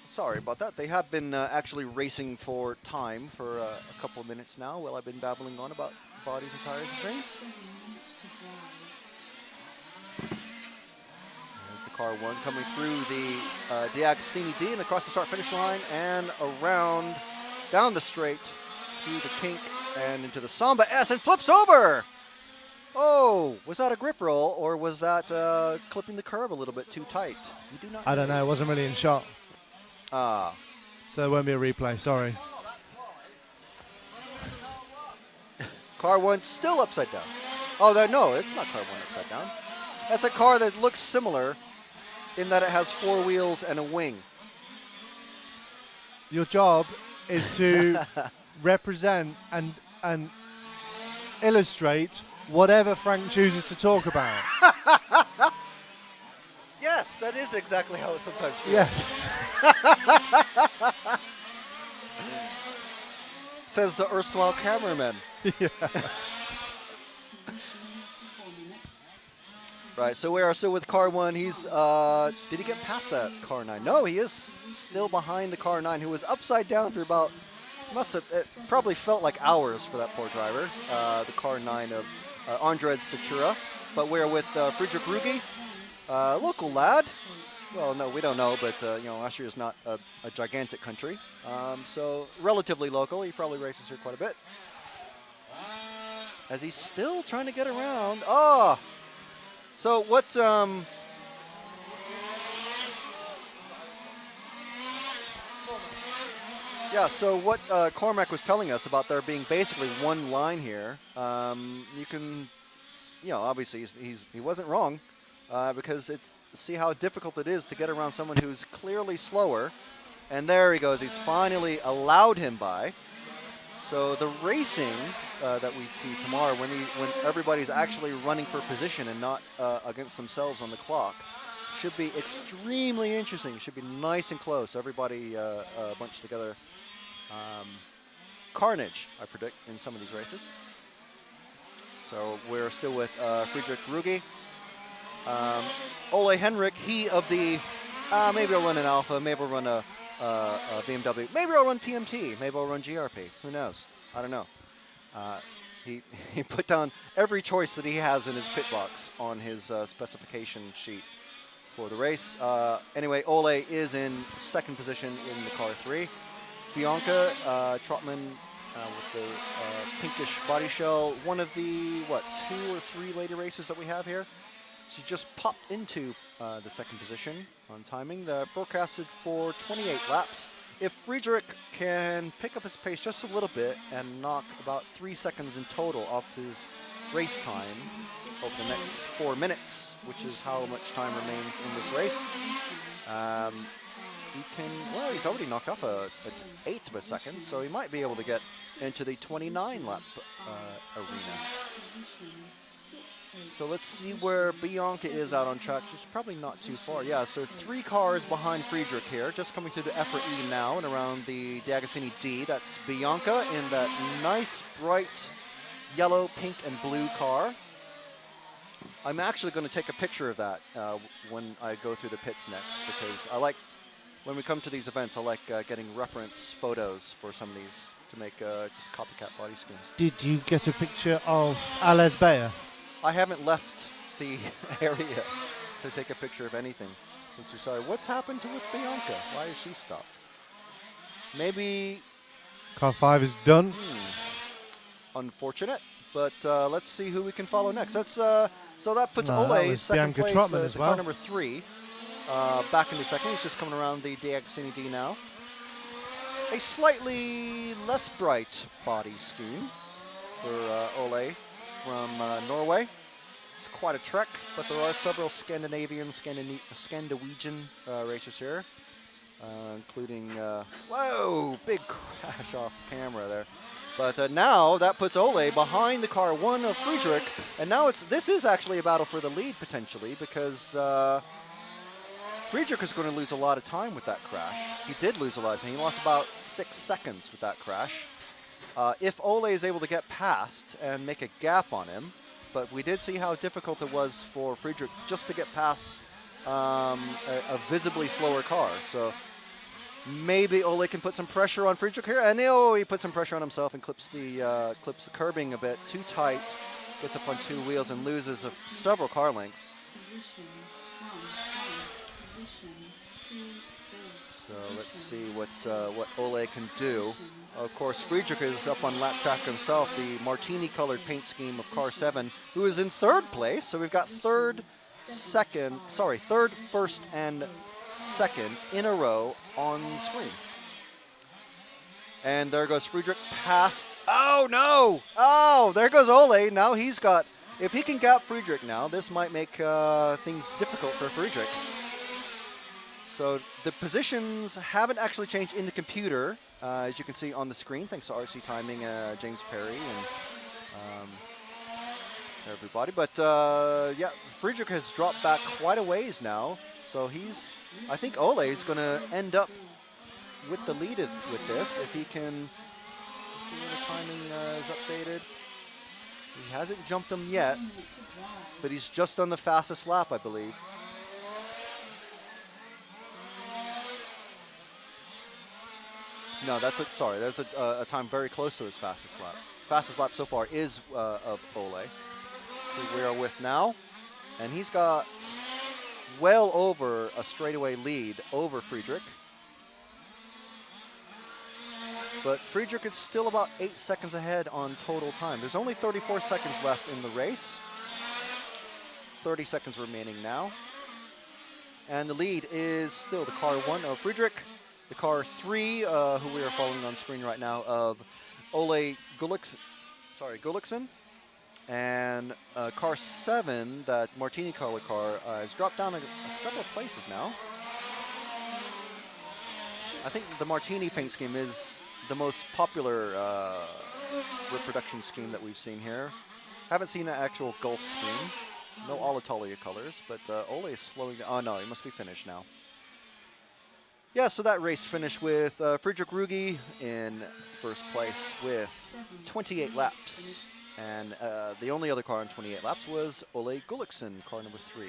sorry about that. They have been actually racing for time for a couple of minutes now while I've been babbling on about bodies and tires and things. There's the car 1 coming through the D'Agostini D and across the start-finish line and around down the straight through the kink and into the Samba S and flips over. Oh, was that a grip roll or was that clipping the curb a little bit too tight? You do not. I don't know. It wasn't really in shot. Ah. So there won't be a replay. Sorry. Car 1 still upside down. Oh, no, it's not car 1 upside down. That's a car that looks similar in that it has 4 wheels and a wing. Your job is to represent and illustrate whatever Frank chooses to talk about. Yes, that is exactly how it sometimes feels. Yes. Says the erstwhile cameraman. Yeah. Right, so we are still with car 1. He's, did he get past that car 9? No, he is still behind the car 9, who was upside down for about, it probably felt like hours for that poor driver, the car 9 of Andrej Secura. But we're with Friedrich Rugi, local lad. Well, no, we don't know, but, Austria is not a gigantic country. So relatively local. He probably races here quite a bit. As he's still trying to get around. Oh! So what, yeah, so what Cormac was telling us about there being basically one line here, you can, obviously he wasn't wrong, because see how difficult it is to get around someone who's clearly slower. And there he goes, he's finally allowed him by. So the racing that we see tomorrow, when everybody's actually running for position and not against themselves on the clock, should be extremely interesting. It should be nice and close. Everybody bunched together. Carnage, I predict, in some of these races. So we're still with Friedrich Ruge. Ole Henrik, he of the, maybe I'll run an Alpha, maybe I'll run a BMW, maybe I'll run PMT, maybe I'll run GRP, who knows? I don't know. He put down every choice that he has in his pit box on his specification sheet for the race. Anyway, Ole is in second position in the car 3. Bianca Trotman with the pinkish body shell, one of the, 2 or 3 lady racers that we have here. She just popped into the second position on timing. They're forecasted for 28 laps. If Friedrich can pick up his pace just a little bit and knock about 3 seconds in total off his race time over the next 4 minutes, which is how much time remains in this race, he can, well, he's already knocked off an eighth of a second, so he might be able to get into the 29 lap arena. So let's see where Bianca is out on track. She's probably not too far. Yeah, so 3 cars behind Friedrich here, just coming through the EFRA E now and around the D'Agostini D. That's Bianca in that nice, bright yellow, pink, and blue car. I'm actually going to take a picture of that when I go through the pits next, because I like, when we come to these events, I like getting reference photos for some of these to make just copycat body schemes. Did you get a picture of Ales Bayer? I haven't left the area to take a picture of anything since we started. What's happened to with Bianca? Why is she stopped? Maybe... Car 5 is done. Unfortunate, but let's see who we can follow next. That's so that puts Ole second Bianca place, Trotman as well. car number 3, back into second. He's just coming around the D'Agostini D now. A slightly less bright body scheme for Ole from Norway. It's quite a trek, but there are several Scandinavian, Scandinavian racers here, including, whoa, big crash off camera there. But now that puts Ole behind the car 1 of Friedrich, and now this is actually a battle for the lead potentially, because Friedrich is going to lose a lot of time with that crash. He did lose a lot of time. He lost about 6 seconds with that crash. If Ole is able to get past and make a gap on him, but we did see how difficult it was for Friedrich just to get past a visibly slower car. So maybe Ole can put some pressure on Friedrich here, and he put some pressure on himself and clips the curbing a bit too tight, gets up on 2 wheels and loses several car lengths. So let's see what Ole can do. Of course, Friedrich is up on lap track himself, the martini-colored paint scheme of car 7, who is in 3rd place. So we've got third, first, and second in a row on screen. And there goes Friedrich past. Oh no! Oh, there goes Ole. Now he's got. If he can gap Friedrich now, this might make things difficult for Friedrich. So the positions haven't actually changed in the computer, as you can see on the screen, thanks to RC Timing, James Perry, and everybody. But yeah, Friedrich has dropped back quite a ways now. So I think Ole is going to end up with the lead with this, if he can. Let's see where the timing is updated. He hasn't jumped him yet, but he's just on the fastest lap, I believe. No, that's a time very close to his fastest lap. Fastest lap so far is of Ole, who we are with now, and he's got well over a straightaway lead over Friedrich. But Friedrich is still about 8 seconds ahead on total time. There's only 34 seconds left in the race. 30 seconds remaining now. And the lead is still the car 1 of Friedrich, the car 3, who we are following on screen right now, of Ole Gulliksen. And car 7, that Martini color car, has dropped down several places now. I think the Martini paint scheme is the most popular reproduction scheme that we've seen here. Haven't seen an actual Gulf scheme. No Alitalia colors, but Ole is slowing down. Oh no, he must be finished now. Yeah, so that race finished with Friedrich Ruge in first place with 28 laps. And the only other car on 28 laps was Ole Gulliksen, car number 3.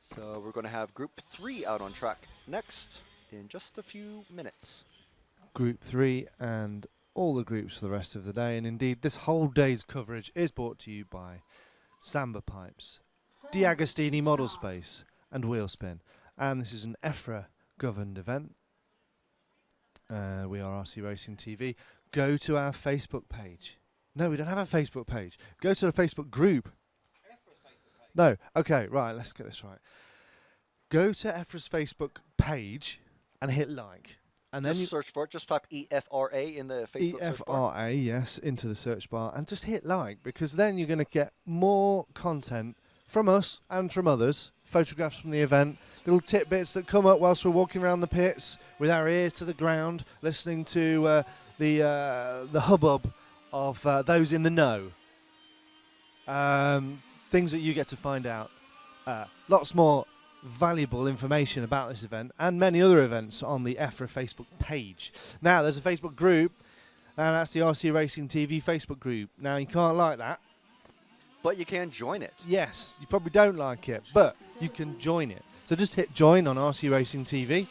So we're going to have Group 3 out on track next in just a few minutes. Group 3 and all the groups for the rest of the day. And indeed, this whole day's coverage is brought to you by Samba Pipes, D'Agostini Model Space, and Wheelspin. And this is an EFRA governed event. We are RC Racing TV. Go to our Facebook page. No, we don't have a Facebook page. Go to the Facebook group. No, okay, right, let's get this right. Go to EFRA's Facebook page and hit like. And then you search for it. Just type EFRA in the Facebook search bar. EFRA, yes, into the search bar, and just hit like, because then you're going to get more content from us and from others, photographs from the event, little tidbits that come up whilst we're walking around the pits with our ears to the ground, listening to the hubbub of those in the know. Things that you get to find out. Lots more valuable information about this event and many other events on the EFRA Facebook page. Now, there's a Facebook group, and that's the RC Racing TV Facebook group. Now, you can't like that. But you can join it. Yes, you probably don't like it, but you can join it. So just hit join on RC Racing TV,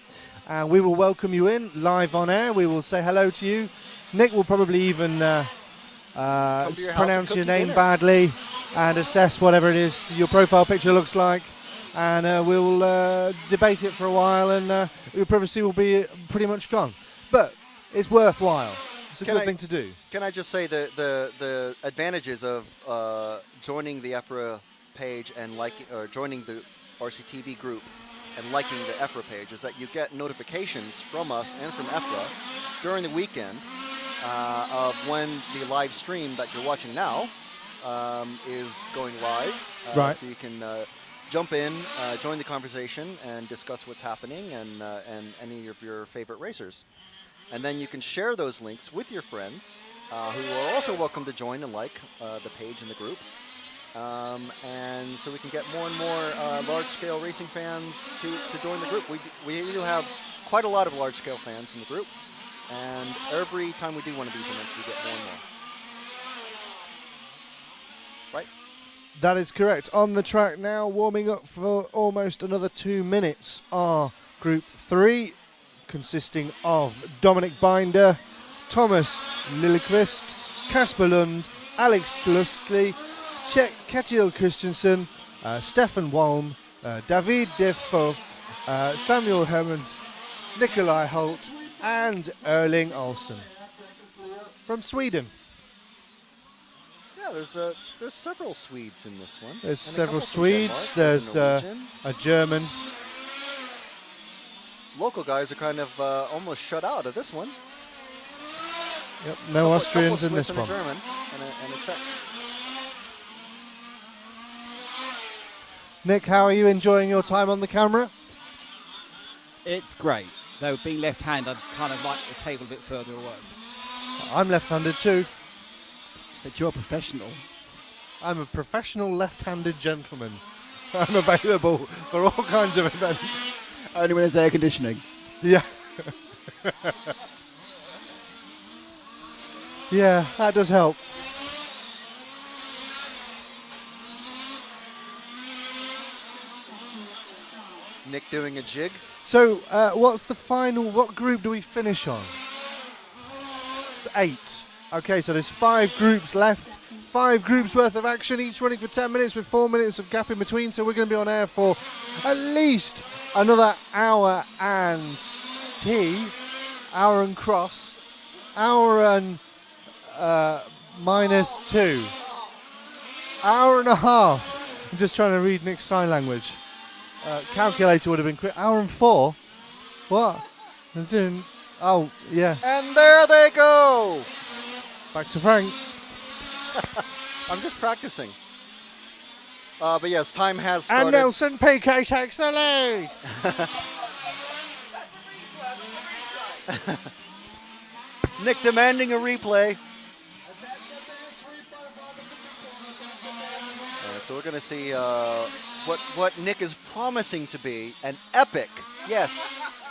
and we will welcome you in live on air. We will say hello to you. Nick will probably even pronounce your name badly and assess whatever it is your profile picture looks like. And we'll debate it for a while, and your privacy will be pretty much gone. But it's worthwhile. It's a good thing to do. Can I just say the advantages of joining the EFRA page and joining the RCTV group and liking the EFRA page is that you get notifications from us and from EFRA during the weekend of when the live stream that you're watching now is going live. Right. So you can jump in, join the conversation, and discuss what's happening and any of your favorite racers. And then you can share those links with your friends who are also welcome to join and like the page and the group. And so we can get more and more large-scale racing fans to join the group. We do have quite a lot of large-scale fans in the group. And every time we do one of these events, we get more and more. Right? That is correct. On the track now, warming up for almost another 2 minutes, are Group 3, consisting of Dominic Binder, Thomas Lillequist, Kasper Lund, Alex Lustley, Ketil Christensen, Stefan Walm, David Defoe, Samuel Hermans, Nikolai Holt, and Erling Olsen from Sweden. Yeah, there's several Swedes in this one. There's several Swedes. There's a German. Local guys are kind of almost shut out of this one. Yep, no Austrians in this one. one. A German and a Czech. Nick, how are you enjoying your time on the camera? It's great. Though being left-handed, I'd kind of like the table a bit further away. I'm left-handed too. But you're a professional. I'm a professional left-handed gentleman. I'm available for all kinds of events. Only when there's air conditioning. Yeah. Yeah, that does help. Nick doing a jig. So, what's the final? What group do we finish on? 8. Okay, so there's 5 groups left. 5 groups worth of action, each running for 10 minutes with 4 minutes of gap in between. So we're going to be on air for at least another hour and hour and cross, hour and -2, hour and a half. I'm just trying to read Nick's sign language. Calculator would have been quick. Hour and 4. What? I'm doing. Oh yeah. And there they go. Back to Frank. I'm just practicing. But yes, time has started. And Nelson PK takes the lead. Nick demanding a replay. So we're going to see what Nick is promising to be an epic, yes,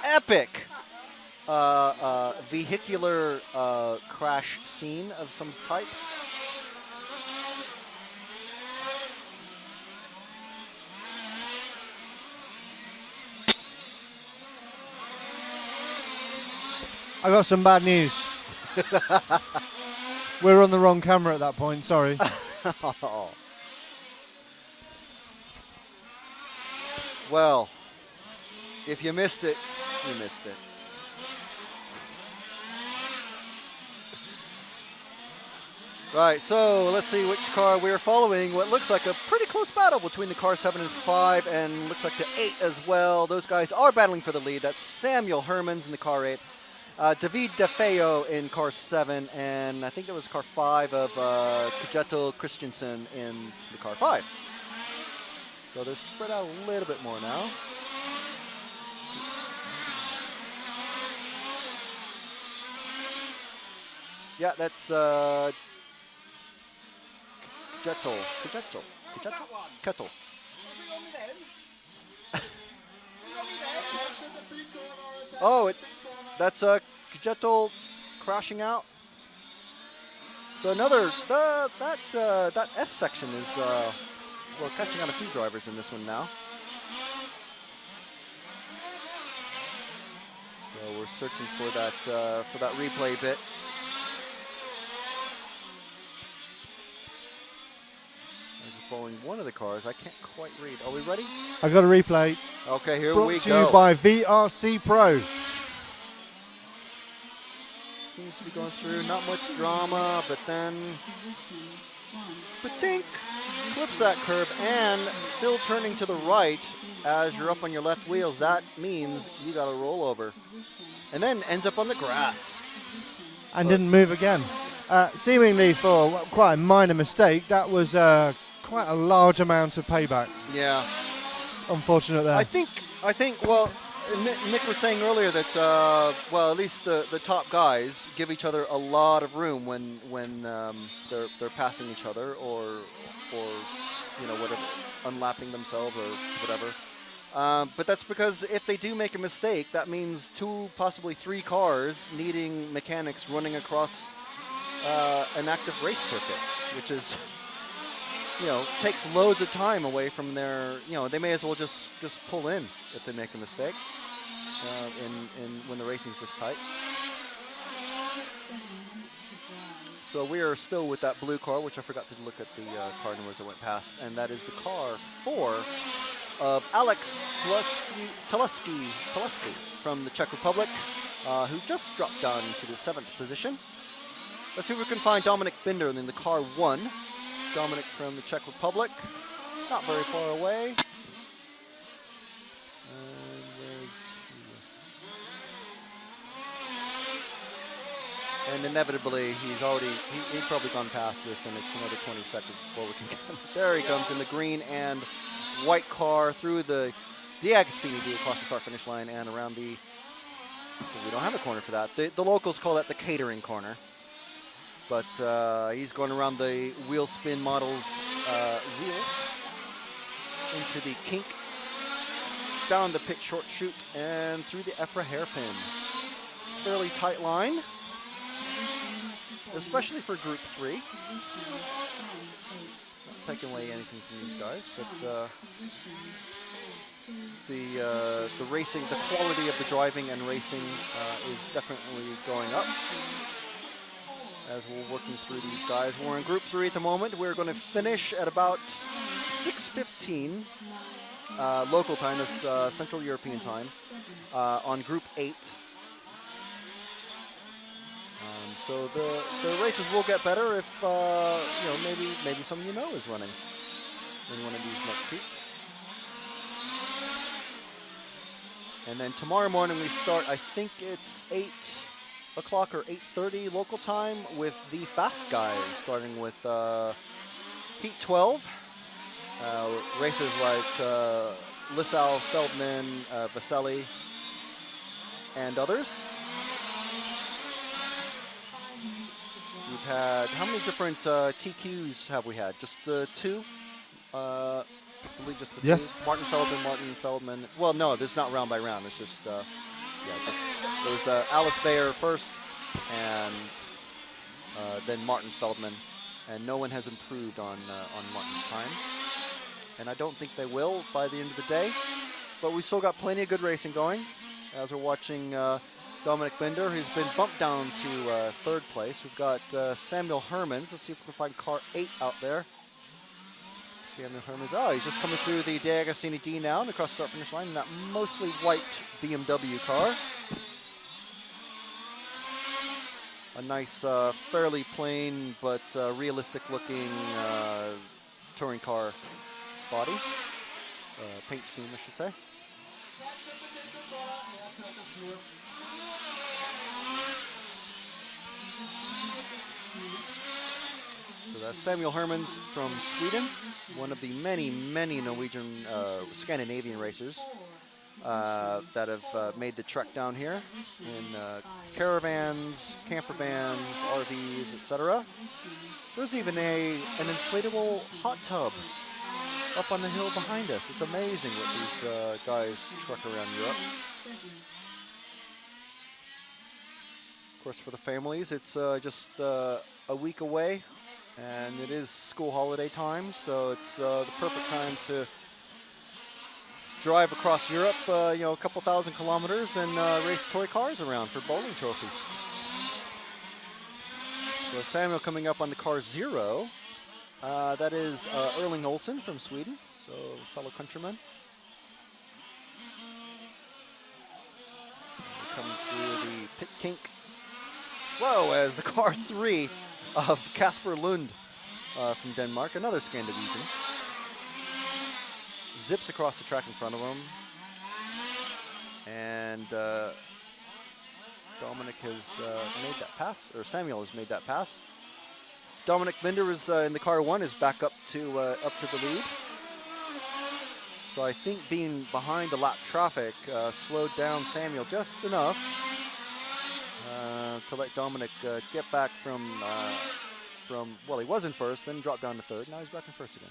epic vehicular crash scene of some type. I got some bad news. We're on the wrong camera at that point, sorry. Well, if you missed it, you missed it. Right, so let's see which car we're following. What looks like a pretty close battle between the car 7 and 5, and looks like the 8 as well. Those guys are battling for the lead. That's Samuel Hermans in the car 8. David DeFeo in car 7, and I think there was car 5 of Kajeto Christensen in the car 5. So they're spread out a little bit more now. Yeah, that's Kettle. Oh, that's Kajeto crashing out. So another that S section is well, catching on a few drivers in this one now. So we're searching for that replay bit. As we're following one of the cars, I can't quite read. Are we ready? I got a replay. Okay, here Brought we to go. you by VRC Pro. Seems to be going through, not much drama, but then Patink clips that curb and still turning to the right as you're up on your left wheels. That means you got to roll over. And then ends up on the grass. And didn't move again. Seemingly for quite a minor mistake, that was quite a large amount of payback. Yeah. It's unfortunate there. I think, well, Nick was saying earlier that, well, at least the top guys give each other a lot of room when they're passing each other or you know, whatever, unlapping themselves or whatever. But that's because if they do make a mistake, that means 2, possibly 3 cars needing mechanics running across an active race circuit, which is, you know, takes loads of time away from their, you know, they may as well just pull in if they make a mistake in when the racing's this tight. So we are still with that blue car, which I forgot to look at the car numbers that went past, and that is the car 4 of Alex Teleski from the Czech Republic, who just dropped down to the 7th position. Let's see if we can find Dominic Binder in the car 1. Dominic from the Czech Republic, not very far away. And inevitably, he's probably gone past this, and it's another 20 seconds before we can get him. There he comes in the green and white car through the Xfinity across the start finish line and around the. We don't have a corner for that. The locals call that the catering corner. But he's going around the wheel spin models wheel into the kink, down the pit short chute, and through the EFRA hairpin. Fairly tight line, especially for Group 3. Not taking away anything from these guys, but the racing, the quality of the driving and racing is definitely going up as we're working through these guys. We're in Group 3 at the moment. We're going to finish at about 6:15 local time, that's Central European time, on Group 8. So the races will get better if you know, maybe someone you know is running in one of these next heats. And then tomorrow morning we start, I think it's 8 o'clock or 8:30 local time with the fast guys, starting with Heat 12. Racers like Lissau, Feldman, Vaselli, and others. We've had, how many different TQs have we had? Just the two? I believe just the Yes. two. Martin Feldman. Well, no, this is not round by round. It's just, there was Alice Bayer first, and then Martin Feldman, and no one has improved on Martin's time, and I don't think they will by the end of the day. But we still got plenty of good racing going, as we're watching Dominic Binder, who's been bumped down to third place. We've got Samuel Hermans. Let's see if we can find car 8 out there. Samuel Hermans. Oh, he's just coming through the De Agostini D now and across the start finish line in that mostly white BMW car. A nice, fairly plain but realistic-looking touring car body. Paint scheme, I should say. So that's Samuel Hermans from Sweden, one of the many, many Norwegian, Scandinavian racers that have made the trek down here in caravans, camper vans, RVs, etc. There's even an inflatable hot tub up on the hill behind us. It's amazing what these guys trek around Europe. Of course, for the families, it's just a week away, and it is school holiday time, so it's the perfect time to drive across Europe, a couple thousand kilometers, and race toy cars around for bowling trophies. So Samuel coming up on the car 0. That is Erling Olsen from Sweden, so fellow countryman. Coming through the pit kink. Whoa, as the car 3 of Kasper Lund from Denmark, another Scandinavian. Zips across the track in front of him. And Dominic has made that pass, or Samuel has made that pass. Dominic Binder is in the car 1 is back up to the lead. So I think being behind the lap traffic slowed down Samuel just enough to let Dominic get back from, well, he was in first, then dropped down to third. Now he's back in first again.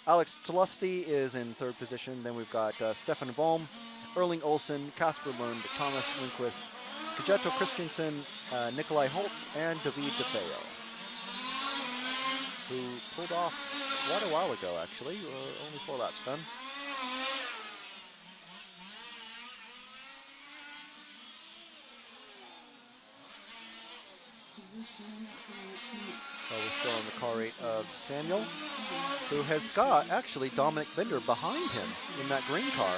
Alex Tolusti is in third position. Then we've got Stefan Bohm, Erling Olsen, Kasper Lund, Thomas Lindquist, Kajeto Christensen, Nikolai Holt, and David DeFeo, who pulled off quite a while ago, actually. Only 4 laps done. We're still on the car 8 of Samuel, who has got, actually, Dominic Binder behind him in that green car.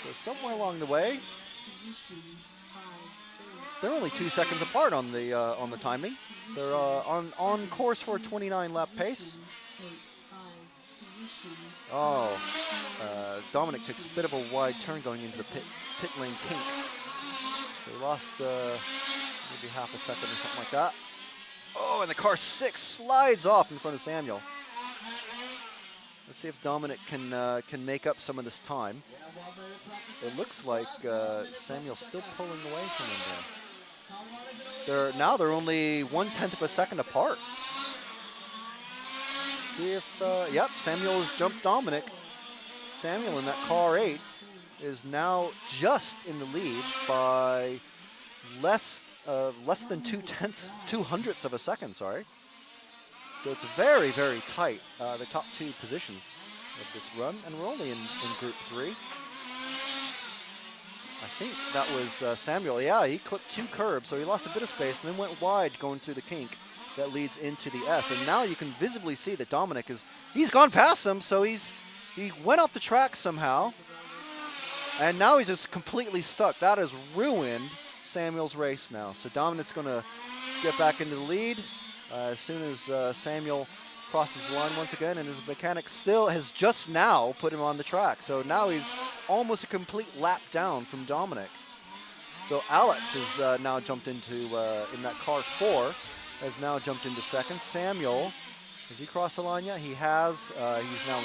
So somewhere along the way, they're only 2 seconds apart on the timing. They're on course for a 29 lap pace. Oh, Dominic takes a bit of a wide turn going into the pit lane kink. So he lost maybe half a second or something like that. Oh, and the car 6 slides off in front of Samuel. Let's see if Dominic can make up some of this time. It looks like Samuel's still pulling away from him there. They're only 1/10 of a second apart. See if yep, Samuel has jumped Dominic. Samuel in that car 8 is now just in the lead by less than 2/200ths of a second, sorry. So it's very, very tight, the top 2 positions of this run, and we're only in Group 3. I think that was Samuel. Yeah, he clipped 2 curbs, so he lost a bit of space and then went wide going through the kink that leads into the S. And now you can visibly see that Dominic he's gone past him, so he went off the track somehow, and now he's just completely stuck. That has ruined Samuel's race now. So Dominic's going to get back into the lead as soon as Samuel crosses the line once again, and his mechanic still has just now put him on the track. So now he's almost a complete lap down from Dominic. So Alex has now jumped into, in that car 4, has now jumped into second. Samuel, has he crossed the line yet? He has. He's now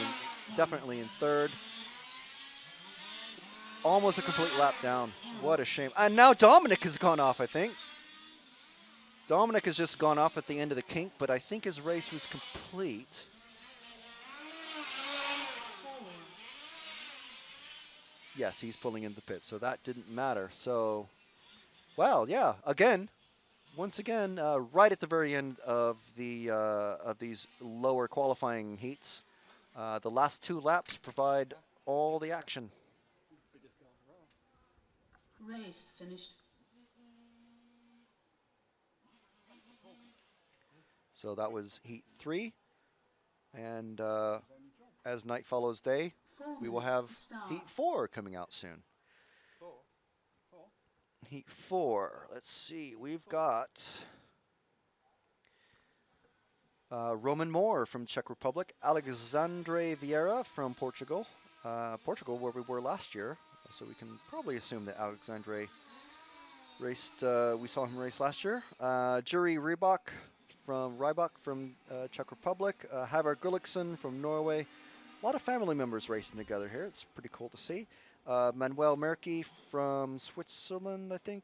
definitely in third. Almost a complete lap down. What a shame. And now Dominic has gone off, I think. Dominic has just gone off at the end of the kink, but I think his race was complete. Yes, he's pulling in the pit, so that didn't matter. So, well, yeah, once again, right at the very end of these lower qualifying heats, the last 2 laps provide all the action. Race finished. So that was heat 3, and as night follows day, 4 we will minutes have to start. heat 4 coming out soon. Heat 4. Let's see. We've got Roman Moore from Czech Republic, Alexandre Vieira from Portugal. Portugal, where we were last year, so we can probably assume that Alexandre raced. We saw him race last year. Juri Rybak from Czech Republic. Havar Gullikson from Norway. A lot of family members racing together here. It's pretty cool to see. Manuel Merki from Switzerland, I think.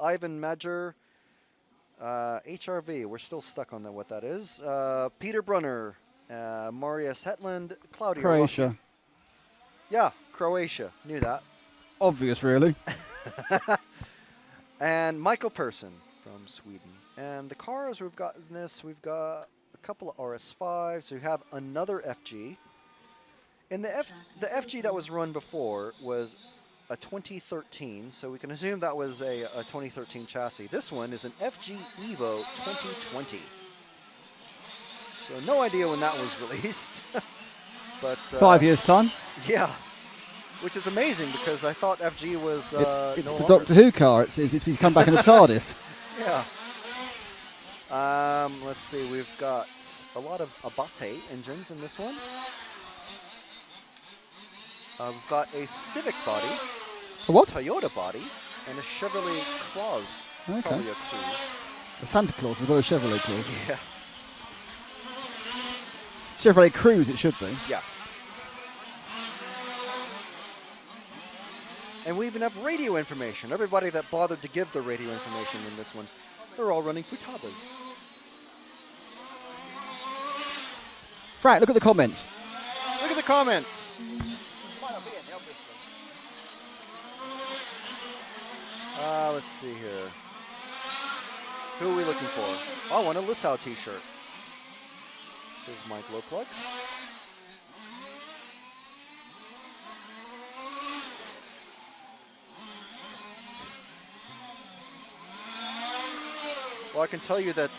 Ivan Major. HRV, we're still stuck on what that is. Peter Brunner. Marius Hetland. Claudio Croatia. Rossi. Yeah, Croatia. Knew that. Obvious, really. And Michael Persson from Sweden. And the cars we've got in this, we've got a couple of RS5s. We have another FG. And the FG that was run before was a 2013, so we can assume that was a 2013 chassis. This one is an FG Evo 2020. So no idea when that was released. But 5 years' time. Yeah, which is amazing because I thought FG was It's no the longer. Doctor Who car. It's become back in the TARDIS. Yeah. Let's see. We've got a lot of Abate engines in this one. We've got a Civic body, A what? Toyota body, and a Chevrolet Claus. Okay. Probably a Cruise. A Santa Claus as well as Chevrolet Claus. Yeah. Chevrolet Cruise, it should be. Yeah. And we even have radio information. Everybody that bothered to give the radio information in this one, they're all running Futabas. Frank, look at the comments. Look at the comments. Let's see here. Who are we looking for? Oh, I want a Lissau t-shirt. This is Mike Lowplug. Well, I can tell you that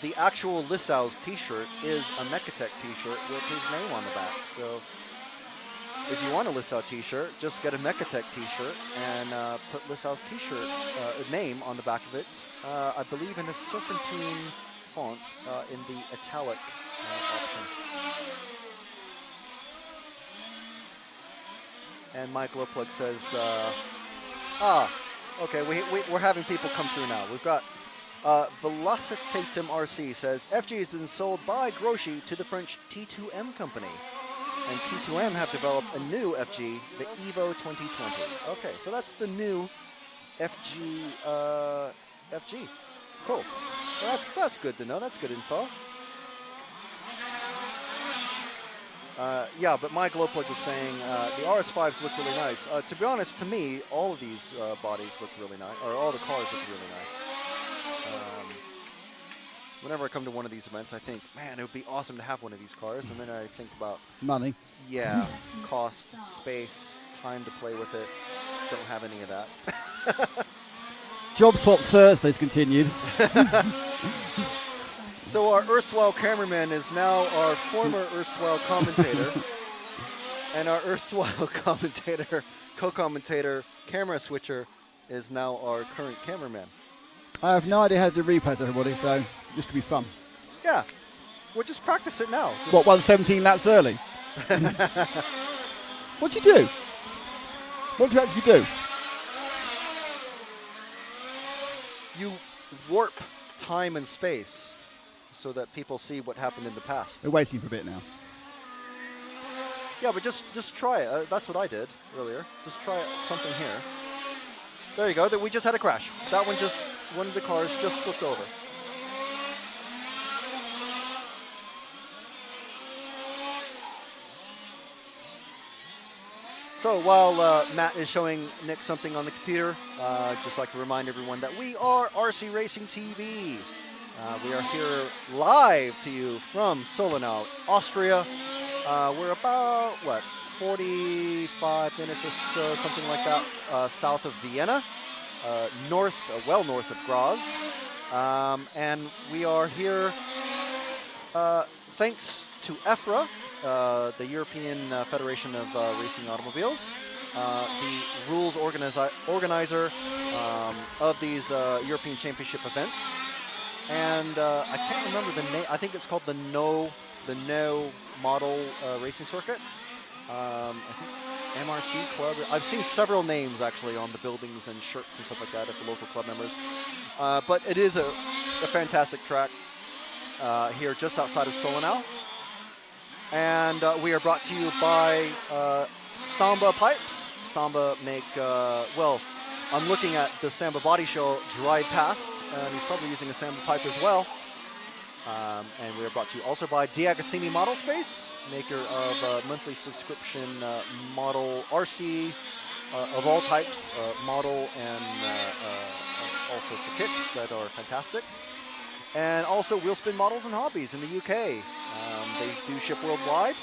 the actual Lissau's t-shirt is a Mechatech t-shirt with his name on the back. So if you want a Lissau t-shirt, just get a Mechatech t-shirt and put Lissau's t-shirt name on the back of it. I believe in a serpentine font in the italic option. And Mike Lowplug says, okay, we're having people come through now. We've got Velocitatum RC says, FG has been sold by Groschi to the French T2M company. And T2M have developed a new FG, the Evo 2020. Okay, so that's the new FG. Cool. Well, that's good to know. That's good info. Yeah, but Mike Lowplug was saying the RS5s look really nice. To be honest, to me, all of these bodies look really nice, or all the cars look really nice. Whenever I come to one of these events, I think, man, it would be awesome to have one of these cars. And then I think about money. Yeah, cost, space, time to play with it. Don't have any of that. Job swap Thursdays continued. So our erstwhile cameraman is now our former erstwhile commentator. And our erstwhile commentator, co-commentator, camera switcher is now our current cameraman. I have no idea how to do replays, everybody, so this could be fun. Yeah, we'll just practice it now. What, 117 laps early? What do you do? What do you actually do? You warp time and space so that people see what happened in the past. We're waiting for a bit now. Yeah, but just try it. That's what I did earlier. Just try something here. There you go. We just had a crash. That one just one of the cars just flipped over. So while Matt is showing Nick something on the computer, just like to remind everyone that we are RC Racing TV. We are here live to you from Sollenau, Austria. We're about, 45 minutes or so, something like that, south of Vienna, well north of Graz. And we are here thanks to EFRA, the European Federation of Racing Automobiles, the rules organizer of these European Championship events. And I can't remember the name. I think it's called the No Model Racing Circuit. I think MRC Club. I've seen several names actually on the buildings and shirts and stuff like that at the local club members. But it is a fantastic track here just outside of Sollenau. And we are brought to you by Samba Pipes. Samba make, I'm looking at the Samba Body Show drive past, and he's probably using a Samba pipe as well. And we are brought to you also by D'Agostini Model Space, maker of monthly subscription model RC of all types, model and all sorts of kits that are fantastic. And also Wheelspin Models and Hobbies in the UK. They do ship worldwide,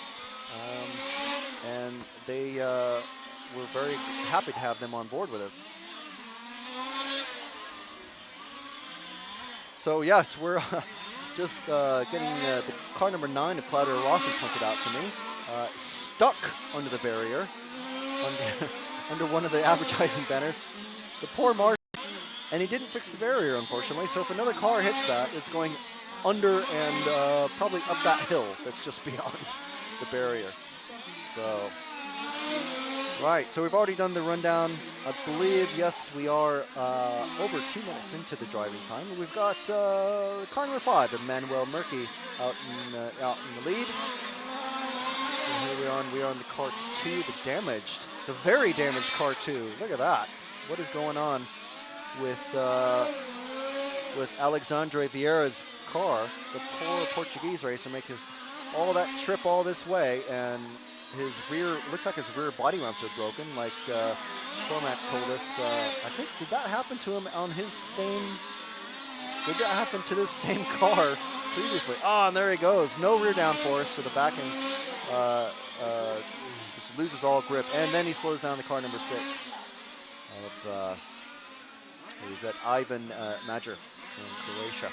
and we're very happy to have them on board with us. So yes, we're just getting the car number 9 of Claudio Rossi pointed out to me, stuck under the barrier, under one of the advertising banners. The poor Mark, and he didn't fix the barrier, unfortunately. So if another car hits that, it's going under and probably up that hill that's just beyond the barrier. So, right, so we've already done the rundown. I believe, yes, we are over 2 minutes into the driving time. We've got car number 5, Emmanuel Murky, out in the lead. And here we are on the car 2, the very damaged car 2. Look at that. What is going on with Alexandre Vieira's car? The poor Portuguese racer making all that trip all this way, and his looks like his rear body mounts are broken, like Cormac told us. I think, did that happen to him on his did that happen to this same car previously? Oh, and there he goes. No rear downforce, so the back end just loses all grip, and then he slows down the car number 6 of is that Ivan Majer from Croatia.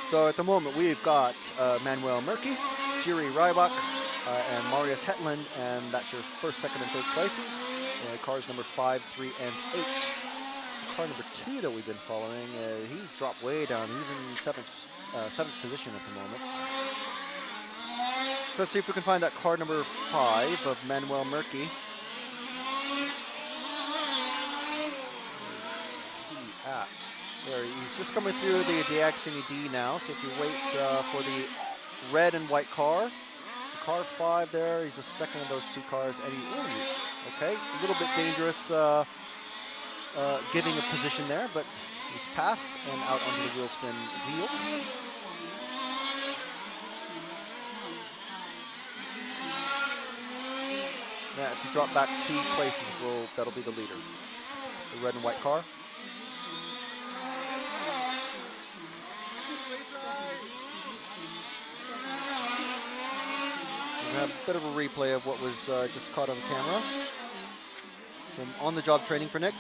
So at the moment we've got Manuel Murky, Jiri Rybak, and Marius Hetland, and that's your first, second, and third places. Cars number 5, 3, and 8. Car number 2 that we've been following, he's dropped way down. He's in seventh position at the moment. So let's see if we can find that car number 5 of Manuel Murky. There, he's just coming through the D'Agostini D now, so if you wait for the red and white car, the car 5 there, he's the second of those 2 cars, and okay, a little bit dangerous getting a position there, but he's passed and out onto the Wheelspin wheel. Yeah, if you drop back 2 places, that'll be the leader, the red and white car. A bit of a replay of what was just caught on camera. Some on-the-job training for Nick.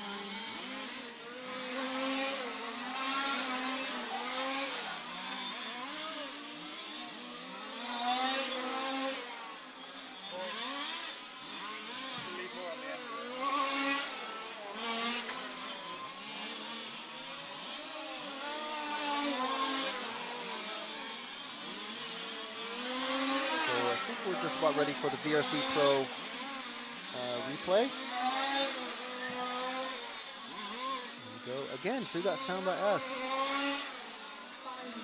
We're just about ready for the VRC Pro replay. There we go again through that Samba S.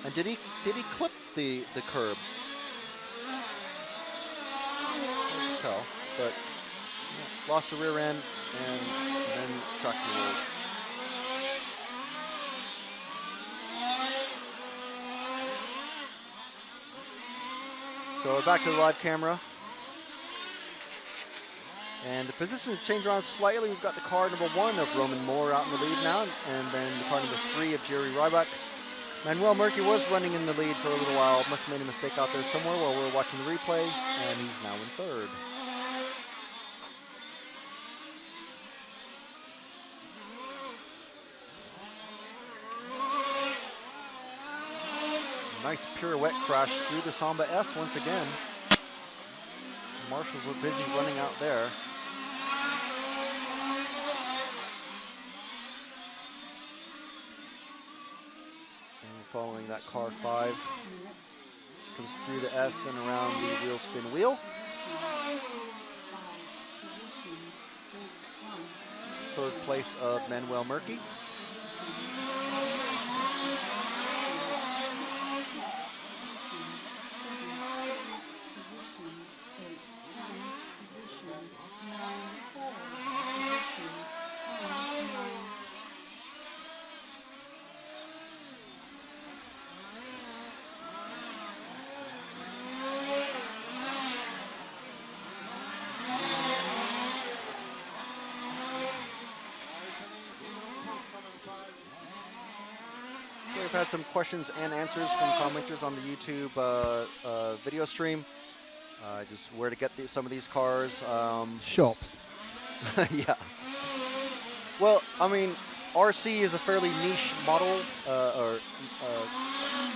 And did he clip the curb? Can't tell, but lost the rear end. and then traction rolls. So we're back to the live camera. And the position changed around slightly. We've got the car number 1 of Roman Moore out in the lead now, and then the car number 3 of Jerry Ryback. Manuel Murphy was running in the lead for a little while. Must have made a mistake out there somewhere while we were watching the replay, and he's now in 3rd. Nice pirouette crash through the Samba S once again. Marshals were busy running out there. And following that car 5, just comes through the S and around the wheel spin wheel. 3rd place of Manuel Murphy. We've had some questions and answers from commenters on the YouTube video stream. Just where to get some of these cars. Shops. Yeah. Well, I mean, RC is a fairly niche model or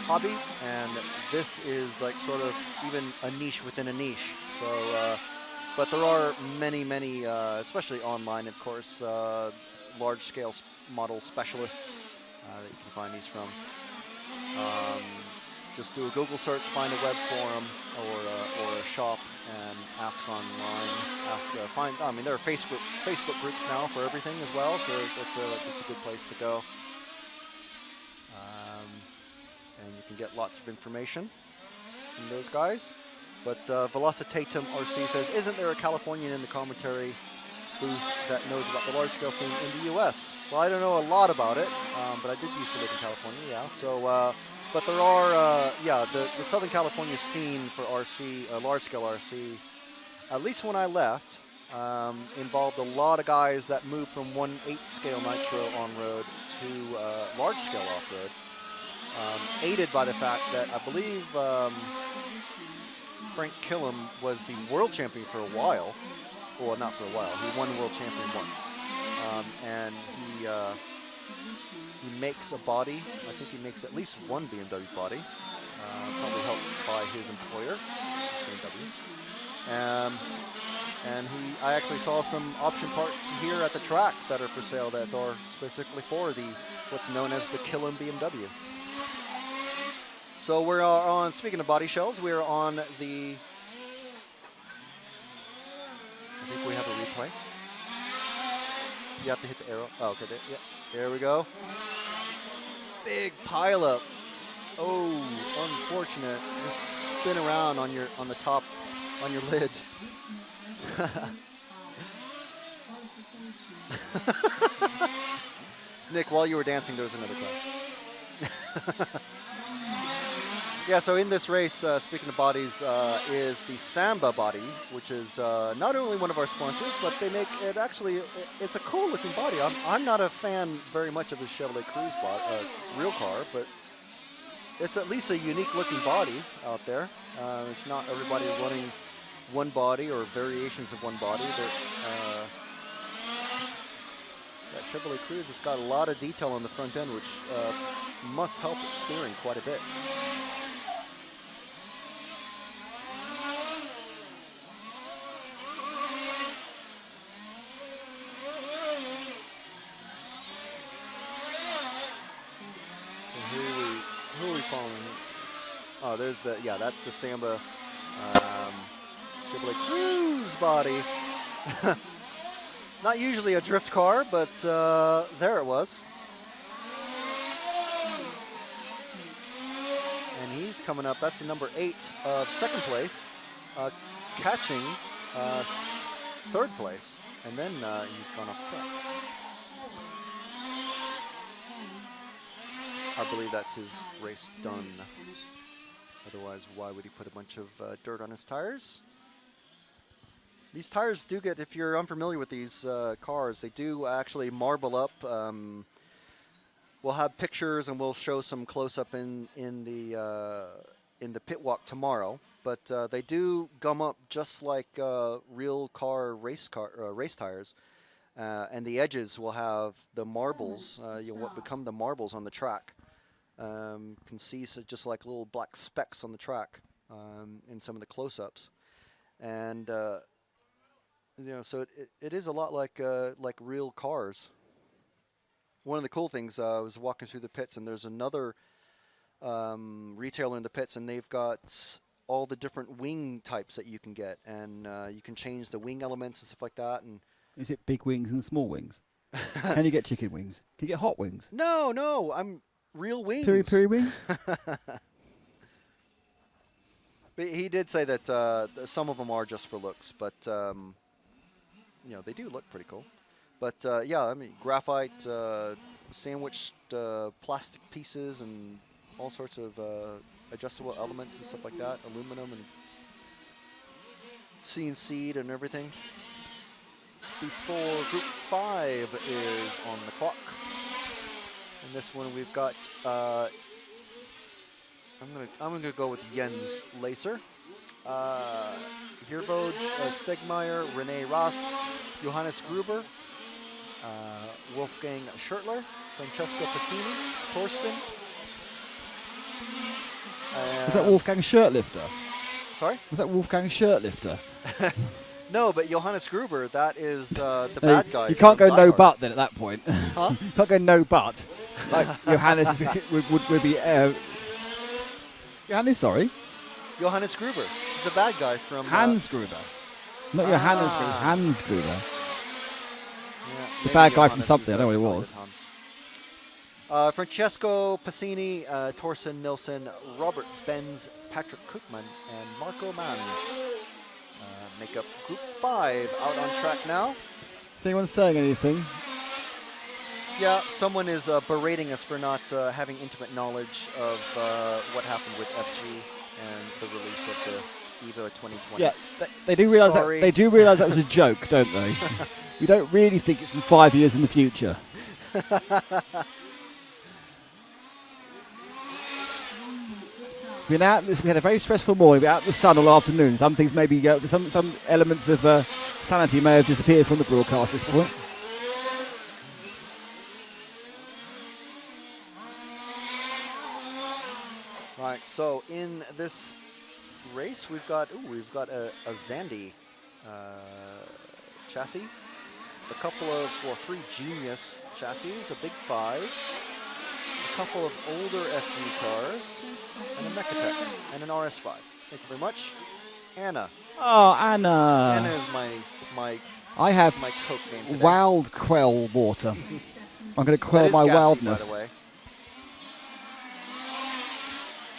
hobby, and this is like sort of even a niche within a niche. So, but there are many, especially online, of course, large-scale model specialists that you can find these from. Just do a Google search, find a web forum or a shop, and ask online. I mean, there are Facebook groups now for everything as well, so it's a good place to go. And you can get lots of information from those guys. But Velocitatum RC says, isn't there a Californian in the commentary booth that knows about the large-scale scene in the U.S.? Well, I don't know a lot about it, but I did used to live in California, yeah. So, but there are, the Southern California scene for RC, large-scale RC, at least when I left, involved a lot of guys that moved from 1/8 scale nitro on-road to large-scale off-road, aided by the fact that I believe Frank Killam was the world champion for a while. Well, not for a while. He won world champion once. And he makes a body. I think he makes at least one BMW body. Probably helped by his employer, BMW. And I actually saw some option parts here at the track that are for sale that are specifically for what's known as the Killam BMW. So we're on, speaking of body shells, we're on the, I think we have a replay. You have to hit the arrow. Oh, okay, there we go. Big pileup. Oh, unfortunate. Just spin around on the top, on your lid. Nick, while you were dancing, there was another crash. Yeah, so in this race, speaking of bodies, is the Samba body, which is not only one of our sponsors, but they make it actually, it's a cool looking body. I'm not a fan very much of the Chevrolet Cruze real car, but it's at least a unique looking body out there. It's not everybody running one body or variations of one body. That Chevrolet Cruze has got a lot of detail on the front end, which must help its steering quite a bit. Who are we following? Oh, there's that's the Samba Chevrolet Cruze body. Not usually a drift car, but there it was. And he's coming up. That's the number 8 of second place, catching third place, and then he's gone off track. I believe that's his race done. Otherwise, why would he put a bunch of dirt on his tires? These tires do get, if you're unfamiliar with these cars, they do actually marble up. We'll have pictures and we'll show some close-up in the pit walk tomorrow. But they do gum up just like real race tires. And the edges will have the marbles, what become the marbles on the track. Can see just like little black specks on the track in some of the close-ups, and so it is a lot like real cars. One of the cool things, I was walking through the pits, and there's another retailer in the pits, and they've got all the different wing types that you can get, and you can change the wing elements and stuff like that. And is it big wings and small wings? Can you get chicken wings? Can you get hot wings? No, I'm real wings. Piri wings? But he did say that some of them are just for looks, but they do look pretty cool. But yeah, I mean, graphite, sandwiched plastic pieces, and all sorts of adjustable elements and stuff like that. Aluminum and CNC'd and everything. Before Group 5 is on the clock. And this one we've got, I'm gonna go with Jens Lacer, Hervod Stegmeyer, Rene Ross, Johannes Gruber, Wolfgang Schertler, Francesco Passini, Torsten. Was that Wolfgang Shirtlifter? Sorry? Was that Wolfgang Shirtlifter? No, but Johannes Gruber, that is the bad guy. You can't go no Blackheart. but then at that point. Huh? You can't go no but. Like Johannes would be... Johannes, sorry? Johannes Gruber, the bad guy from... Hans Gruber. Not Johannes Gruber, Hans Gruber. Yeah, The bad guy Johannes from something, I don't know what it was. Francesco Passini, Torsten Nilsson, Robert Benz, Patrick Koopman, and Marco Mans make up Group 5 out on track now. Is anyone saying anything? Yeah, someone is berating us for not having intimate knowledge of what happened with FG and the release of the EVO 2020. Yeah, they do realise that. They do realise that was a joke, don't they? We don't really think it's from 5 years in the future. We had a very stressful morning. We're out in the sun all afternoon. Some things maybe some elements of sanity may have disappeared from the broadcast at this point. Right. So in this race, we've got a Zandy chassis, three Genius chassis, a Big 5, a couple of older FG cars, and a Mechatech, and an RS5. Thank you very much. Anna. Oh, Anna. Anna is my I have my Coke name today. wild quell water. I'm going to quell That is my gassy, wildness. by the way.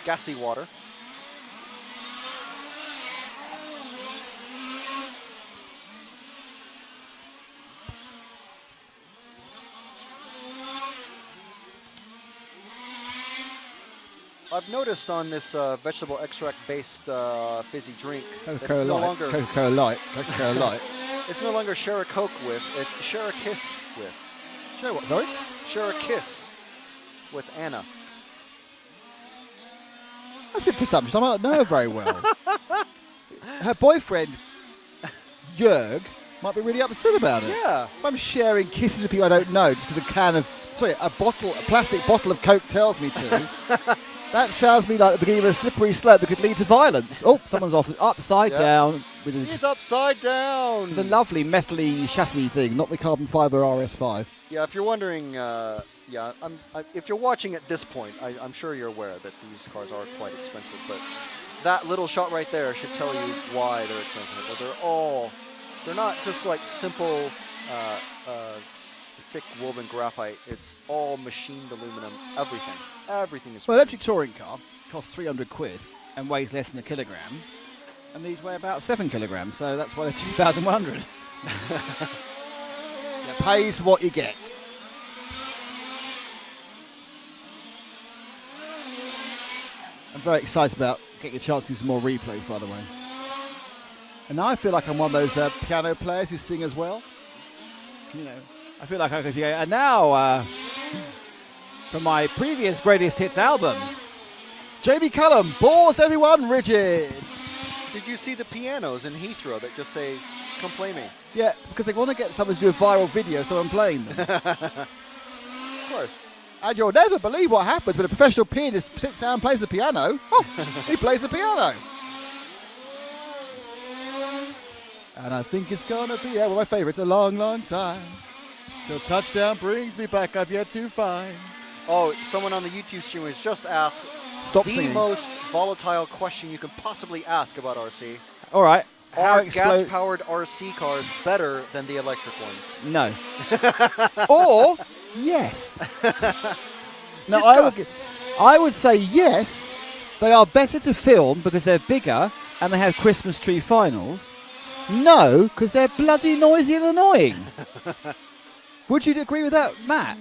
Gassy water. I've noticed on this vegetable extract-based fizzy drink, Coca-Cola it's no Light. longer Coca-Cola Light. Coca-Cola Light. it's no longer share a Coke with, it's share a kiss with. Share what, sorry? Share a kiss with Anna. That's a bit presumptuous. I might not know her very well. Her boyfriend, Jörg, might be really upset about it. Yeah. If I'm sharing kisses with people I don't know just because a plastic bottle of Coke tells me to, that sounds to me like the beginning of a slippery slope that could lead to violence. Oh, someone's upside down. He's upside down. The lovely metally chassis thing, not the carbon fiber RS5. Yeah, if you're wondering, if you're watching at this point, I'm sure you're aware that these cars are quite expensive, but that little shot right there should tell you why they're expensive. They're not just like simple thick woven graphite. It's all machined aluminum, everything. Everything is Well, electric touring car costs 300 quid and weighs less than a kilogram, and these weigh about 7 kilograms, so that's why they're 2,100. You pays for what you get. I'm very excited about getting a chance to do some more replays, by the way. And now I feel like I'm one of those piano players who sing as well. You know, I feel like I could. And now, from my previous greatest hits album, Jamie Cullum bores everyone rigid. Did you see the pianos in Heathrow that just say, "Come play me"? Yeah, because they want to get someone to do a viral video, so I'm playing them. Of course. And you'll never believe what happens when a professional pianist sits down and plays the piano. Oh, he plays the piano. And I think it's going to be, one of my favourites, a long, long time. Till touchdown brings me back, I've yet to find. Oh, someone on the YouTube stream has just asked Stop the singing. most volatile question you can possibly ask about RC. All right. Are gas-powered RC cars better than the electric ones? No. Or yes. No, I would say yes. They are better to film because they're bigger and they have Christmas tree finals. No, because they're bloody noisy and annoying. Would you agree with that, Matt?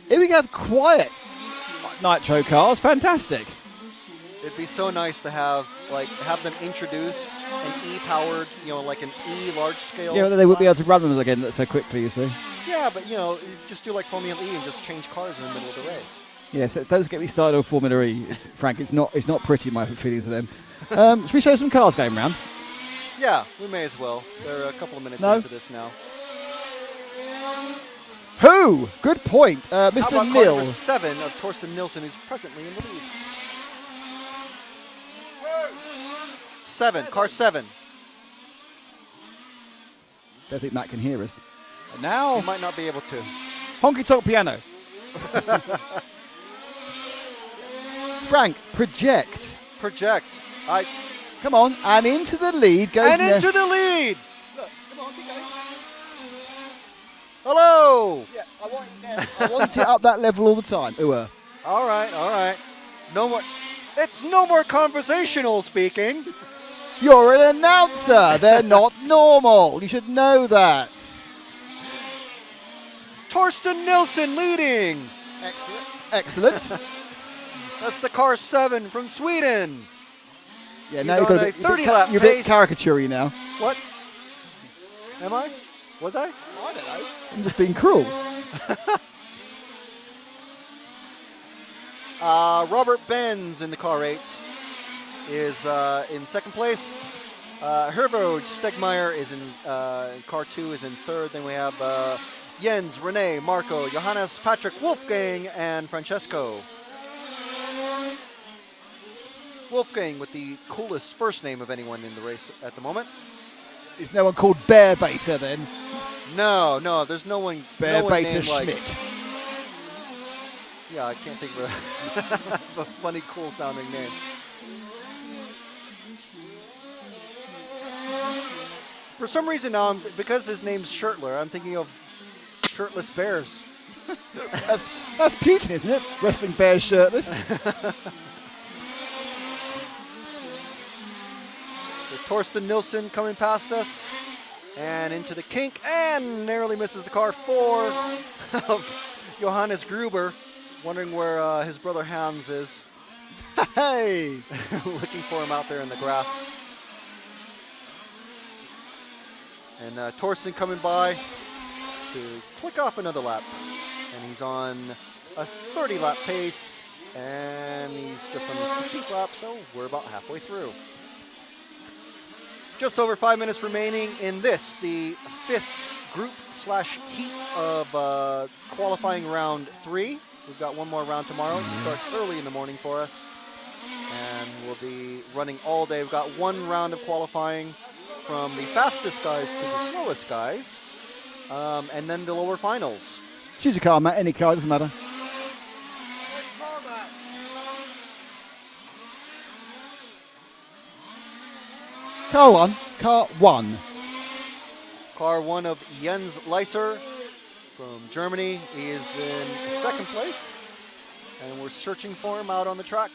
If we have quiet nitro cars, fantastic. It'd be so nice to have them introduce an E-powered, like an E large scale. Yeah, but they would be able to run them again so quickly, you see. Yeah, but you just do like Formula E and just change cars in the middle of the race. Yes, it does get me started on Formula E. Frank, it's not pretty, my feelings of them. Should we show some cars going round? Yeah, we may as well. They're a couple of minutes No? into this now. Who? Good point. Mr. How about Nil. car number 7 of Torsten Nilsson, who's presently in the lead. 7, car 7. Don't think Matt can hear us. And now, He might not be able to. honky tonk piano. Frank, project. Project. Come on, and into the lead goes. And into the lead. Look, come on, keep going. Hello. Yeah, I want it up that level all the time. Ooh. All right. No more. It's no more conversational speaking. You're an announcer. They're not normal. You should know that. Torsten Nilsson leading. Excellent. That's the car 7 from Sweden. Yeah, He's now you've on got a a 30 lap you're a bit pace. caricature-y now. What? Am I? Was I? I don't know. I'm just being cruel. Robert Benz in the car 8 is in second place. Hervo Stegmeyer is in car 2 is in third. Then we have Jens, Rene, Marco, Johannes, Patrick, Wolfgang, and Francesco. Wolfgang with the coolest first name of anyone in the race at the moment. Is no one called Bear Baiter then? No, there's no one. Bear no one Baiter named like- Schmidt. Yeah, I can't think of a funny, cool sounding name. For some reason now, because his name's Shirtler, I'm thinking of shirtless bears. That's Putin, isn't it? Wrestling bears shirtless. Torsten Nilsson coming past us and into the kink and narrowly misses the car 4 of Johannes Gruber, wondering where his brother Hans is. Hey! Looking for him out there in the grass. And Torsten coming by to click off another lap. And he's on a 30 lap pace and he's just on the 15th lap, so we're about halfway through. Just over 5 minutes remaining in this, the 5th group/heat of qualifying round 3. We've got one more round tomorrow. It starts early in the morning for us. And we'll be running all day. We've got one round of qualifying from the fastest guys to the slowest guys. And then the lower finals. Choose a car, Matt. Any car, doesn't matter. Car 1. Car 1. Car 1 of Jens Leiser from Germany. He is in second place. And we're searching for him out on the track.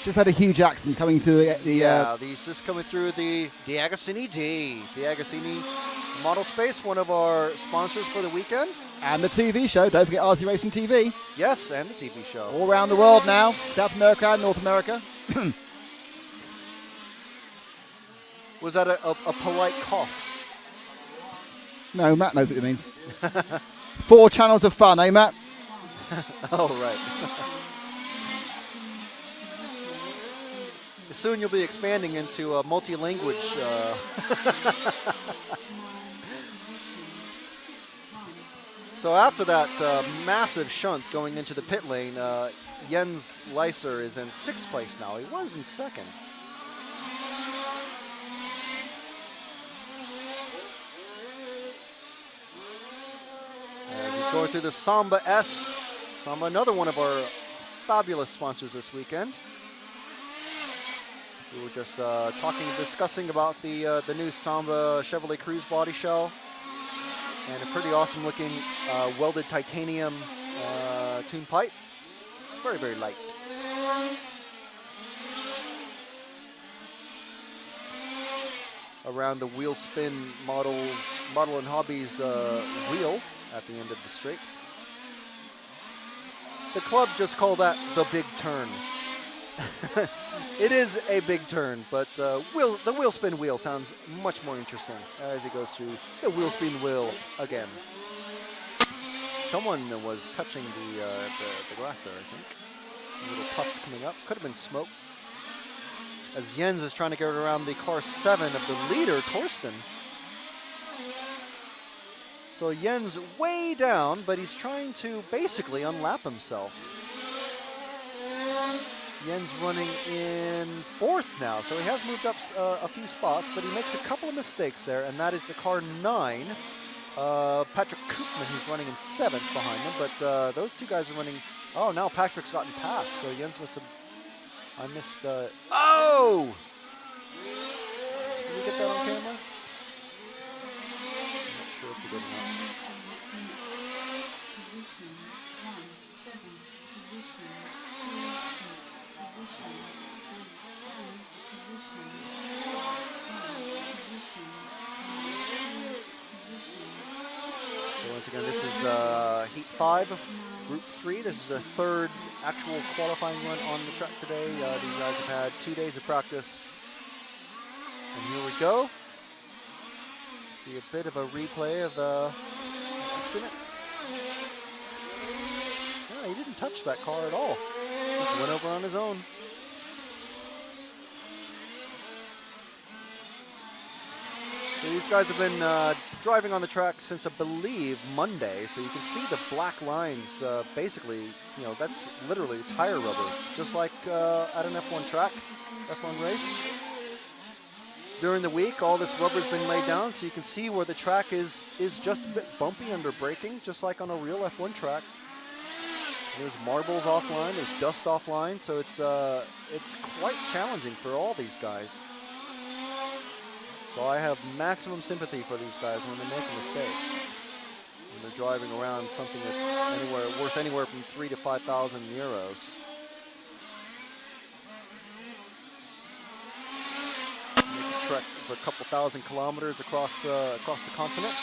Just had a huge accident coming through the Yeah, he's just coming through the Agostini D. The Agostini Model Space, one of our sponsors for the weekend. and the TV show. Don't forget RC Racing TV. Yes, and the TV show. All around the world now. South America and North America. Was that a polite cough? No, Matt knows what it means. 4 channels of fun, eh, Matt? Oh, right. Soon you'll be expanding into a multi-language. So after that massive shunt going into the pit lane, Jens Leiser is in 6th place now. He was in 2nd. He's going through the Samba S. Samba, another one of our fabulous sponsors this weekend. We were just discussing about the new Samba Chevrolet Cruze body shell, and a pretty awesome looking welded titanium tune pipe. Very, very light. Around the wheel spin Model and Hobbies wheel at the end of the straight. The club just call that the big turn. It is a big turn, but the wheel spin wheel sounds much more interesting as it goes through the wheel spin wheel again. Someone was touching the glass there, I think. Little puffs coming up. Could have been smoke. As Jens is trying to get around the car 7 of the leader, Torsten. So Jens way down, but he's trying to basically unlap himself. Jens running in 4th now, so he has moved up a few spots, but he makes a couple of mistakes there, and that is the car 9, Patrick Koopman, who's running in 7th behind him, but those two guys are running. Oh, now Patrick's gotten past, so Jens must have. I missed. Oh! Did we get that on camera? I'm not sure if we did or not. So once again, this is Heat 5, Group 3. This is the 3rd actual qualifying run on the track today. These guys have had 2 days of practice. And here we go. See a bit of a replay of accident. No, he didn't touch that car at all. Just went over on his own. So these guys have been driving on the track since, I believe, Monday. So you can see the black lines. Basically, you know, that's literally tire rubber, just like at an F1 track, F1 race. During the week, all this rubber's been laid down, so you can see where the track is just a bit bumpy under braking, just like on a real F1 track. There's marbles offline, there's dust offline, so it's quite challenging for all these guys. So I have maximum sympathy for these guys when they make a mistake. When they're driving around something that's worth anywhere from 3,000 to 5,000 euros. Make a trek of a couple thousand kilometers across the continent.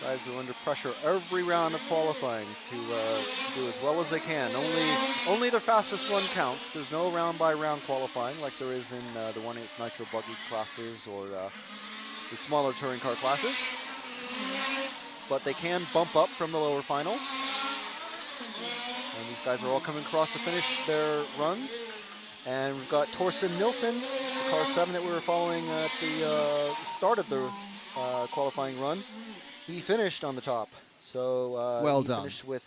Guys are under pressure every round of qualifying to do as well as they can. Only their fastest run counts. There's no round-by-round qualifying like there is in the 1/8 Nitro Buggy classes or the smaller touring car classes. But they can bump up from the lower finals. And these guys are all coming across to finish their runs. And we've got Torsten Nilsson, the car 7 that we were following at the start of the qualifying run. He finished on the top, so well he done. finished with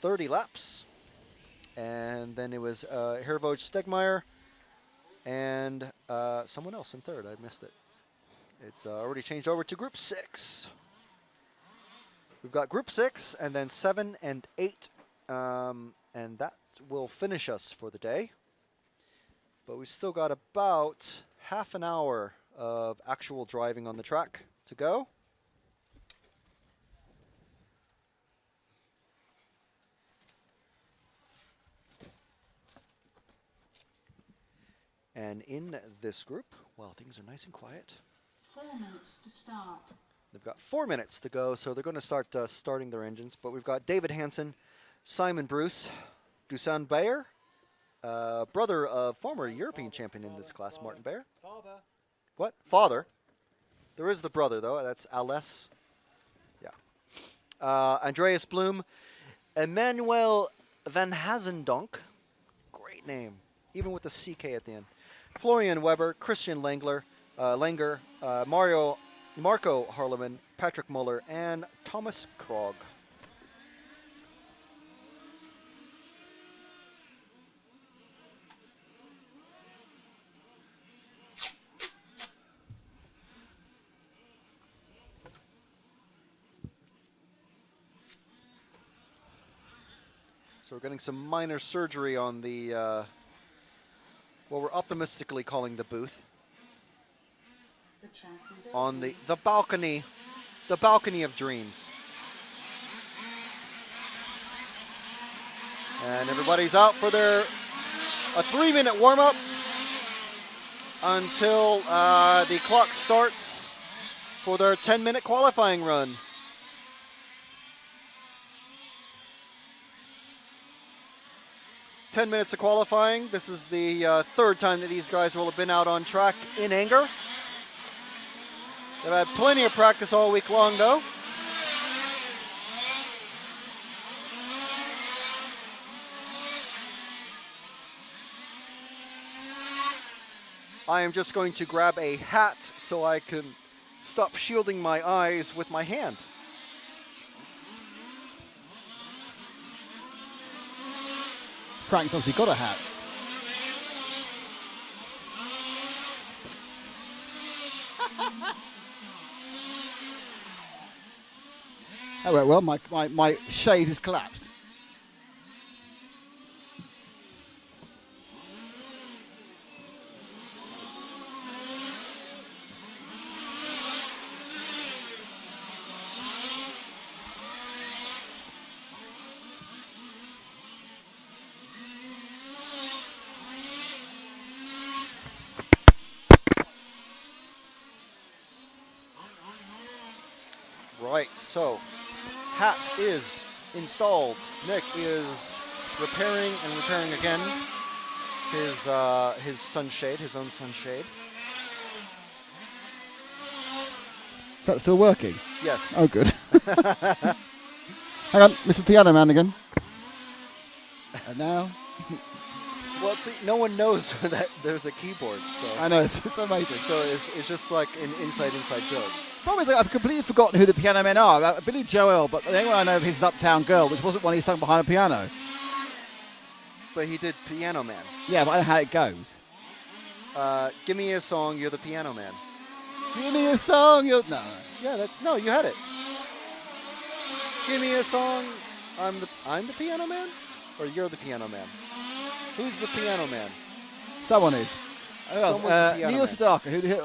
30 laps. And then it was Hervoj Stegmeyer and someone else in 3rd. I missed it. It's already changed over to Group 6. We've got Group 6 and then 7 and 8, and that will finish us for the day. But we've still got about half an hour of actual driving on the track to go. And in this group, well, things are nice and quiet. 4 minutes to start. They've got 4 minutes to go, so they're going to start starting their engines. But we've got David Hansen, Simon Bruce, Dusan Bayer, brother of former European champion in this class, Martin Bayer. Father. What? Father. There is the brother, though. That's Aless. Yeah. Andreas Blum, Emmanuel van Hazendonk. Great name, even with the CK at the end. Florian Weber, Christian Langer, Marco Harleman, Patrick Muller, and Thomas Krog. So we're getting some minor surgery on the, what we're optimistically calling the booth. The track is On open. the balcony of dreams. And everybody's out for a 3-minute warm-up until the clock starts for their 10-minute qualifying run. "10 minutes of qualifying." This is the third time that these guys will have been out on track in anger. They've had plenty of practice all week long, though. I am just going to grab a hat so I can stop shielding my eyes with my hand. Frank's obviously got a hat. Oh, well, my shade has collapsed. Right, so hat is installed. Nick is repairing and repairing again his sunshade, his own sunshade. Is that still working? Yes. Oh, good. Hang on, Mr. Piano Man again. And now? Well, see, no one knows that there's a keyboard. So I know, it's amazing. So it's just like an inside joke. Probably I've completely forgotten who the Piano Men are. I believe Joel, but the only one I know of his is Uptown Girl, which wasn't one he sung behind a piano. But he did Piano Man. Yeah, but I know how it goes. Give me a song, you're the Piano Man. Give me a song, you're... No. Yeah, no, you had it. Give me a song, I'm the Piano Man? Or you're the Piano Man? Who's the Piano Man? Someone is. Someone's the Piano Neil Man. Sedaka. Who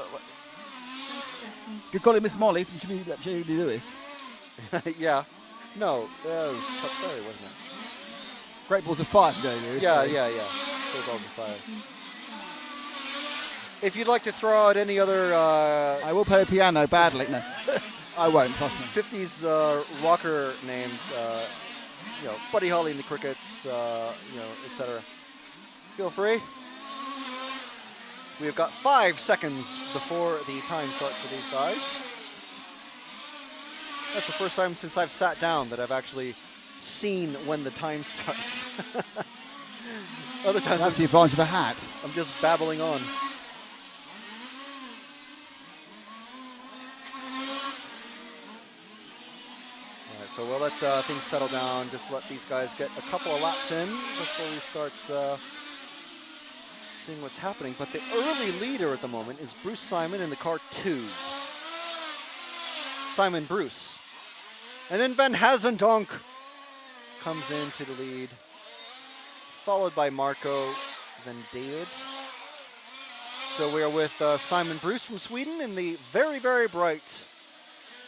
you call it Miss Molly from Julie Lewis. Yeah. No, that was Chuck Berry, wasn't it? Great Balls of Fire from Julie Lewis. Yeah. Great Balls of Fire. If you'd like to throw out any other... I will play the piano badly. No, I won't, trust me. 50s rocker names, Buddy Holly and the Crickets, etc. Feel free. We've got 5 seconds before the time starts for these guys. That's the first time since I've sat down that I've actually seen when the time starts. Other times That's the advantage of a hat. I'm just babbling on. Alright, so we'll let things settle down. Just let these guys get a couple of laps in before we start seeing what's happening. But the early leader at the moment is Bruce Simon in the car 2. Simon Bruce. And then Van Hazendonk comes into the lead, followed by Marco, then David. So we are with Simon Bruce from Sweden in the very, very bright,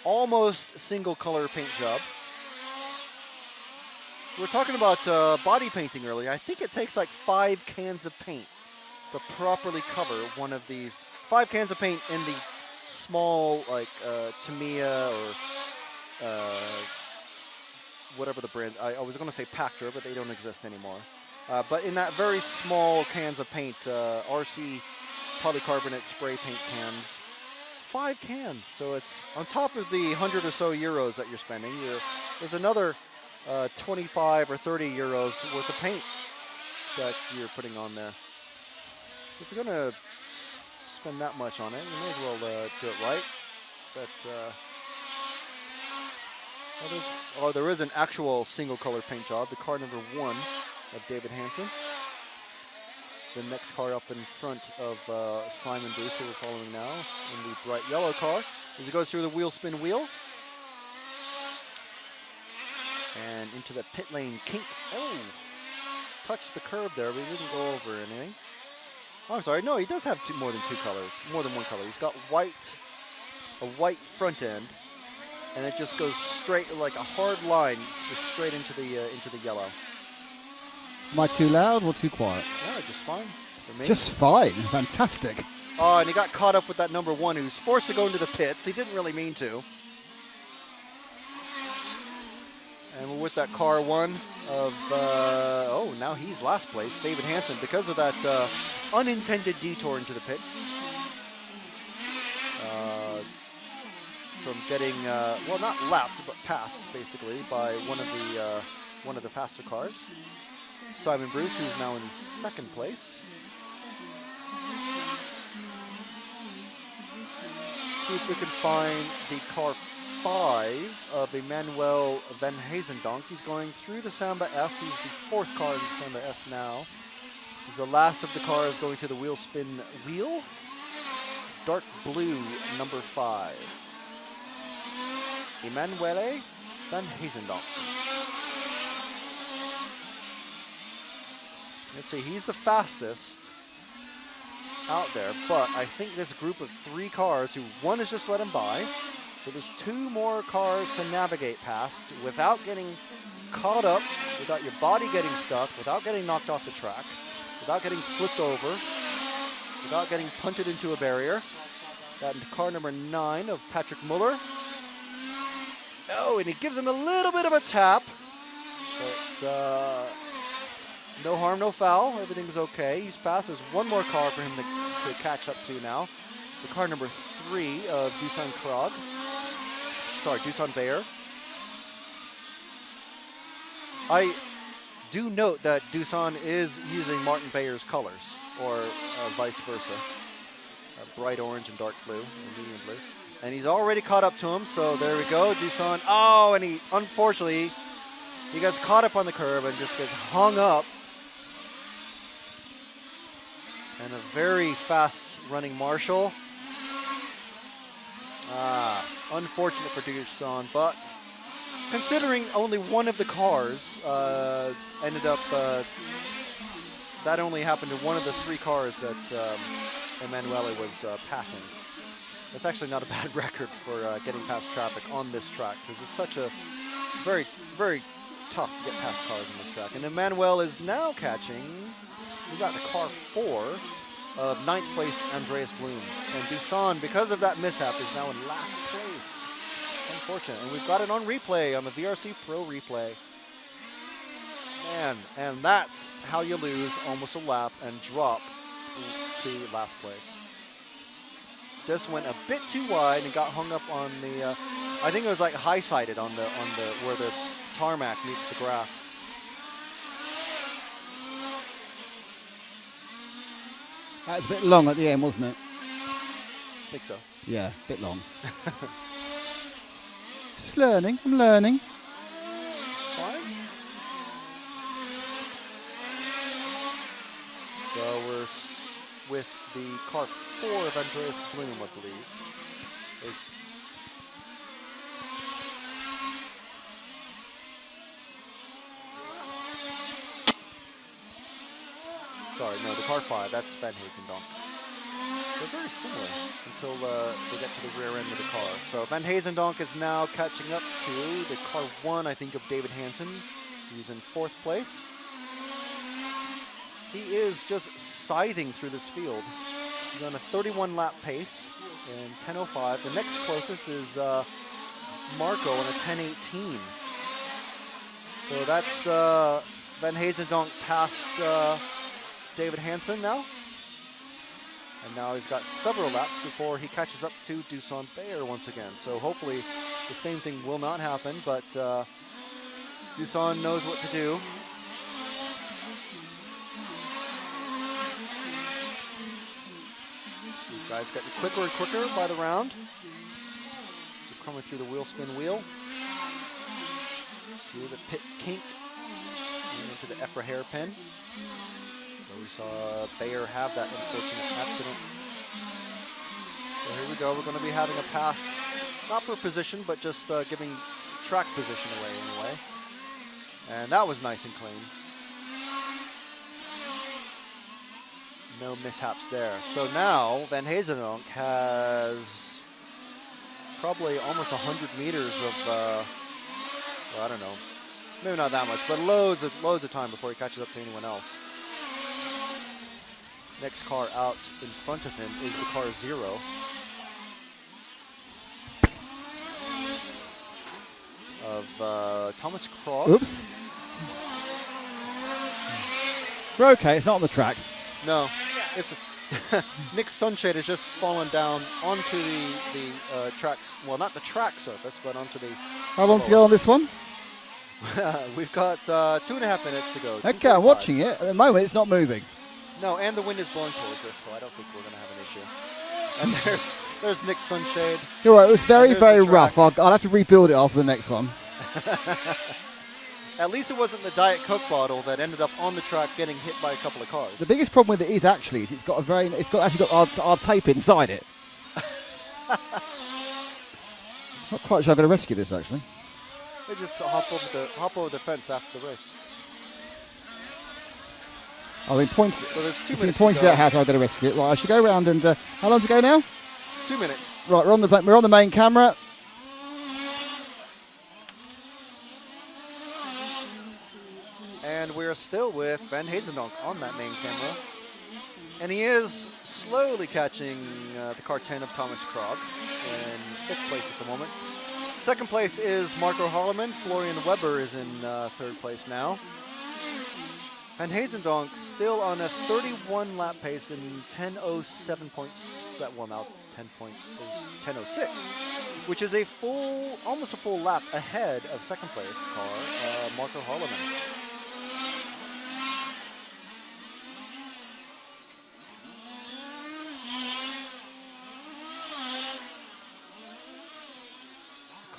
almost single color paint job. We were talking about body painting earlier. I think it takes like 5 cans of paint but properly cover one of these 5 cans of paint in the small, like Tamiya or whatever the brand. I was going to say Pactor, but they don't exist anymore. But in that very small cans of paint, RC polycarbonate spray paint cans, 5 cans. So it's on top of the 100 or so euros that you're spending. There's another 25 or 30 euros worth of paint that you're putting on there. So if you're going to spend that much on it, you may as well do it right. But there is an actual single color paint job, the car number 1 of David Hansen. The next car up in front of Simon Bruce, who we're following now, in the bright yellow car, as he goes through the wheel spin wheel. And into the pit lane kink. Oh, touched the curb there, but he didn't go over anything. Oh, I'm sorry, no, he does have more than 2 colors, more than 1 color. He's got a white front end, and it just goes straight, like a hard line, just straight into the yellow. Am I too loud or too quiet? Yeah, just fine for me. Just fine. Fantastic. Oh, and he got caught up with that number 1 who's forced to go into the pits. He didn't really mean to. And we're with that car 1 of, now he's last place, David Hansen, because of that unintended detour into the pits. From getting, not lapped, but passed, basically, by one of the faster cars. Simon Bruce, who's now in 2nd place. See if we can find the car 5 of Emmanuel Van Hazendonk. He's going through the Samba S. He's the 4th car in the Samba S now. He's the last of the cars going to the wheel spin wheel. Dark blue, number 5. Emmanuel Van Hazendonk. Let's see, he's the fastest out there, but I think this group of 3 cars, who 1 has just let him by, so there's 2 more cars to navigate past without getting caught up, without your body getting stuck, without getting knocked off the track, without getting flipped over, without getting punted into a barrier. That into car number 9 of Patrick Muller. Oh, and he gives him a little bit of a tap, but no harm, no foul. Everything's okay. He's passed. There's 1 more car for him to catch up to now. The car number 3 of Dusan Krog. Sorry, Dusan Bayer. I do note that Dusan is using Martin Bayer's colors, or vice versa. Bright orange and dark blue, or medium blue. And he's already caught up to him, so there we go. Dusan, oh, and he, unfortunately, he gets caught up on the curb and just gets hung up. And a very fast running Marshall. Unfortunate for Dusan, but considering only 1 of the cars ended up, that only happened to 1 of the 3 cars that Emanuele was passing. That's actually not a bad record for getting past traffic on this track, because it's such a very, very tough to get past cars on this track. And Emanuele is now catching, we got the car 4 of 9th place Andreas Blum. And Dusan, because of that mishap, is now in last place. Unfortunate. And we've got it on replay, on the VRC Pro replay. Man, and that's how you lose almost a lap and drop to last place. Just went a bit too wide and got hung up on the, I think it was like high-sided on the where the tarmac meets the grass. That was a bit long at the end, wasn't it? I think so. Yeah, a bit long. Just learning. I'm learning. Fine. So we're with the car 4 of Andreas Blum, I believe. Sorry, no, the car 5, that's Van Hazendonk. They're very similar until they get to the rear end of the car. So Van Hazendonk is now catching up to the car 1, I think, of David Hansen. He's in 4th place. he is just scything through this field. He's on a 31 lap pace in 10:05. The next closest is Marco in a 10:18. So that's Van Hazendonk past David Hansen now. And now he's got several laps before he catches up to Dusan Bayer once again. So hopefully the same thing will not happen, but Dusan knows what to do. These guys getting quicker and quicker by the round. Just coming through the wheel spin wheel. Through the pit kink. And into the EFRA hairpin. So we saw Bayer have that unfortunate accident. So here we go. We're going to be having a pass, not for position, but just giving track position away anyway. And that was nice and clean. No mishaps there. So now Van Hazendonk has probably almost 100 meters of, well, I don't know, maybe not that much, but loads of time before he catches up to anyone else. Next car out in front of him is the car 0. Of Thomas Krog. Oops. We're okay, it's not on the track. No, it's Nick Sunshade has just fallen down onto the tracks. Well, not the track surface, but onto the. How long to go on this one? We've got 2.5 minutes to go. Okay, I'm watching it. At the moment, it's not moving. No, and the wind is blowing towards us, so I don't think we're going to have an issue. And there's Nick Sunshade. You're right, it was very, very rough. I'll have to rebuild it after the next one. At least it wasn't the Diet Coke bottle that ended up on the track getting hit by a couple of cars. The biggest problem with it is actually it's actually got our tape inside it. Not quite sure I'm going to rescue this actually. They just hop over the fence after the race. I've been pointed, So there's 2 it's been minutes. pointed out how I'm going to rescue it. Right, I should go around and how long to go now? 2 minutes. Right, we're on the main camera. And we're still with Van Hazendonk on that main camera. And he is slowly catching the car 10 of Thomas Krog in 5th place at the moment. 2nd place is Marco Harleman. Florian Weber is in 3rd place now. Van Hazendonk still on a 31 lap pace in 10:07.7, well now 10:06, which is almost a full lap ahead of 2nd place car, Marco Harleman.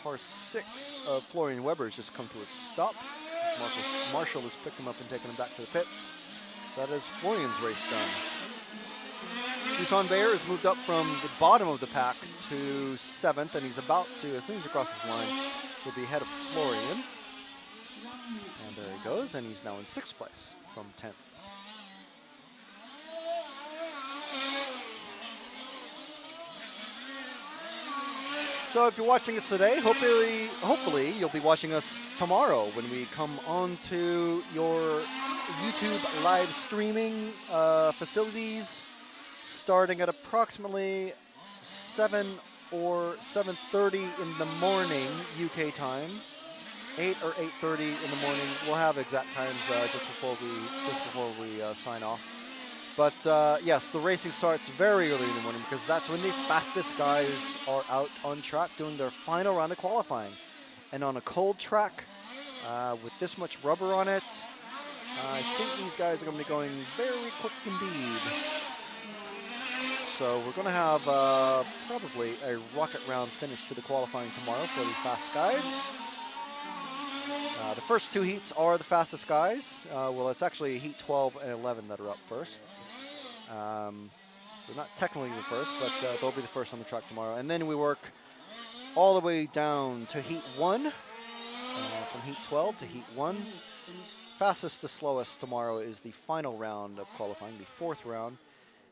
Car 6 of Florian Weber has just come to a stop. Marshall has picked him up and taken him back to the pits. So that is Florian's race done. Dusan Bayer has moved up from the bottom of the pack to 7th, and he's about to, as soon as he crosses the line, he'll be ahead of Florian. And there he goes, and he's now in 6th place from 10th. So if you're watching us today, hopefully you'll be watching us tomorrow when we come on to your YouTube live streaming facilities starting at approximately 7 or 7:30 in the morning UK time. 8 or 8:30 in the morning. We'll have exact times just before we sign off. But yes, the racing starts very early in the morning because that's when the fastest guys are out on track doing their final round of qualifying. And on a cold track with this much rubber on it, I think these guys are going to be going very quick indeed. So we're going to have probably a rocket round finish to the qualifying tomorrow for the fast guys. The first 2 heats are the fastest guys. Well, it's actually heat 12 and 11 that are up first. So not technically the first, but they'll be the first on the track tomorrow. And then we work all the way down to heat 1, from heat 12 to heat 1. Fastest to slowest tomorrow is the final round of qualifying, the 4th round.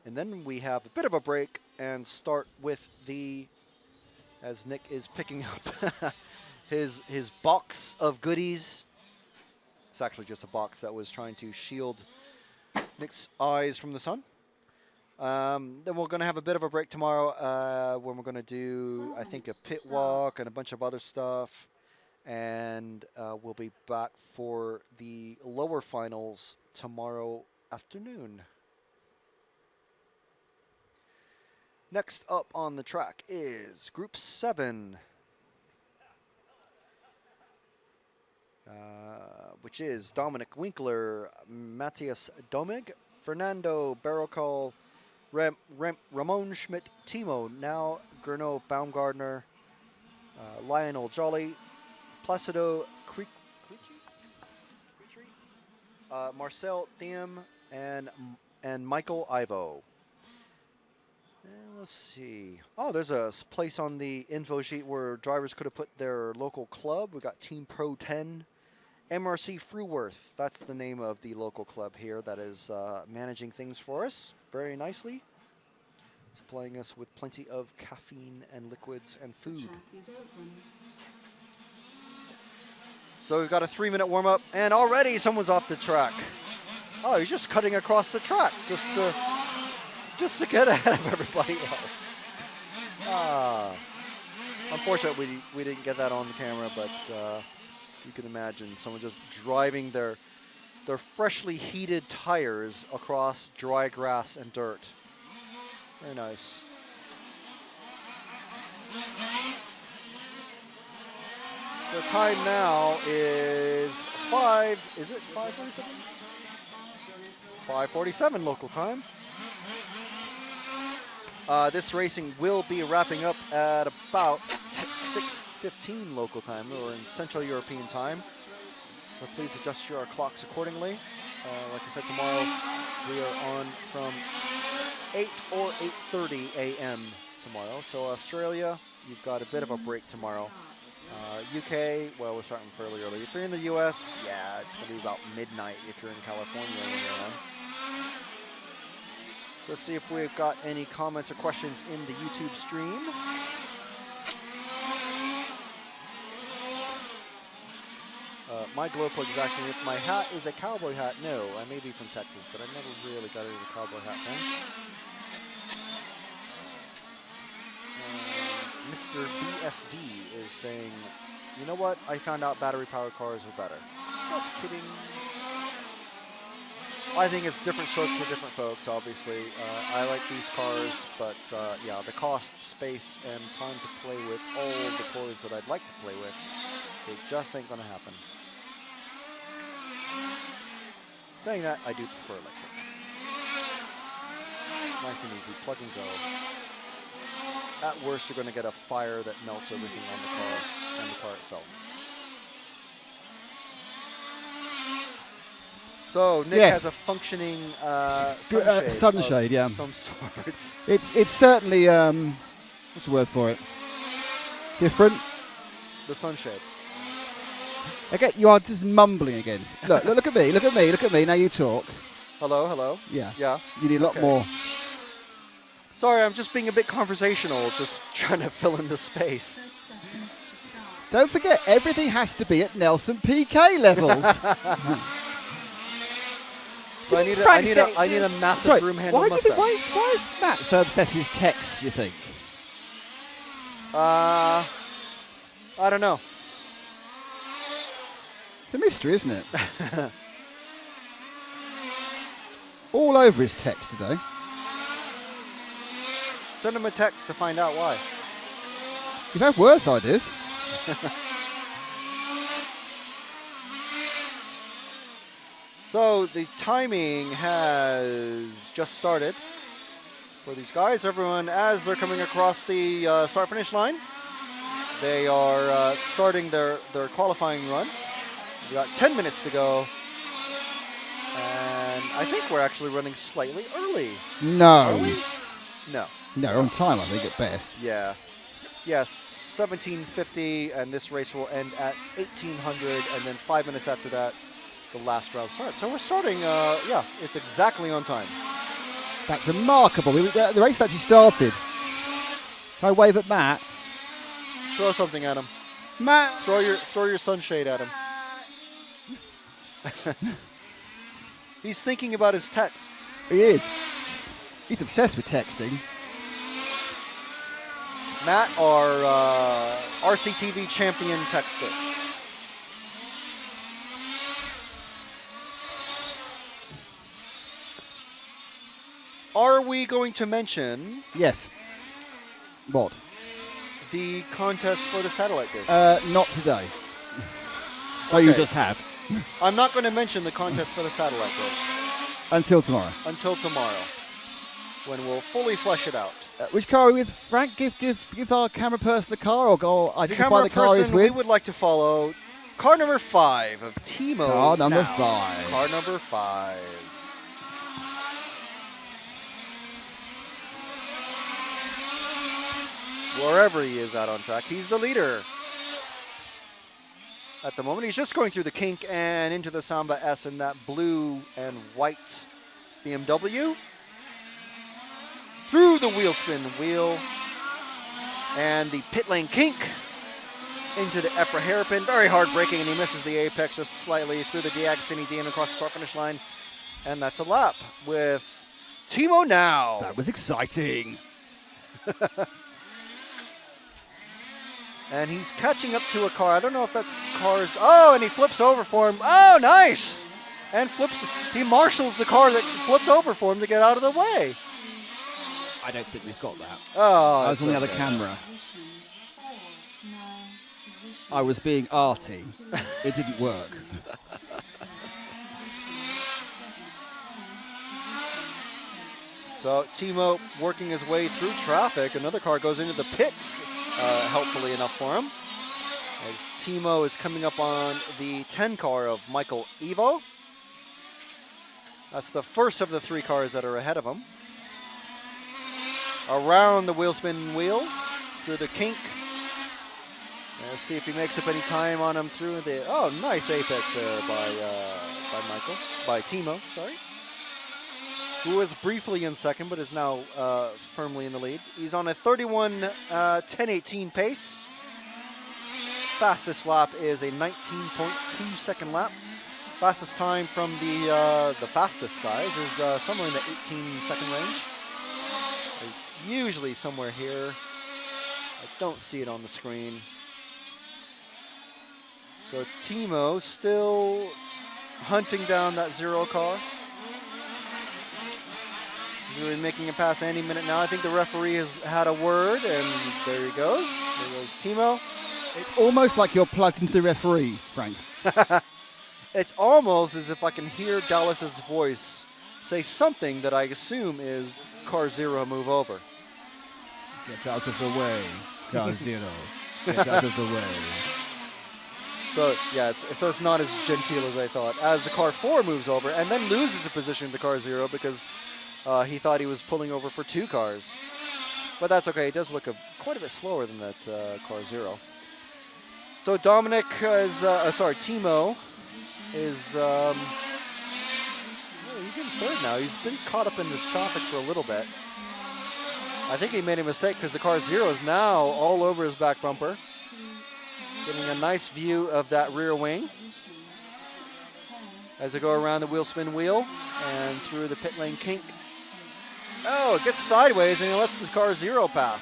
And then we have a bit of a break and start with as Nick is picking up his box of goodies. It's actually just a box that was trying to shield Nick's eyes from the sun. Then we're going to have a bit of a break tomorrow when we're going to do, I think, a pit walk and a bunch of other stuff. And we'll be back for the lower finals tomorrow afternoon. Next up on the track is Group 7, which is Dominic Winkler, Matthias Domig, Fernando Barrocal, Ramon Schmidt, Timo Now, Gernot Baumgartner, Lionel Jolly, Placido Marcel Thiem, and Michael Ivo. And let's see. Oh, there's a place on the info sheet where drivers could have put their local club. We got Team Pro 10, MRC Fruworth. That's the name of the local club here that is managing things for us very nicely. Supplying us with plenty of caffeine and liquids and food. Track is open. So we've got a 3-minute warm-up, and already someone's off the track. Oh, he's just cutting across the track just to get ahead of everybody else. Unfortunately, we didn't get that on the camera, but you can imagine someone just driving their freshly heated tires across dry grass and dirt. Very nice. The time now is 5:47? 5:47 local time. This racing will be wrapping up at about 6:15 local time. We're in Central European time, so please adjust your clocks accordingly. Like I said, tomorrow we are on from 8 or 8:30 a.m. tomorrow. So Australia, you've got a bit of a break tomorrow. UK, well, we're starting fairly early. If you're in the US, yeah, it's going to be about midnight if you're in California when you're on. Let's see if we've got any comments or questions in the YouTube stream. My glow plug is asking if my hat is a cowboy hat. No, I may be from Texas, but I never really got into the cowboy hat thing. Mr. BSD is saying, you know what? I found out battery-powered cars are better. Just kidding. I think it's different strokes for different folks, obviously. I like these cars, but yeah, the cost, space, and time to play with all the cores that I'd like to play with, it just ain't gonna happen. Saying that, I do prefer electric. Nice and easy, plug and go. At worst, you're going to get a fire that melts everything on the car and the car itself. So Nick has a functioning sunshade, yeah. Some sort. It's certainly what's the word for it? Different. The sunshade. Again, you are just mumbling again. Look at me, look at me, look at me. Now you talk. Hello, hello. Yeah. Yeah. You need a lot more. Sorry, I'm just being a bit conversational, just trying to fill in the space. Don't forget, everything has to be at Nelson PK levels. So I need a massive broom handle mustache. Why is Matt so obsessed with his text, do you think? I don't know. It's a mystery, isn't it? All over his text today. Send him a text to find out why. You've had worse ideas. So the timing has just started for these guys. Everyone, as they're coming across the start-finish line, they are starting their qualifying run. We've got 10 minutes to go. And I think we're actually running slightly early. No. Are we? No. No, on time, I think, at best. Yeah. Yes, 17:50, and this race will end at 1800, and then 5 minutes after that, the last round starts. So we're starting, yeah, it's exactly on time. That's remarkable. The race actually started. Can I wave at Matt? Throw something at him. Matt! Throw your sunshade at him. He's thinking about his texts. He is. He's obsessed with texting. Matt, our RCTV champion texter. Are we going to mention Yes. What? the contest for the satellite dish? Not today. Oh, you Okay. just have. I'm not going to mention the contest for the satellite dish Until tomorrow. until tomorrow, when we'll fully flesh it out. Which car are we with, Frank? Give our camera person the car, or go identify Camera the car he's person, we with. would like to follow car number 5 of Timo. Car number Now. 5. Car number 5. Wherever he is out on track, he's the leader. At the moment, he's just going through the kink and into the Samba S in that blue and white BMW. Through the wheel spin wheel and the pit lane kink into the EFRA hairpin. Very hard braking, and he misses the apex just slightly through the Diagostini D and across the start finish line. And that's a lap with Timo Now. That was exciting. And he's catching up to a car. I don't know if that's cars. Oh, and he flips over for him. Oh, nice! And flips. He marshals the car that flipped over for him to get out of the way. I don't think we've got that. Oh, I was it's on the other okay. camera. I was being arty. It didn't work. So Timo working his way through traffic. Another car goes into the pits, helpfully enough for him. As Timo is coming up on the 10 car of Michael Evo. That's the first of the 3 cars that are ahead of him. Around the wheel spin wheel, through the kink. Let's see if he makes up any time on him through the. Oh, nice apex there by Timo, sorry. Who was briefly in second, but is now firmly in the lead. He's on a 31:10:18 pace. Fastest lap is a 19.2 second lap. Fastest time from the fastest guys is somewhere in the 18-second range. Usually somewhere here. I don't see it on the screen. So Timo still hunting down that 0 car. He's really making a pass any minute now. I think the referee has had a word, and there he goes. There goes Timo. It's almost like you're plugged into the referee, Frank. It's almost as if I can hear Dallas's voice say something that I assume is car 0 move over. Get out of the way, car 0. Get out of the way. So yeah, it's not as genteel as I thought. As the car 4 moves over and then loses a position to car 0 because he thought he was pulling over for 2 cars. But that's okay. It does look quite a bit slower than that car 0. So Timo is he's in 3rd now. He's been caught up in this traffic for a little bit. I think he made a mistake because the car 0 is now all over his back bumper. Getting a nice view of that rear wing as they go around the wheel spin wheel and through the pit lane kink. Oh, it gets sideways and he lets this car 0 pass.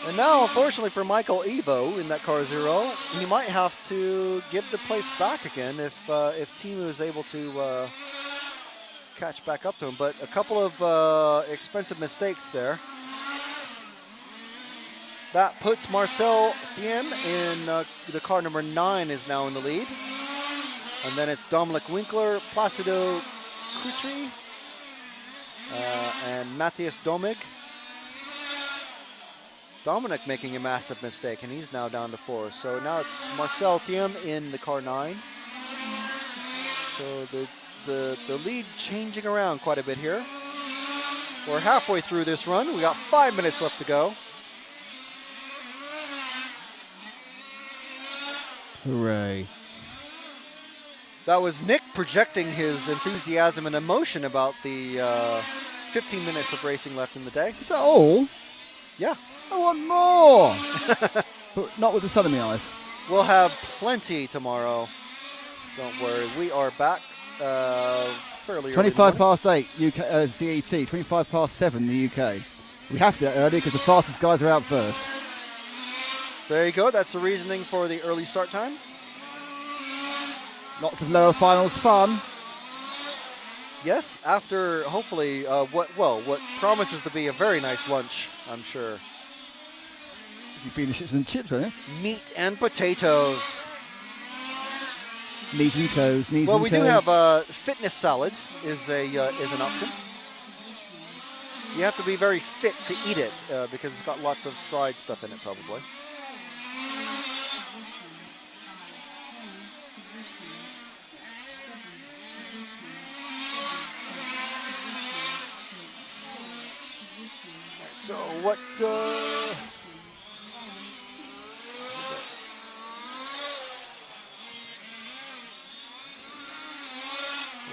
And now, unfortunately for Michael Evo in that car 0, he might have to give the place back again if Timo is able to catch back up to him. But a couple of expensive mistakes there. That puts Marcel Thiem in the car number 9 is now in the lead. And then it's Dominic Winkler, Placido Kutri, and Matthias Domig. Dominic making a massive mistake, and he's now down to 4. So now it's Marcel Thiem in the car 9. So the lead changing around quite a bit here. We're halfway through this run. We got 5 minutes left to go. Hooray. That was Nick projecting his enthusiasm and emotion about the 15 minutes of racing left in the day. Is that all? Yeah. I want more! But not with the sun in my eyes. We'll have plenty tomorrow. Don't worry. We are back fairly early 25 morning. past 8 UK, CET, 25 past 7 the UK. We have to do that early because the fastest guys are out first. There you go. That's the reasoning for the early start time. Lots of lower finals fun. Yes, after hopefully what promises to be a very nice lunch, I'm sure. You feed the shits and chips, don't you? Meat and potatoes. Knees and toes, knees Well, and we toes. do have fitness salad is an option. You have to be very fit to eat it because it's got lots of fried stuff in it, probably. So what?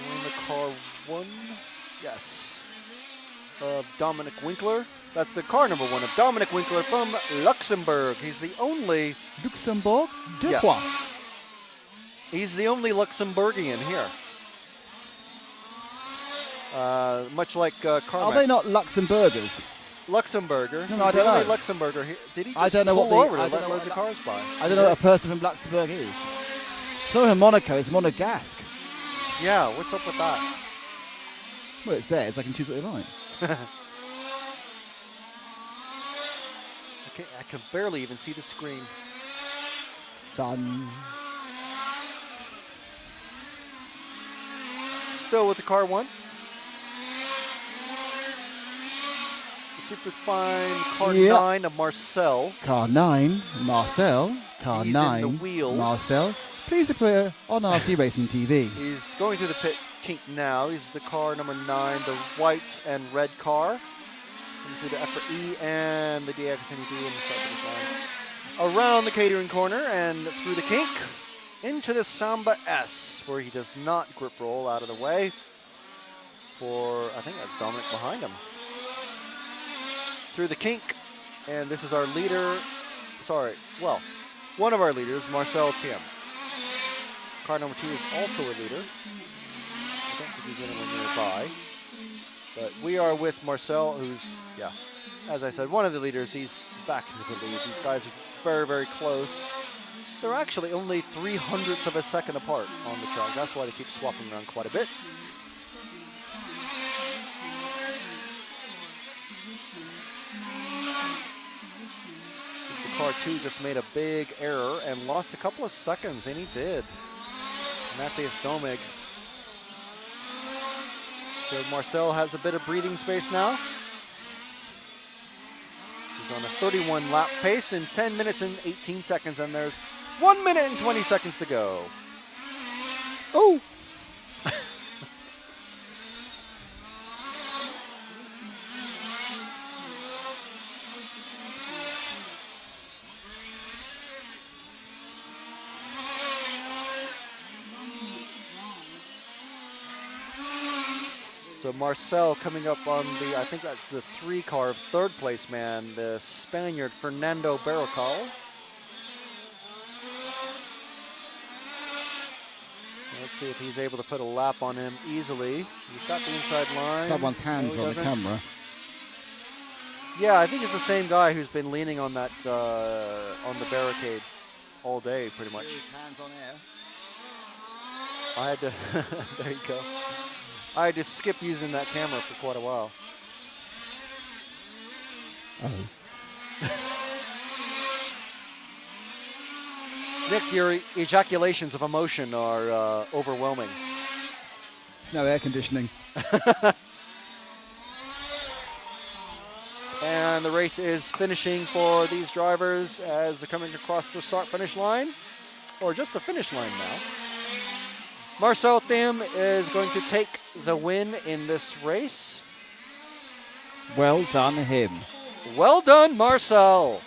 In the car one, yes. Dominic Winkler. That's the car number 1 of Dominic Winkler from Luxembourg. He's the only Luxembourg? De Yeah. quoi? He's the only Luxembourgian here. Much like Carmack. Are they not Luxembourgers? Luxemburger. No, I He's don't the only know. Luxemburger here. Did he just I don't know pull what the- over to I don't let know loads what of cars by? I don't know what a person from Luxembourg is. Someone from Monaco is Monegasque. Yeah, what's up with that? Well, it's theirs. I can choose what they like. I can barely even see the screen. Sun. Still with the car 1. Super fine car Yep. 9 of Marcel. Car 9, Marcel. Car He's in 9, the wheel. Marcel. Please appear on RC Racing TV. He's going through the pit kink now. He's the car number 9, the white and red car. Coming through the EFRA E and the DX&D in the start finish line. Around the catering corner and through the kink into the Samba S, where he does not grip roll out of the way. For I think that's Dominic behind him. Through the kink, and this is our leader. Sorry, well, one of our leaders, Marcel Thiem. Car number 2 is also a leader. I don't think he's anywhere nearby. But we are with Marcel, who's, yeah, as I said, one of the leaders. He's back into the lead. These guys are very, very close. They're actually only 0.03 of a second apart on the track. That's why they keep swapping around quite a bit. The car 2 just made a big error and lost a couple of seconds, and he did. Matthias Domig. So Marcel has a bit of breathing space now. He's on a 31 lap pace in 10 minutes and 18 seconds, and there's 1 minute and 20 seconds to go. Oh! So Marcel coming up on the, I think that's the 3 car of 3rd place man, the Spaniard Fernando Barrocal. Let's see if he's able to put a lap on him easily. He's got the inside line. Someone's hands No, he on the doesn't. camera. Yeah, I think it's the same guy who's been leaning on that on the barricade all day, pretty much. Hands on air. I had to, there you go. I had to skip using that camera for quite a while. Oh. Nick, your ejaculations of emotion are overwhelming. No air conditioning. And the race is finishing for these drivers as they're coming across the start-finish line, or just the finish line now. Marcel Thiem is going to take the win in this race. Well done, him. Well done, Marcel.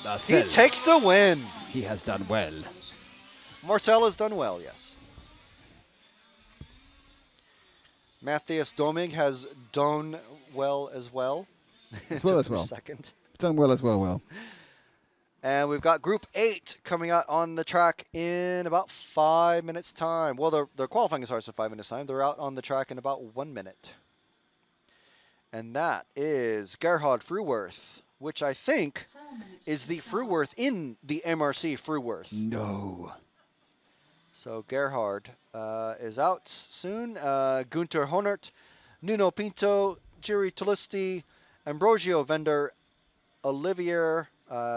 Marcel. He takes the win. He has done well. Marcel has done well, yes. Matthias Domig has done well as well. As well Took as well. Second. Done well as well, well. And we've got Group 8 coming out on the track in about 5 minutes' time. Well, their qualifying starts in 5 minutes' time. They're out on the track in about 1 minute. And that is Gerhard Fruworth, which I think is the Fruworth in the MRC Fruworth. No. So Gerhard is out soon. Gunter Honert, Nuno Pinto, Jiri Tolisti, Ambrosio Vender, Olivier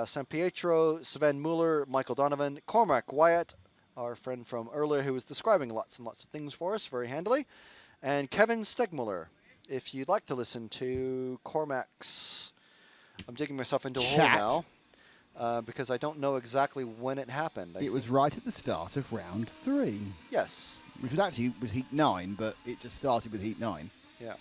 San Pietro, Sven Muller, Michael Donovan, Cormac Wyatt, our friend from earlier who was describing lots and lots of things for us very handily, and Kevin Stegmuller. If you'd like to listen to Cormac's, I'm digging myself into a Chat. hole now because I don't know exactly when it happened. It was right at the start of round 3. Yes. Which was heat 9, but it just started with heat 9. Yeah.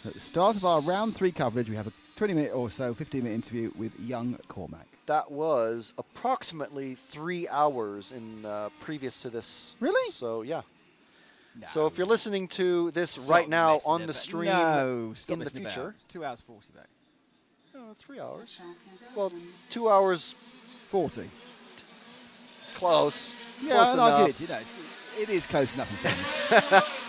At the start of our round 3 coverage, we have a 20-minute or so, 15-minute interview with young Cormac. That was approximately 3 hours in previous to this. Really? So, yeah. No. So if you're listening to this Stop right now messing on the about. stream No, stop in the messing about. future. It's 2 hours 40 back. 3 hours. Track is Well, open. 2 hours 40. close. Yeah, Close and I enough. get it. You know, it is close enough. In fairness.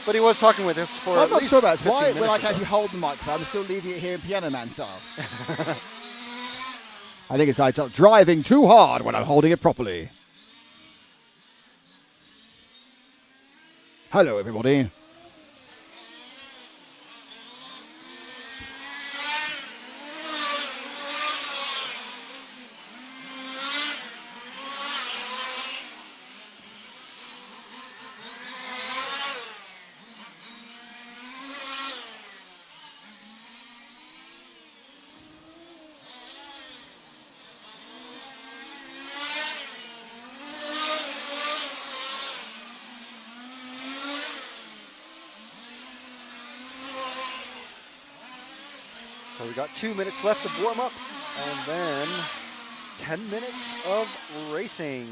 But he was talking with us for I'm at not least sure about it. 15 Why, when I minutes can or actually hold the microphone, I'm still leaving it here in Piano Man style. I think it's like driving too hard when I'm holding it properly. Hello, everybody. So we got 2 minutes left of warm up, and then 10 minutes of racing.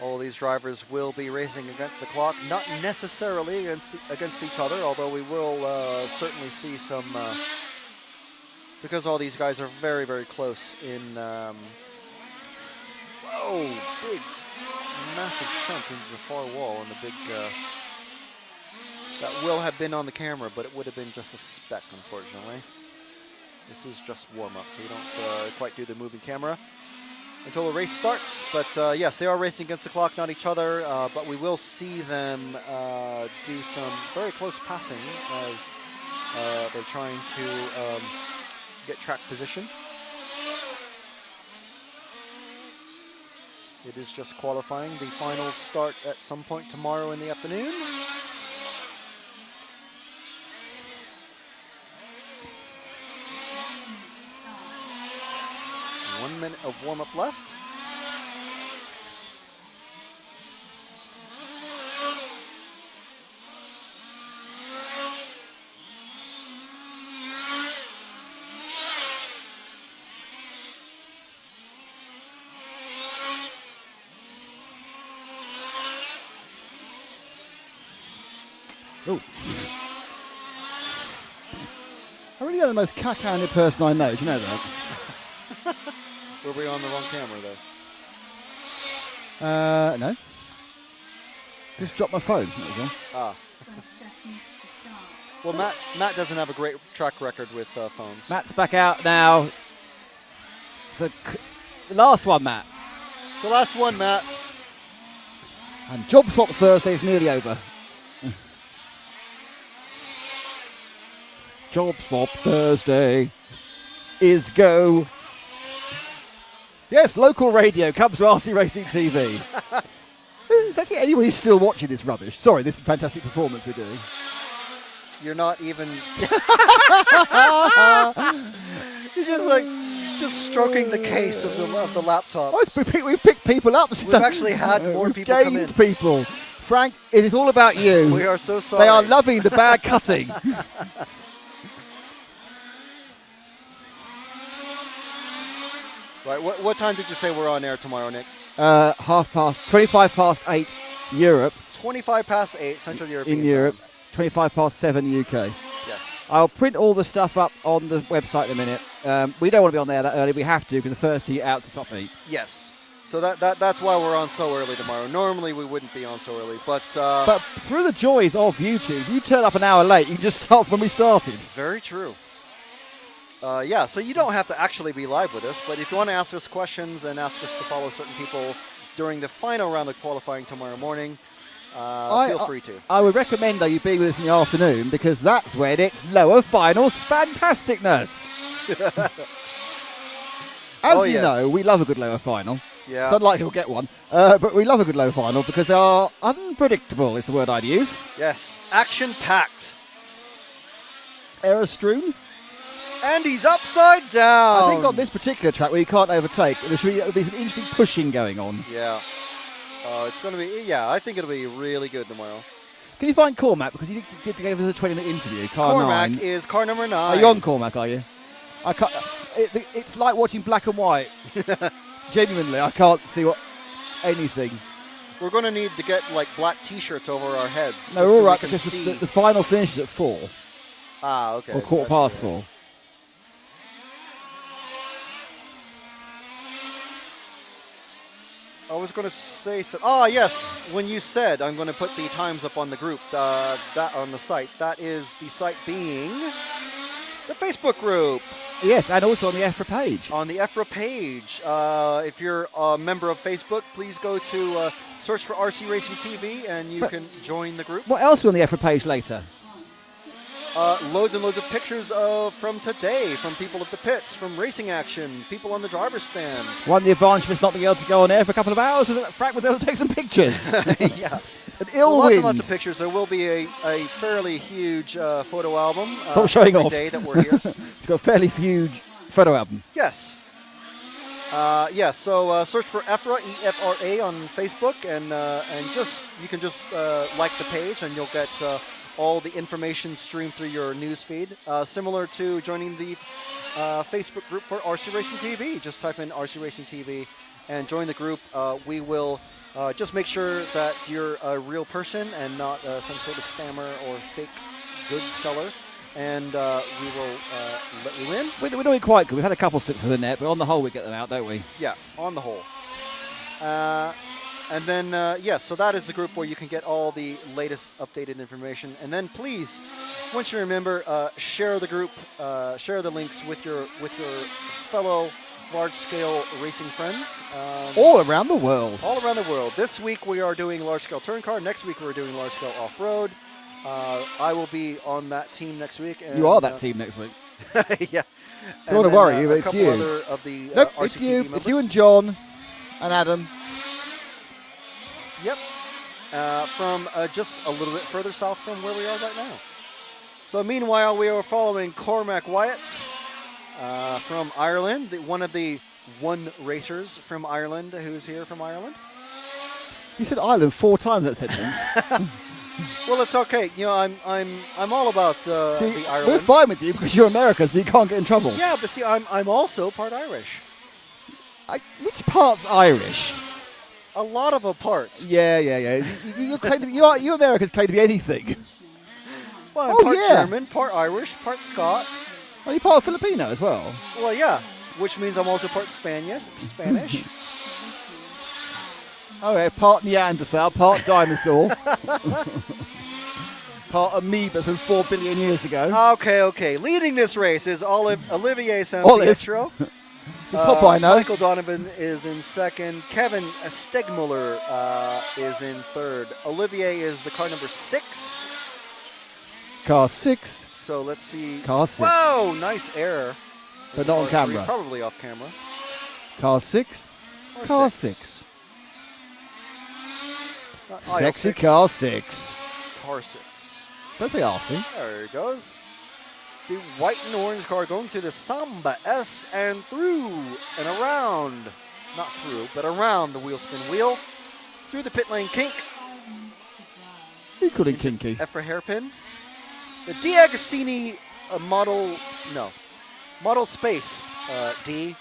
All these drivers will be racing against the clock, not necessarily against each other, although we will certainly see some, because all these guys are very, very close in, whoa, big, massive chunk into the far wall and the big, that will have been on the camera, but it would have been just a speck, unfortunately. This is just warm-up, so you don't quite do the moving camera until the race starts. But yes, they are racing against the clock, not each other, but we will see them do some very close passing as they're trying to get track position. It is just qualifying. The finals start at some point tomorrow in the afternoon. 1 minute of warm-up left. Oh. I really am the most cack-handed person I know. Do you know that? Were we on the wrong camera, though? No. Just dropped my phone. That was all. Ah. Well, Matt doesn't have a great track record with phones. Matt's back out now. The last one, Matt. The last one, Matt. And Job Swap Thursday is nearly over. Job Swap Thursday is go. Yes, local radio comes to RC Racing TV. Is actually anybody still watching this rubbish? Sorry, this fantastic performance we're doing. You're not even. You're just stroking the case of the laptop. Oh, we've picked people up. We've actually had more we've people come in. gained people. Frank, it is all about you. We are so sorry. They are loving the bad cutting. Right, what time did you say we're on air tomorrow, Nick? 25 past 8 Europe. 25 past 8 Central European In Europe, time. 25 past 7 UK. Yes. I'll print all the stuff up on the website in a minute We don't want to be on there that early. We have to because the first heat out's the top heat. Yes. So that's why we're on so early tomorrow. Normally we wouldn't be on so early, but But through the joys of YouTube, you turn up an hour late, you can just stop when we started. very true. Yeah, so you don't have to actually be live with us, but if you want to ask us questions and ask us to follow certain people during the final round of qualifying tomorrow morning, feel free to. I would recommend, though, you be with us in the afternoon because that's when it's lower finals fantasticness. As you know, we love a good lower final. Yeah. It's unlikely we'll get one, but we love a good lower final because they are unpredictable, is the word I'd use. Yes, action-packed. Error strewn. And he's upside down. I think on this particular track where you can't overtake, there'll be some interesting pushing going on. Yeah. It's going to be, yeah, I think it'll be really good tomorrow. Can you find Cormac? Because he did give us a 20-minute interview. Cormac 9. is car number 9. Are you on Cormac, are you? I can't, it's like watching black and white. Genuinely, I can't see anything. We're going to need to get like black T-shirts over our heads. No, we're all right because the final finishes at 4. Ah, okay. Or quarter past 4. I was going to say so. Oh, yes. When you said I'm going to put the times up on the group, that on the site, that is the site being the Facebook group. Yes, and also on the EFRA page. On the EFRA page. If you're a member of Facebook, please go to search for RC Racing TV and you can join the group. What else will on the EFRA page later? Loads and loads of pictures from today, from people at the pits, from racing action, people on the driver's stand. One, the advantage of us not being able to go on air for a couple of hours is that Frank was able to take some pictures. Yeah. It's an ill lots wind. and lots of pictures. There will be a fairly huge photo album Stop showing every off. day that we're here. It's got a fairly huge photo album. Yes. Yes, so search for EFRA, EFRA on Facebook, and you can just like the page and you'll get all the information streamed through your news feed, similar to joining the Facebook group for RC Racing TV. Just type in RC Racing TV and join the group. We will just make sure that you're a real person and not some sort of spammer or fake goods seller, and we will let you in. We're doing quite good. We've had a couple slips through the net, but on the whole we get them out, don't we? Yeah, on the whole. And then, yes, so that is the group where you can get all the latest updated information. And then please, once you remember, share the group, share the links with your fellow large-scale racing friends. All around the world. All around the world. This week we are doing large-scale touring car. Next week we're doing large-scale off-road. I will be on that team next week. And, You are that team next week. Yeah. Don't want to worry you, it's you. Other of the, nope, RCTV it's you. members. It's you and John and Adam. Yep. From just a little bit further south from where we are right now. So meanwhile, we are following Cormac Wyatt from Ireland, one of the racers from Ireland who's here from Ireland. You said Ireland 4 times that sentence. Well, it's okay. You know, I'm all about See, the Ireland. we're fine with you because you're American, so you can't get in trouble. Yeah, but see, I'm also part Irish. Which part's Irish? A lot of a part. Yeah. You claim to be, you Americans claim to be anything. Well, I'm part German, part Irish, part Scot. Are you part Filipino as well? Well, yeah, which means I'm also part Spanish. Okay, part Neanderthal, part dinosaur. Part amoeba from 4 billion years ago. Okay. Leading this race is Olivier Sampietro. Popeye now. Michael Donovan is in second. Kevin Stegmuller is in third. Olivier is the car number 6. Car 6. So let's see. Car 6. Whoa, nice error. But not on camera. Probably off camera. Car 6. Car 6. Sexy car 6. Car 6. Don't say RC. There he goes. The white and orange car going to the Samba S and through and around. Not through, but around the wheel spin wheel. Through the pit lane kink. You called it kinky. EFRA hairpin. The D'Agostini Model Space D.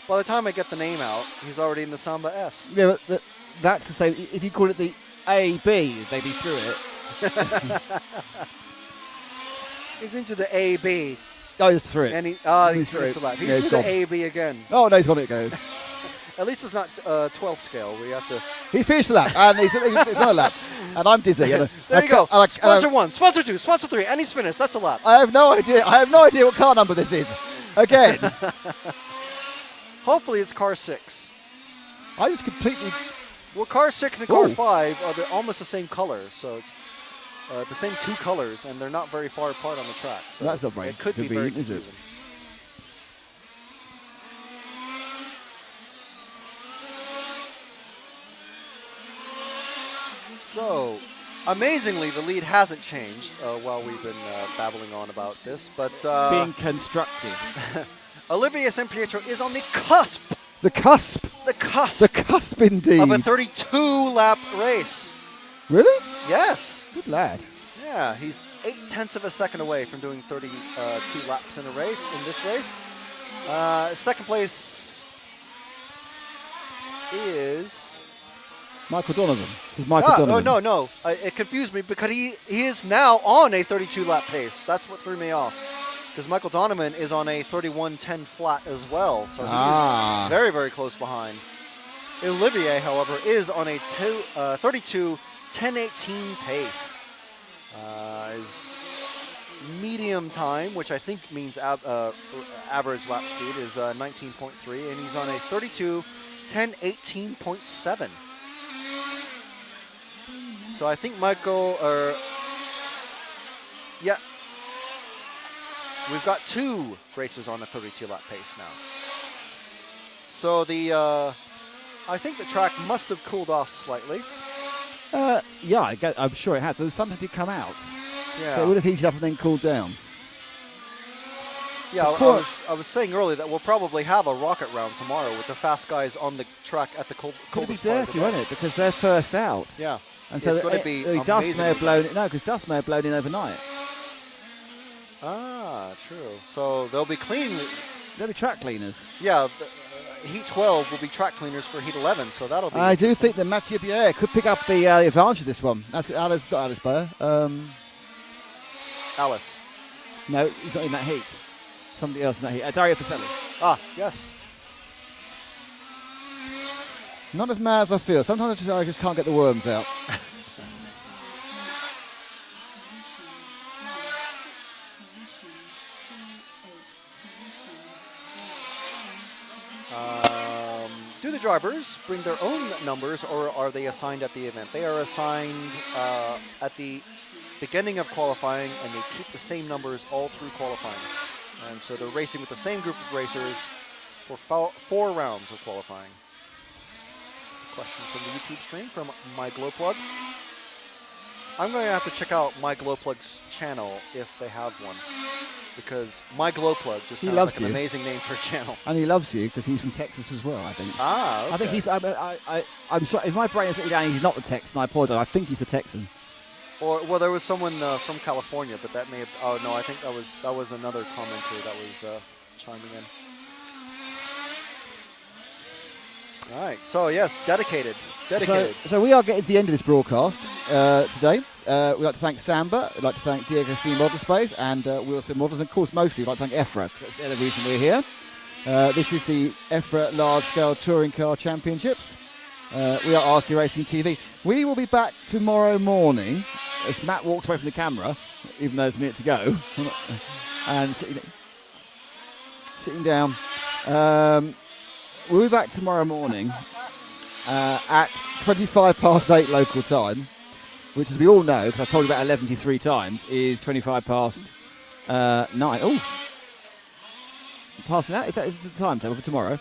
By the time I get the name out, he's already in the Samba S. Yeah, but that's the same. If you call it the AB, they'd be through it. He's into the AB. Oh, he's through it. And He's he's through finished it. the lap. He's Yeah, he's through gone. the A, B again. Oh, no, he's got it go. At least it's not 12th scale where you have to. He's finished the lap, and it's another lap. And I'm dizzy. And There you go. Sponsor 1, sponsor 2, sponsor 3, and he's finished. That's a lap. I have no idea. I have no idea what car number this is. Again. Hopefully it's car 6. I just completely... Well, car 6 and car Ooh. 5 are almost the same color, so it's the same 2 colors, and they're not very far apart on the track. So That's not very it could be very convenient, is it? confusing. So, amazingly, the lead hasn't changed while we've been babbling on about this, but being constructive. Olivier Sampietro is on the cusp. The cusp. The cusp. The cusp, indeed. Of a 32-lap race. Really? Yes. Good lad. Yeah, he's 0.8 of a second away from doing 32 laps in a race, in this race. Second place is... Michael Donovan. This is Michael Donovan. Oh, no. It confused me because he is now on a 32-lap pace. That's what threw me off. Because Michael Donovan is on a 31.10 flat as well. So he's very, very close behind. Olivier, however, is on a 32.10.18 pace. His medium time, which I think means average lap speed, is 19.3. And he's on a 32.10.18.7. So I think Michael, we've got 2 racers on a 32-lap pace now. So I think the track must have cooled off slightly. Yeah, I'm sure it had. There's something did come out. Yeah. So it would have heated up and then cooled down. Yeah, I was saying earlier that we'll probably have a rocket round tomorrow with the fast guys on the track at the coldest It'll be part of the dirty, day. won't it? Because they're first out. Yeah. And so it's going to be dust may have blown amazing. because dust may have blown in overnight. Ah, true. So they'll be clean. There'll be track cleaners. Yeah, Heat 12 will be track cleaners for Heat 11, so that'll be... I do think that Mathieu Bier could pick up the advantage of this one. That's good. Alice, not Alice Bier. Alice. No, he's not in that heat. Somebody else in that heat. Dario Faselli. Ah, yes. Not as mad as I feel. Sometimes I just can't get the worms out. Do the drivers bring their own numbers, or are they assigned at the event? They are assigned at the beginning of qualifying, and they keep the same numbers all through qualifying. And so they're racing with the same group of racers for 4 rounds of qualifying. It's a question from the YouTube stream from My Glow Plug. I'm going to have to check out My Glow Plug's channel if they have one, because My Glow Plug just sounds like an amazing name for a channel. And he loves you because he's from Texas as well, I think. Ah, okay. I think he's... I'm sorry, if my brain is letting me down, he's not the Texan, I apologize. I think he's a Texan. Or, well, there was someone from California, but that may have... Oh, no, I think that was another commenter that was chiming in. All right, so yes, dedicated. So we are getting to the end of this broadcast today. We'd like to thank Samba, we'd like to thank Diego Steam Model Space and Wheelspin Models, and of course mostly we'd like to thank EFRA. They're the reason we're here. This is the EFRA Large Scale Touring Car Championships. We are RC Racing TV. We will be back tomorrow morning as Matt walks away from the camera, even though it's a minute to go, and sitting down. We'll be back tomorrow morning at 8 local time, which, as we all know, because I told you about 11:03 times, is 9. Oh, passing that? Is that the timetable for tomorrow?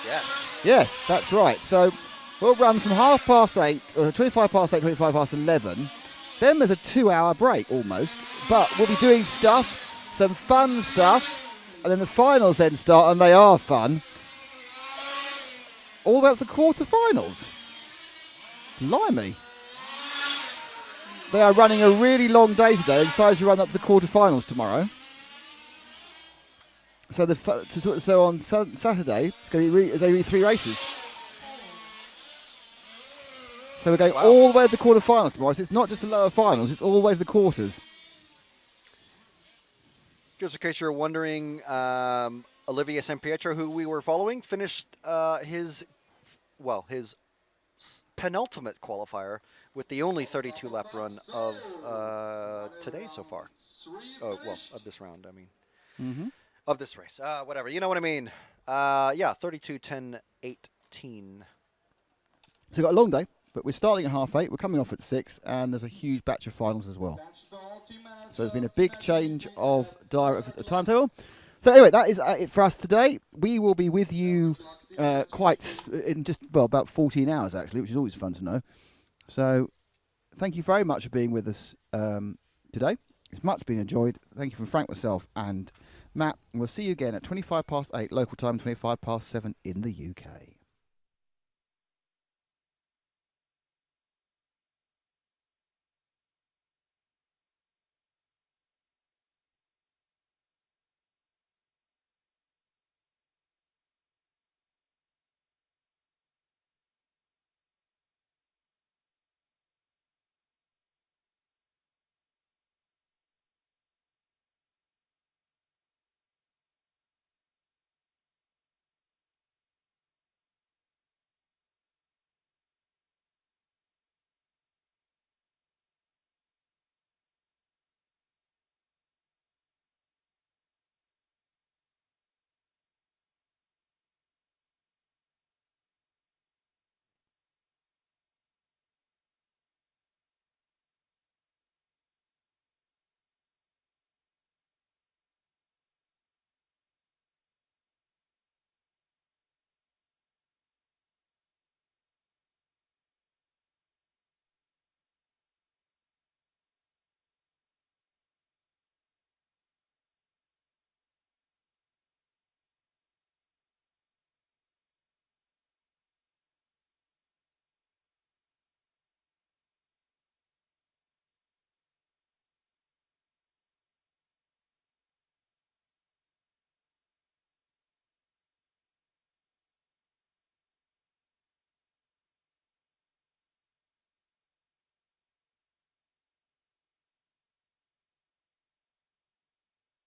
Yes. Yes, that's right. So we'll run from 8:30, or 11. Then there's a 2-hour break almost, but we'll be doing some fun stuff, and then the finals then start, and they are fun. All about the quarterfinals. Blimey. They are running a really long day today. They decided to run up to the quarterfinals tomorrow. So on Saturday, it's going to be 3 races. So we're going all the way to the quarterfinals tomorrow. So it's not just the lower finals; it's all the way to the quarters. Just in case you're wondering, Olivier San Pietro, who we were following, finished his penultimate qualifier with the only 32 lap run of today so far. Oh, well, of this round, I mean. Mm-hmm. Of this race. Whatever, you know what I mean. Yeah, 32, 10, 18. So we've got a long day, but we're starting at 8:30. We're coming off at 6, and there's a huge batch of finals as well. So there's been a big change of timetable. So anyway, that is it for us today. We will be with you in just about 14 hours actually, which is always fun to know. So thank you very much for being with us today. It's much been enjoyed. Thank you from Frank, myself, and Matt. And we'll see you again at 8:25 local time, 7:25 in the UK.